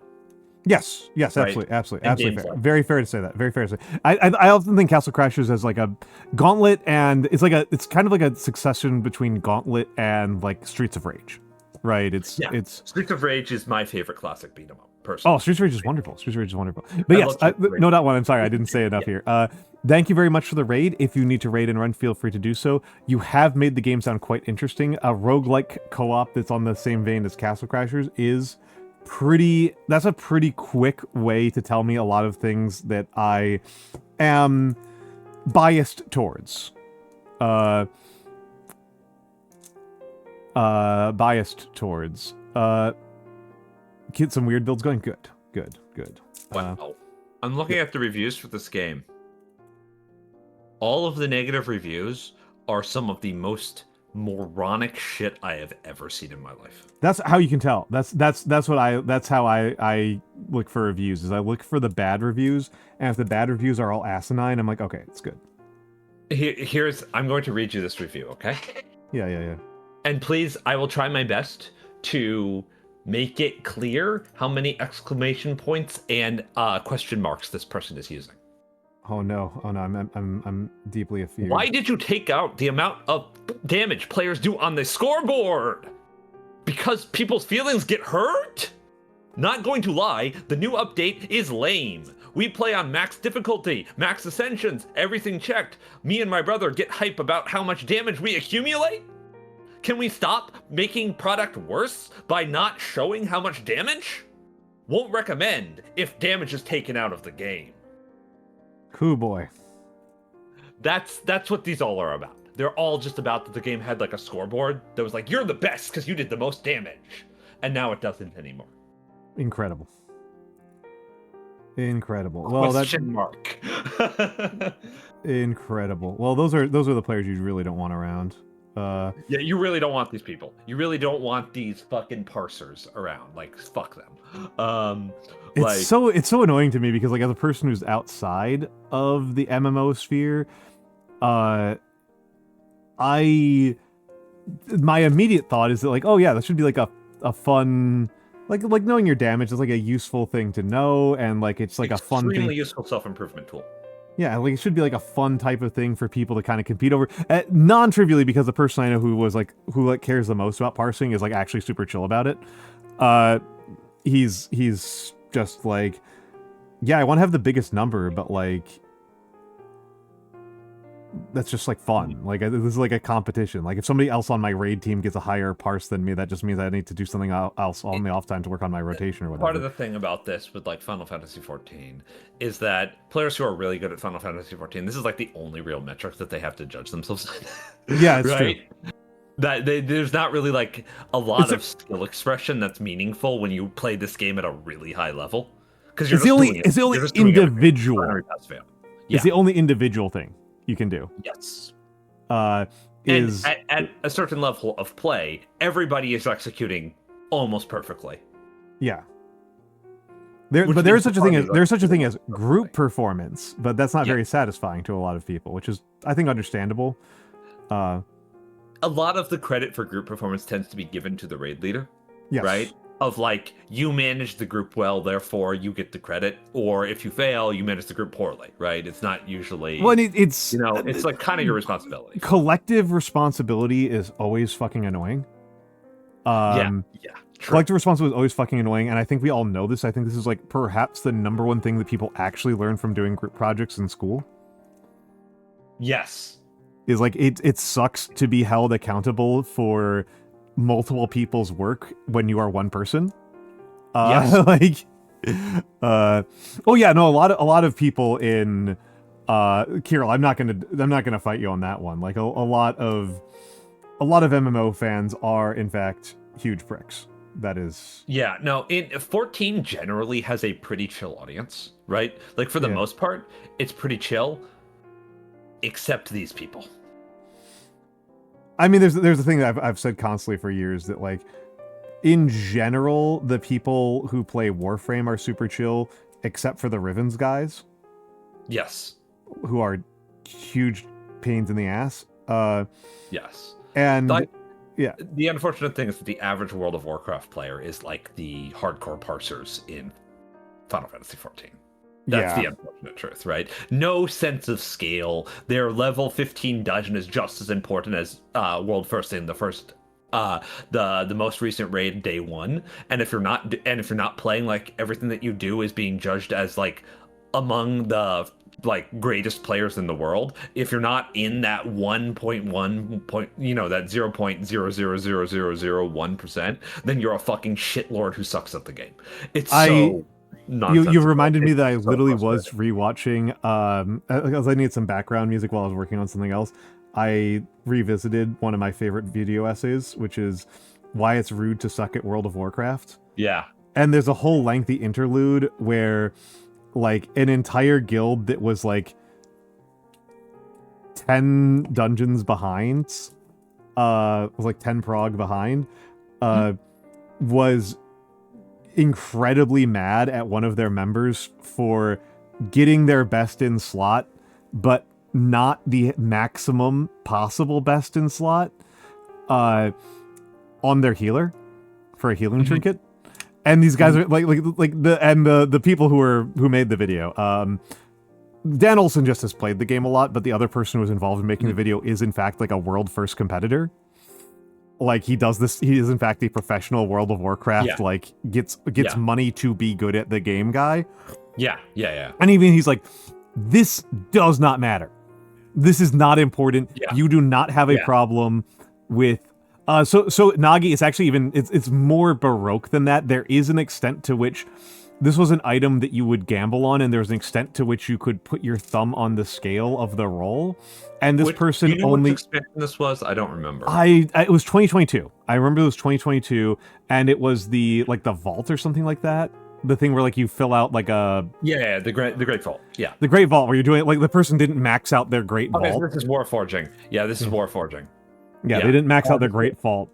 Yes, right? absolutely fair. Very fair to say that. Very fair to say. I often think Castle Crashers as like a Gauntlet, and it's kind of like a succession between Gauntlet and like Streets of Rage, right? It's Streets of Rage is my favorite classic beat 'em up. Personally. Oh, Streets of Rage is wonderful. But yes, no doubt one. I'm sorry, I didn't say enough here. Thank you very much for the raid. If you need to raid and run, feel free to do so. You have made the game sound quite interesting. A roguelike co-op that's on the same vein as Castle Crashers is that's a pretty quick way to tell me a lot of things that I am biased towards. Get some weird builds going. Good. Wow. I'm looking at the reviews for this game. All of the negative reviews are some of the most moronic shit I have ever seen in my life. That's how you can tell. That's how I look for reviews. Is I look for the bad reviews, and if the bad reviews are all asinine, I'm like, okay, it's good. I'm going to read you this review, okay? Yeah. And please, I will try my best to make it clear how many exclamation points and question marks this person is using. Oh no! I'm deeply afeared. Why did you take out the amount of damage players do on the scoreboard? Because people's feelings get hurt? Not going to lie, the new update is lame. We play on max difficulty, max ascensions, everything checked. Me and my brother get hype about how much damage we accumulate? Can we stop making product worse by not showing how much damage? Won't recommend if damage is taken out of the game. Cool boy. That's what these all are about. They're all just about that the game had like a scoreboard that was like, you're the best because you did the most damage. And now it doesn't anymore. Incredible. Well, question mark. Incredible. Well, those are the players you really don't want around. Yeah, you really don't want these people. You really don't want these fucking parsers around. Like, fuck them. It's so annoying to me because, like, as a person who's outside of the MMO sphere, my immediate thought is that, like, oh yeah, that should be like a fun, like knowing your damage is like a useful thing to know, and like it's like a fun thing. Extremely useful self-improvement tool. Yeah, like it should be like a fun type of thing for people to kind of compete over. Non-trivially, because the person I know who cares the most about parsing is like actually super chill about it. He's just like, yeah, I want to have the biggest number, but like, that's just like fun. Like this is like a competition. Like if somebody else on my raid team gets a higher parse than me, that just means I need to do something else on the off time to work on my rotation or whatever. Part of the thing about this with like Final Fantasy XIV is that players who are really good at Final Fantasy XIV, this is like the only real metric that they have to judge themselves on. Yeah, it's right? True. That there's not really like a lot of skill expression that's meaningful when you play this game at a really high level. Because it's the only individual. Yeah. It's the only individual thing you can do. Yes. Is at a certain level of play, everybody is executing almost perfectly. Yeah. There's such a thing as group performance, but that's not very satisfying to a lot of people, which is I think understandable. A lot of the credit for group performance tends to be given to the raid leader. Yes. Right? Of like, you manage the group well, therefore you get the credit, or if you fail, you manage the group poorly, right? It's not usually... Well, it's... it's like kind of your responsibility. Collective responsibility is always fucking annoying. True. Collective responsibility is always fucking annoying, and I think we all know this. I think this is like perhaps the number one thing that people actually learn from doing group projects in school. Yes. Is like, it sucks to be held accountable for multiple people's work when you are one person. Yes. A lot of people in Kirill, I'm not gonna fight you on that one. Like a lot of MMO fans are in fact huge pricks. That is... Yeah, no, 14 generally has a pretty chill audience, right? Like for the most part, it's pretty chill, except these people. I mean, there's a thing that I've said constantly for years that, like, in general, the people who play Warframe are super chill, except for the Rivens guys. Yes. Who are huge pains in the ass. Yes. And... The unfortunate thing is that the average World of Warcraft player is like the hardcore parsers in Final Fantasy XIV. That's the unfortunate truth, right? No sense of scale. Their level 15 dungeon is just as important as World First in the first the most recent raid day 1. And if you're not playing, like, everything that you do is being judged as like among the like greatest players in the world, if you're not in that 1.1 point, that 0.00001%, then you're a fucking shitlord who sucks at the game. It's so you reminded me that I literally was rewatching because I needed some background music while I was working on something else. I revisited one of my favorite video essays, which is why it's rude to suck at World of Warcraft. Yeah. And there's a whole lengthy interlude where like an entire guild that was like 10 dungeons behind, was like 10 prog behind, was incredibly mad at one of their members for getting their best in slot, but not the maximum possible best in slot on their healer for a healing trinket. And these guys are the people who made the video. Dan Olsen just has played the game a lot, but the other person who was involved in making the video is in fact like a world first competitor. Like he does this, he is in fact a professional World of Warcraft, like gets money to be good at the game guy. Yeah. And even he's like, this does not matter. This is not important. Yeah. You do not have a problem with so Nagi is actually it's more baroque than that. There is an extent to which this was an item that you would gamble on, and there's an extent to which you could put your thumb on the scale of the roll. And this person only... Which expansion this was? I don't remember. It was 2022. I remember it was 2022, and it was the vault or something like that. The thing where like you fill out like a... Yeah, the great vault. Yeah. The great vault where you're doing like the person didn't max out their great vault. So this is Warforging. Yeah, this is Warforging. Yeah, they didn't max out their great vault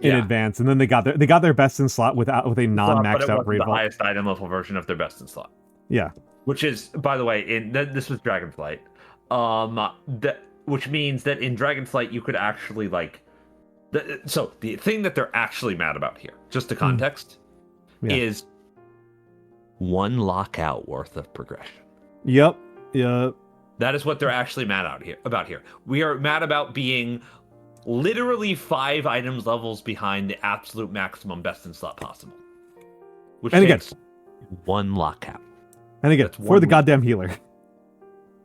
in advance, and then they got their best in slot with a non-maxed out great vault. The highest item level version of their best in slot. Yeah. Which is, by the way, this was Dragonflight. Which means that in Dragonflight you could actually like... So the thing that they're actually mad about here, just to context, is 1 lockout worth of progression. Yep. Yeah. That is what they're actually mad about here. We are mad about being literally 5 items levels behind the absolute maximum best in slot possible. Which takes 1 lockout. And again, for the goddamn healer.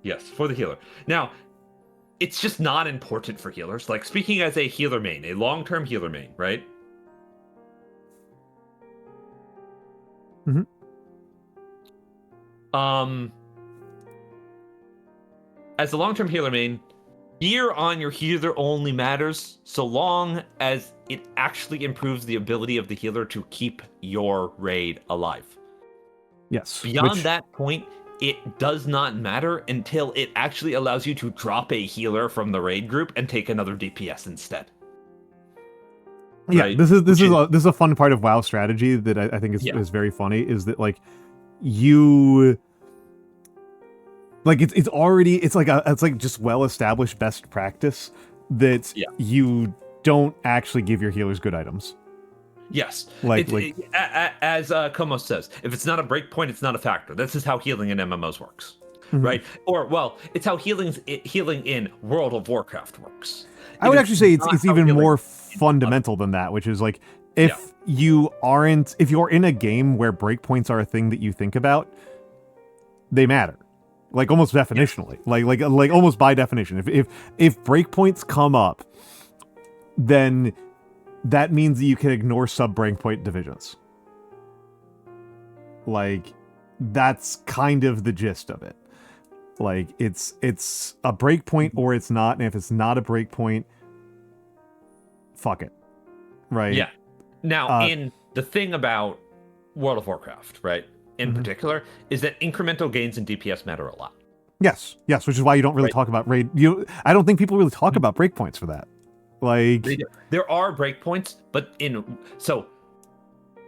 Yes, for the healer. Now, it's just not important for healers. Like, speaking as a healer main, a long-term healer main, right? Mm-hmm. As a long-term healer main, gear on your healer only matters so long as it actually improves the ability of the healer to keep your raid alive. Yes. Beyond that point, it does not matter until it actually allows you to drop a healer from the raid group and take another DPS instead. Yeah, Right? this is a fun part of WoW strategy that I think is very funny. Is that like you. Like it's like just well-established best practice that you don't actually give your healers good items. Yes. As Komos says, if it's not a breakpoint, it's not a factor. This is how healing in MMOs works, right? Or, well, it's how healing in World of Warcraft works. I would actually say it's even more fundamental than that, which is like if you're in a game where breakpoints are a thing that you think about, they matter. Like almost definitionally, like almost by definition. If breakpoints come up, then that means that you can ignore sub-breakpoint divisions. Like that's kind of the gist of it. Like it's a breakpoint or it's not, and if it's not a breakpoint, fuck it, right? Yeah. Now, in the thing about World of Warcraft, right? In particular, is that incremental gains in DPS matter a lot. Yes, which is why you don't really talk about raid. I don't think people really talk about breakpoints for that. Like there are breakpoints, but so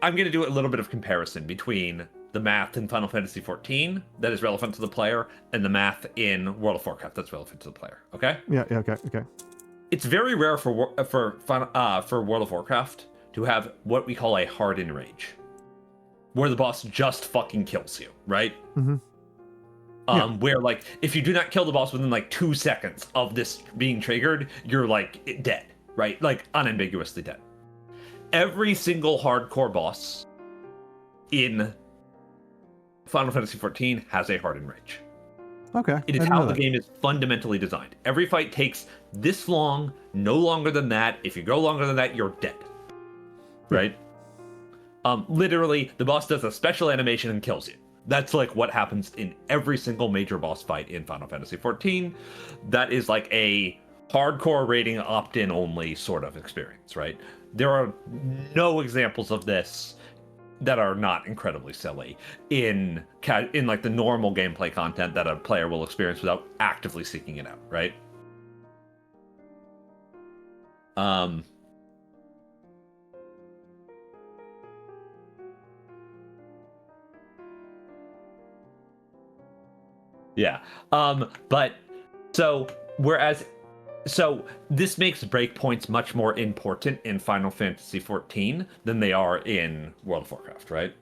I'm going to do a little bit of comparison between the math in Final Fantasy XIV that is relevant to the player and the math in World of Warcraft that's relevant to the player. Okay? Yeah. Okay. It's very rare for World of Warcraft to have what we call a hard enrage, where the boss just fucking kills you, right? Where like if you do not kill the boss within like 2 seconds of this being triggered, you're like dead, right? Like unambiguously dead. Every single hardcore boss in Final Fantasy XIV has a hard enrage. Okay. It is how the game is fundamentally designed. Every fight takes this long, no longer than that. If you go longer than that, you're dead. Right? Literally, the boss does a special animation and kills you. That's like what happens in every single major boss fight in Final Fantasy XIV. That is like a hardcore rating opt-in only sort of experience, right? There are no examples of this that are not incredibly silly in like the normal gameplay content that a player will experience without actively seeking it out, right? Yeah. But so this makes breakpoints much more important in Final Fantasy XIV than they are in World of Warcraft, right?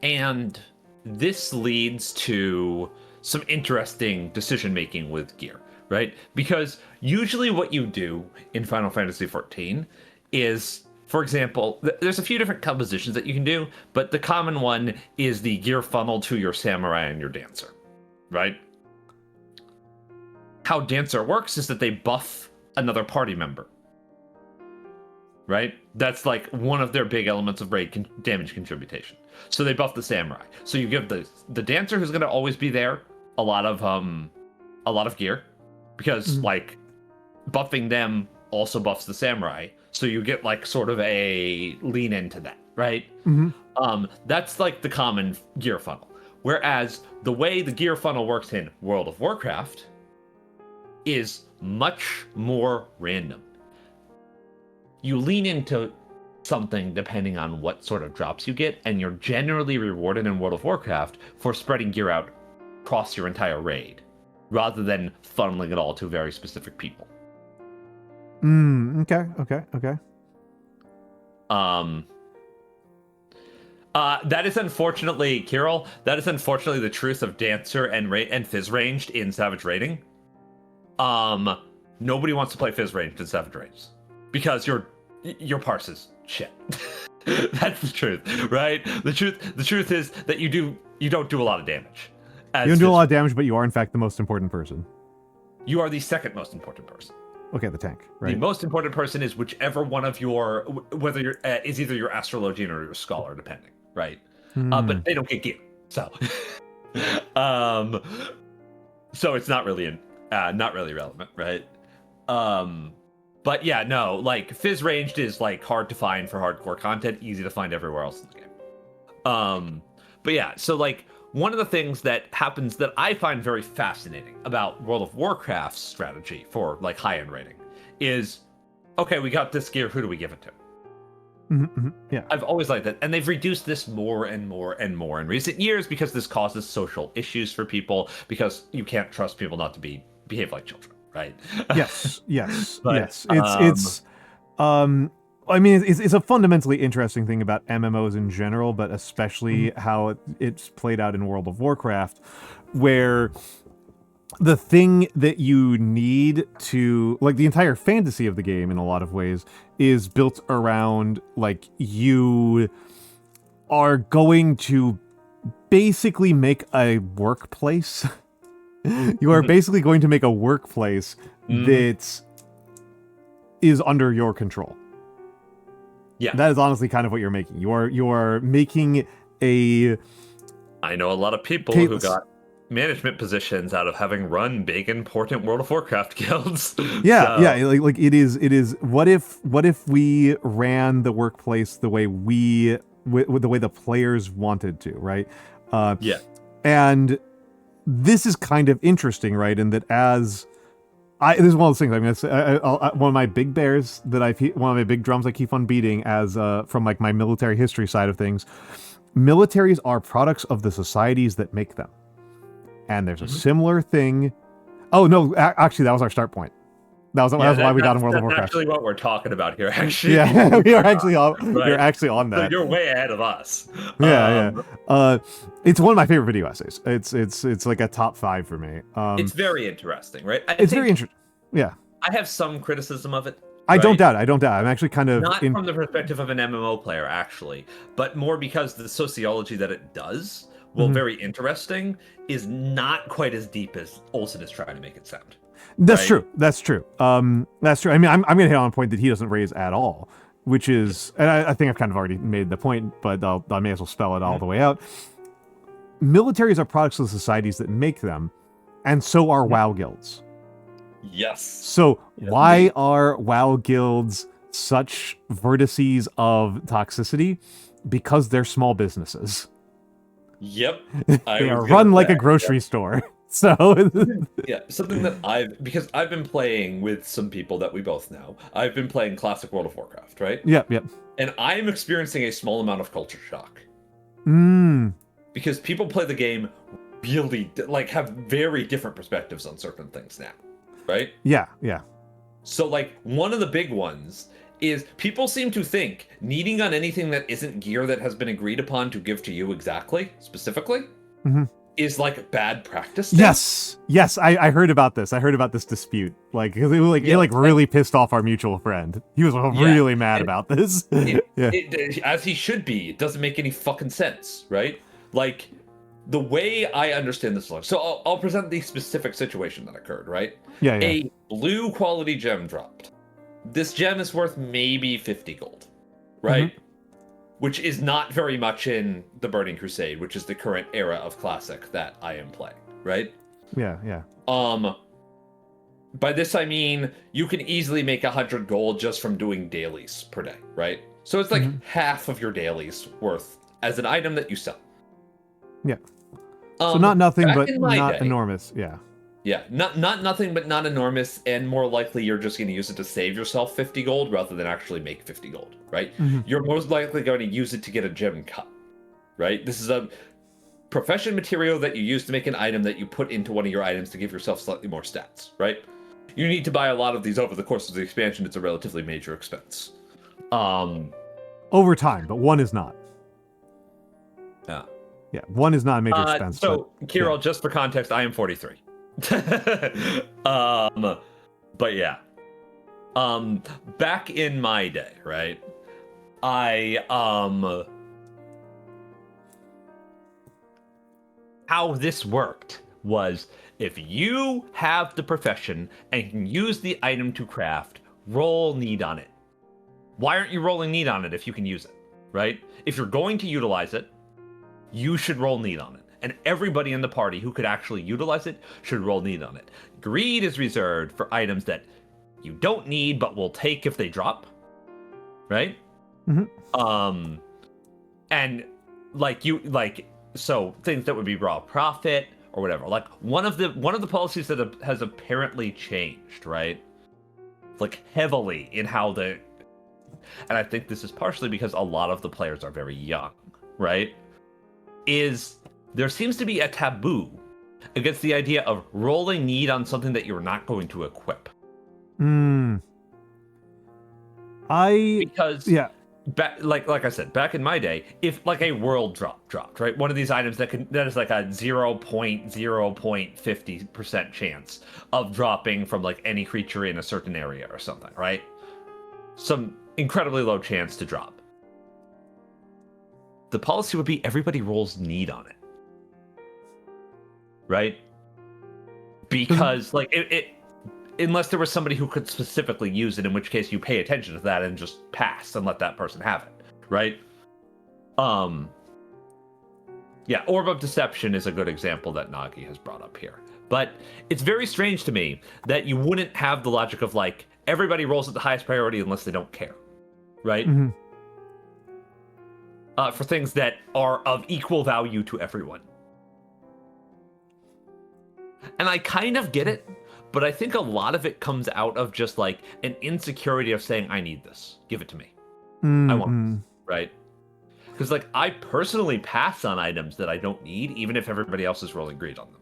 And this leads to some interesting decision making with gear, right? Because usually what you do in Final Fantasy XIV is, for example, there's a few different compositions that you can do, but the common one is the gear funnel to your samurai and your dancer, right? How dancer works is that they buff another party member, right? That's like one of their big elements of raid damage contribution. So they buff the samurai. So you give the dancer, who's going to always be there, a lot of gear, because like buffing them also buffs the samurai. So you get like sort of a lean into that, right? That's like the common gear funnel. Whereas the way the gear funnel works in World of Warcraft is much more random. You lean into something depending on what sort of drops you get, and you're generally rewarded in World of Warcraft for spreading gear out across your entire raid, rather than funneling it all to very specific people. Okay. That is unfortunately, Kirill, that is unfortunately the truth of Dancer and Fizz Ranged in Savage Raiding. Nobody wants to play Fizz Ranged in Savage Raids because your parse is shit. That's the truth, right? The truth is that you don't do a lot of damage You don't do a lot of damage, but you are in fact the most important person. You are the second most important person. Okay, the tank, right? The most important person is whichever one of your, whether you're is either your astrologian or your scholar, depending, right? But they don't get gear, so so it's not really relevant, right? But yeah, no, like Fizz ranged is like hard to find for hardcore content, easy to find everywhere else in the game. But yeah, so like one of the things that happens that I find very fascinating about World of Warcraft's strategy for like high-end rating is, okay, we got this gear, who do we give it to? Yeah, I've always liked that, and they've reduced this more and more and more in recent years because this causes social issues for people, because you can't trust people not to behave like children, right? yes. But, Yes. I mean, it's a fundamentally interesting thing about MMOs in general, but especially how it's played out in World of Warcraft, where the thing that you need to, like, the entire fantasy of the game in a lot of ways is built around, like, you are going to basically make a workplace. You are basically going to make a workplace that is under your control. Yeah, that is honestly kind of what you're making. You are making a. I know a lot of people who got management positions out of having run big important World of Warcraft guilds. Yeah, so. Yeah, like it is. What if we ran the workplace the way the way the players wanted to, right? Yeah, and this is kind of interesting, right? In that this is one of those things. I mean, one of my big bears one of my big drums I keep on beating as from like my military history side of things. Militaries are products of the societies that make them, and there's a similar thing. Oh no, actually, that was our start point. That was why we got in World of Warcraft. That's actually what we're talking about here. Actually, yeah, we are actually on. Right. We're actually on that. So you're way ahead of us. Yeah. It's one of my favorite video essays. It's like a top 5 for me. It's very interesting, right? It's very interesting. Yeah. I have some criticism of it. I don't doubt it. I'm actually kind of not from the perspective of an MMO player, actually, but more because the sociology that it does, while very interesting, is not quite as deep as Olsen is trying to make it sound. That's true. That's true. I mean, I'm going to hit on a point that he doesn't raise at all, which is, and I think I've kind of already made the point, but I may as well spell it all the way out. Militaries are products of the societies that make them, and so are WoW guilds. Yes. So why are WoW guilds such vertices of toxicity? Because they're small businesses. Yep. They are run like a grocery store. So yeah, something that because I've been playing with some people that we both know. I've been playing classic World of Warcraft, right? Yep. And I'm experiencing a small amount of culture shock. Because people play the game really like have very different perspectives on certain things now, right? Yeah. So like one of the big ones is people seem to think needing on anything that isn't gear that has been agreed upon to give to you specifically, is like bad practice. Yes, I heard about this. I heard about this dispute. Like, it really pissed off our mutual friend. He was really mad about this. As he should be. It doesn't make any fucking sense, right? Like, the way I understand this, so I'll present the specific situation that occurred, right? Yeah. A blue quality gem dropped. This gem is worth maybe 50 gold, right? Which is not very much in the Burning Crusade, which is the current era of Classic that I am playing, right? Yeah. By this I mean you can easily make 100 gold just from doing dailies per day, right? So it's like half of your dailies worth as an item that you sell. Yeah. So not nothing, but not day, enormous. Yeah. Yeah, not nothing, but not enormous, and more likely you're just going to use it to save yourself 50 gold rather than actually make 50 gold, right? You're most likely going to use it to get a gem cut, right? This is a profession material that you use to make an item that you put into one of your items to give yourself slightly more stats, right? You need to buy a lot of these over the course of the expansion. It's a relatively major expense. Over time, but one is not. Yeah, one is not a major expense. So, Kirill, just for context, I am 43. But yeah. Back in my day, right? how this worked was if you have the profession and can use the item to craft, roll need on it. Why aren't you rolling need on it if you can use it, right? If you're going to utilize it, you should roll need on it. And everybody in the party who could actually utilize it should roll need on it. Greed is reserved for items that you don't need but will take if they drop, right? Mm-hmm. And so things that would be raw profit or whatever. Like one of the policies that has apparently changed, right? Like heavily in how and I think this is partially because a lot of the players are very young, right? Is there seems to be a taboo against the idea of rolling need on something that you're not going to equip. Because like I said, back in my day, if like a world dropped, right? One of these items that is like a 0.50% chance of dropping from like any creature in a certain area or something, right? Some incredibly low chance to drop. The policy would be everybody rolls need on it. Right? Because like it unless there was somebody who could specifically use it, in which case you pay attention to that and just pass and let that person have it, right? Yeah, Orb of Deception is a good example that Nagi has brought up here. But it's very strange to me that you wouldn't have the logic of like everybody rolls at the highest priority unless they don't care, right? Mm-hmm. For things that are of equal value to everyone. And I kind of get it, but I think a lot of it comes out of just like an insecurity of saying, I need this. Give it to me. I want this, right? Because like I personally pass on items that I don't need, even if everybody else is rolling greed on them.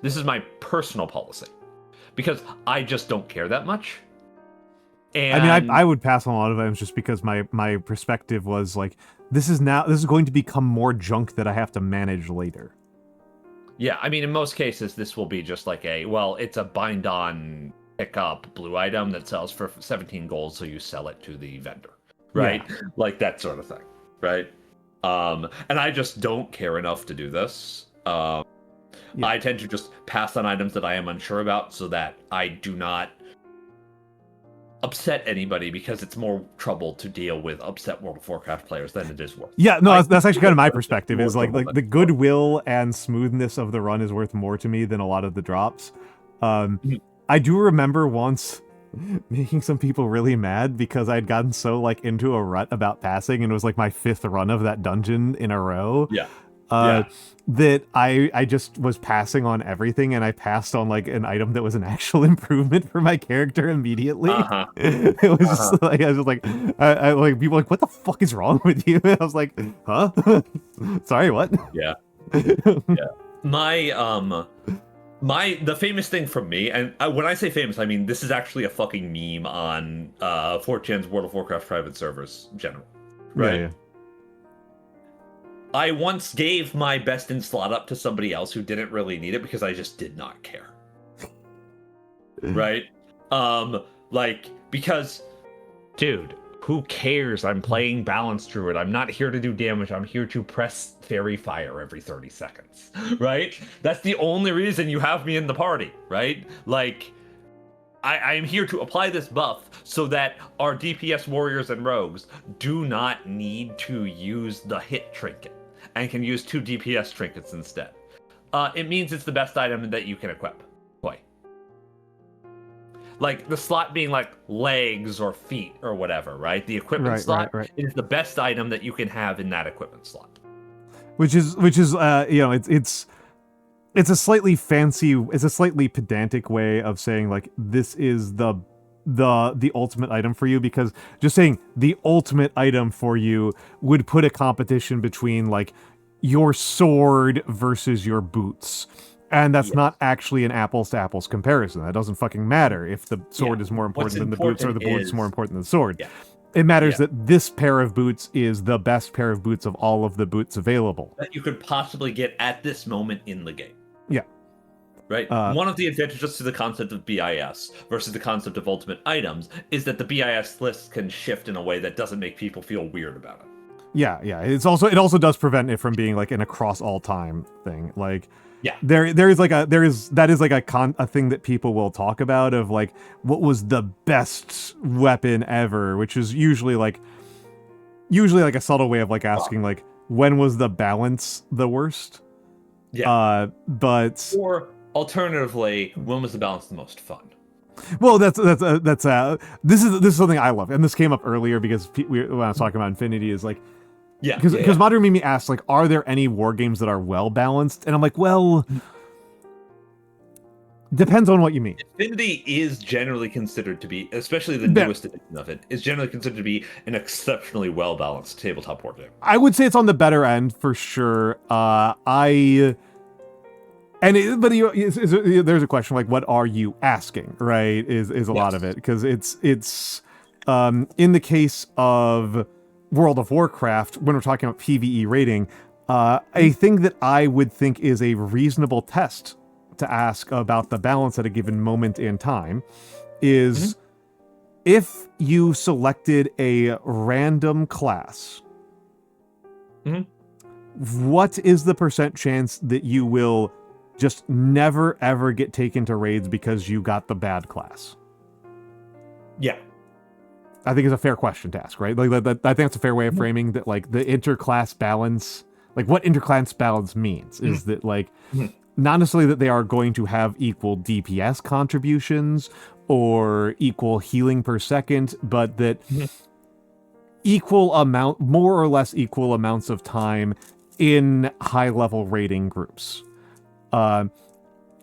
This is my personal policy. Because I just don't care that much. And I mean, I would pass on a lot of items just because my perspective was like, this is going to become more junk that I have to manage later. Yeah, I mean, in most cases, this will be just like it's a bind-on pick-up blue item that sells for 17 gold, so you sell it to the vendor, right? Yeah. Like that sort of thing, right? And I just don't care enough to do this. I tend to just pass on items that I am unsure about so that I do not upset anybody, because it's more trouble to deal with upset World of Warcraft players than it is worth. Yeah, no, that's actually kind of my perspective. Is like the goodwill and smoothness of the run is worth more to me than a lot of the drops. I do remember once making some people really mad because I'd gotten so like into a rut about passing, and it was like my 5th run of that dungeon in a row. That I just was passing on everything, and I passed on like an item that was an actual improvement for my character immediately. It was just like I was just like I like people were like, what the fuck is wrong with you? And I was like, huh? Sorry, what? Yeah. The famous thing from me, and when I say famous, I mean this is actually a fucking meme on 4chan's World of Warcraft private servers in general, right? Yeah. I once gave my best in slot up to somebody else who didn't really need it because I just did not care. Right? Because, dude, who cares? I'm playing Balanced Druid. I'm not here to do damage. I'm here to press Fairy Fire every 30 seconds. Right? That's the only reason you have me in the party, right? Like, I'm here to apply this buff so that our DPS warriors and rogues do not need to use the hit trinket and can use 2 DPS trinkets instead. It means it's the best item that you can equip. Boy. Like the slot being like legs or feet or whatever, right? The equipment slot is the best item that you can have in that equipment slot. Which is it's a slightly pedantic way of saying like this is the ultimate item for you, because just saying the ultimate item for you would put a competition between like your sword versus your boots. And that's not actually an apples to apples comparison. That doesn't fucking matter if the sword is more important than the boots, or the boots is more important than the sword. Yeah. It matters that this pair of boots is the best pair of boots of all of the boots available that you could possibly get at this moment in the game. Yeah. Right? One of the advantages to the concept of BIS versus the concept of ultimate items is that the BIS list can shift in a way that doesn't make people feel weird about it. Yeah, yeah. It also does prevent it from being like an across all time thing. Like, Yeah. there is like a thing that people will talk about of like what was the best weapon ever, which is usually like a subtle way of like asking like when was the balance the worst. Yeah. But Or alternatively, when was the balance the most fun? well, this is something I love, and this came up earlier because when I was talking about Infinity is like. Yeah. Because Modern Mimi asked, like, are there any war games that are well balanced? And I'm like, well, depends on what you mean. Infinity is generally considered to be, especially the newest edition of it, is generally considered to be an exceptionally well balanced tabletop war game. I would say it's on the better end for sure. There's a question like, what are you asking? Right? Is a lot of it because it's in the case of World of Warcraft, when we're talking about PvE rating, a thing that I would think is a reasonable test to ask about the balance at a given moment in time is if you selected a random class, what is the % chance that you will just never ever get taken to raids because you got the bad class? Yeah. I think it's a fair question to ask, right? Like I think that's a fair way of framing that, like the interclass balance, like what interclass balance means is that like not necessarily that they are going to have equal DPS contributions or equal healing per second, but that more or less equal amounts of time in high level rating groups.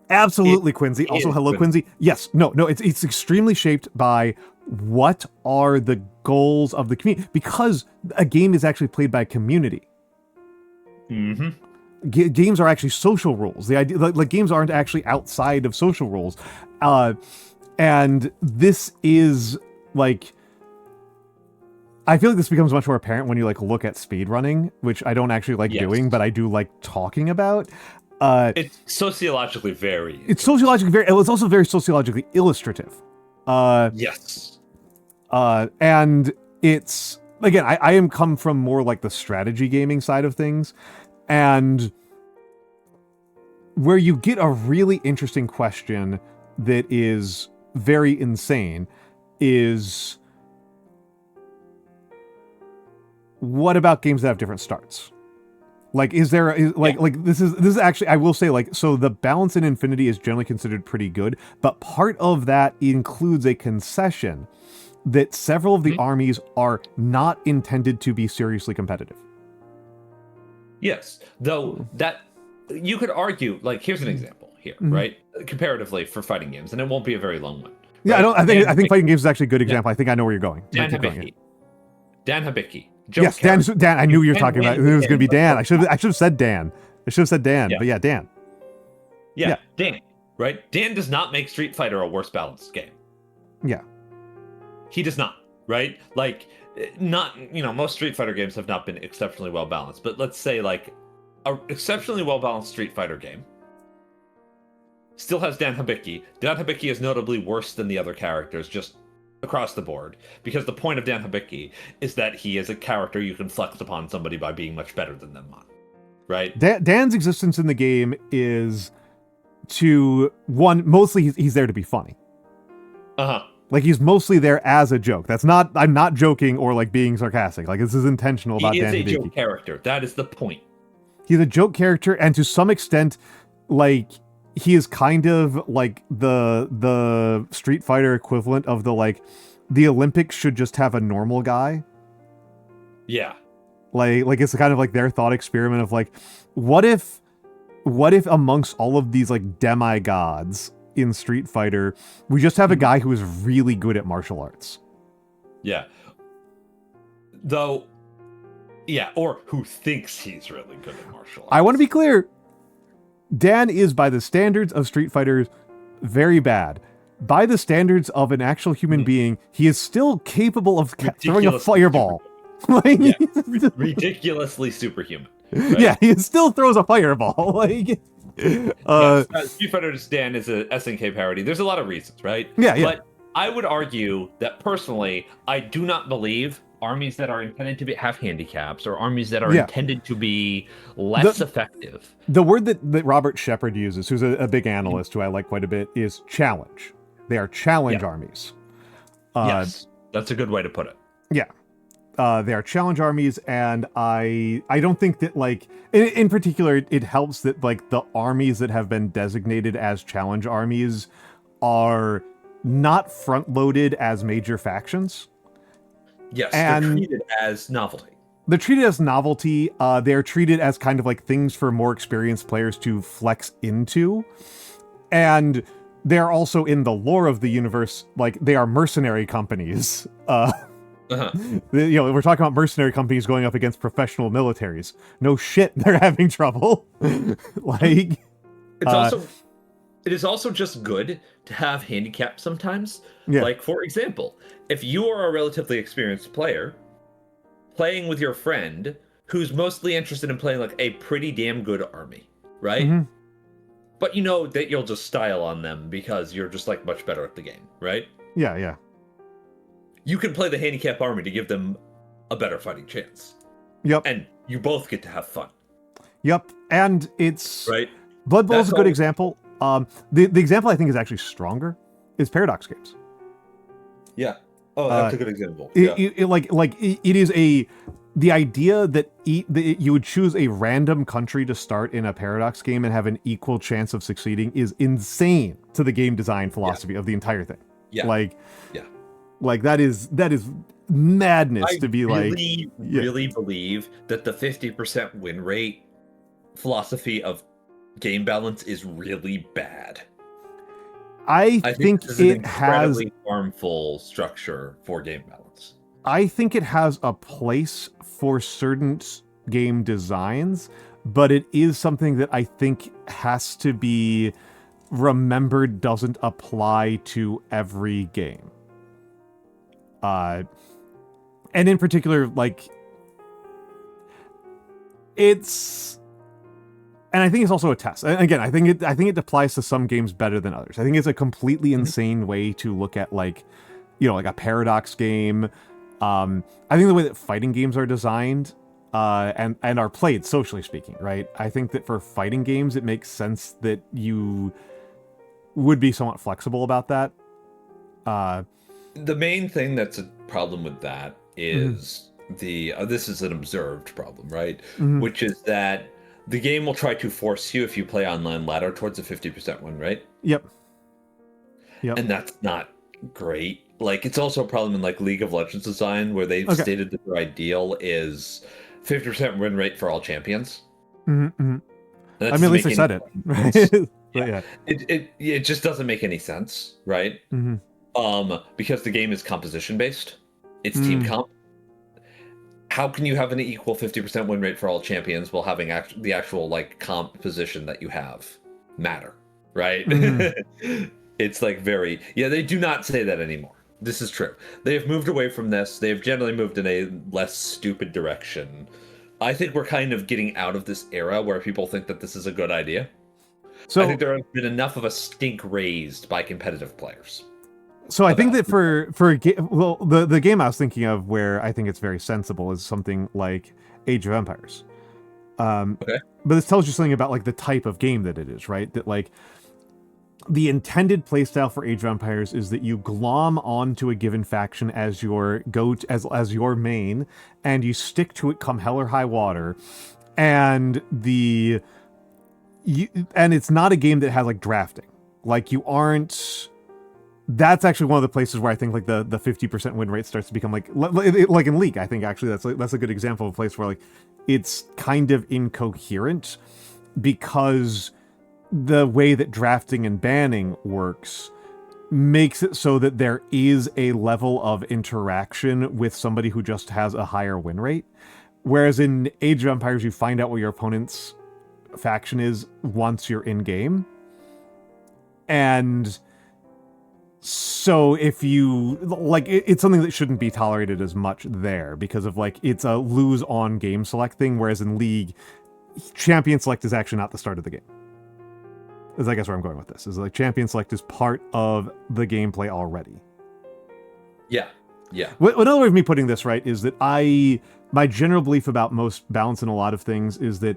Absolutely, Quincy. Also, hello, Quincy. Yes, no, it's extremely shaped by what are the goals of the community, because a game is actually played by a community. Games are actually social rules. The idea, like games aren't actually outside of social rules, and this is like. I feel like this becomes much more apparent when you like look at speedrunning, which I don't actually like doing, but I do like talking about. It's sociologically very. It's also very sociologically illustrative. Yes. And it's again, I am come from more like the strategy gaming side of things, and where you get a really interesting question that is very insane is what about games that have different starts? Like, is there this is actually, I will say, like, so the balance in Infinity is generally considered pretty good, but part of that includes a concession that several of the armies are not intended to be seriously competitive. Yes, though that you could argue, like, here's an example here, right? Comparatively for fighting games, and it won't be a very long one. Yeah, right? I think fighting games is actually a good example. I think I know where you're going. Dan Hibiki. Yes, Dan. I knew you were talking about it. It was going to be Dan. I should have said Dan. Yeah. But yeah, Dan. Yeah, Dan. Right? Dan does not make Street Fighter a worse balanced game. Yeah. He does not. Right? Like, not, most Street Fighter games have not been exceptionally well balanced, but let's say like a exceptionally well balanced Street Fighter game still has Dan Hibiki. Dan Hibiki is notably worse than the other characters, just across the board, because the point of Dan Hibiki is that he is a character you can flex upon somebody by being much better than them on, right? Dan's existence in the game is mostly he's there to be funny. Like, he's mostly there as a joke. I'm not joking or like being sarcastic. Like, this is intentional about Dan Hibiki. He is a joke character. That is the point. He's a joke character, and to some extent, like, he is kind of like the Street Fighter equivalent of the Olympics should just have a normal guy. Yeah. Like it's kind of like their thought experiment of like, what if amongst all of these like demigods in Street Fighter, we just have a guy who is really good at martial arts. Yeah. Though, yeah, or who thinks he's really good at martial arts. I want to be clear. Dan is, by the standards of Street Fighters, very bad. By By of an actual human being, he is still capable of throwing a fireball. Ridiculously superhuman. Right? Yeah, he still throws a fireball. Street Fighter Dan is a SNK parody. There's a lot of reasons, right? Yeah. But I would argue that personally, I do not believe armies that are intended to have handicaps or armies that are Yeah. intended to be less effective. The word that Robert Shepard uses, who's a big analyst who I like quite a bit, is challenge. They are challenge armies. Yes, that's a good way to put it. Yeah. They are challenge armies, and I don't think that, like, in particular, it helps that, like, the armies that have been designated as challenge armies are not front-loaded as major factions. Yes, And they're treated as novelty. they're treated as novelty. They're treated as kind of like things for more experienced players to flex into. And they're also in the lore of the universe, like, they are mercenary companies. We're talking about mercenary companies going up against professional militaries. No shit, they're having trouble. Like, it is also just good to have handicaps sometimes. Yeah. Like, for example, if you are a relatively experienced player, playing with your friend who's mostly interested in playing like a pretty damn good army, right? Mm-hmm. But you know that you'll just style on them because you're just like much better at the game, right? yeah. You can play the handicap army to give them a better fighting chance. Yep. And you both get to have fun. Yep. And it's... Right? Blood Bowl is That's a good all- example. The example I think is actually stronger is Paradox games. Yeah. Oh, that's a good example. It is the idea that you would choose a random country to start in a Paradox game and have an equal chance of succeeding is insane to the game design philosophy of the entire thing. Yeah. Like that is madness I to be really believe that the 50% win rate philosophy of game balance is really bad. I think this is an it has incredibly harmful structure for game balance. I think it has a place for certain game designs, but it is something that I think has to be remembered doesn't apply to every game. And in particular, like, it's... And I think it's also a test. And again, I think it applies to some games better than others. I think it's a completely insane way to look at, like, like a Paradox game. I think the way that fighting games are designed and are played, socially speaking, right? I think that for fighting games, it makes sense that you would be somewhat flexible about that. The main thing that's a problem with that is this is an observed problem, right? Mm-hmm. Which is that the game will try to force you, if you play online ladder, towards a 50% win rate. Yep. And that's not great. Like, it's also a problem in like League of Legends design where they've stated that their ideal is 50% win rate for all champions. Mm-hmm. I mean, at least they said it. Right? Yeah. It just doesn't make any sense, right? Mm-hmm. Because the game is composition based. It's team comp. How can you have an equal 50% win rate for all champions while having the actual like comp position that you have matter, right? Mm-hmm. It's like they do not say that anymore. This is true. They have moved away from this. They've generally moved in a less stupid direction. I think we're kind of getting out of this era where people think that this is a good idea. So I think there has been enough of a stink raised by competitive players. So I think that for the game I was thinking of where I think it's very sensible is something like Age of Empires. But this tells you something about like the type of game that it is, right? That like the intended playstyle for Age of Empires is that you glom onto a given faction as your as your main, and you stick to it come hell or high water, and it's not a game that has like drafting. Like you aren't. That's actually one of the places where I think like the 50% win rate starts to become like in League. I think actually that's a good example of a place where like it's kind of incoherent because the way that drafting and banning works makes it so that there is a level of interaction with somebody who just has a higher win rate. Whereas in Age of Empires, you find out what your opponent's faction is once you're in game. And so if you like, it's something that shouldn't be tolerated as much there because of like, it's a lose on game select thing. Whereas in League, champion select is actually not the start of the game. Is I guess where I'm going with this is like champion select is part of the gameplay already. Yeah. Yeah. Another way of me putting this, right, is that my general belief about most balance in a lot of things is that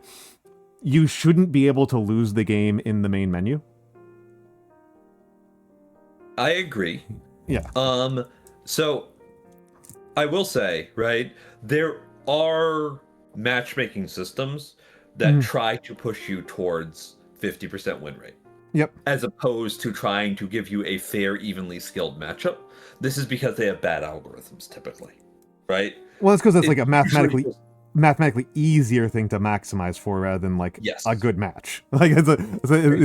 you shouldn't be able to lose the game in the main menu. I agree. Yeah. So I will say, right, there are matchmaking systems that try to push you towards 50% win rate. Yep. As opposed to trying to give you a fair, evenly skilled matchup. This is because they have bad algorithms typically, right? Well, it's because it's like a mathematically easier thing to maximize for rather than like a good match. Like it's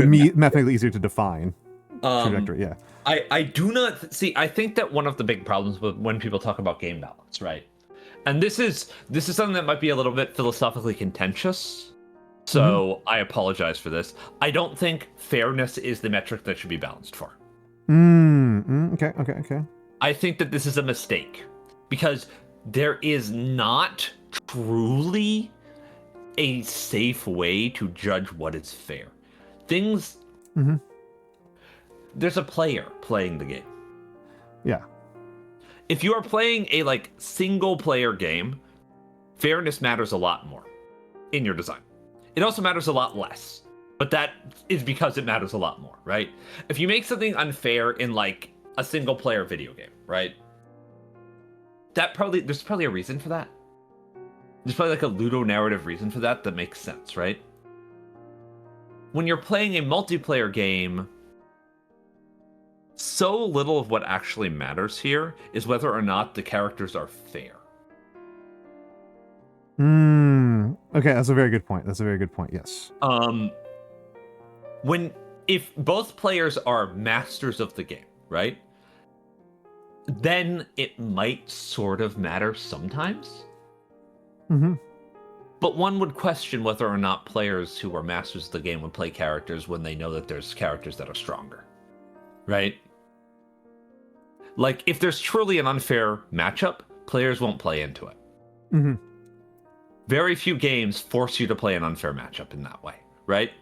mathematically easier to define. Trajectory, yeah. I do not see. I think that one of the big problems with when people talk about game balance, right? And this is something that might be a little bit philosophically contentious. So I apologize for this. I don't think fairness is the metric that should be balanced for. Okay. I think that this is a mistake because there is not truly a safe way to judge what is fair. Things. There's a player playing the game. Yeah. If you are playing a like single player game, fairness matters a lot more in your design. It also matters a lot less, but that is because it matters a lot more, right? If you make something unfair in like a single player video game, right? There's probably a reason for that. There's probably like a ludonarrative reason for that makes sense, right? When you're playing a multiplayer game, so little of what actually matters here is whether or not the characters are fair. Okay, that's a very good point. Yes. If both players are masters of the game, right? Then it might sort of matter sometimes. But one would question whether or not players who are masters of the game would play characters when they know that there's characters that are stronger. Right? Like, if there's truly an unfair matchup, players won't play into it. Very few games force you to play an unfair matchup in that way, right?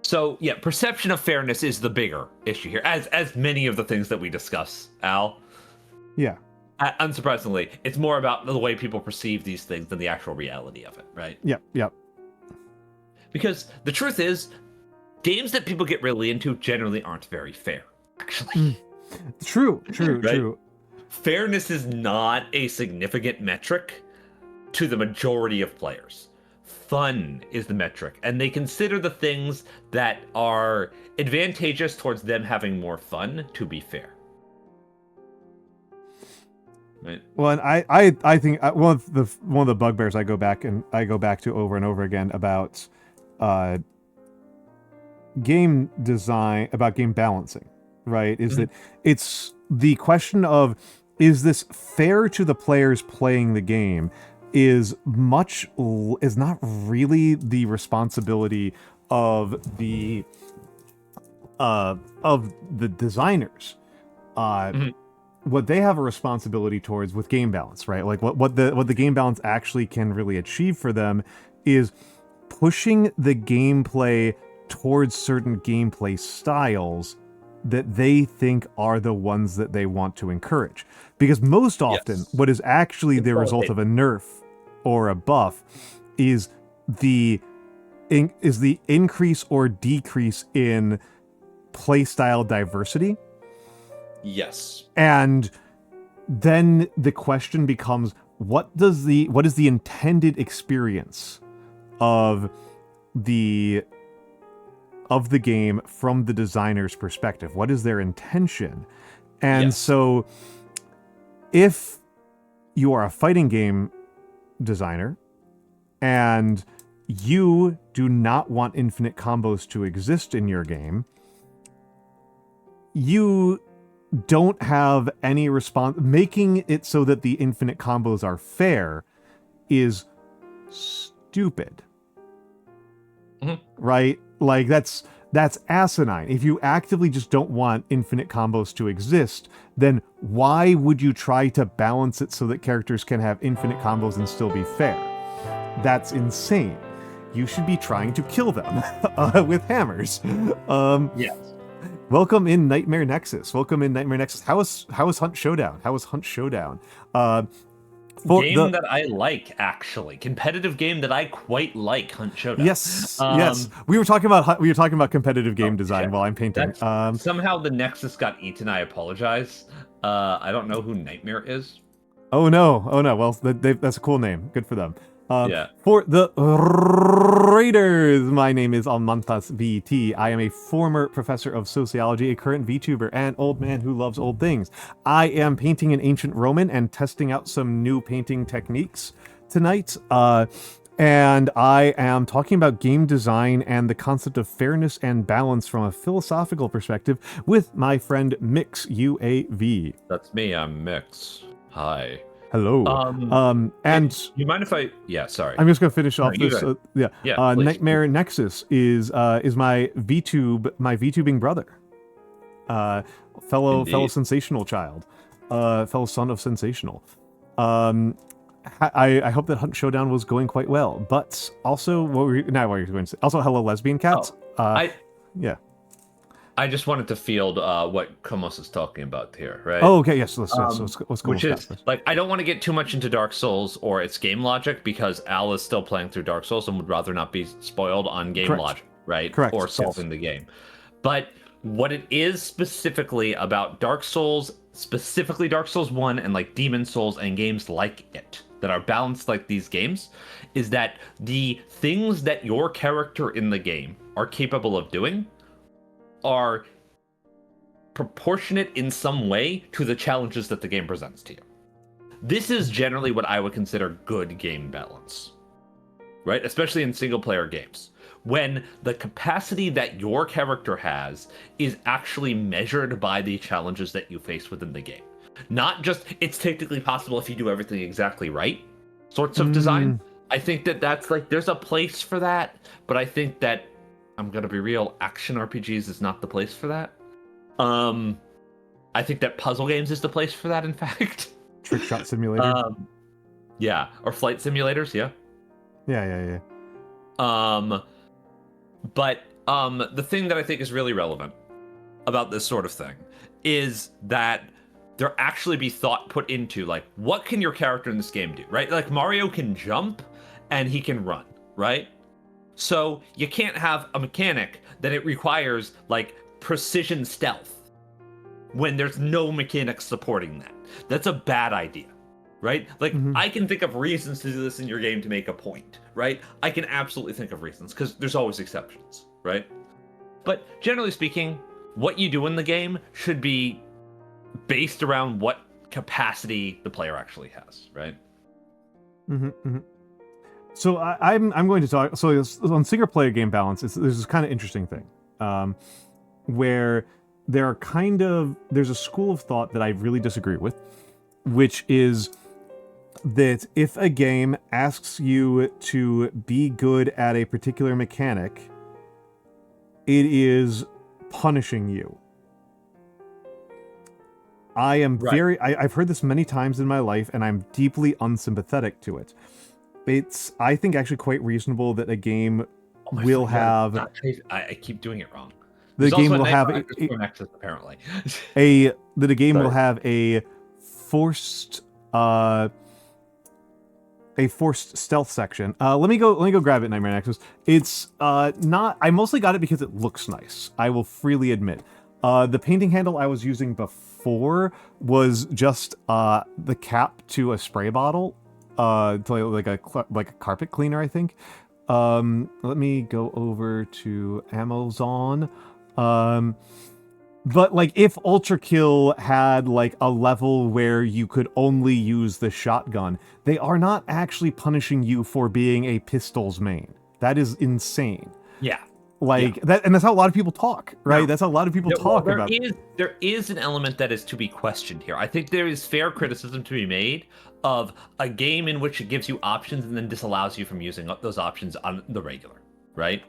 So yeah, perception of fairness is the bigger issue here, as many of the things that we discuss, Al. Yeah. Unsurprisingly, it's more about the way people perceive these things than the actual reality of it, right? Yep. Because the truth is, games that people get really into generally aren't very fair, actually. True. Fairness is not a significant metric to the majority of players. Fun is the metric, and they consider the things that are advantageous towards them having more fun to be fair. Right. Well, and I think one of the bugbears I go back to over and over again about game design, about game balancing, right, is that it's the question of, is this fair to the players playing the game, is not really the responsibility of the designers. What they have a responsibility towards with game balance, right? Like what the game balance actually can really achieve for them is pushing the gameplay towards certain gameplay styles that they think are the ones that they want to encourage. Because most often, what is actually the result of a nerf or a buff is the increase or decrease in playstyle diversity. Yes. And then the question becomes, what is the intended experience of the game from the designer's perspective? What is their intention? And so if you are a fighting game designer and you do not want infinite combos to exist in your game, you don't have any response. Making it so that the infinite combos are fair is stupid. Right? Like that's asinine. If you actively just don't want infinite combos to exist, then why would you try to balance it so that characters can have infinite combos and still be fair? That's insane. You should be trying to kill them with hammers. Yes. Welcome in Nightmare Nexus. Welcome in Nightmare Nexus. How is Hunt Showdown? How is Hunt Showdown? Game that I like, actually, competitive game that I quite like. Hunt Showdown. Yes. We were talking about competitive game design while I'm painting. Somehow the Nexus got eaten. I apologize. I don't know who Nightmare is. Oh no. Well, that's a cool name. Good for them. Yeah. For the Raiders, my name is Almantas VT. I am a former professor of sociology, a current VTuber, and old man who loves old things. I am painting an ancient Roman and testing out some new painting techniques tonight. And I am talking about game design and the concept of fairness and balance from a philosophical perspective with my friend Mikks UAV. That's me. I'm Mikks. Hi. Hello. And you mind if I? Yeah, sorry. I'm just gonna finish off you this. go ahead. Yeah, please. Nightmare Nexus is my VTubing brother, fellow sensational child, fellow son of sensational. I hope that Hunt Showdown was going quite well, but also what were you going to say? Also, hello, lesbian cats. Yeah. I just wanted to field what Komos is talking about here, right? Oh, okay, yes. Let's go. Which is like, I don't want to get too much into Dark Souls or its game logic because Al is still playing through Dark Souls and would rather not be spoiled on game logic, right? Correct. Or solving the game. But what it is specifically about Dark Souls, specifically Dark Souls 1 and like Demon Souls and games like it that are balanced like these games, is that the things that your character in the game are capable of doing are proportionate in some way to the challenges that the game presents to you. This is generally what I would consider good game balance, right? Especially in single player games, when the capacity that your character has is actually measured by the challenges that you face within the game. Not just, it's technically possible if you do everything exactly right sorts of design. I think that that's like, there's a place for that, but I think that, I'm gonna be real, action RPGs is not the place for that. I think that puzzle games is the place for that, in fact. Trick shot simulator. Yeah, or flight simulators, yeah. Yeah. But the thing that I think is really relevant about this sort of thing is that there actually be thought put into, like, what can your character in this game do, right? Like, Mario can jump and he can run, right? So you can't have a mechanic that it requires like precision stealth when there's no mechanics supporting that. That's a bad idea, right? Like, I can think of reasons to do this in your game to make a point, right? I can absolutely think of reasons because there's always exceptions, right? But generally speaking, what you do in the game should be based around what capacity the player actually has, right? So I'm going to talk. So on single player game balance, there's this kind of interesting thing, where there's a school of thought that I really disagree with, which is that if a game asks you to be good at a particular mechanic, it is punishing you. I am I've heard this many times in my life, and I'm deeply unsympathetic to it. It's, I think, actually quite reasonable that a game will have... I keep doing it wrong. The game will have apparently. That a game will have a forced stealth section. Let me go grab it, Nightmare Nexus. It's not... I mostly got it because it looks nice. I will freely admit. The painting handle I was using before was just the cap to a spray bottle. To like a carpet cleaner, I think. Let me go over to Amazon. But like, if Ultra Kill had like a level where you could only use the shotgun, they are not actually punishing you for being a pistols main. That is insane. Yeah. That, and that's how a lot of people talk, right? That's how a lot of people talk about. There is an element that is to be questioned here. I think there is fair criticism to be made of a game in which it gives you options and then disallows you from using those options on the regular, right?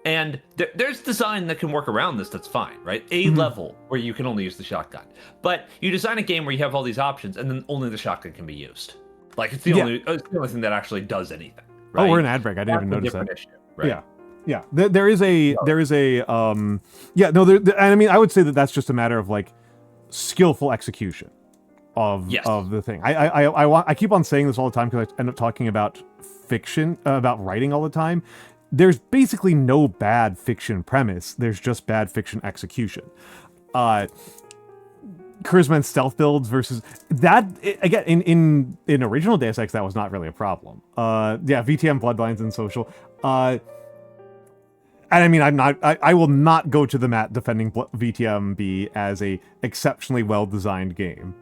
And there's design that can work around this. That's fine, right? A level where you can only use the shotgun, but you design a game where you have all these options and then only the shotgun can be used. Like, it's the only thing that actually does anything. Right? Oh, we're an ad break. I didn't even notice that. Issue, right? Yeah. Yeah, there is a yeah, no, and I mean, I would say that that's just a matter of like skillful execution of the thing. I keep on saying this all the time because I end up talking about fiction, about writing all the time. There's basically no bad fiction premise. There's just bad fiction execution. Charisma and stealth builds versus that again in original Deus Ex, that was not really a problem. Yeah, VTM Bloodlines and social. And I mean, I will not go to the mat defending VTMB as a exceptionally well-designed game.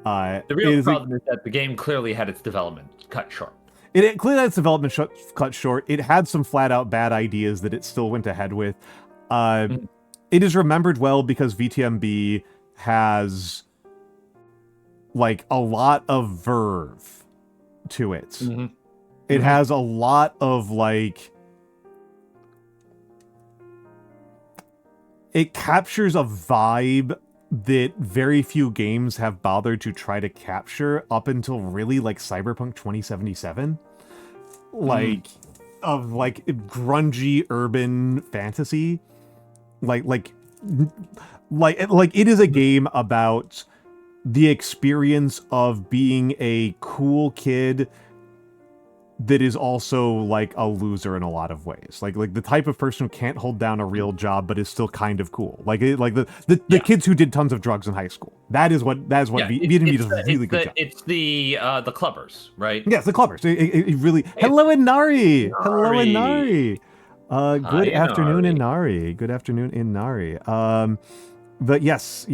The real problem is that the game clearly had its development cut short. It clearly had its development cut short. It had some flat-out bad ideas that it still went ahead with. It is remembered well because VTMB has, like, a lot of verve to it. Mm-hmm. It has a lot of, like... It captures a vibe that very few games have bothered to try to capture up until really like Cyberpunk 2077. Like, of like grungy urban fantasy. Like it is a game about the experience of being a cool kid that is also like a loser in a lot of ways, like the type of person who can't hold down a real job but is still kind of cool, like the kids who did tons of drugs in high school. That is what VTMB does a really good job. It's the clubbers, right? Yes, the clubbers. It really. Hello, Inari. Hello, Inari. Good afternoon, Inari. Good afternoon, Inari. But yes.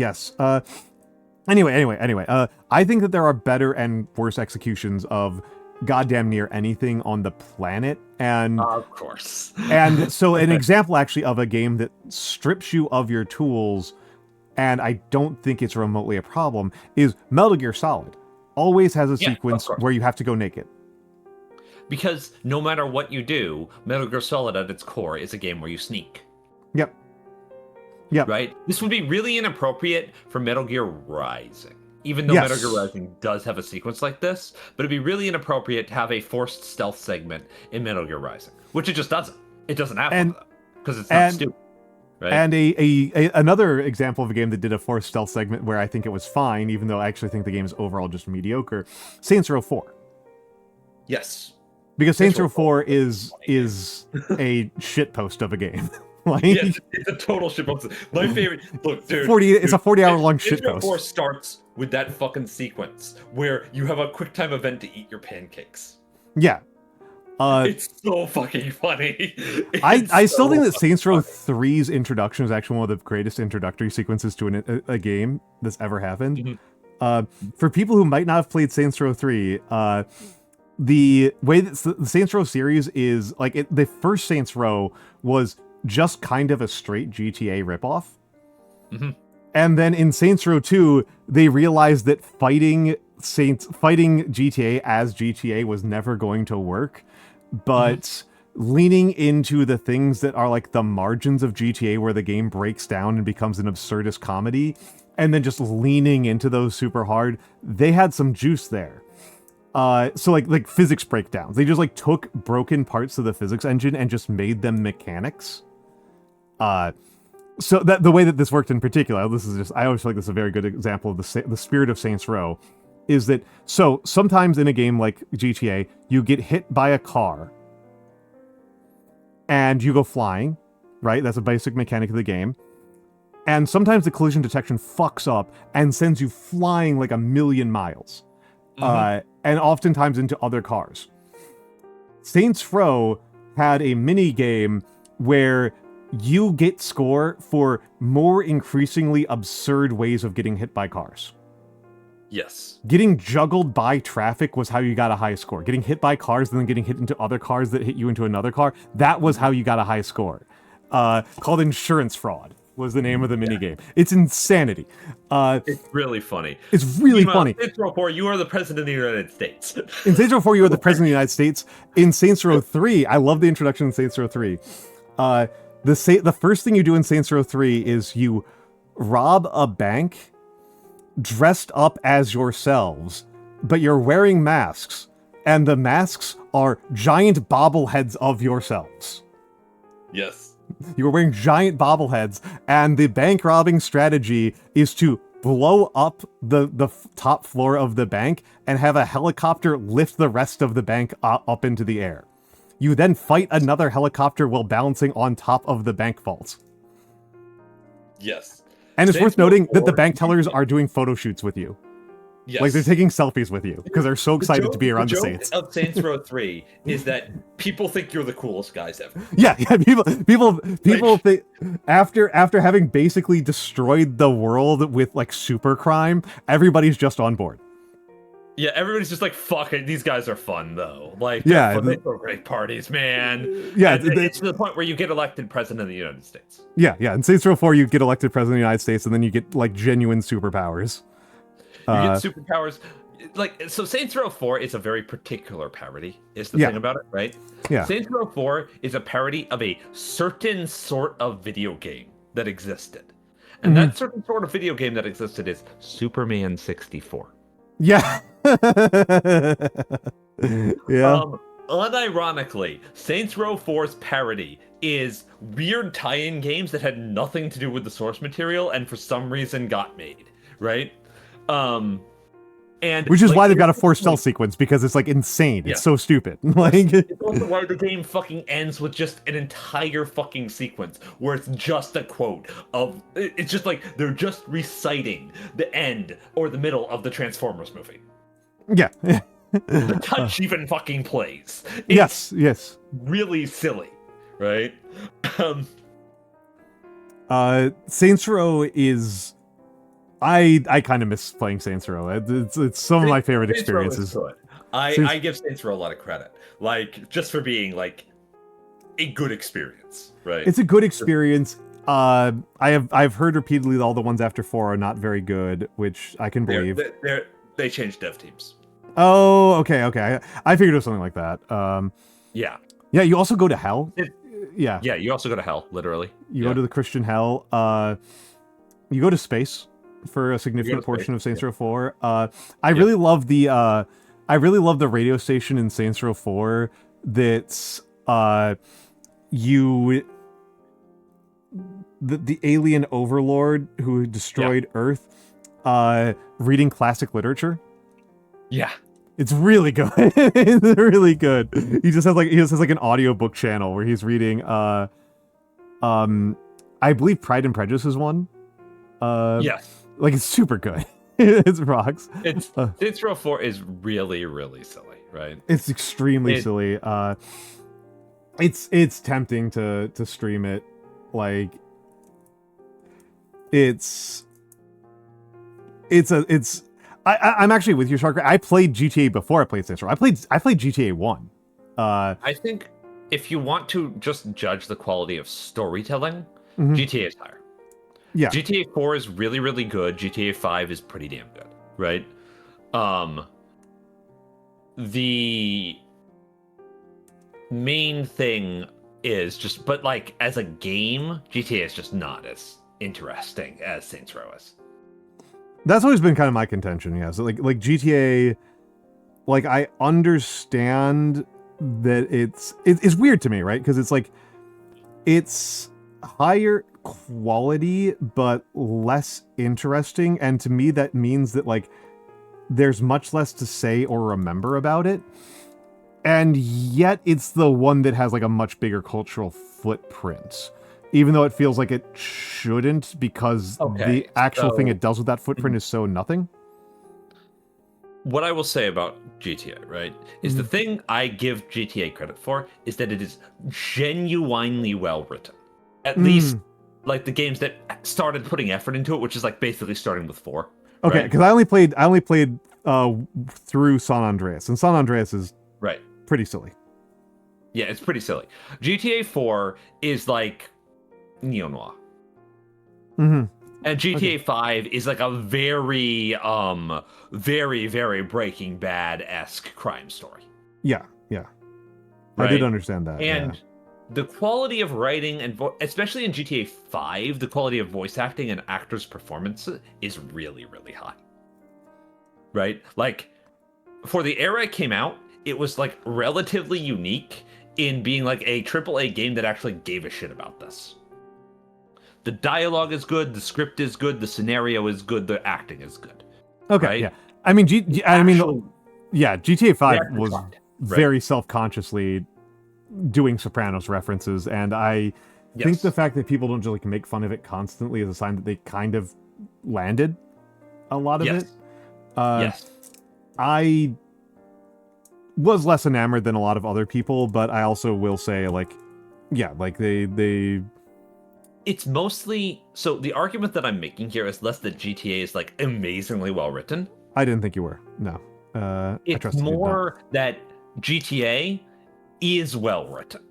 Anyway. I think that there are better and worse executions of goddamn near anything on the planet, and of course. And so an example actually of a game that strips you of your tools, and I don't think it's remotely a problem, is Metal Gear Solid. Always has a sequence where you have to go naked. Because no matter what you do, Metal Gear Solid at its core is a game where you sneak. Yep. Right? This would be really inappropriate for Metal Gear Rising. Even though Metal Gear Rising does have a sequence like this, but it'd be really inappropriate to have a forced stealth segment in Metal Gear Rising, which it just doesn't. It doesn't have one, because it's not stupid. Right? And another example of a game that did a forced stealth segment where I think it was fine, even though I actually think the game is overall just mediocre, Saints Row 4. Yes. Because Saints Row 4 is a shitpost of a game. Like, yes, it's a total shitpost. My favorite. Look, dude. It's a 40-hour-long shitpost. Saints Row 4 starts with that fucking sequence where you have a quick time event to eat your pancakes. Yeah. It's so fucking funny. I still think that Saints Row 3's introduction is actually one of the greatest introductory sequences to a game that's ever happened. Mm-hmm. For people who might not have played Saints Row 3, the way that the Saints Row series is, like, the first Saints Row was just kind of a straight GTA ripoff. Mm-hmm. And then in Saints Row 2, they realized that fighting GTA as GTA was never going to work, but leaning into the things that are like the margins of GTA where the game breaks down and becomes an absurdist comedy, and then just leaning into those super hard, they had some juice there. So like physics breakdowns. They just like took broken parts of the physics engine and just made them mechanics. So that the way that this worked in particular, I always feel like this is a very good example of the spirit of Saints Row, is that so sometimes in a game like GTA, you get hit by a car and you go flying, right? That's a basic mechanic of the game. And sometimes the collision detection fucks up and sends you flying like 1,000,000 miles. And oftentimes into other cars. Saints Row had a mini game where you get score for more increasingly absurd ways of getting hit by cars. Yes. Getting juggled by traffic was how you got a high score. Getting hit by cars and then getting hit into other cars that hit you into another car, that was how you got a high score. Called insurance fraud was the name of the minigame. It's insanity. It's really funny. It's really funny. In Saints Row 4, you are the president of the United States. In Saints Row 4, you are the president of the United States. In Saints Row 3, I love the introduction in Saints Row 3. The first thing you do in Saints Row 3 is you rob a bank dressed up as yourselves, but you're wearing masks, and the masks are giant bobbleheads of yourselves. Yes. You are wearing giant bobbleheads, and the bank robbing strategy is to blow up the top floor of the bank and have a helicopter lift the rest of the bank up into the air. You then fight another helicopter while balancing on top of the bank vaults. Yes. And it's worth Saints Row noting that the 4 bank tellers are doing photo shoots with you. Yes. Like, they're taking selfies with you because they're so excited joke, to be around the joke Saints. of Saints Row 3 is that people think you're the coolest guys ever. Yeah, people think after having basically destroyed the world with like super crime, everybody's just on board. Yeah, everybody's just like, fuck it, these guys are fun though. Like, yeah, they throw great parties, man. Yeah, it's to the point where you get elected president of the United States. Yeah. In Saints Row 4, you get elected president of the United States, and then you get like genuine superpowers. You get superpowers. Like, so Saints Row 4 is a very particular parody, is the thing about it, right? Yeah. Saints Row 4 is a parody of a certain sort of video game that existed. And that certain sort of video game that existed is Superman 64. Yeah. Yeah. Unironically, Saints Row 4's parody is weird tie-in games that had nothing to do with the source material and for some reason got made, right? And which is like, why they've got a forced stealth sequence, because it's like insane. Yeah. It's so stupid. Like, it's also why the game fucking ends with just an entire fucking sequence where it's just a quote of, it's just like they're just reciting the end or the middle of the Transformers movie. yeah. The touch even fucking plays. It's Yes. really silly, right? Saints Row is. I kind of miss playing Saints Row. It's some of my favorite Saints Row is experiences. good. I give Saints Row a lot of credit, like just for being like a good experience, right? It's a good experience. I've heard repeatedly that all the ones after 4 are not very good, which I can believe. They changed dev teams. Oh, okay. I figured it was something like that. Yeah. Yeah, you also go to hell. Yeah, You also go to hell, literally. you go to the Christian hell. You go to space for a significant portion of Saints Row 4. I really love the radio station in Saints Row 4 that's the alien overlord who destroyed Earth reading classic literature. Yeah. It's really good. It's really good. He just has like an audiobook channel where he's reading I believe Pride and Prejudice is one. Yes. Like, it's super good. It rocks. Saints Row 4 is really, really silly, right? It's extremely silly. It's tempting to stream it. Like, I'm actually with you, Shark. I played GTA before I played Saints Row. I played GTA 1. I think if you want to just judge the quality of storytelling, GTA is higher. Yeah. GTA 4 is really, really good. GTA 5 is pretty damn good, right? The main thing is just, but like as a game, GTA is just not as interesting as Saints Row is. That's always been kind of my contention, yeah. So like GTA, like, I understand that it's weird to me, right? Because it's like, it's higher quality but less interesting, and to me that means that like there's much less to say or remember about it, and yet it's the one that has like a much bigger cultural footprint, even though it feels like it shouldn't, because the actual thing it does with that footprint is so nothing. What I will say about GTA, right, is the thing I give GTA credit for is that it is genuinely well written. At least like the games that started putting effort into it, which is like basically starting with 4. Okay, because I only played through San Andreas, and San Andreas is pretty silly. Yeah, it's pretty silly. GTA 4 is like neo-noir. And GTA 5 is like a very, very, very Breaking Bad-esque crime story. Yeah. Right? I did understand that. And the quality of writing, and especially in GTA 5, the quality of voice acting and actors' performance is really, really high. Right? Like, for the era it came out, it was like relatively unique in being like a AAA game that actually gave a shit about this. The dialogue is good, the script is good, the scenario is good, the acting is good. Okay, right? yeah. I mean, GTA 5 was very self-consciously doing Sopranos references, and I think the fact that people don't just like make fun of it constantly is a sign that they kind of landed a lot of it. Yes. I was less enamored than a lot of other people, but I also will say, like, yeah, like they It's mostly so the argument that I'm making here is less that GTA is like amazingly well written. I didn't think you were. No. It's more that GTA is well written.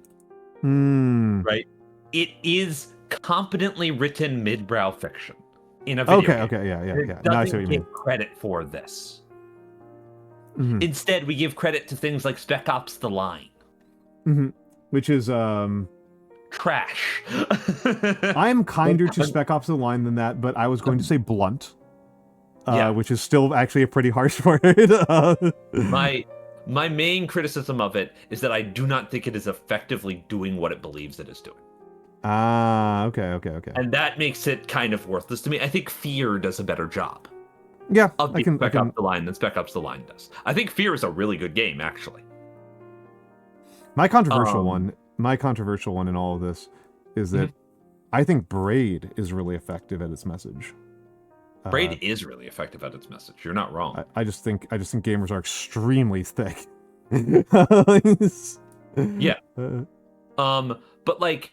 Right? It is competently written mid-brow fiction in a video game. Okay, yeah. It Now I see what doesn't you give mean. credit for this. Instead, we give credit to things like Spec Ops: The Line. Which is Trash. I'm kinder to Spec Ops: The Line than that, but I was going to say blunt. Yeah. Which is still actually a pretty harsh word. My main criticism of it is that I do not think it is effectively doing what it believes it is doing. Okay. And that makes it kind of worthless to me. I think Fear does a better job Yeah, of being Spec Ops: The Line than Spec Ops: The Line does. I think Fear is a really good game, actually. My controversial one in all of this is that I think Braid is really effective at its message. Braid is really effective at its message. You're not wrong. I just think gamers are extremely thick. Yeah. But like,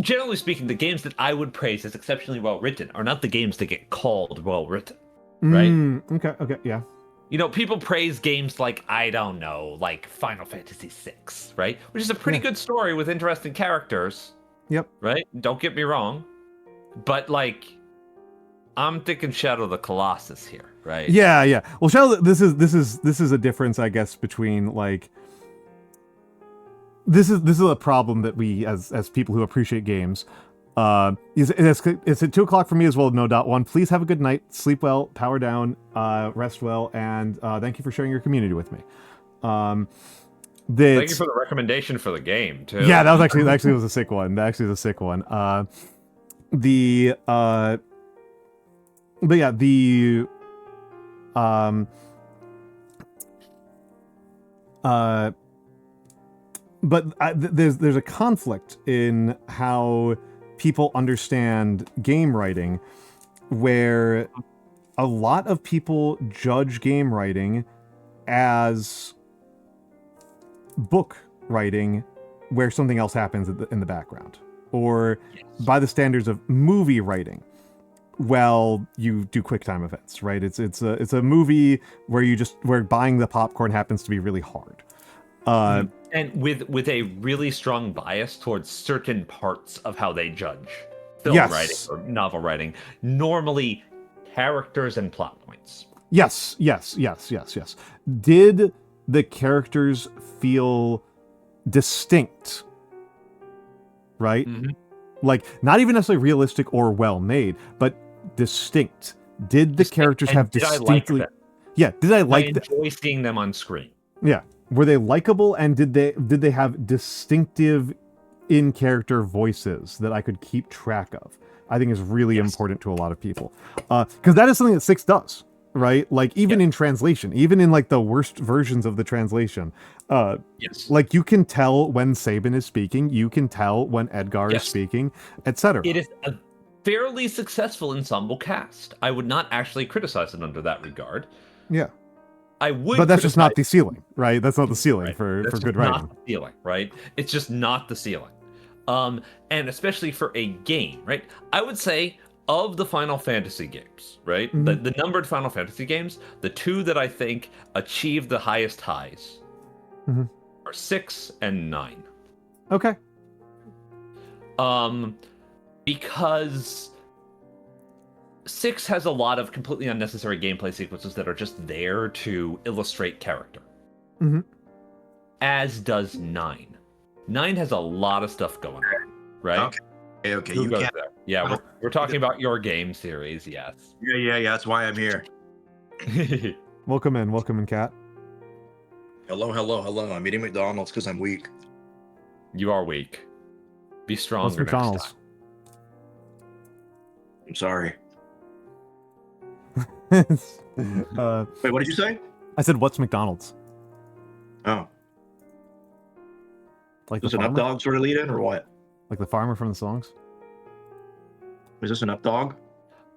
generally speaking, the games that I would praise as exceptionally well written are not the games that get called well written, right? Okay, yeah. You know, people praise games like, I don't know, like Final Fantasy VI, right? Which is a pretty good story with interesting characters. Yep. Right? Don't get me wrong. But like, I'm thinking Shadow of the Colossus here, right? Yeah. Well, Shadow, this is a difference, I guess, between like this is a problem that we as people who appreciate games. It's at 2:00 for me as well. No.1. Please have a good night, sleep well, power down, rest well, and thank you for sharing your community with me. Thank you for the recommendation for the game too. Yeah, that was actually was a sick one. That actually was a sick one. But yeah, there's a conflict in how people understand game writing, where a lot of people judge game writing as book writing, where something else happens in the background, or by the standards of movie writing. Well, you do QuickTime events, right? It's a movie where buying the popcorn happens to be really hard. And with a really strong bias towards certain parts of how they judge film writing or novel writing, normally characters and plot points. Yes. Did the characters feel distinct? Right? Like, not even necessarily realistic or well made, but distinct. Did the characters have distinctly? Did I like them? I enjoy seeing them on screen. Yeah. Were they likable, and did they have distinctive in-character voices that I could keep track of? I think is really important to a lot of people. Because that is something that 6 does, right? Like, even in translation, even in like the worst versions of the translation, like you can tell when Sabin is speaking, you can tell when Edgar is speaking, etc. It is a fairly successful ensemble cast. I would not actually criticize it under that regard. Yeah. I would, but that's just not the ceiling, right? That's not the ceiling for good writing. Not the ceiling, right? It's just not the ceiling. And especially for a game, right? I would say of the Final Fantasy games, right? The numbered Final Fantasy games, the 2 that I think achieve the highest highs are 6 and 9. Okay. Because 6 has a lot of completely unnecessary gameplay sequences that are just there to illustrate character. As does 9. 9 has a lot of stuff going on, right? Okay. Who goes there? Yeah, we're talking about your game series, yes. Yeah. That's why I'm here. Welcome in, Kat. Hello. I'm eating McDonald's because I'm weak. You are weak. Be What's stronger next McDonald's? time. I'm sorry. uh, Wait, what did you say? I said, what's McDonald's? Oh, Like is the this an up farmer? dog sort of lead in, or what? Like the farmer from the songs? Is this an up dog?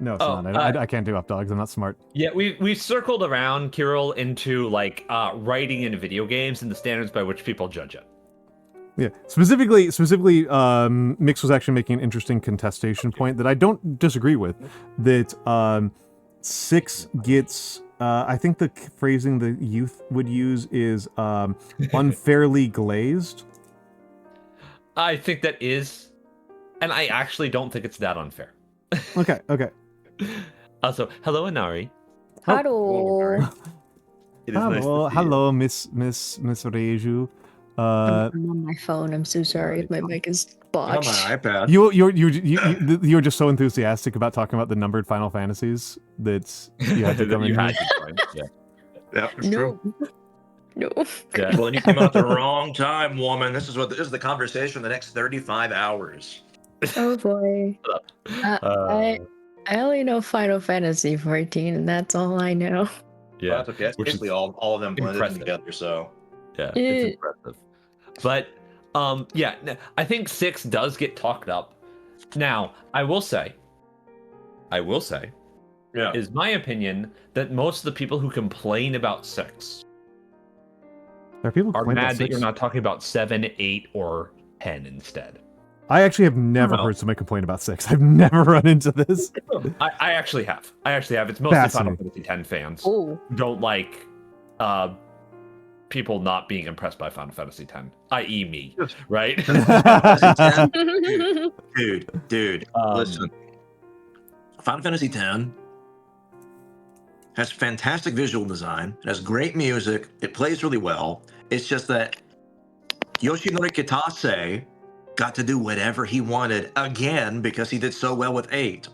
No, it's Oh, not. I can't do up dogs. I'm not smart. Yeah, we've circled around, Kirill, into like writing in video games and the standards by which people judge it. Yeah, specifically, Mikks was actually making an interesting contestation point that I don't disagree with. That 6 gets, I think the phrasing the youth would use is unfairly glazed. I think that is, and I actually don't think it's that unfair. Okay. Also, hello, Inari. Hello. It is nice to see you. Hello, Miss Reiju. I'm on my phone. I'm so sorry if my mic is On botched. my iPad. You're just so enthusiastic about talking about the numbered Final Fantasies that you had to come in You here. had to join, yeah. Yeah, it's true. No. Yeah. Well, then you came out the wrong time, woman. This is the conversation the next 35 hours. Oh boy. Uh, I only know Final Fantasy 14, and that's all I know. Well, yeah, that's okay. That's which is basically all of them blended impressive. together. So yeah, Eh. it's impressive. But yeah, I think 6 does get talked up. Now, I will say, yeah. is my opinion that most of the people who complain about 6 There are people are complain about mad that 6. you're not talking about 7, 8, or 10 instead. I actually have never No. heard somebody complain about 6. I've never run into this. I actually have. It's mostly Final Fascinating. Fantasy 10 fans Oh. who don't like people not being impressed by Final Fantasy 10, i.e. me, right? Dude, listen. Final Fantasy X has fantastic visual design. It has great music. It plays really well. It's just that Yoshinori Kitase got to do whatever he wanted again because he did so well with 8.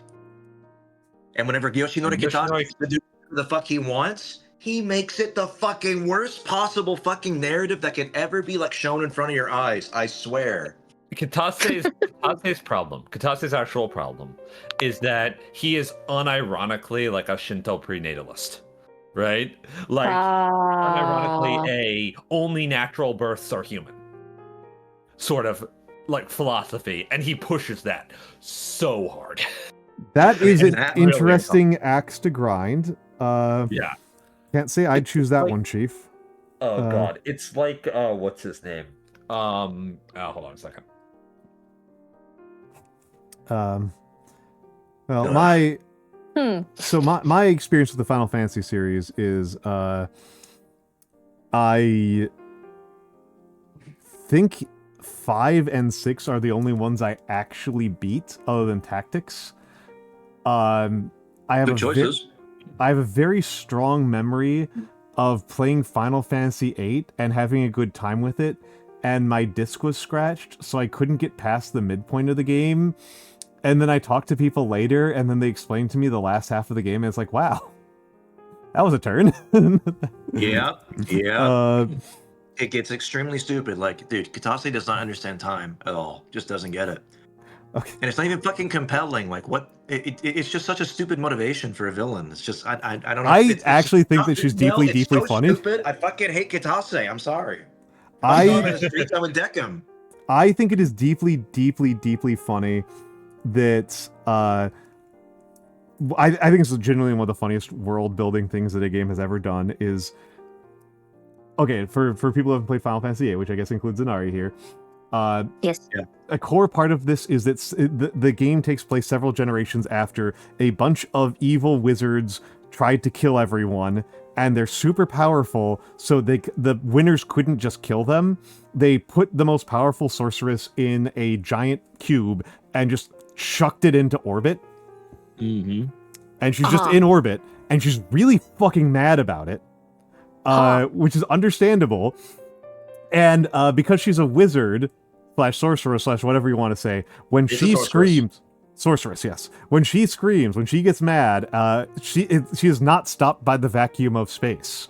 And whenever Yoshinori Kitase gets to do whatever the fuck he wants, he makes it the fucking worst possible fucking narrative that can ever be like shown in front of your eyes. I swear. Katase's problem, Katase's actual problem, is that he is unironically like a Shinto prenatalist, right? Like, unironically, a only natural births are human sort of like philosophy, and he pushes that so hard. That is an That really interesting axe to grind. Yeah. Can't say I'd choose that like- one, Chief. Oh god, it's like what's his name? Hold on a second. Well, Ugh. my experience with the Final Fantasy series is I think 5 and 6 are the only ones I actually beat, other than Tactics. I have Good choices. I have a very strong memory of playing Final Fantasy VIII and having a good time with it, and my disc was scratched, so I couldn't get past the midpoint of the game. And then I talked to people later, and then they explained to me the last half of the game, and it's like, wow, that was a turn. Yeah. Uh, It gets extremely stupid. Like, dude, Kitase does not understand time at all. Just doesn't get it. Okay. And it's not even fucking compelling. Like, what? It's just such a stupid motivation for a villain. It's just, I don't know. I It's actually think not- that she's no, deeply, it's deeply so funny. Stupid. I fucking hate Kitase. I'm sorry. I would deck him. I think it is deeply, deeply, deeply funny that I think it's genuinely one of the funniest world building things that a game has ever done is, okay, for people who haven't played Final Fantasy VIII, which I guess includes Inari here, Yes. a core part of this is that the game takes place several generations after a bunch of evil wizards tried to kill everyone, and they're super powerful, so the winners couldn't just kill them. They put the most powerful sorceress in a giant cube and just chucked it into orbit. Mm-hmm. And she's just in orbit, and she's really fucking mad about it, which is understandable. And because she's a wizard / sorceress / whatever you want to say, when She's a she sorceress. screams, sorceress, yes, when she screams, when she gets mad, she is not stopped by the vacuum of space.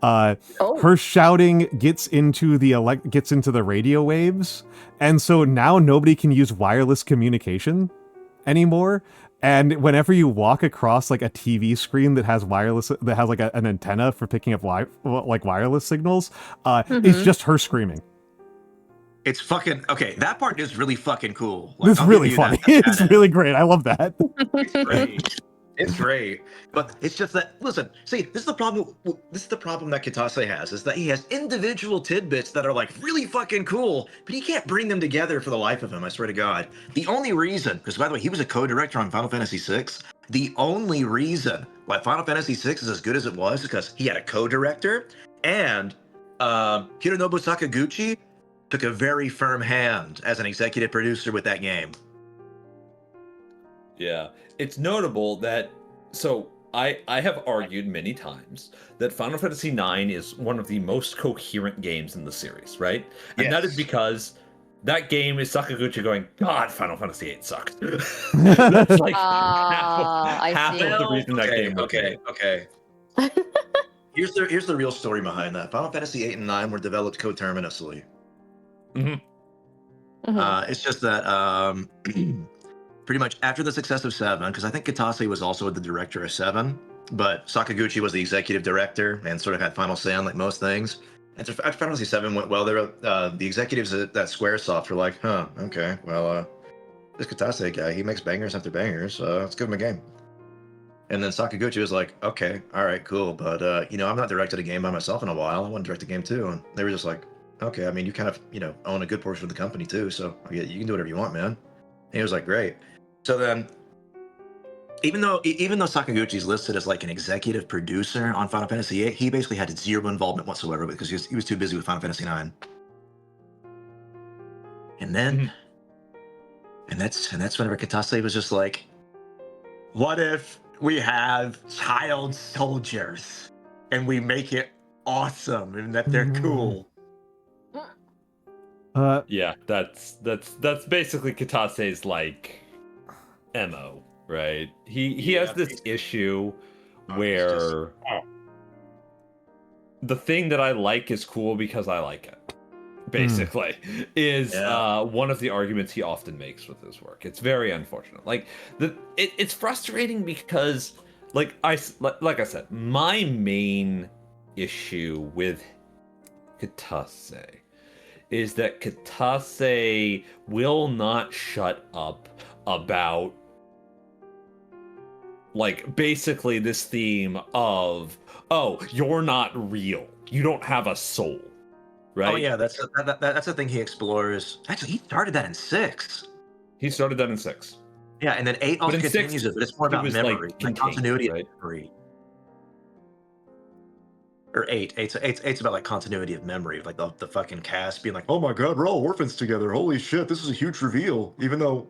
Oh. Her shouting gets into the radio waves, and so now nobody can use wireless communication anymore. And whenever you walk across like a TV screen that has like an antenna for picking up wireless signals, it's just her screaming. It's fucking okay. That part is really fucking cool. It's I'll really give you funny. that. It's really great. I love that. It's great. It's great. But it's just that, listen, see, this is the problem. This is the problem that Kitase has, is that he has individual tidbits that are like really fucking cool, but he can't bring them together for the life of him. I swear to God. The only reason, because by the way, he was a co-director on Final Fantasy VI. The only reason why Final Fantasy VI is as good as it was because he had a co-director, and Hironobu Sakaguchi took a very firm hand as an executive producer with that game. Yeah, it's notable that, so I have argued many times that Final Fantasy IX is one of the most coherent games in the series, right? And that is because that game is Sakaguchi going, God, Final Fantasy VIII sucked. That's like half of the reason that game was made. Okay. Here's the real story behind that. Final Fantasy VIII and IX were developed coterminously. It's just that pretty much after the success of 7, because I think Kitase was also the director of 7, but Sakaguchi was the executive director and sort of had final say on like most things. And so after Final Fantasy 7 went well, the executives at Squaresoft were like, huh, okay, well, this Kitase guy, he makes bangers after bangers, let's give him a game. And then Sakaguchi was like, okay, all right, cool, but I've not directed a game by myself in a while. I want to direct a game too. And they were just like, okay, I mean, you kind of, own a good portion of the company too, so yeah, you can do whatever you want, man. And he was like, great. So then, even though Sakaguchi's listed as like an executive producer on Final Fantasy VIII, he basically had zero involvement whatsoever because he was too busy with Final Fantasy IX. And then, and that's whenever Kitase was just like, what if we have child soldiers and we make it awesome and that they're cool? Yeah, that's basically Kitase's like MO, right? He has this issue where the thing that I like is cool because I like it. Basically, is one of the arguments he often makes with his work. It's very unfortunate. Like it's frustrating because, like I said, my main issue with Kitase is that Kitase will not shut up about, like, basically this theme of, oh, you're not real. You don't have a soul, right? Oh yeah, that's the thing he explores. Actually, he started that in 6. He started that in 6. Yeah, and then 8 also in continues 6, it, but it's more about was, memory, like, continuity right? of memory. Or 8's about like continuity of memory, like the fucking cast being like, oh my god, we're all orphans together. Holy shit, this is a huge reveal. Even though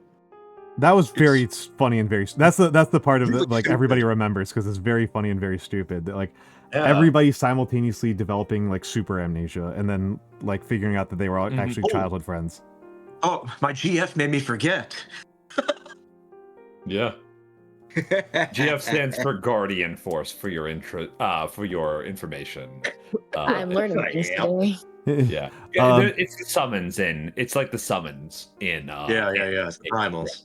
that was very funny and very. That's the part of it like stupid. everybody remembers because it's very funny and very stupid. That like Yeah. everybody simultaneously developing like super amnesia and then like figuring out that they were all actually childhood friends. Oh, my GF made me forget. Yeah. GF stands for Guardian Force for your information. I'm learning this today. Yeah, it's the summons in. It's like the summons in. It's the primals.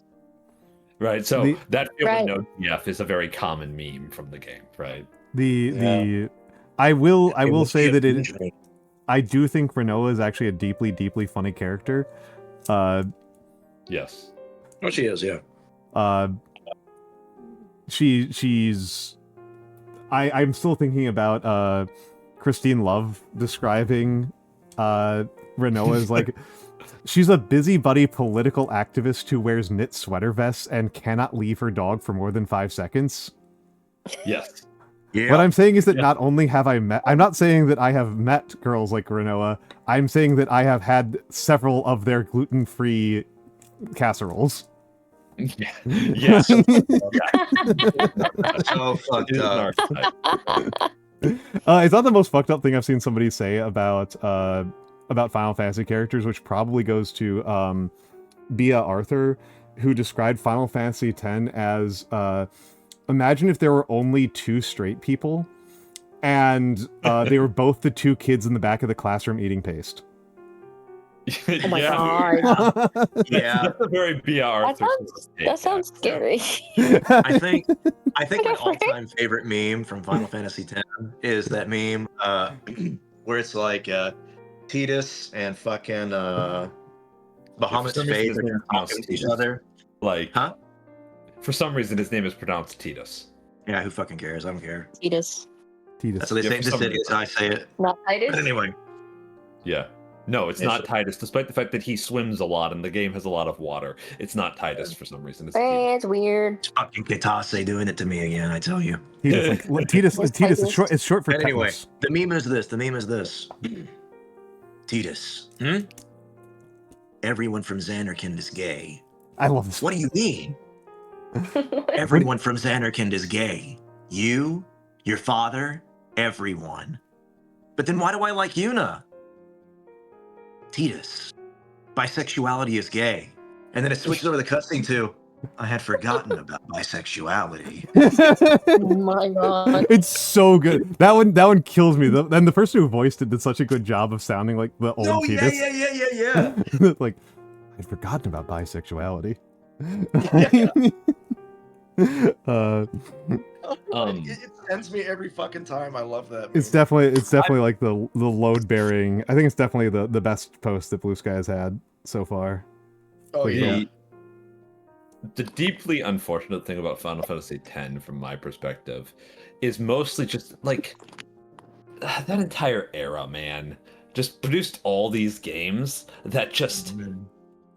Right. So that Right. no GF is a very common meme from the game. Right. I will say that I do think Renoa is actually a deeply, deeply funny character. Yes. Oh, she is. Yeah. She's I'm still thinking about Christine Love describing Renoa as like she's a busybody political activist who wears knit sweater vests and cannot leave her dog for more than 5 seconds. Yes. Yeah. What I'm saying is that not only have I'm not saying that I have met girls like Renoa, I'm saying that I have had several of their gluten-free casseroles. Yeah. Yes. So fucked up. It's not the most fucked up thing I've seen somebody say about Final Fantasy characters, which probably goes to Bia Arthur, who described Final Fantasy X as imagine if there were only 2 straight people, and they were both the two kids in the back of the classroom eating paste. Oh my yeah. god. Yeah, That's a very BR. That sounds scary. I think my Whatever. all-time favorite meme from Final Fantasy X is that meme where it's like Tidus and fucking Bahamut's some reason face his are name is talking to each Tidus. other. Like, Huh? for some reason, his name is pronounced Tidus. Yeah, who fucking cares? I don't care. Fetus. That's what they Yeah, say. for This some city is how I say it. Not Titus? But anyway, Yeah. No, it's Yes, not sir. Titus, despite the fact that he swims a lot and the game has a lot of water. It's not Titus for some reason. It's Tidus. It's weird. it's fucking Kitase doing it to me again. I tell you. Tidus, like, Tidus, What's Tidus is Tidus? short. It's short for But anyway, tetanus. the meme is this. The meme is this. Tidus. Everyone from Xanarkand is gay. I love this. What do you mean? Everyone from Xanarkand is gay. You, your father, everyone. But then why do I like Yuna? Tidus. Bisexuality is gay. And then it switches over the cutscene to, I had forgotten about bisexuality. Oh my god. It's so good. That one kills me. And the person who voiced it did such a good job of sounding like the old Tidus. yeah. Like, I'd forgotten about bisexuality. It sends me every fucking time. I love that. It's definitely like the load bearing. I think it's definitely the best post that Blue Sky has had so far. Oh yeah. The deeply unfortunate thing about Final Fantasy X, from my perspective, is mostly just like that entire era, man. Just produced all these games that just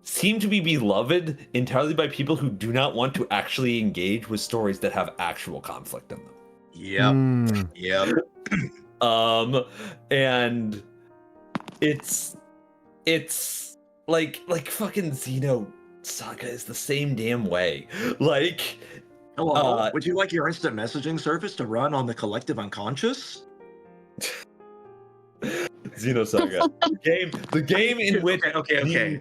seem to be beloved entirely by people who do not want to actually engage with stories that have actual conflict in them. Yep. Mm. Yep. And it's like fucking Xeno Saga is the same damn way. Like, Hello. Would you like your instant messaging service to run on the collective unconscious? Xenosaga. The game in which Okay.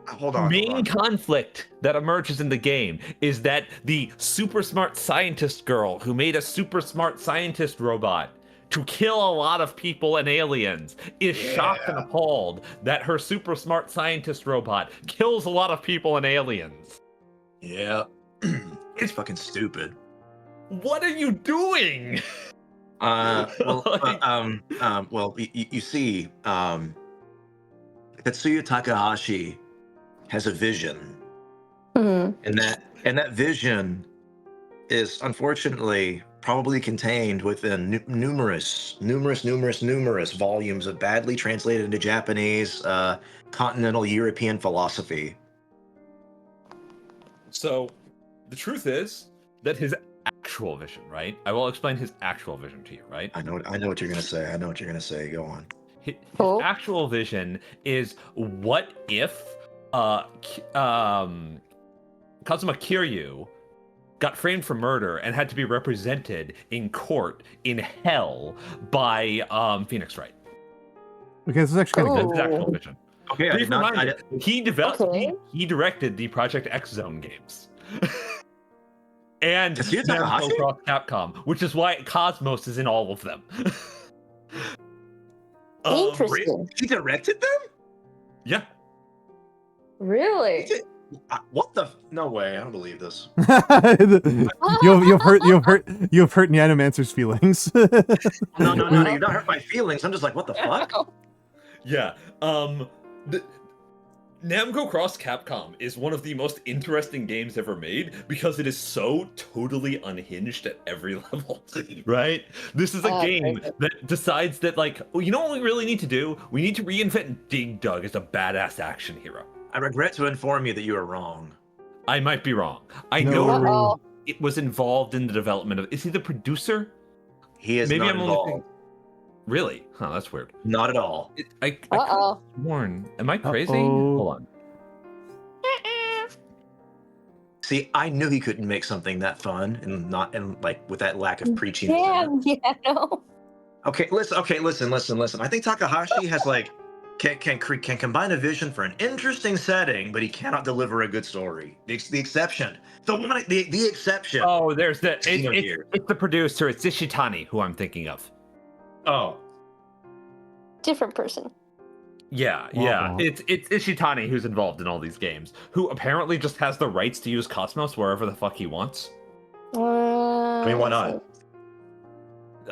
Hold on. main conflict that emerges in the game is that the super smart scientist girl who made a super smart scientist robot to kill a lot of people and aliens is shocked and appalled that her super smart scientist robot kills a lot of people and aliens. Yeah. It's fucking stupid. What are you doing? Well, you see, Tetsuya Takahashi has a vision, Mhm. and that vision is unfortunately probably contained within numerous volumes of badly translated into Japanese continental European philosophy. So, the truth is that his actual vision, right? I will explain his actual vision to you, right? I know what you're gonna say. Go on. His Oh. actual vision is, what if Kazuma Kiryu got framed for murder and had to be represented in court in hell by Phoenix Wright. Okay, this is actually kind That's of his actual Oh. vision. Okay, I Brief did not. reminder, he developed, Okay. he directed the Project X Zone games. And Tetsuya Namco Takahashi? Cross Capcom, which is why Cosmos is in all of them. Interesting. He directed them? Yeah. Really? What the? No way! I don't believe this. you've hurt Nyanomancer's feelings. No, you've not hurt my feelings. I'm just like, what the fuck? Yeah. Namco Cross Capcom is one of the most interesting games ever made because it is so totally unhinged at every level, right? This is a game perfect. that decides that, like, well, you know what we really need to do? We need to reinvent Dig Dug as a badass action hero. I regret to inform you that you are wrong. I might be wrong. I No. know Uh-oh. it was involved in the development of. Is he the producer? He is Maybe not I'm involved. only. Really? Huh? That's weird. Not at all. I could've Uh-oh. sworn. Am I crazy? Uh-oh. Hold on. See, I knew he couldn't make something that fun and like with that lack of preaching. in it. Damn, yeah, no. Okay, listen. I think Takahashi has like can combine a vision for an interesting setting, but he cannot deliver a good story. The exception, the exception. Oh, there's the. Xenogears. It's the producer. It's Ishitani, who I'm thinking of. Oh, Different person. Yeah, Wow. it's Ishitani who's involved in all these games, who apparently just has the rights to use Cosmos wherever the fuck he wants. I mean, why not?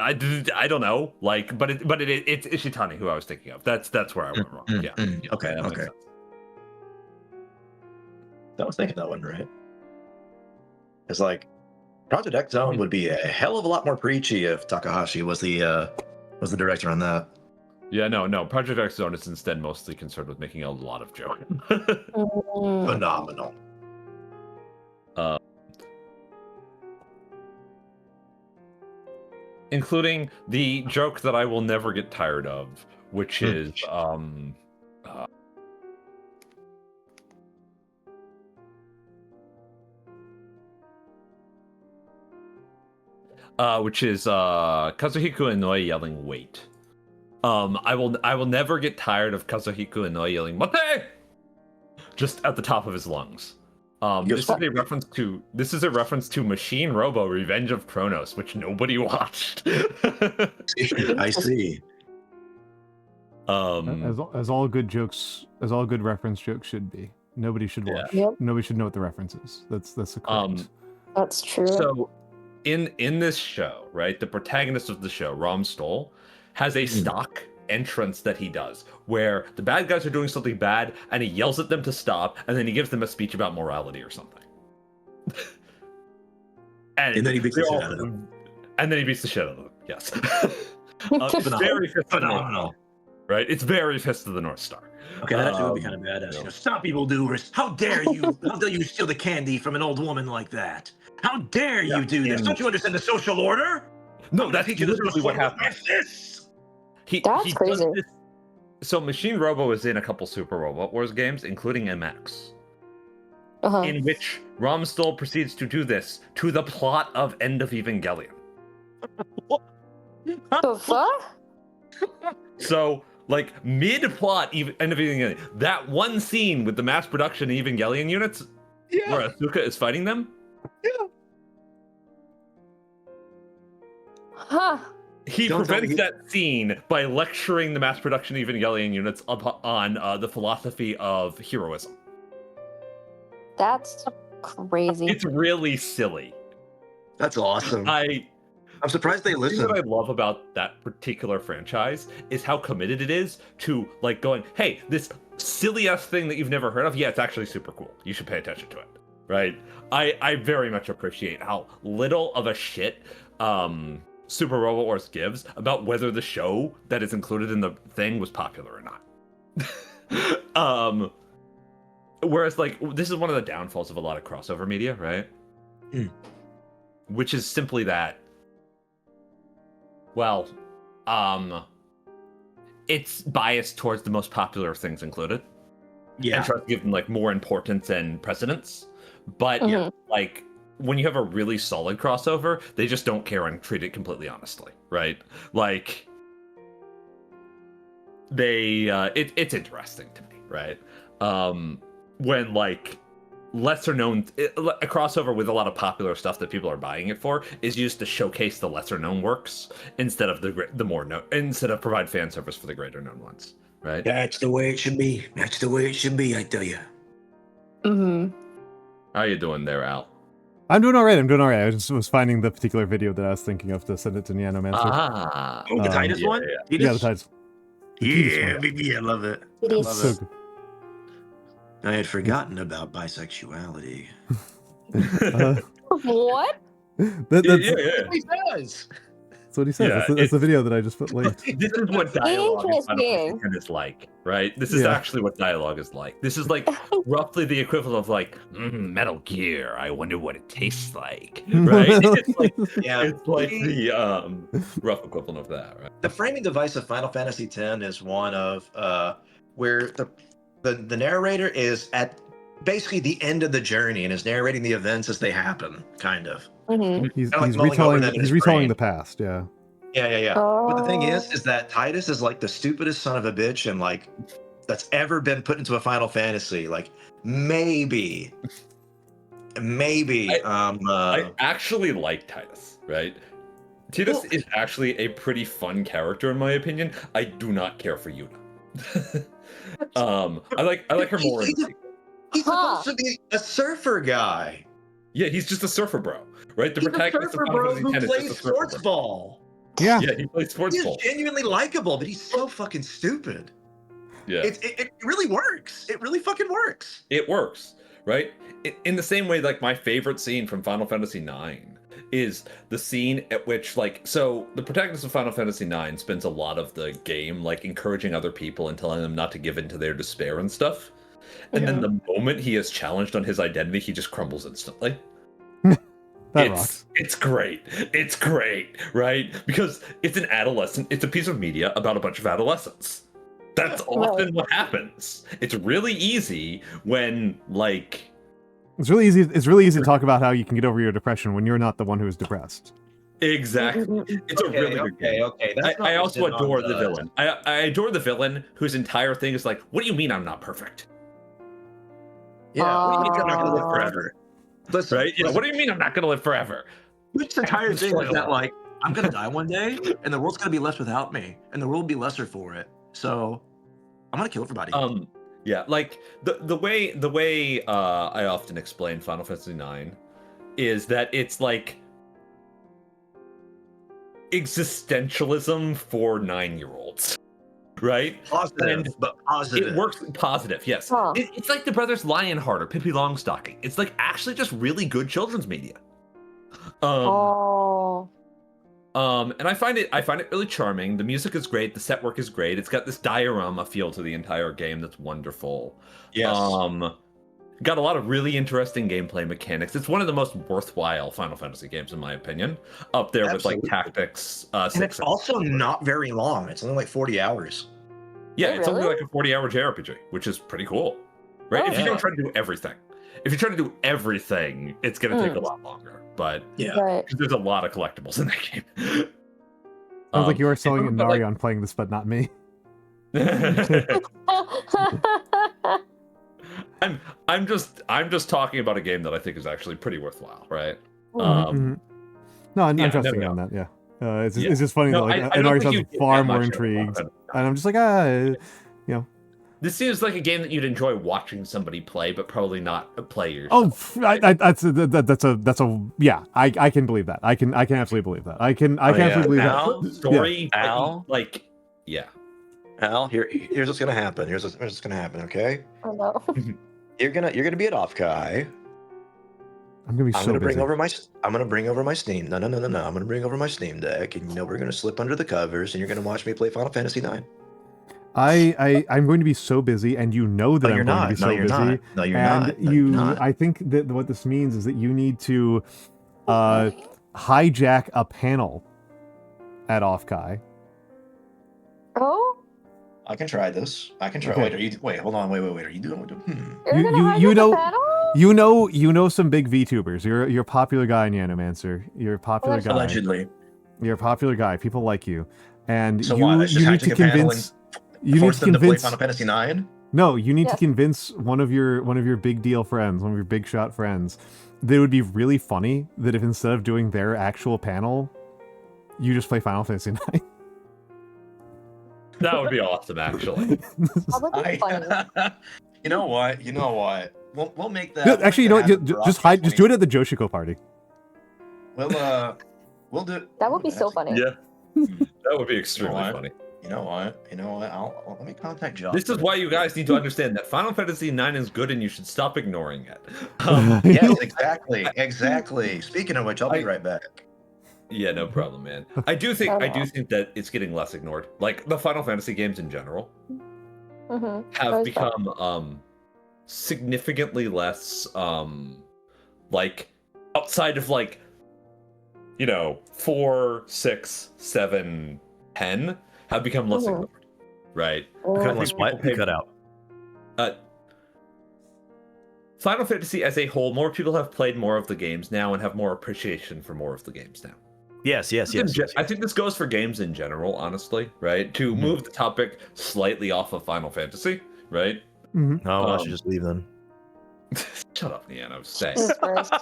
I don't know, like, but it's Ishitani who I was thinking of. That's where I went wrong. Yeah. Okay. Yeah, that makes Okay. sense. I was thinking that one, right? It's like Project X Zone would be a hell of a lot more preachy if Takahashi was the director on that. Yeah, no. Project X Zone is instead mostly concerned with making a lot of jokes. Phenomenal. Including the joke that I will never get tired of, which is Kazuhiko Inouye yelling "wait." I will never get tired of Kazuhiko Inouye yelling "mate!" just at the top of his lungs. This is a reference to Machine Robo: Revenge of Kronos, which nobody watched. I see. As all good jokes, as all good reference jokes should be. Nobody should watch. Yep. Nobody should know what the reference is. That's the correct. That's true. So, in this show, right, the protagonist of the show, Rom Stoll, has a stock entrance that he does where the bad guys are doing something bad and he yells at them to stop, and then he gives them a speech about morality or something. And then he beats the shit out of them. And then he beats the shit out of them. Yes. It's very Fist of the North Star, right? It's very Fist of the North Star. Okay, that actually would be kind of badass. You know, stop, evildoers! How dare you? How dare you steal the candy from an old woman like that? How dare you do this? Don't you understand the social order? No, that's literally what happened. That's crazy. So Machine Robo is in a couple Super Robot Wars games, including MX, in which Rom Stoll proceeds to do this to the plot of End of Evangelion. The fuck? So, like, mid-plot End of Evangelion, that one scene with the mass production Evangelion units, where Asuka is fighting them, Huh. he prevents that scene by lecturing the mass production Evangelion units on the philosophy of heroism. That's crazy. It's really silly. That's awesome. I'm surprised they listen. What I love about that particular franchise is how committed it is to, like, going, hey, this silly-ass thing that you've never heard of, yeah, it's actually super cool. You should pay attention to it, right? I very much appreciate how little of a shit Super Robot Wars gives about whether the show that is included in the thing was popular or not. Whereas, like, this is one of the downfalls of a lot of crossover media, right? Which is simply that, well, it's biased towards the most popular things included. Yeah. And tries to give them, like, more importance and precedence. But, like, when you have a really solid crossover, they just don't care and treat it completely honestly, right? Like, it's interesting to me, right? When, like, lesser known, a crossover with a lot of popular stuff that people are buying it for is used to showcase the lesser known works instead of instead of provide fan service for the greater known ones, right? That's the way it should be. That's the way it should be, I tell you. How you doing there, Al? I'm doing all right. I just was finding the particular video that I was thinking of to send it to Nyanomancer. Oh, the Titus one? Yeah, the Titus. Yeah, baby, I love it. It is. So good. I had forgotten about bisexuality. What? That's He says. That's what he said. Yeah, that's the video that I just put late. This is what dialogue in Final Interesting. Fantasy X is like, right? This is actually what dialogue is like. This is like roughly the equivalent of like Metal Gear. I wonder what it tastes like, right? It's like, it's like the rough equivalent of that, right? The framing device of Final Fantasy X is one of where the narrator is at basically the end of the journey and is narrating the events as they happen, kind of. He's Like mulling over them in his retelling brain. the past. Yeah. Yeah. But the thing is that Titus is like the stupidest son of a bitch and like that's ever been put into a Final Fantasy. Like maybe. I actually like Titus, right? Tidus is actually a pretty fun character in my opinion. I do not care for Yuna. I like her more. He's supposed to be a surfer guy. Yeah, he's just a surfer bro, right? The He's a protagonist surfer of bro Final Fantasy who X is plays just a surfer sports bro. ball. Yeah. Yeah, he plays sports He's ball. genuinely likable, but he's so fucking stupid. Yeah, It really works. It really fucking works. it works, right? In the same way, like my favorite scene from Final Fantasy IX is the scene at which, like, so the protagonist of Final Fantasy IX spends a lot of the game like encouraging other people and telling them not to give in to their despair and stuff. And then the moment he is challenged on his identity, he just crumbles instantly. Rocks. It's great. It's great, right? Because it's an adolescent, it's a piece of media about a bunch of adolescents. That's often what happens. It's really easy when, like, It's really easy. It's really easy to talk about how you can get over your depression when you're not the one who is depressed. exactly. It's a really good game. Okay. That's I not also listed on adore the villain. I adore the villain whose entire thing is like, what do you mean I'm not perfect? Yeah, what do you mean I'm not gonna live forever? Listen, Right? Yeah, what do you mean I'm not gonna live forever? Which entire thing is that, like, I'm gonna die one day, and the world's gonna be left without me, and the world will be lesser for it. So I'm gonna kill everybody. Yeah, like the way I often explain Final Fantasy IX is that it's like existentialism for 9-year-olds, right? Positive, but positive. It works positive, yes. Huh. It's like the Brothers Lionheart or Pippi Longstocking. It's like actually just really good children's media. And I find it really charming. The music is great. The set work is great. It's got this diorama feel to the entire game that's wonderful. Yes. Got a lot of really interesting gameplay mechanics. It's one of the most worthwhile Final Fantasy games in my opinion. Up there with like Absolutely. Tactics. And it's also not very long. It's only like 40 hours. Yeah, Oh, it's only really? like a 40-hour JRPG, which is pretty cool. Right? Oh, If you don't yeah. try to do everything. If you try to do everything, it's gonna take a lot longer. But Yeah. Right. there's a lot of collectibles in that game. Sounds like you are selling but, Inari like- on playing this, but not me. I'm just talking about a game that I think is actually pretty worthwhile, right? Mhm. No, I'm yeah, trusting no, you on that. Yeah. It's Yeah. just funny No, that like I don't Inari think sounds you'd get far that more much out of intrigued, it. and I'm just like This seems like a game that you'd enjoy watching somebody play, but probably not play yourself. that's a yeah. I can believe that. I can absolutely believe that. I can absolutely believe Al? that. Story, but Al? like, yeah. Al, here's what's gonna happen. Here's what's gonna happen. Okay. Oh no. You're gonna be at Offkai. I'm gonna be I'm so gonna bring busy. over my Steam. No. I'm gonna bring over my Steam Deck, and we're gonna slip under the covers, and you're gonna watch me play Final Fantasy IX. I'm going to be so busy, and you know that No, I'm you're going not. to be No, so you're busy. not. No, you're and not. No, you're not. I think that what this means is that you need to hijack a panel at Offkai. Oh? I can try this. I can try. Okay. Wait, hold on. Wait. Are you doing? You're gonna you hijack know- the panel? You know some big VTubers. You're a popular guy, Nyanomancer. You're a popular guy. Allegedly. You're a popular guy. People like you, and So you what? I should you need hijack to a panel convince. You need Force to them to play convince. Final Fantasy IX. No, you need to Yes. convince one of your big deal friends, one of your big shot friends, that it would be really funny that if instead of doing their actual panel, you just play Final Fantasy IX. That would be awesome, actually. That would be funny. You know what? We'll make that. Actually, you know what? Just do it at the Joshiko party. We'll do. That would be so funny. Yeah. That would be extremely Alright. funny. You know what? Let me contact Josh. This is why you guys need to understand that Final Fantasy IX is good and you should stop ignoring it. Yes, exactly. Speaking of which, I'll be right back. Yeah, no problem, man. I do think that it's getting less ignored. Like the Final Fantasy games in general Mm-hmm. have Always become significantly less like outside of like 4, 6, 7, 10 have become less Mhm. ignored. Right? Become less what? You cut out. Final Fantasy as a whole, more people have played more of the games now and have more appreciation for more of the games now. Yes. I think this goes for games in general, honestly, right? To move the topic slightly off of Final Fantasy, right? Mhm. Oh, I should just leave then. Shut up, Niano. Stay. Jesus Christ.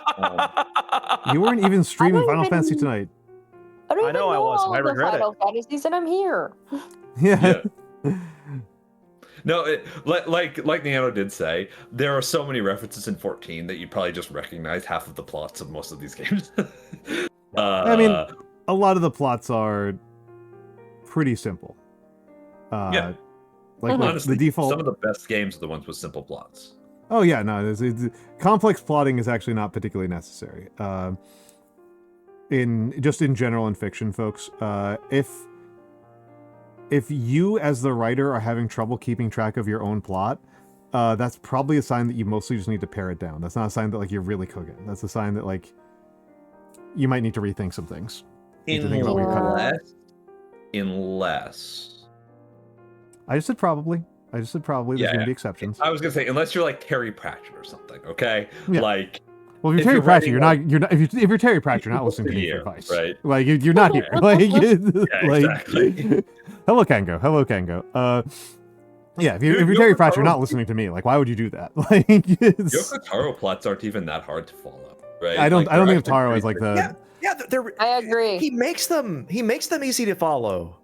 You weren't even streaming not Final even- Fantasy tonight. I'm don't I even know I was. all I of the regret it. Final Fantasies, and I'm here. Yeah. No, like Nano did say, there are so many references in 14 that you probably just recognize half of the plots of most of these games. I mean, a lot of the plots are pretty simple. Yeah. Like honestly, the default. some of the best games are the ones with simple plots. Oh yeah, no, complex plotting is actually not particularly necessary. In general in fiction, folks, if you as the writer are having trouble keeping track of your own plot, that's probably a sign that you mostly just need to pare it down. That's not a sign that like you're really cooking. That's a sign that like you might need to rethink some things. Unless. I just said probably. There's gonna be exceptions. I was gonna say unless you're like Terry Pratchett or something, okay? Yeah. Like, well, if you're Terry Pratchett, you're not. If you're Terry Pratchett, you're not listening to me for advice, right? Like you're not here. Like, exactly. Hello, Kango. Yeah, if you're Terry Pratchett, you're not listening to me. Like, why would you do that? Like, Yoko Taro plots aren't even that hard to follow, right? I don't think of Taro as like the. Yeah, I agree. He makes them easy to follow.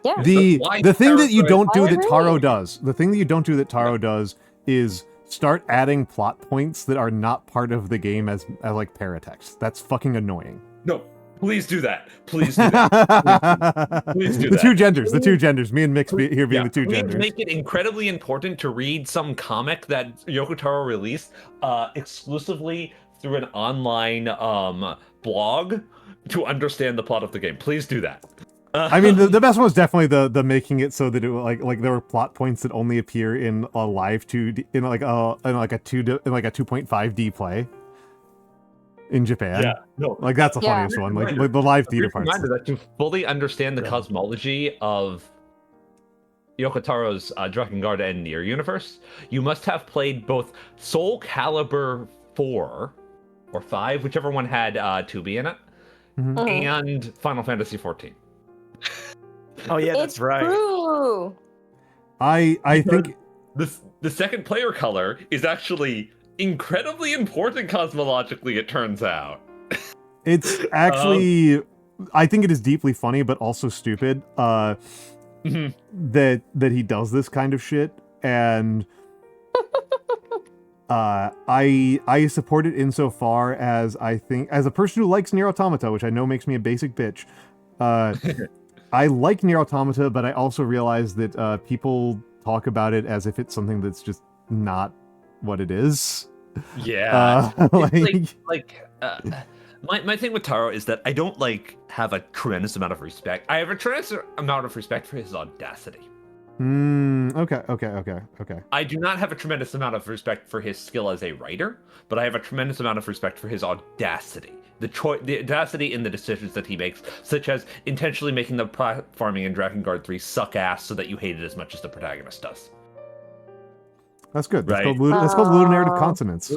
Yeah. The thing that you don't do I that Taro agree. does, the thing that you don't do that Taro does is start adding plot points that are not part of the game as like paratext. That's fucking annoying. No, please do that. Please do that. Please do the that. two genders. Me and Mikks here being the two Please genders. make it incredibly important to read some comic that Yoko Taro released exclusively through an online blog to understand the plot of the game. Please do that. I mean, the best one was definitely the making it so that it like there were plot points that only appear in a live 2D in like a 2.5D play in Japan. Yeah, no, like that's the funniest one. Like the live theater parts. Reminder that to fully understand the cosmology of Yoko Taro's Drakengard and Nier universe, you must have played both Soul Calibur 4 or 5, whichever one had 2B in it, and Final Fantasy 14. Oh yeah, that's right. True. I think the second player color is actually incredibly important cosmologically, it turns out. It's actually I think it is deeply funny but also stupid that he does this kind of shit, and I support it insofar as I think, as a person who likes Nier Automata, which I know makes me a basic bitch, I like Nier Automata, but I also realize that people talk about it as if it's something that's just not what it is. Yeah. My thing with Taro is that I don't have a tremendous amount of respect. I have a tremendous amount of respect for his audacity. Okay. I do not have a tremendous amount of respect for his skill as a writer, but I have a tremendous amount of respect for his audacity. The audacity in the decisions that he makes, such as intentionally making the platforming in Drakengard 3 suck ass so that you hate it as much as the protagonist does. That's good. That's Right. called ludonarrative consonance.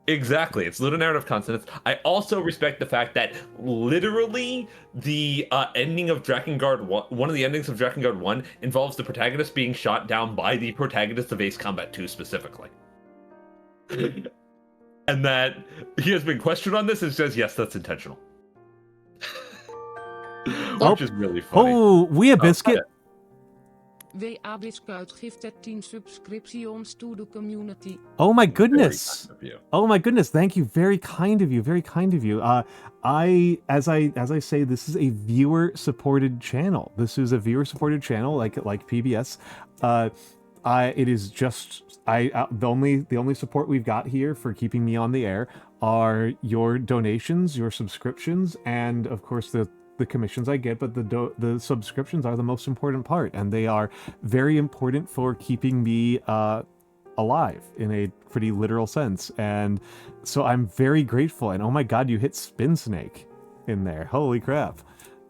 Exactly, it's ludonarrative consonance. I also respect the fact that literally the ending of Drakengard 1, of the endings of Drakengard 1 involves the protagonist being shot down by the protagonist of Ace Combat 2 specifically. And that he has been questioned on this and says, yes, that's intentional. Which is really funny. Oh, we a biscuit. WA Biscuit gifted 10 subscriptions to the community. Oh my goodness. Very kind of you. Oh my goodness. Thank you. Very kind of you. Very kind of you. As I say, this is a viewer supported channel. This is a viewer supported channel like PBS. It is just the only support we've got here for keeping me on the air are your donations, your subscriptions, and of course the commissions I get. But the subscriptions are the most important part, and they are very important for keeping me alive in a pretty literal sense. And so I'm very grateful. And oh my god, you hit Spin Snake in there! Holy crap!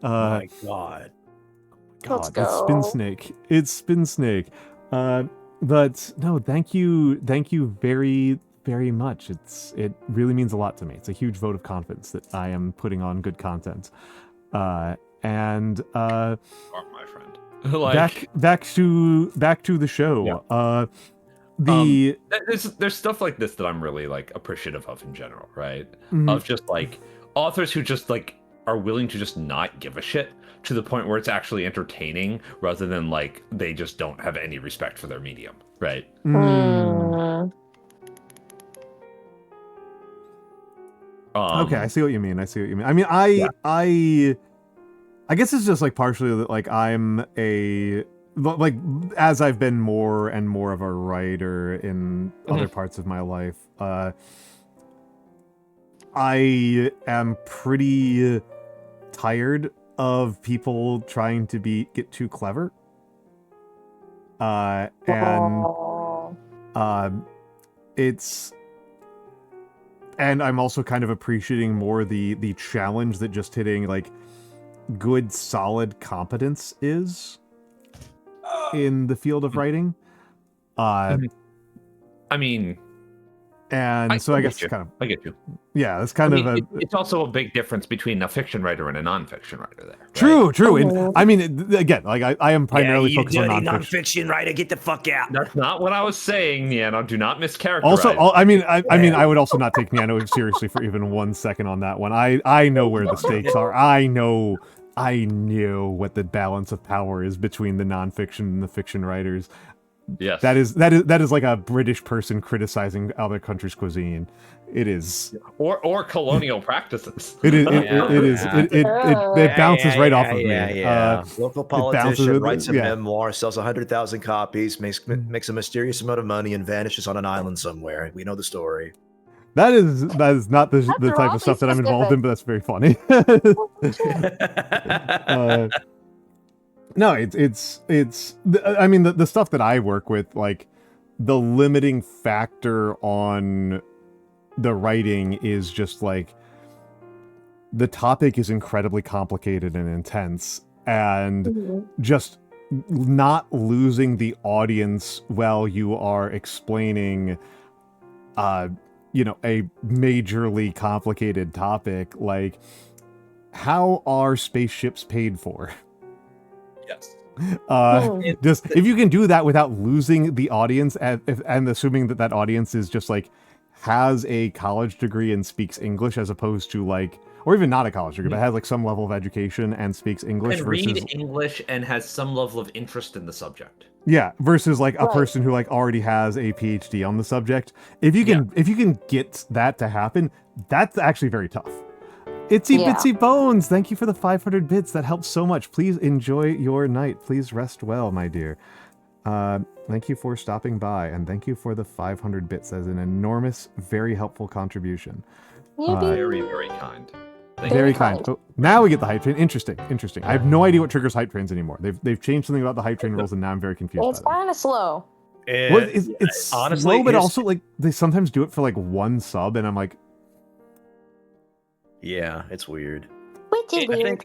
My god. Let's go. It's Spin Snake. It's Spin Snake. But no, thank you very, very much. It really means a lot to me. It's a huge vote of confidence that I am putting on good content. And Are my friend. back to the show. Yeah. There's stuff like this that I'm really appreciative of in general, right? Mhm. Of just authors who just are willing to just not give a shit to the point where it's actually entertaining rather than like they just don't have any respect for their medium, right? Okay, I see what you mean. I mean, I guess it's just like partially that like I'm like as I've been more and more of a writer in other parts of my life, I am pretty tired of people trying to get too clever. And I'm also kind of appreciating more the challenge that just hitting like good solid competence is in the field of writing. I mean, and so I guess it's kind of, I get you. Yeah, it's kind of it's also a big difference between a fiction writer and a non-fiction writer there. Right? True. And I mean, again, like I am primarily focused on non-fiction. Non-fiction writer, get the fuck out. That's not what I was saying, Nyano. Do not mischaracterize. Also, I mean, I would also not take Nyano seriously for even 1 second on that one. I know where the stakes are. I know what the balance of power is between the non-fiction and the fiction writers. Yes. That is like a British person criticizing other countries' cuisine. It is. Or colonial practices. It is. It bounces right off of me. Yeah. Local politician writes a memoir, sells 100,000 copies, makes a mysterious amount of money, and vanishes on an island somewhere. We know the story. That is not the type of stuff that I'm involved in, but that's very funny. No, it's. I mean, the stuff that I work with, like, the limiting factor on the writing is just like the topic is incredibly complicated and intense, and just not losing the audience while you are explaining, a majorly complicated topic. Like, how are spaceships paid for? Yes. Just if you can do that without losing the audience, and assuming that audience is just like has a college degree and speaks English, as opposed to like, or even not a college degree, but has like some level of education and speaks English, and versus read English and has some level of interest in the subject. Yeah, versus like a person who like already has a PhD on the subject. If you can get that to happen, that's actually very tough. Itsy Bitsy Bones, thank you for the 500 bits. That helps so much. Please enjoy your night. Please rest well, my dear. Thank you for stopping by, and thank you for the 500 bits as an enormous, very helpful contribution. Very, very kind. Very kind. Oh, now we get the hype train. Interesting. I have no idea what triggers hype trains anymore. They've changed something about the hype train rules, and now I'm very confused. It's kind of slow. It's honestly slow, but also like they sometimes do it for like one sub, and I'm like, yeah, it's weird. Which is weird.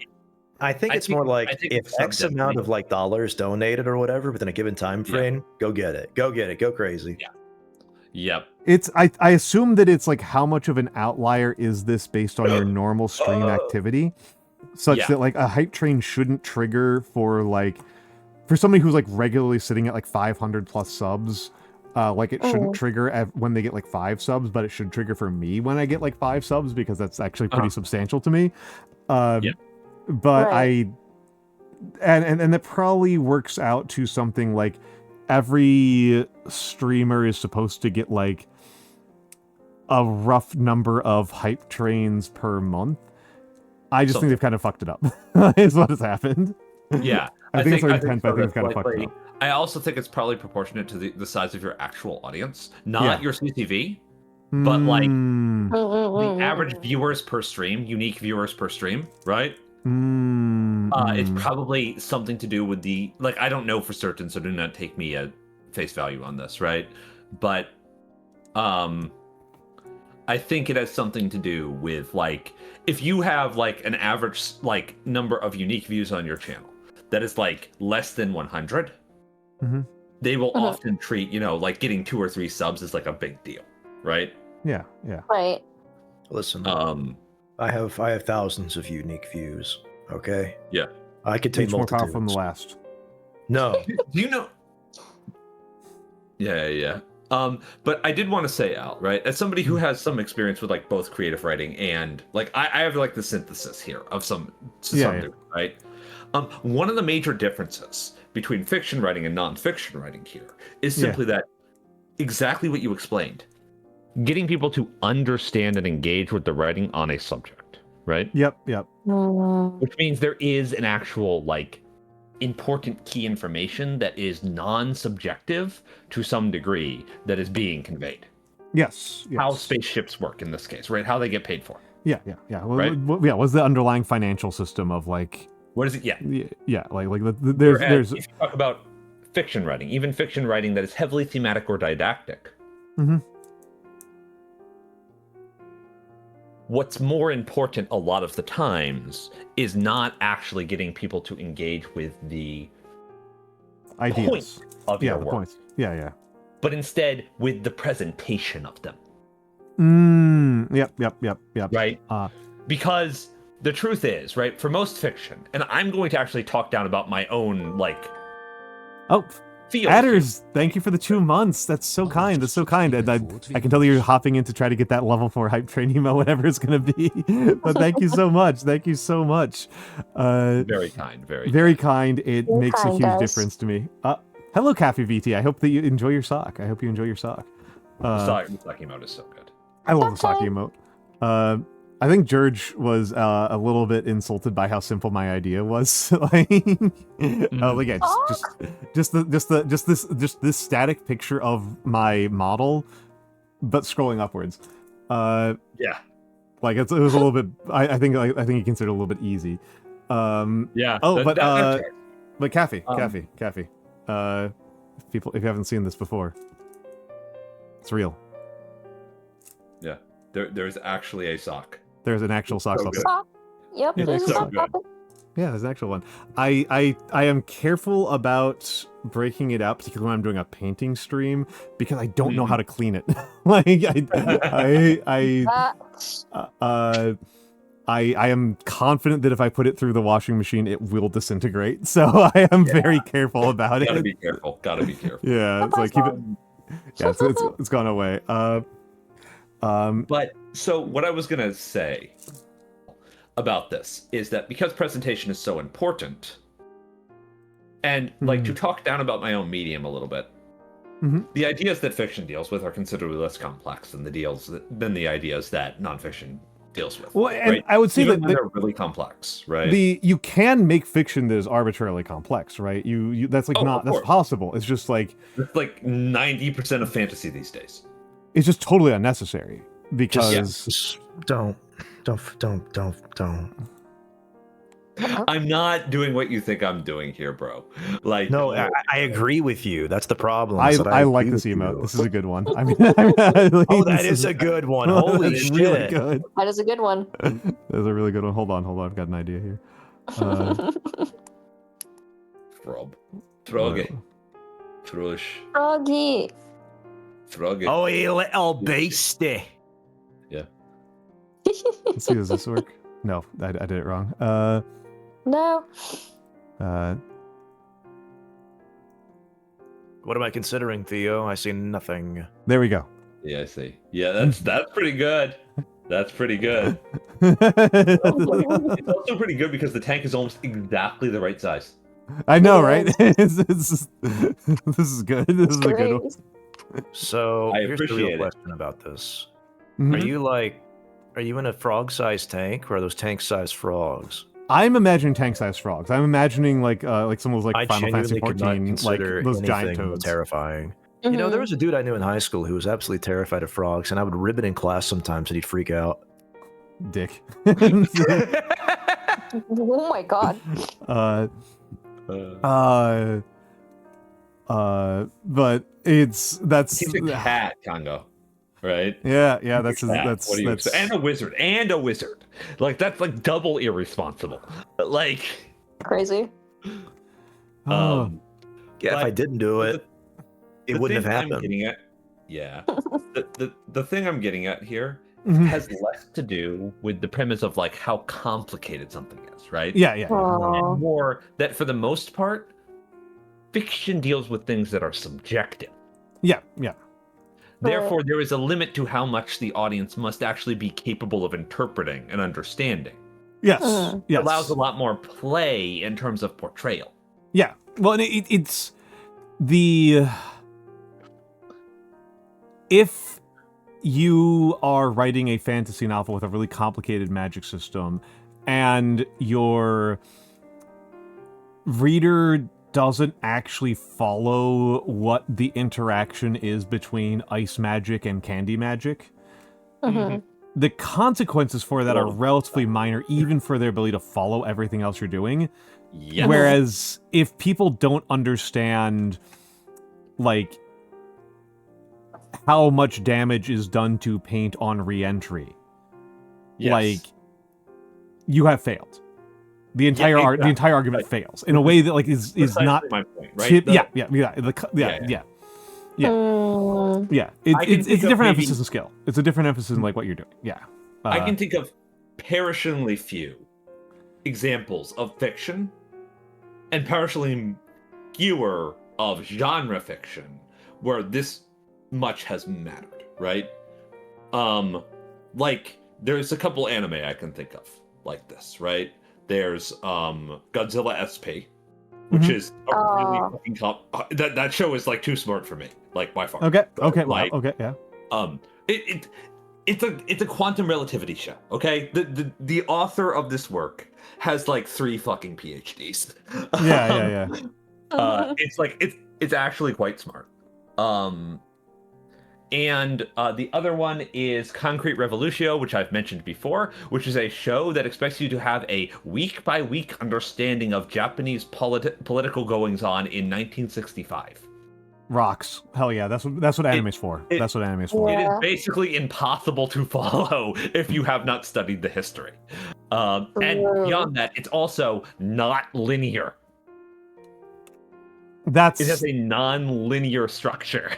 I think it's more like if X amount of like dollars donated or whatever within a given time frame, go get it. Go crazy. Yeah. Yep. It's I assume that it's like how much of an outlier is this based on your normal stream activity, such that like a hype train shouldn't trigger for somebody who's like regularly sitting at like 500 plus subs. Like it shouldn't trigger when they get like 5 subs, but it should trigger for me when I get like 5 subs, because that's actually pretty substantial to me. But and that probably works out to something like every streamer is supposed to get like a rough number of hype trains per month. I just think they've kind of fucked it up. Is what has happened. Yeah. I think it's like 10, but I think it's kind of fucked up. I also think it's probably proportionate to the size of your actual audience, not your CCV, but like the average viewers per stream, unique viewers per stream, right? It's probably something to do with the, like, I don't know for certain, so do not take me at face value on this, right? But I think it has something to do with, like, if you have like an average like number of unique views on your channel that is like less than 100, they will often treat, like getting 2 or 3 subs as like a big deal, right? Yeah. Right. Listen, I have thousands of unique views. Okay. Yeah. I could take more powerful than the last. No. Do you know? Yeah. But I did want to say, Al, right, as somebody who has some experience with like both creative writing and like I have like the synthesis here of some degree, right? One of the major differences between fiction writing and nonfiction writing here is simply that exactly what you explained. Getting people to understand and engage with the writing on a subject, right? Yep. Which means there is an actual like important key information that is non-subjective to some degree that is being conveyed. Yes. How spaceships work in this case, right? How they get paid for. Yeah. Right? What's the underlying financial system of like? What is it? Yeah. There's. If you talk about fiction writing, even fiction writing that is heavily thematic or didactic. Mm-hmm. What's more important a lot of the times is not actually getting people to engage with the ideas point of your work. Points. Yeah. But instead with the presentation of them. Yep. Right? Because the truth is, right, for most fiction, and I'm going to actually talk down about my own, like, Adders, thank you for the 2 months. That's so kind. That's so kind. And I can tell you're hopping in to try to get that level 4 hype train email, whatever it's going to be. But thank you so much. Thank you so much. Very kind. Very kind. It makes a huge difference to me. Hello, Cafe VT. I hope that you enjoy your sock. I hope you enjoy your sock. The sock emote is so good. I love the sock emote. I think George was a little bit insulted by how simple my idea was. Just this static picture of my model, but scrolling upwards. Like it was a little bit. I think he considered it a little bit easy. But Cafe. People, if you haven't seen this before, it's real. Yeah, there's actually a sock. There's an actual sock. Yep, Yeah, there's a sock puppet. Yeah, there's an actual one. I am careful about breaking it out, particularly when I'm doing a painting stream, because I don't know how to clean it. I am confident that if I put it through the washing machine, it will disintegrate. So I am very careful about it. Gotta be careful. Yeah, it's like keep it. Yeah, it's gone away. But so what I was gonna say about this is that because presentation is so important, and like to talk down about my own medium a little bit, the ideas that fiction deals with are considerably less complex than the ideas that nonfiction deals with. Well, and right? I would say Even that when they're really complex, right? You can make fiction that is arbitrarily complex, right? You that's like that's possible. It's just like it's like 90% of fantasy these days. It's just totally unnecessary because don't. I'm not doing what you think I'm doing here, bro. Like, no, I agree with you. That's the problem. I like this emote. This is a good one. I mean, that is a good one. Holy shit! Really good. That is a good one. That's a really good one. Hold on. I've got an idea here. Froggy. Oh, you little beastie. Yeah. Let's see, does this work? No, I did it wrong. No. What am I considering, Theo? I see nothing. There we go. Yeah, I see. Yeah, that's pretty good. That's pretty good. It's also pretty good because the tank is almost exactly the right size. I know, right? This is good. This is a good one. So I here's the appreciate real it. question about this. Mhm. Are you in a frog-sized tank, or are those tank-sized frogs? I'm imagining tank-sized frogs. I'm imagining like some of those I Final Fantasy genuinely could not 14, like consider those giant anything toads. terrifying. You know, there was a dude I knew in high school who was absolutely terrified of frogs, and I would rib it in class sometimes, and he'd freak out. Dick. Oh my god. But that's He's a cat, Congo, right? Yeah, that's what do you that's and a wizard. Like that's like double irresponsible. Like Crazy. Yeah, if I didn't do it, it wouldn't have happened. The thing I'm getting at here has less to do with the premise of like how complicated something is, right? Yeah. And more that for the most part, fiction deals with things that are subjective. Yeah. Therefore, there is a limit to how much the audience must actually be capable of interpreting and understanding. Yes. It allows a lot more play in terms of portrayal. Yeah. Well, it's the... If you are writing a fantasy novel with a really complicated magic system, and your reader doesn't actually follow what the interaction is between ice magic and candy magic, the consequences for that are relatively minor, even for their ability to follow everything else you're doing. Yes. Whereas if people don't understand, like, how much damage is done to paint on re-entry, like, you have failed. The entire the entire argument fails in a way that, like, is not my point, right? Yeah. It's a different emphasis and skill. It's a different emphasis in, like, what you're doing. Yeah. I can think of perishingly few examples of fiction and perishingly fewer of genre fiction where this much has mattered, right? Like, there's a couple anime I can think of like this, right? There's Godzilla SP, which is a really fucking that show is, like, too smart for me, like, by far. Okay. Like, Yeah. It's a quantum relativity show. Okay, the author of this work has, like, 3 fucking PhDs. Yeah. It's like it's actually quite smart. And the other one is Concrete Revolutio, which I've mentioned before, which is a show that expects you to have a week-by-week understanding of Japanese political goings-on in 1965. Rocks. Hell yeah, that's what anime's for. That's what anime's for. It is basically impossible to follow if you have not studied the history. And beyond that, it's also not linear. It has a non-linear structure.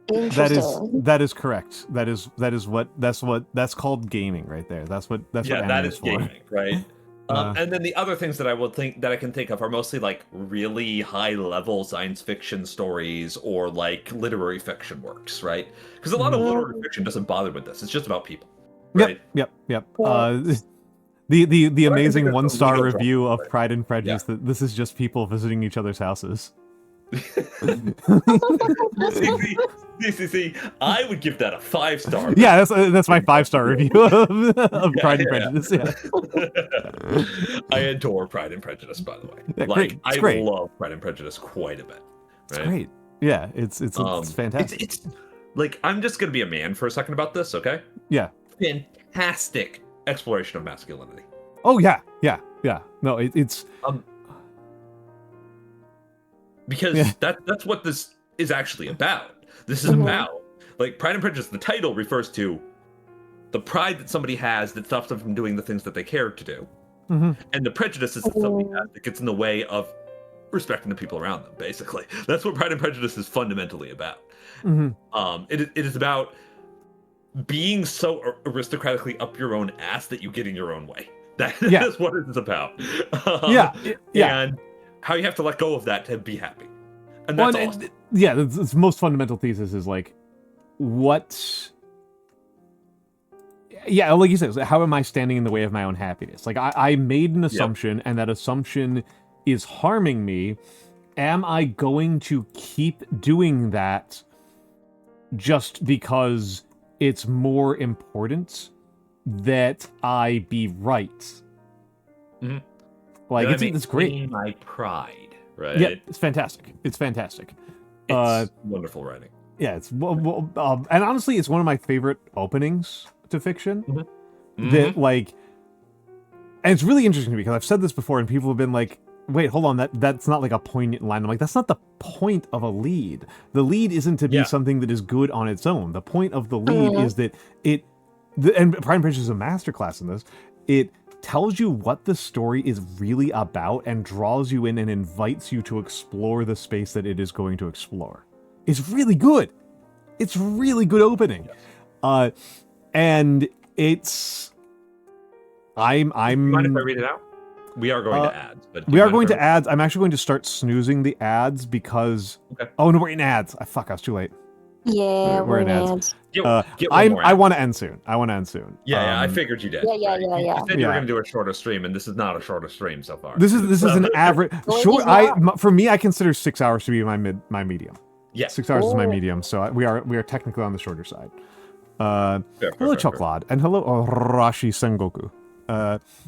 That is correct. That's called gaming right there. That's what anime is for. Gaming, right? And then the other things that I can think of are mostly, like, really high level science fiction stories or, like, literary fiction works, right? Because a lot of literary fiction doesn't bother with this. It's just about people. Right? Yep. The amazing 1-star review of Pride and Prejudice that this is just people visiting each other's houses. See, I would give that a 5-star. Yeah, that's my 5-star review of Pride and Prejudice. Yeah. I adore Pride and Prejudice, by the way. Yeah, like, it's great. I love Pride and Prejudice quite a bit. Right? It's great. Yeah, it's fantastic. It's like, I'm just gonna be a man for a second about this, okay? Yeah. Fantastic exploration of masculinity. Oh yeah. No, it's because that's what this is actually about. This is about, like, Pride and Prejudice. The title refers to the pride that somebody has that stops them from doing the things that they care to do, and the prejudices that somebody has that gets in the way of respecting the people around them. Basically, that's what Pride and Prejudice is fundamentally about. It is about being so aristocratically up your own ass that you get in your own way. That is what it is about. And how you have to let go of that to be happy. And that's awesome. The most fundamental thesis is, like, what... Yeah, like you said, how am I standing in the way of my own happiness? Like, I made an assumption, and that assumption is harming me. Am I going to keep doing that just because it's more important that I be right? Like, it's great. My pride, right? Yeah, it's fantastic. It's wonderful writing. Yeah, it's and honestly, it's one of my favorite openings to fiction. That, like, and it's really interesting to me because I've said this before, and people have been like, "Wait, hold on, that's not, like, a poignant line." I'm like, that's not the point of a lead. The lead isn't to be something that is good on its own. The point of the lead is that and Pride and Prejudice is a masterclass in this. It tells you what the story is really about and draws you in and invites you to explore the space that it is going to explore. It's really good. It's really good opening. And it's... You mind if I read it out? We are going to ads. But we are going to ads. I'm actually going to start snoozing the ads because... Okay. Oh, no, we're in ads. I was too late. Yeah, We're in ads. ads. Get one more I ad. want to end soon. Yeah, I figured you did. Yeah. You said you were Yeah. going to do a shorter stream, and this is not a shorter stream so far. This is an average short. For me, I consider 6 hours to be my medium. Yeah, 6 hours is my medium, so we are technically on the shorter side. Hello, Chocolate, and hello, Rashi Sengoku.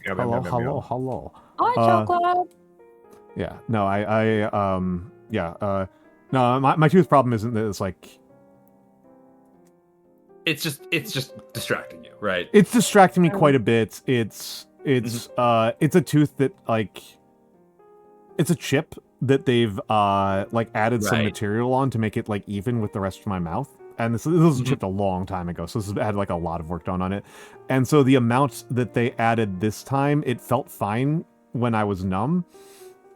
Hello. Hi, Chocolate. Yeah, no, no, my tooth problem isn't that it's like. it's just distracting you, right? It's distracting me quite a bit. It's a tooth that like, it's a chip that they've like added some material on to make it like even with the rest of my mouth. And this was chipped a long time ago, so this had like a lot of work done on it. And so the amount that they added this time, it felt fine when I was numb.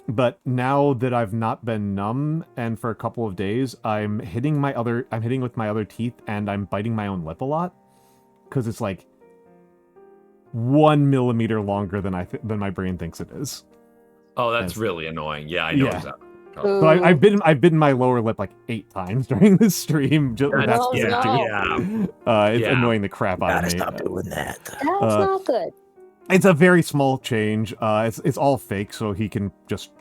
But now that I've not been numb, and for a couple of days, I'm hitting with my other teeth, and I'm biting my own lip a lot, because it's like 1 millimeter longer than my brain thinks it is. Oh, that's really annoying. Yeah, I know exactly. So I've bitten my lower lip like 8 times during this stream. Just with that specific tooth. It's annoying the crap out of me. Stop doing that. That's not good. It's a very small change. It's all fake, so he can just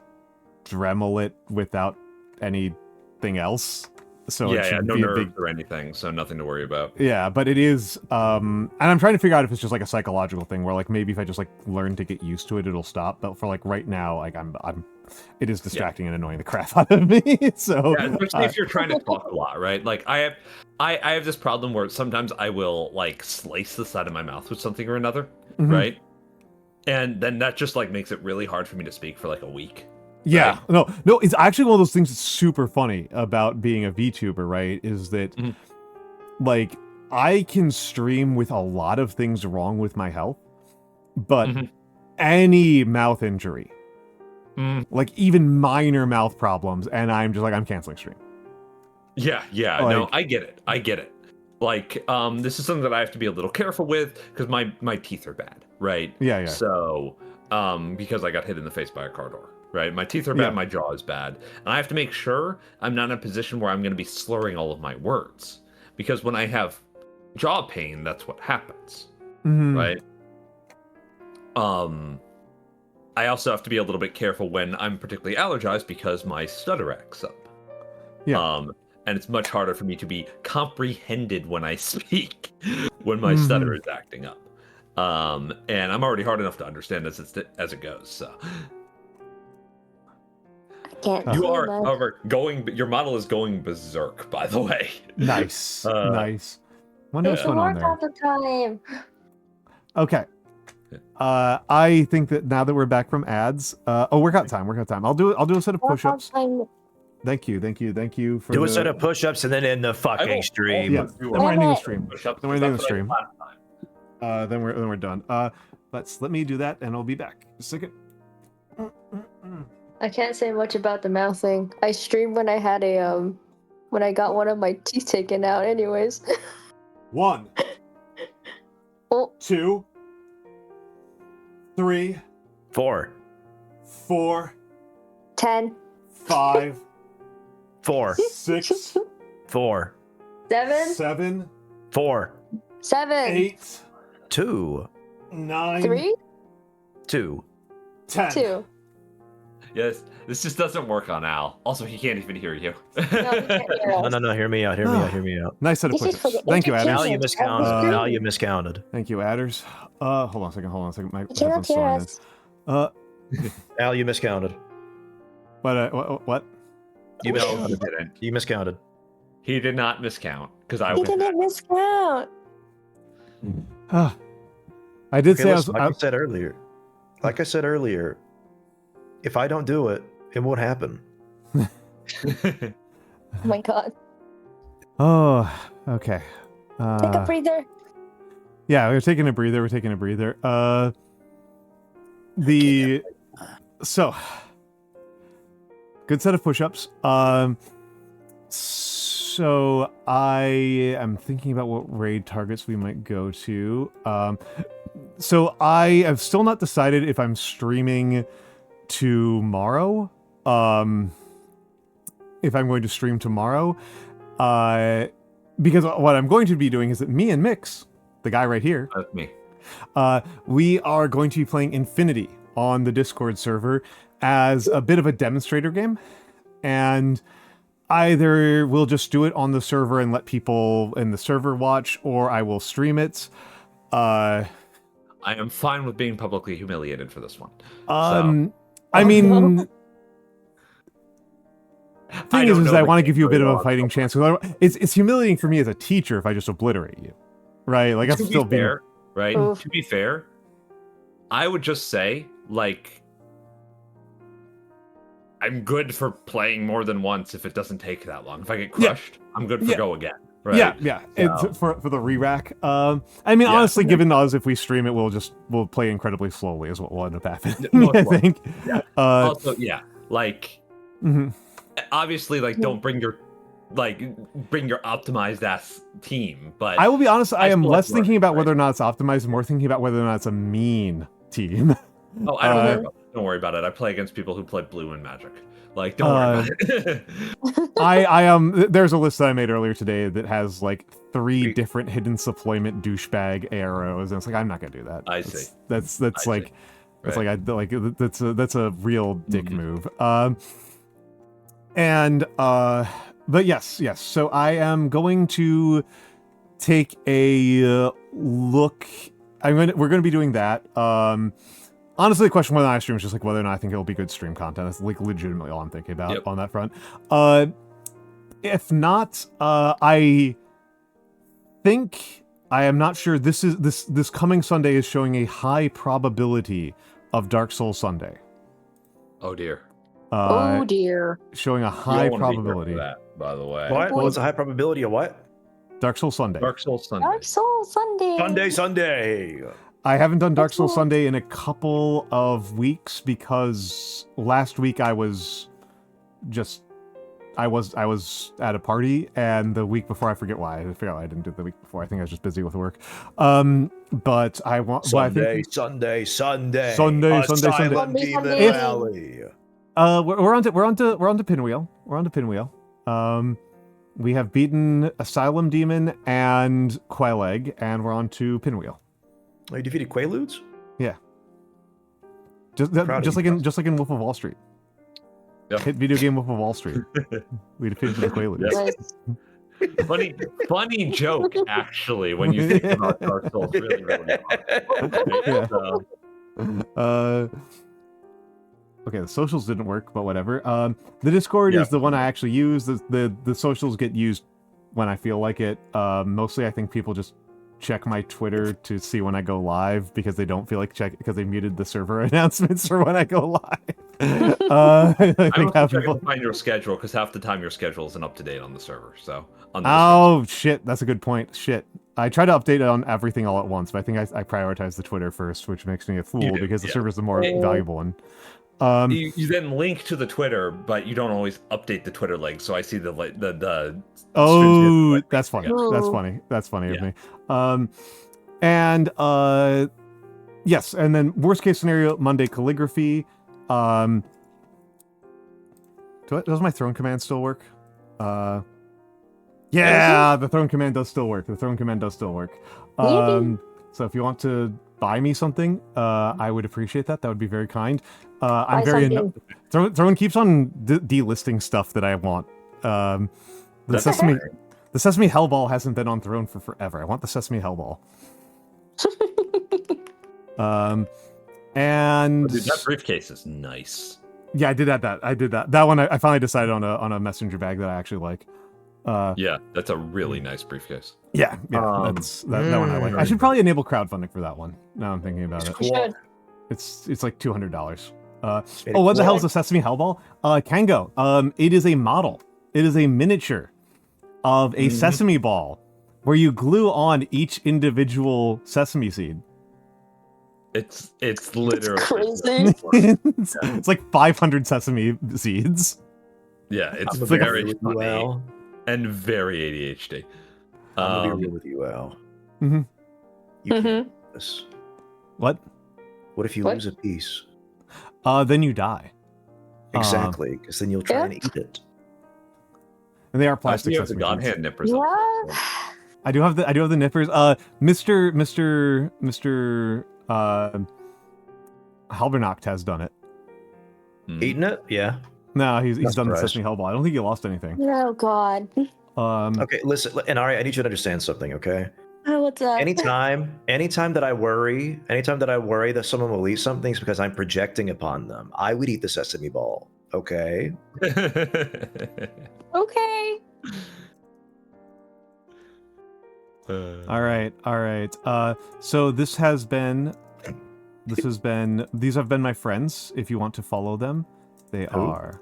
Dremel it without anything else. So it no shouldn't be a nerves big or anything, so nothing to worry about. Yeah, but it is, and I'm trying to figure out if it's just like a psychological thing where like maybe if I just like learn to get used to it, it'll stop. But for like right now, like it is distracting and annoying the crap out of me. So especially if you're trying to talk a lot, right? Like I have this problem where sometimes I will like slice the side of my mouth with something or another, right? And then that just like makes it really hard for me to speak for like a week. Yeah, right? No, it's actually one of those things that's super funny about being a VTuber, right? Is that like I can stream with a lot of things wrong with my health, but any mouth injury, like even minor mouth problems, and I'm just like, I'm canceling stream. Yeah, like, no, I get it. Like, this is something that I have to be a little careful with because my teeth are bad, right? Yeah. So, because I got hit in the face by a car door, right? My teeth are bad, my jaw is bad, and I have to make sure I'm not in a position where I'm going to be slurring all of my words, because when I have jaw pain, that's what happens, right? I also have to be a little bit careful when I'm particularly allergized because my stutter acts up. Yeah. And it's much harder for me to be comprehended when I speak when my stutter is acting up. And I'm already hard enough to understand as it goes. So I can't. You are, however, your model is going berserk, by the way. Nice. Wonder what's going on there. Workout time. Okay. I think that now that we're back from ads, workout time. I'll do a set of push-ups. Thank you for do a set of push-ups and then end the fucking stream. Yeah, then we're ending the stream. Then we're done. Let me do that, and I'll be back. Just a second. I can't say much about the mouth thing. I streamed when I had when I got one of my teeth taken out anyways. 1, 2, 3, 4, 10, 5, 4, 6, 4, 7, 4, 8, 2, 9, 3, 2, 10. 2. Yes, this just doesn't work on Al. Also, he can't even hear you. No, you can't hear us. No, hear me out. Nice set of This is push-ups. for the Thank you, Adders. Al, you miscounted. Thank you, Adders. Hold on a second. My You cannot headphones hear throwing us. Al, you miscounted. What? You miscounted. He did not miscount because I He was. didn't miscount. I did say Listen, like I said earlier, if I don't do it, it won't happen. Oh my god. Oh, okay. Take a breather. Yeah, we're taking a breather. So good set of push-ups. So I am thinking about what raid targets we might go to. So I have still not decided if I'm streaming tomorrow. If I'm going to stream tomorrow. because what I'm going to be doing is that me and Mikks, the guy right here, That's me. we are going to be playing Infinity on the Discord server as a bit of a demonstrator game. And either we'll just do it on the server and let people in the server watch, or I will stream it. I am fine with being publicly humiliated for this one. I mean, thing is I want to give you a bit of a fighting chance. It's humiliating for me as a teacher if I just obliterate you, right? Like, that's still being fair, right? To be fair, I would just say, like, I'm good for playing more than once if it doesn't take that long. If I get crushed, I'm good for go again. Right? Yeah. It's for the re-rack. I mean, honestly, given us, if we stream it, we'll play incredibly slowly, is what will end up happening. I think. Yeah. Also, like, obviously, like, don't bring your optimized ass team. But I will be honest, I am less thinking about whether or not it's optimized, more thinking about whether or not it's a mean team. Oh, I don't care about it. Don't worry about it. I play against people who play blue and magic. Like, don't worry about it. There's a list that I made earlier today that has like 3 different hidden supplement douchebag arrows, and it's like, I'm not gonna do that. I see. That's like that's a real dick move. But yes. So I am going to take a look. We're going to be doing that. Honestly, the question whether I stream is just like whether or not I think it'll be good stream content. That's like legitimately all I'm thinking about on that front. If not, I think I am not sure. This coming Sunday is showing a high probability of Dark Souls Sunday. Oh dear. Oh dear. Showing a high probability. That, by the way. What? What's a high probability of what? Dark Souls Sunday. Dark Souls Sunday. Dark Souls Sunday. Sunday. I haven't done Dark Souls Sunday in a couple of weeks because last week I was at a party, and the week before I forget why I didn't do it the week before. I think I was just busy with work. But I want Sunday. We're on to Pinwheel. We're on to Pinwheel. We have beaten Asylum Demon and Quelegg, and we're on to Pinwheel. Oh, you defeated Quaaludes? Yeah. Just like in Wolf of Wall Street. Yep. Hit video game Wolf of Wall Street. We defeated the Quaaludes. Yes. Funny joke, actually, when you think about Dark Souls. Really, really Okay, the socials didn't work, but whatever. The Discord is the one I actually use. The socials get used when I feel like it. Mostly, I think people just check my Twitter to see when I go live because they don't feel like because they muted the server announcements for when I go live. I think half people find your schedule because half the time your schedule isn't up to date on the server. So shit, that's a good point. Shit, I try to update it on everything all at once, but I think I prioritize the Twitter first, which makes me a fool because the server's the more valuable one. You then link to the Twitter, but you don't always update the Twitter link. So I see the that's funny. That's funny of me. Yes, and then worst case scenario, Monday calligraphy. Does my throne command still work? Yeah, the throne command does still work. So if you want to buy me something, I would appreciate that. That would be very kind. I'm very Throne keeps on delisting stuff that I want. The Sesame Hellball hasn't been on Throne for forever. I want the Sesame Hellball. And dude, that briefcase is nice. Yeah, I did that. That one I finally decided on a messenger bag that I actually like. Yeah, that's a really nice briefcase. Yeah, that one I like. I should probably enable crowdfunding for that one. Now I'm thinking about it. Should. It's like $200. What the hell is a Sesame Hellball? Kango. It is a model. It is a miniature of a sesame ball where you glue on each individual sesame seed. It's literally crazy. It's like 500 sesame seeds. Yeah, it's I'm very funny funny and very ADHD. I'm gonna be real with you, Al. Mm-hmm. You can't do this. What? What if you lose a piece? Then you die. Exactly, because then you'll try and eat it. And they are plastic. You have the sesame God seeds. hand nippers. Yeah. I do have the nippers. Mr. Halbernacht has done it. Eating it? Yeah. No, he's Not done the surprised. Sesame Hellball. I don't think he lost anything. Oh God. Okay, listen, Inari, I need you to understand something, okay? Oh, what's up? Anytime that I worry that someone will eat something, it's because I'm projecting upon them. I would eat the sesame ball, okay? Okay. All right. So these have been my friends. If you want to follow them, they are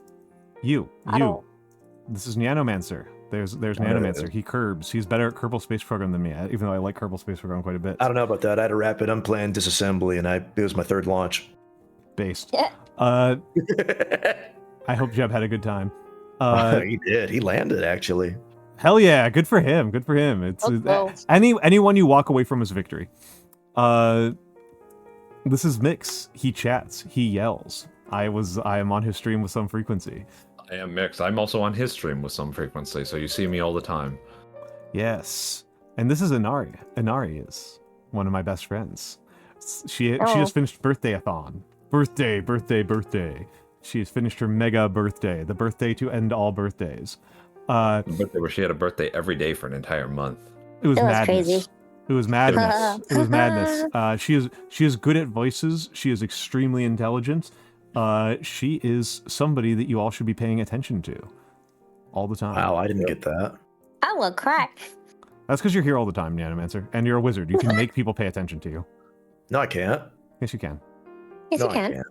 you. Oh. This is Nyanomancer. There's Nyanomancer. He curbs. He's better at Kerbal Space Program than me, even though I like Kerbal Space Program quite a bit. I don't know about that. I had a rapid unplanned disassembly, and it was my third launch. Based. Yeah. I hope Jeb had a good time. He did. He landed, actually. Hell yeah, good for him. Good for him. It's anyone you walk away from is victory. This is Mikks. He chats. He yells. I am on his stream with some frequency. I am Mikks. I'm also on his stream with some frequency, so you see me all the time. Yes. And this is Inari. Inari is one of my best friends. She just finished birthday-a-thon. Birthday. She has finished her mega birthday. The birthday to end all birthdays. A birthday where she had a birthday every day for an entire month. It was That was madness. crazy. It was madness. It was madness. She is good at voices. She is extremely intelligent. She is somebody that you all should be paying attention to all the time. Wow, I didn't get that. I will crack. That's because you're here all the time, Nyanomancer, and you're a wizard. You can make people pay attention to you. No, I can't. Yes, you can. Yes, No, you I can. can't.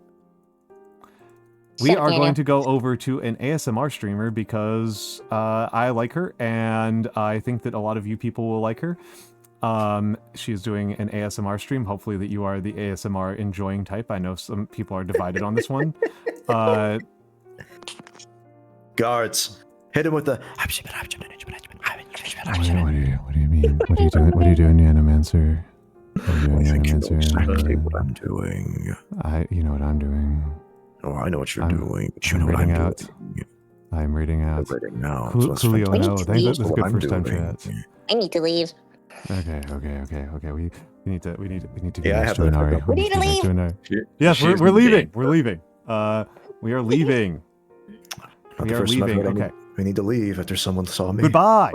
We Shut are up, going Daniel. to go over to an ASMR streamer because I like her, and I think that a lot of you people will like her. She's doing an ASMR stream. Hopefully that you are the ASMR enjoying type. I know some people are divided on this one. Guards, hit him with the. What do you mean? What are you doing, Nyanomancer? What are you doing, Exactly Nyanomancer? what I'm doing. You know what I'm doing. Oh, I know what you're I'm- doing. But you I'm know what I'm reading out. doing. I'm reading out. I'm reading now. Coolio, So it's no, fantastic. thanks. That's That's a good what first time I'm chat. doing. I need to leave. Okay. We need to get Yeah, I next have to to- Inari. We need to get next leave. Inari. She- Yes, she's we're leaving. leaving. We're leaving. We are leaving. Not We the are first time I've leaving. heard Okay. we need to leave after someone saw me. Goodbye.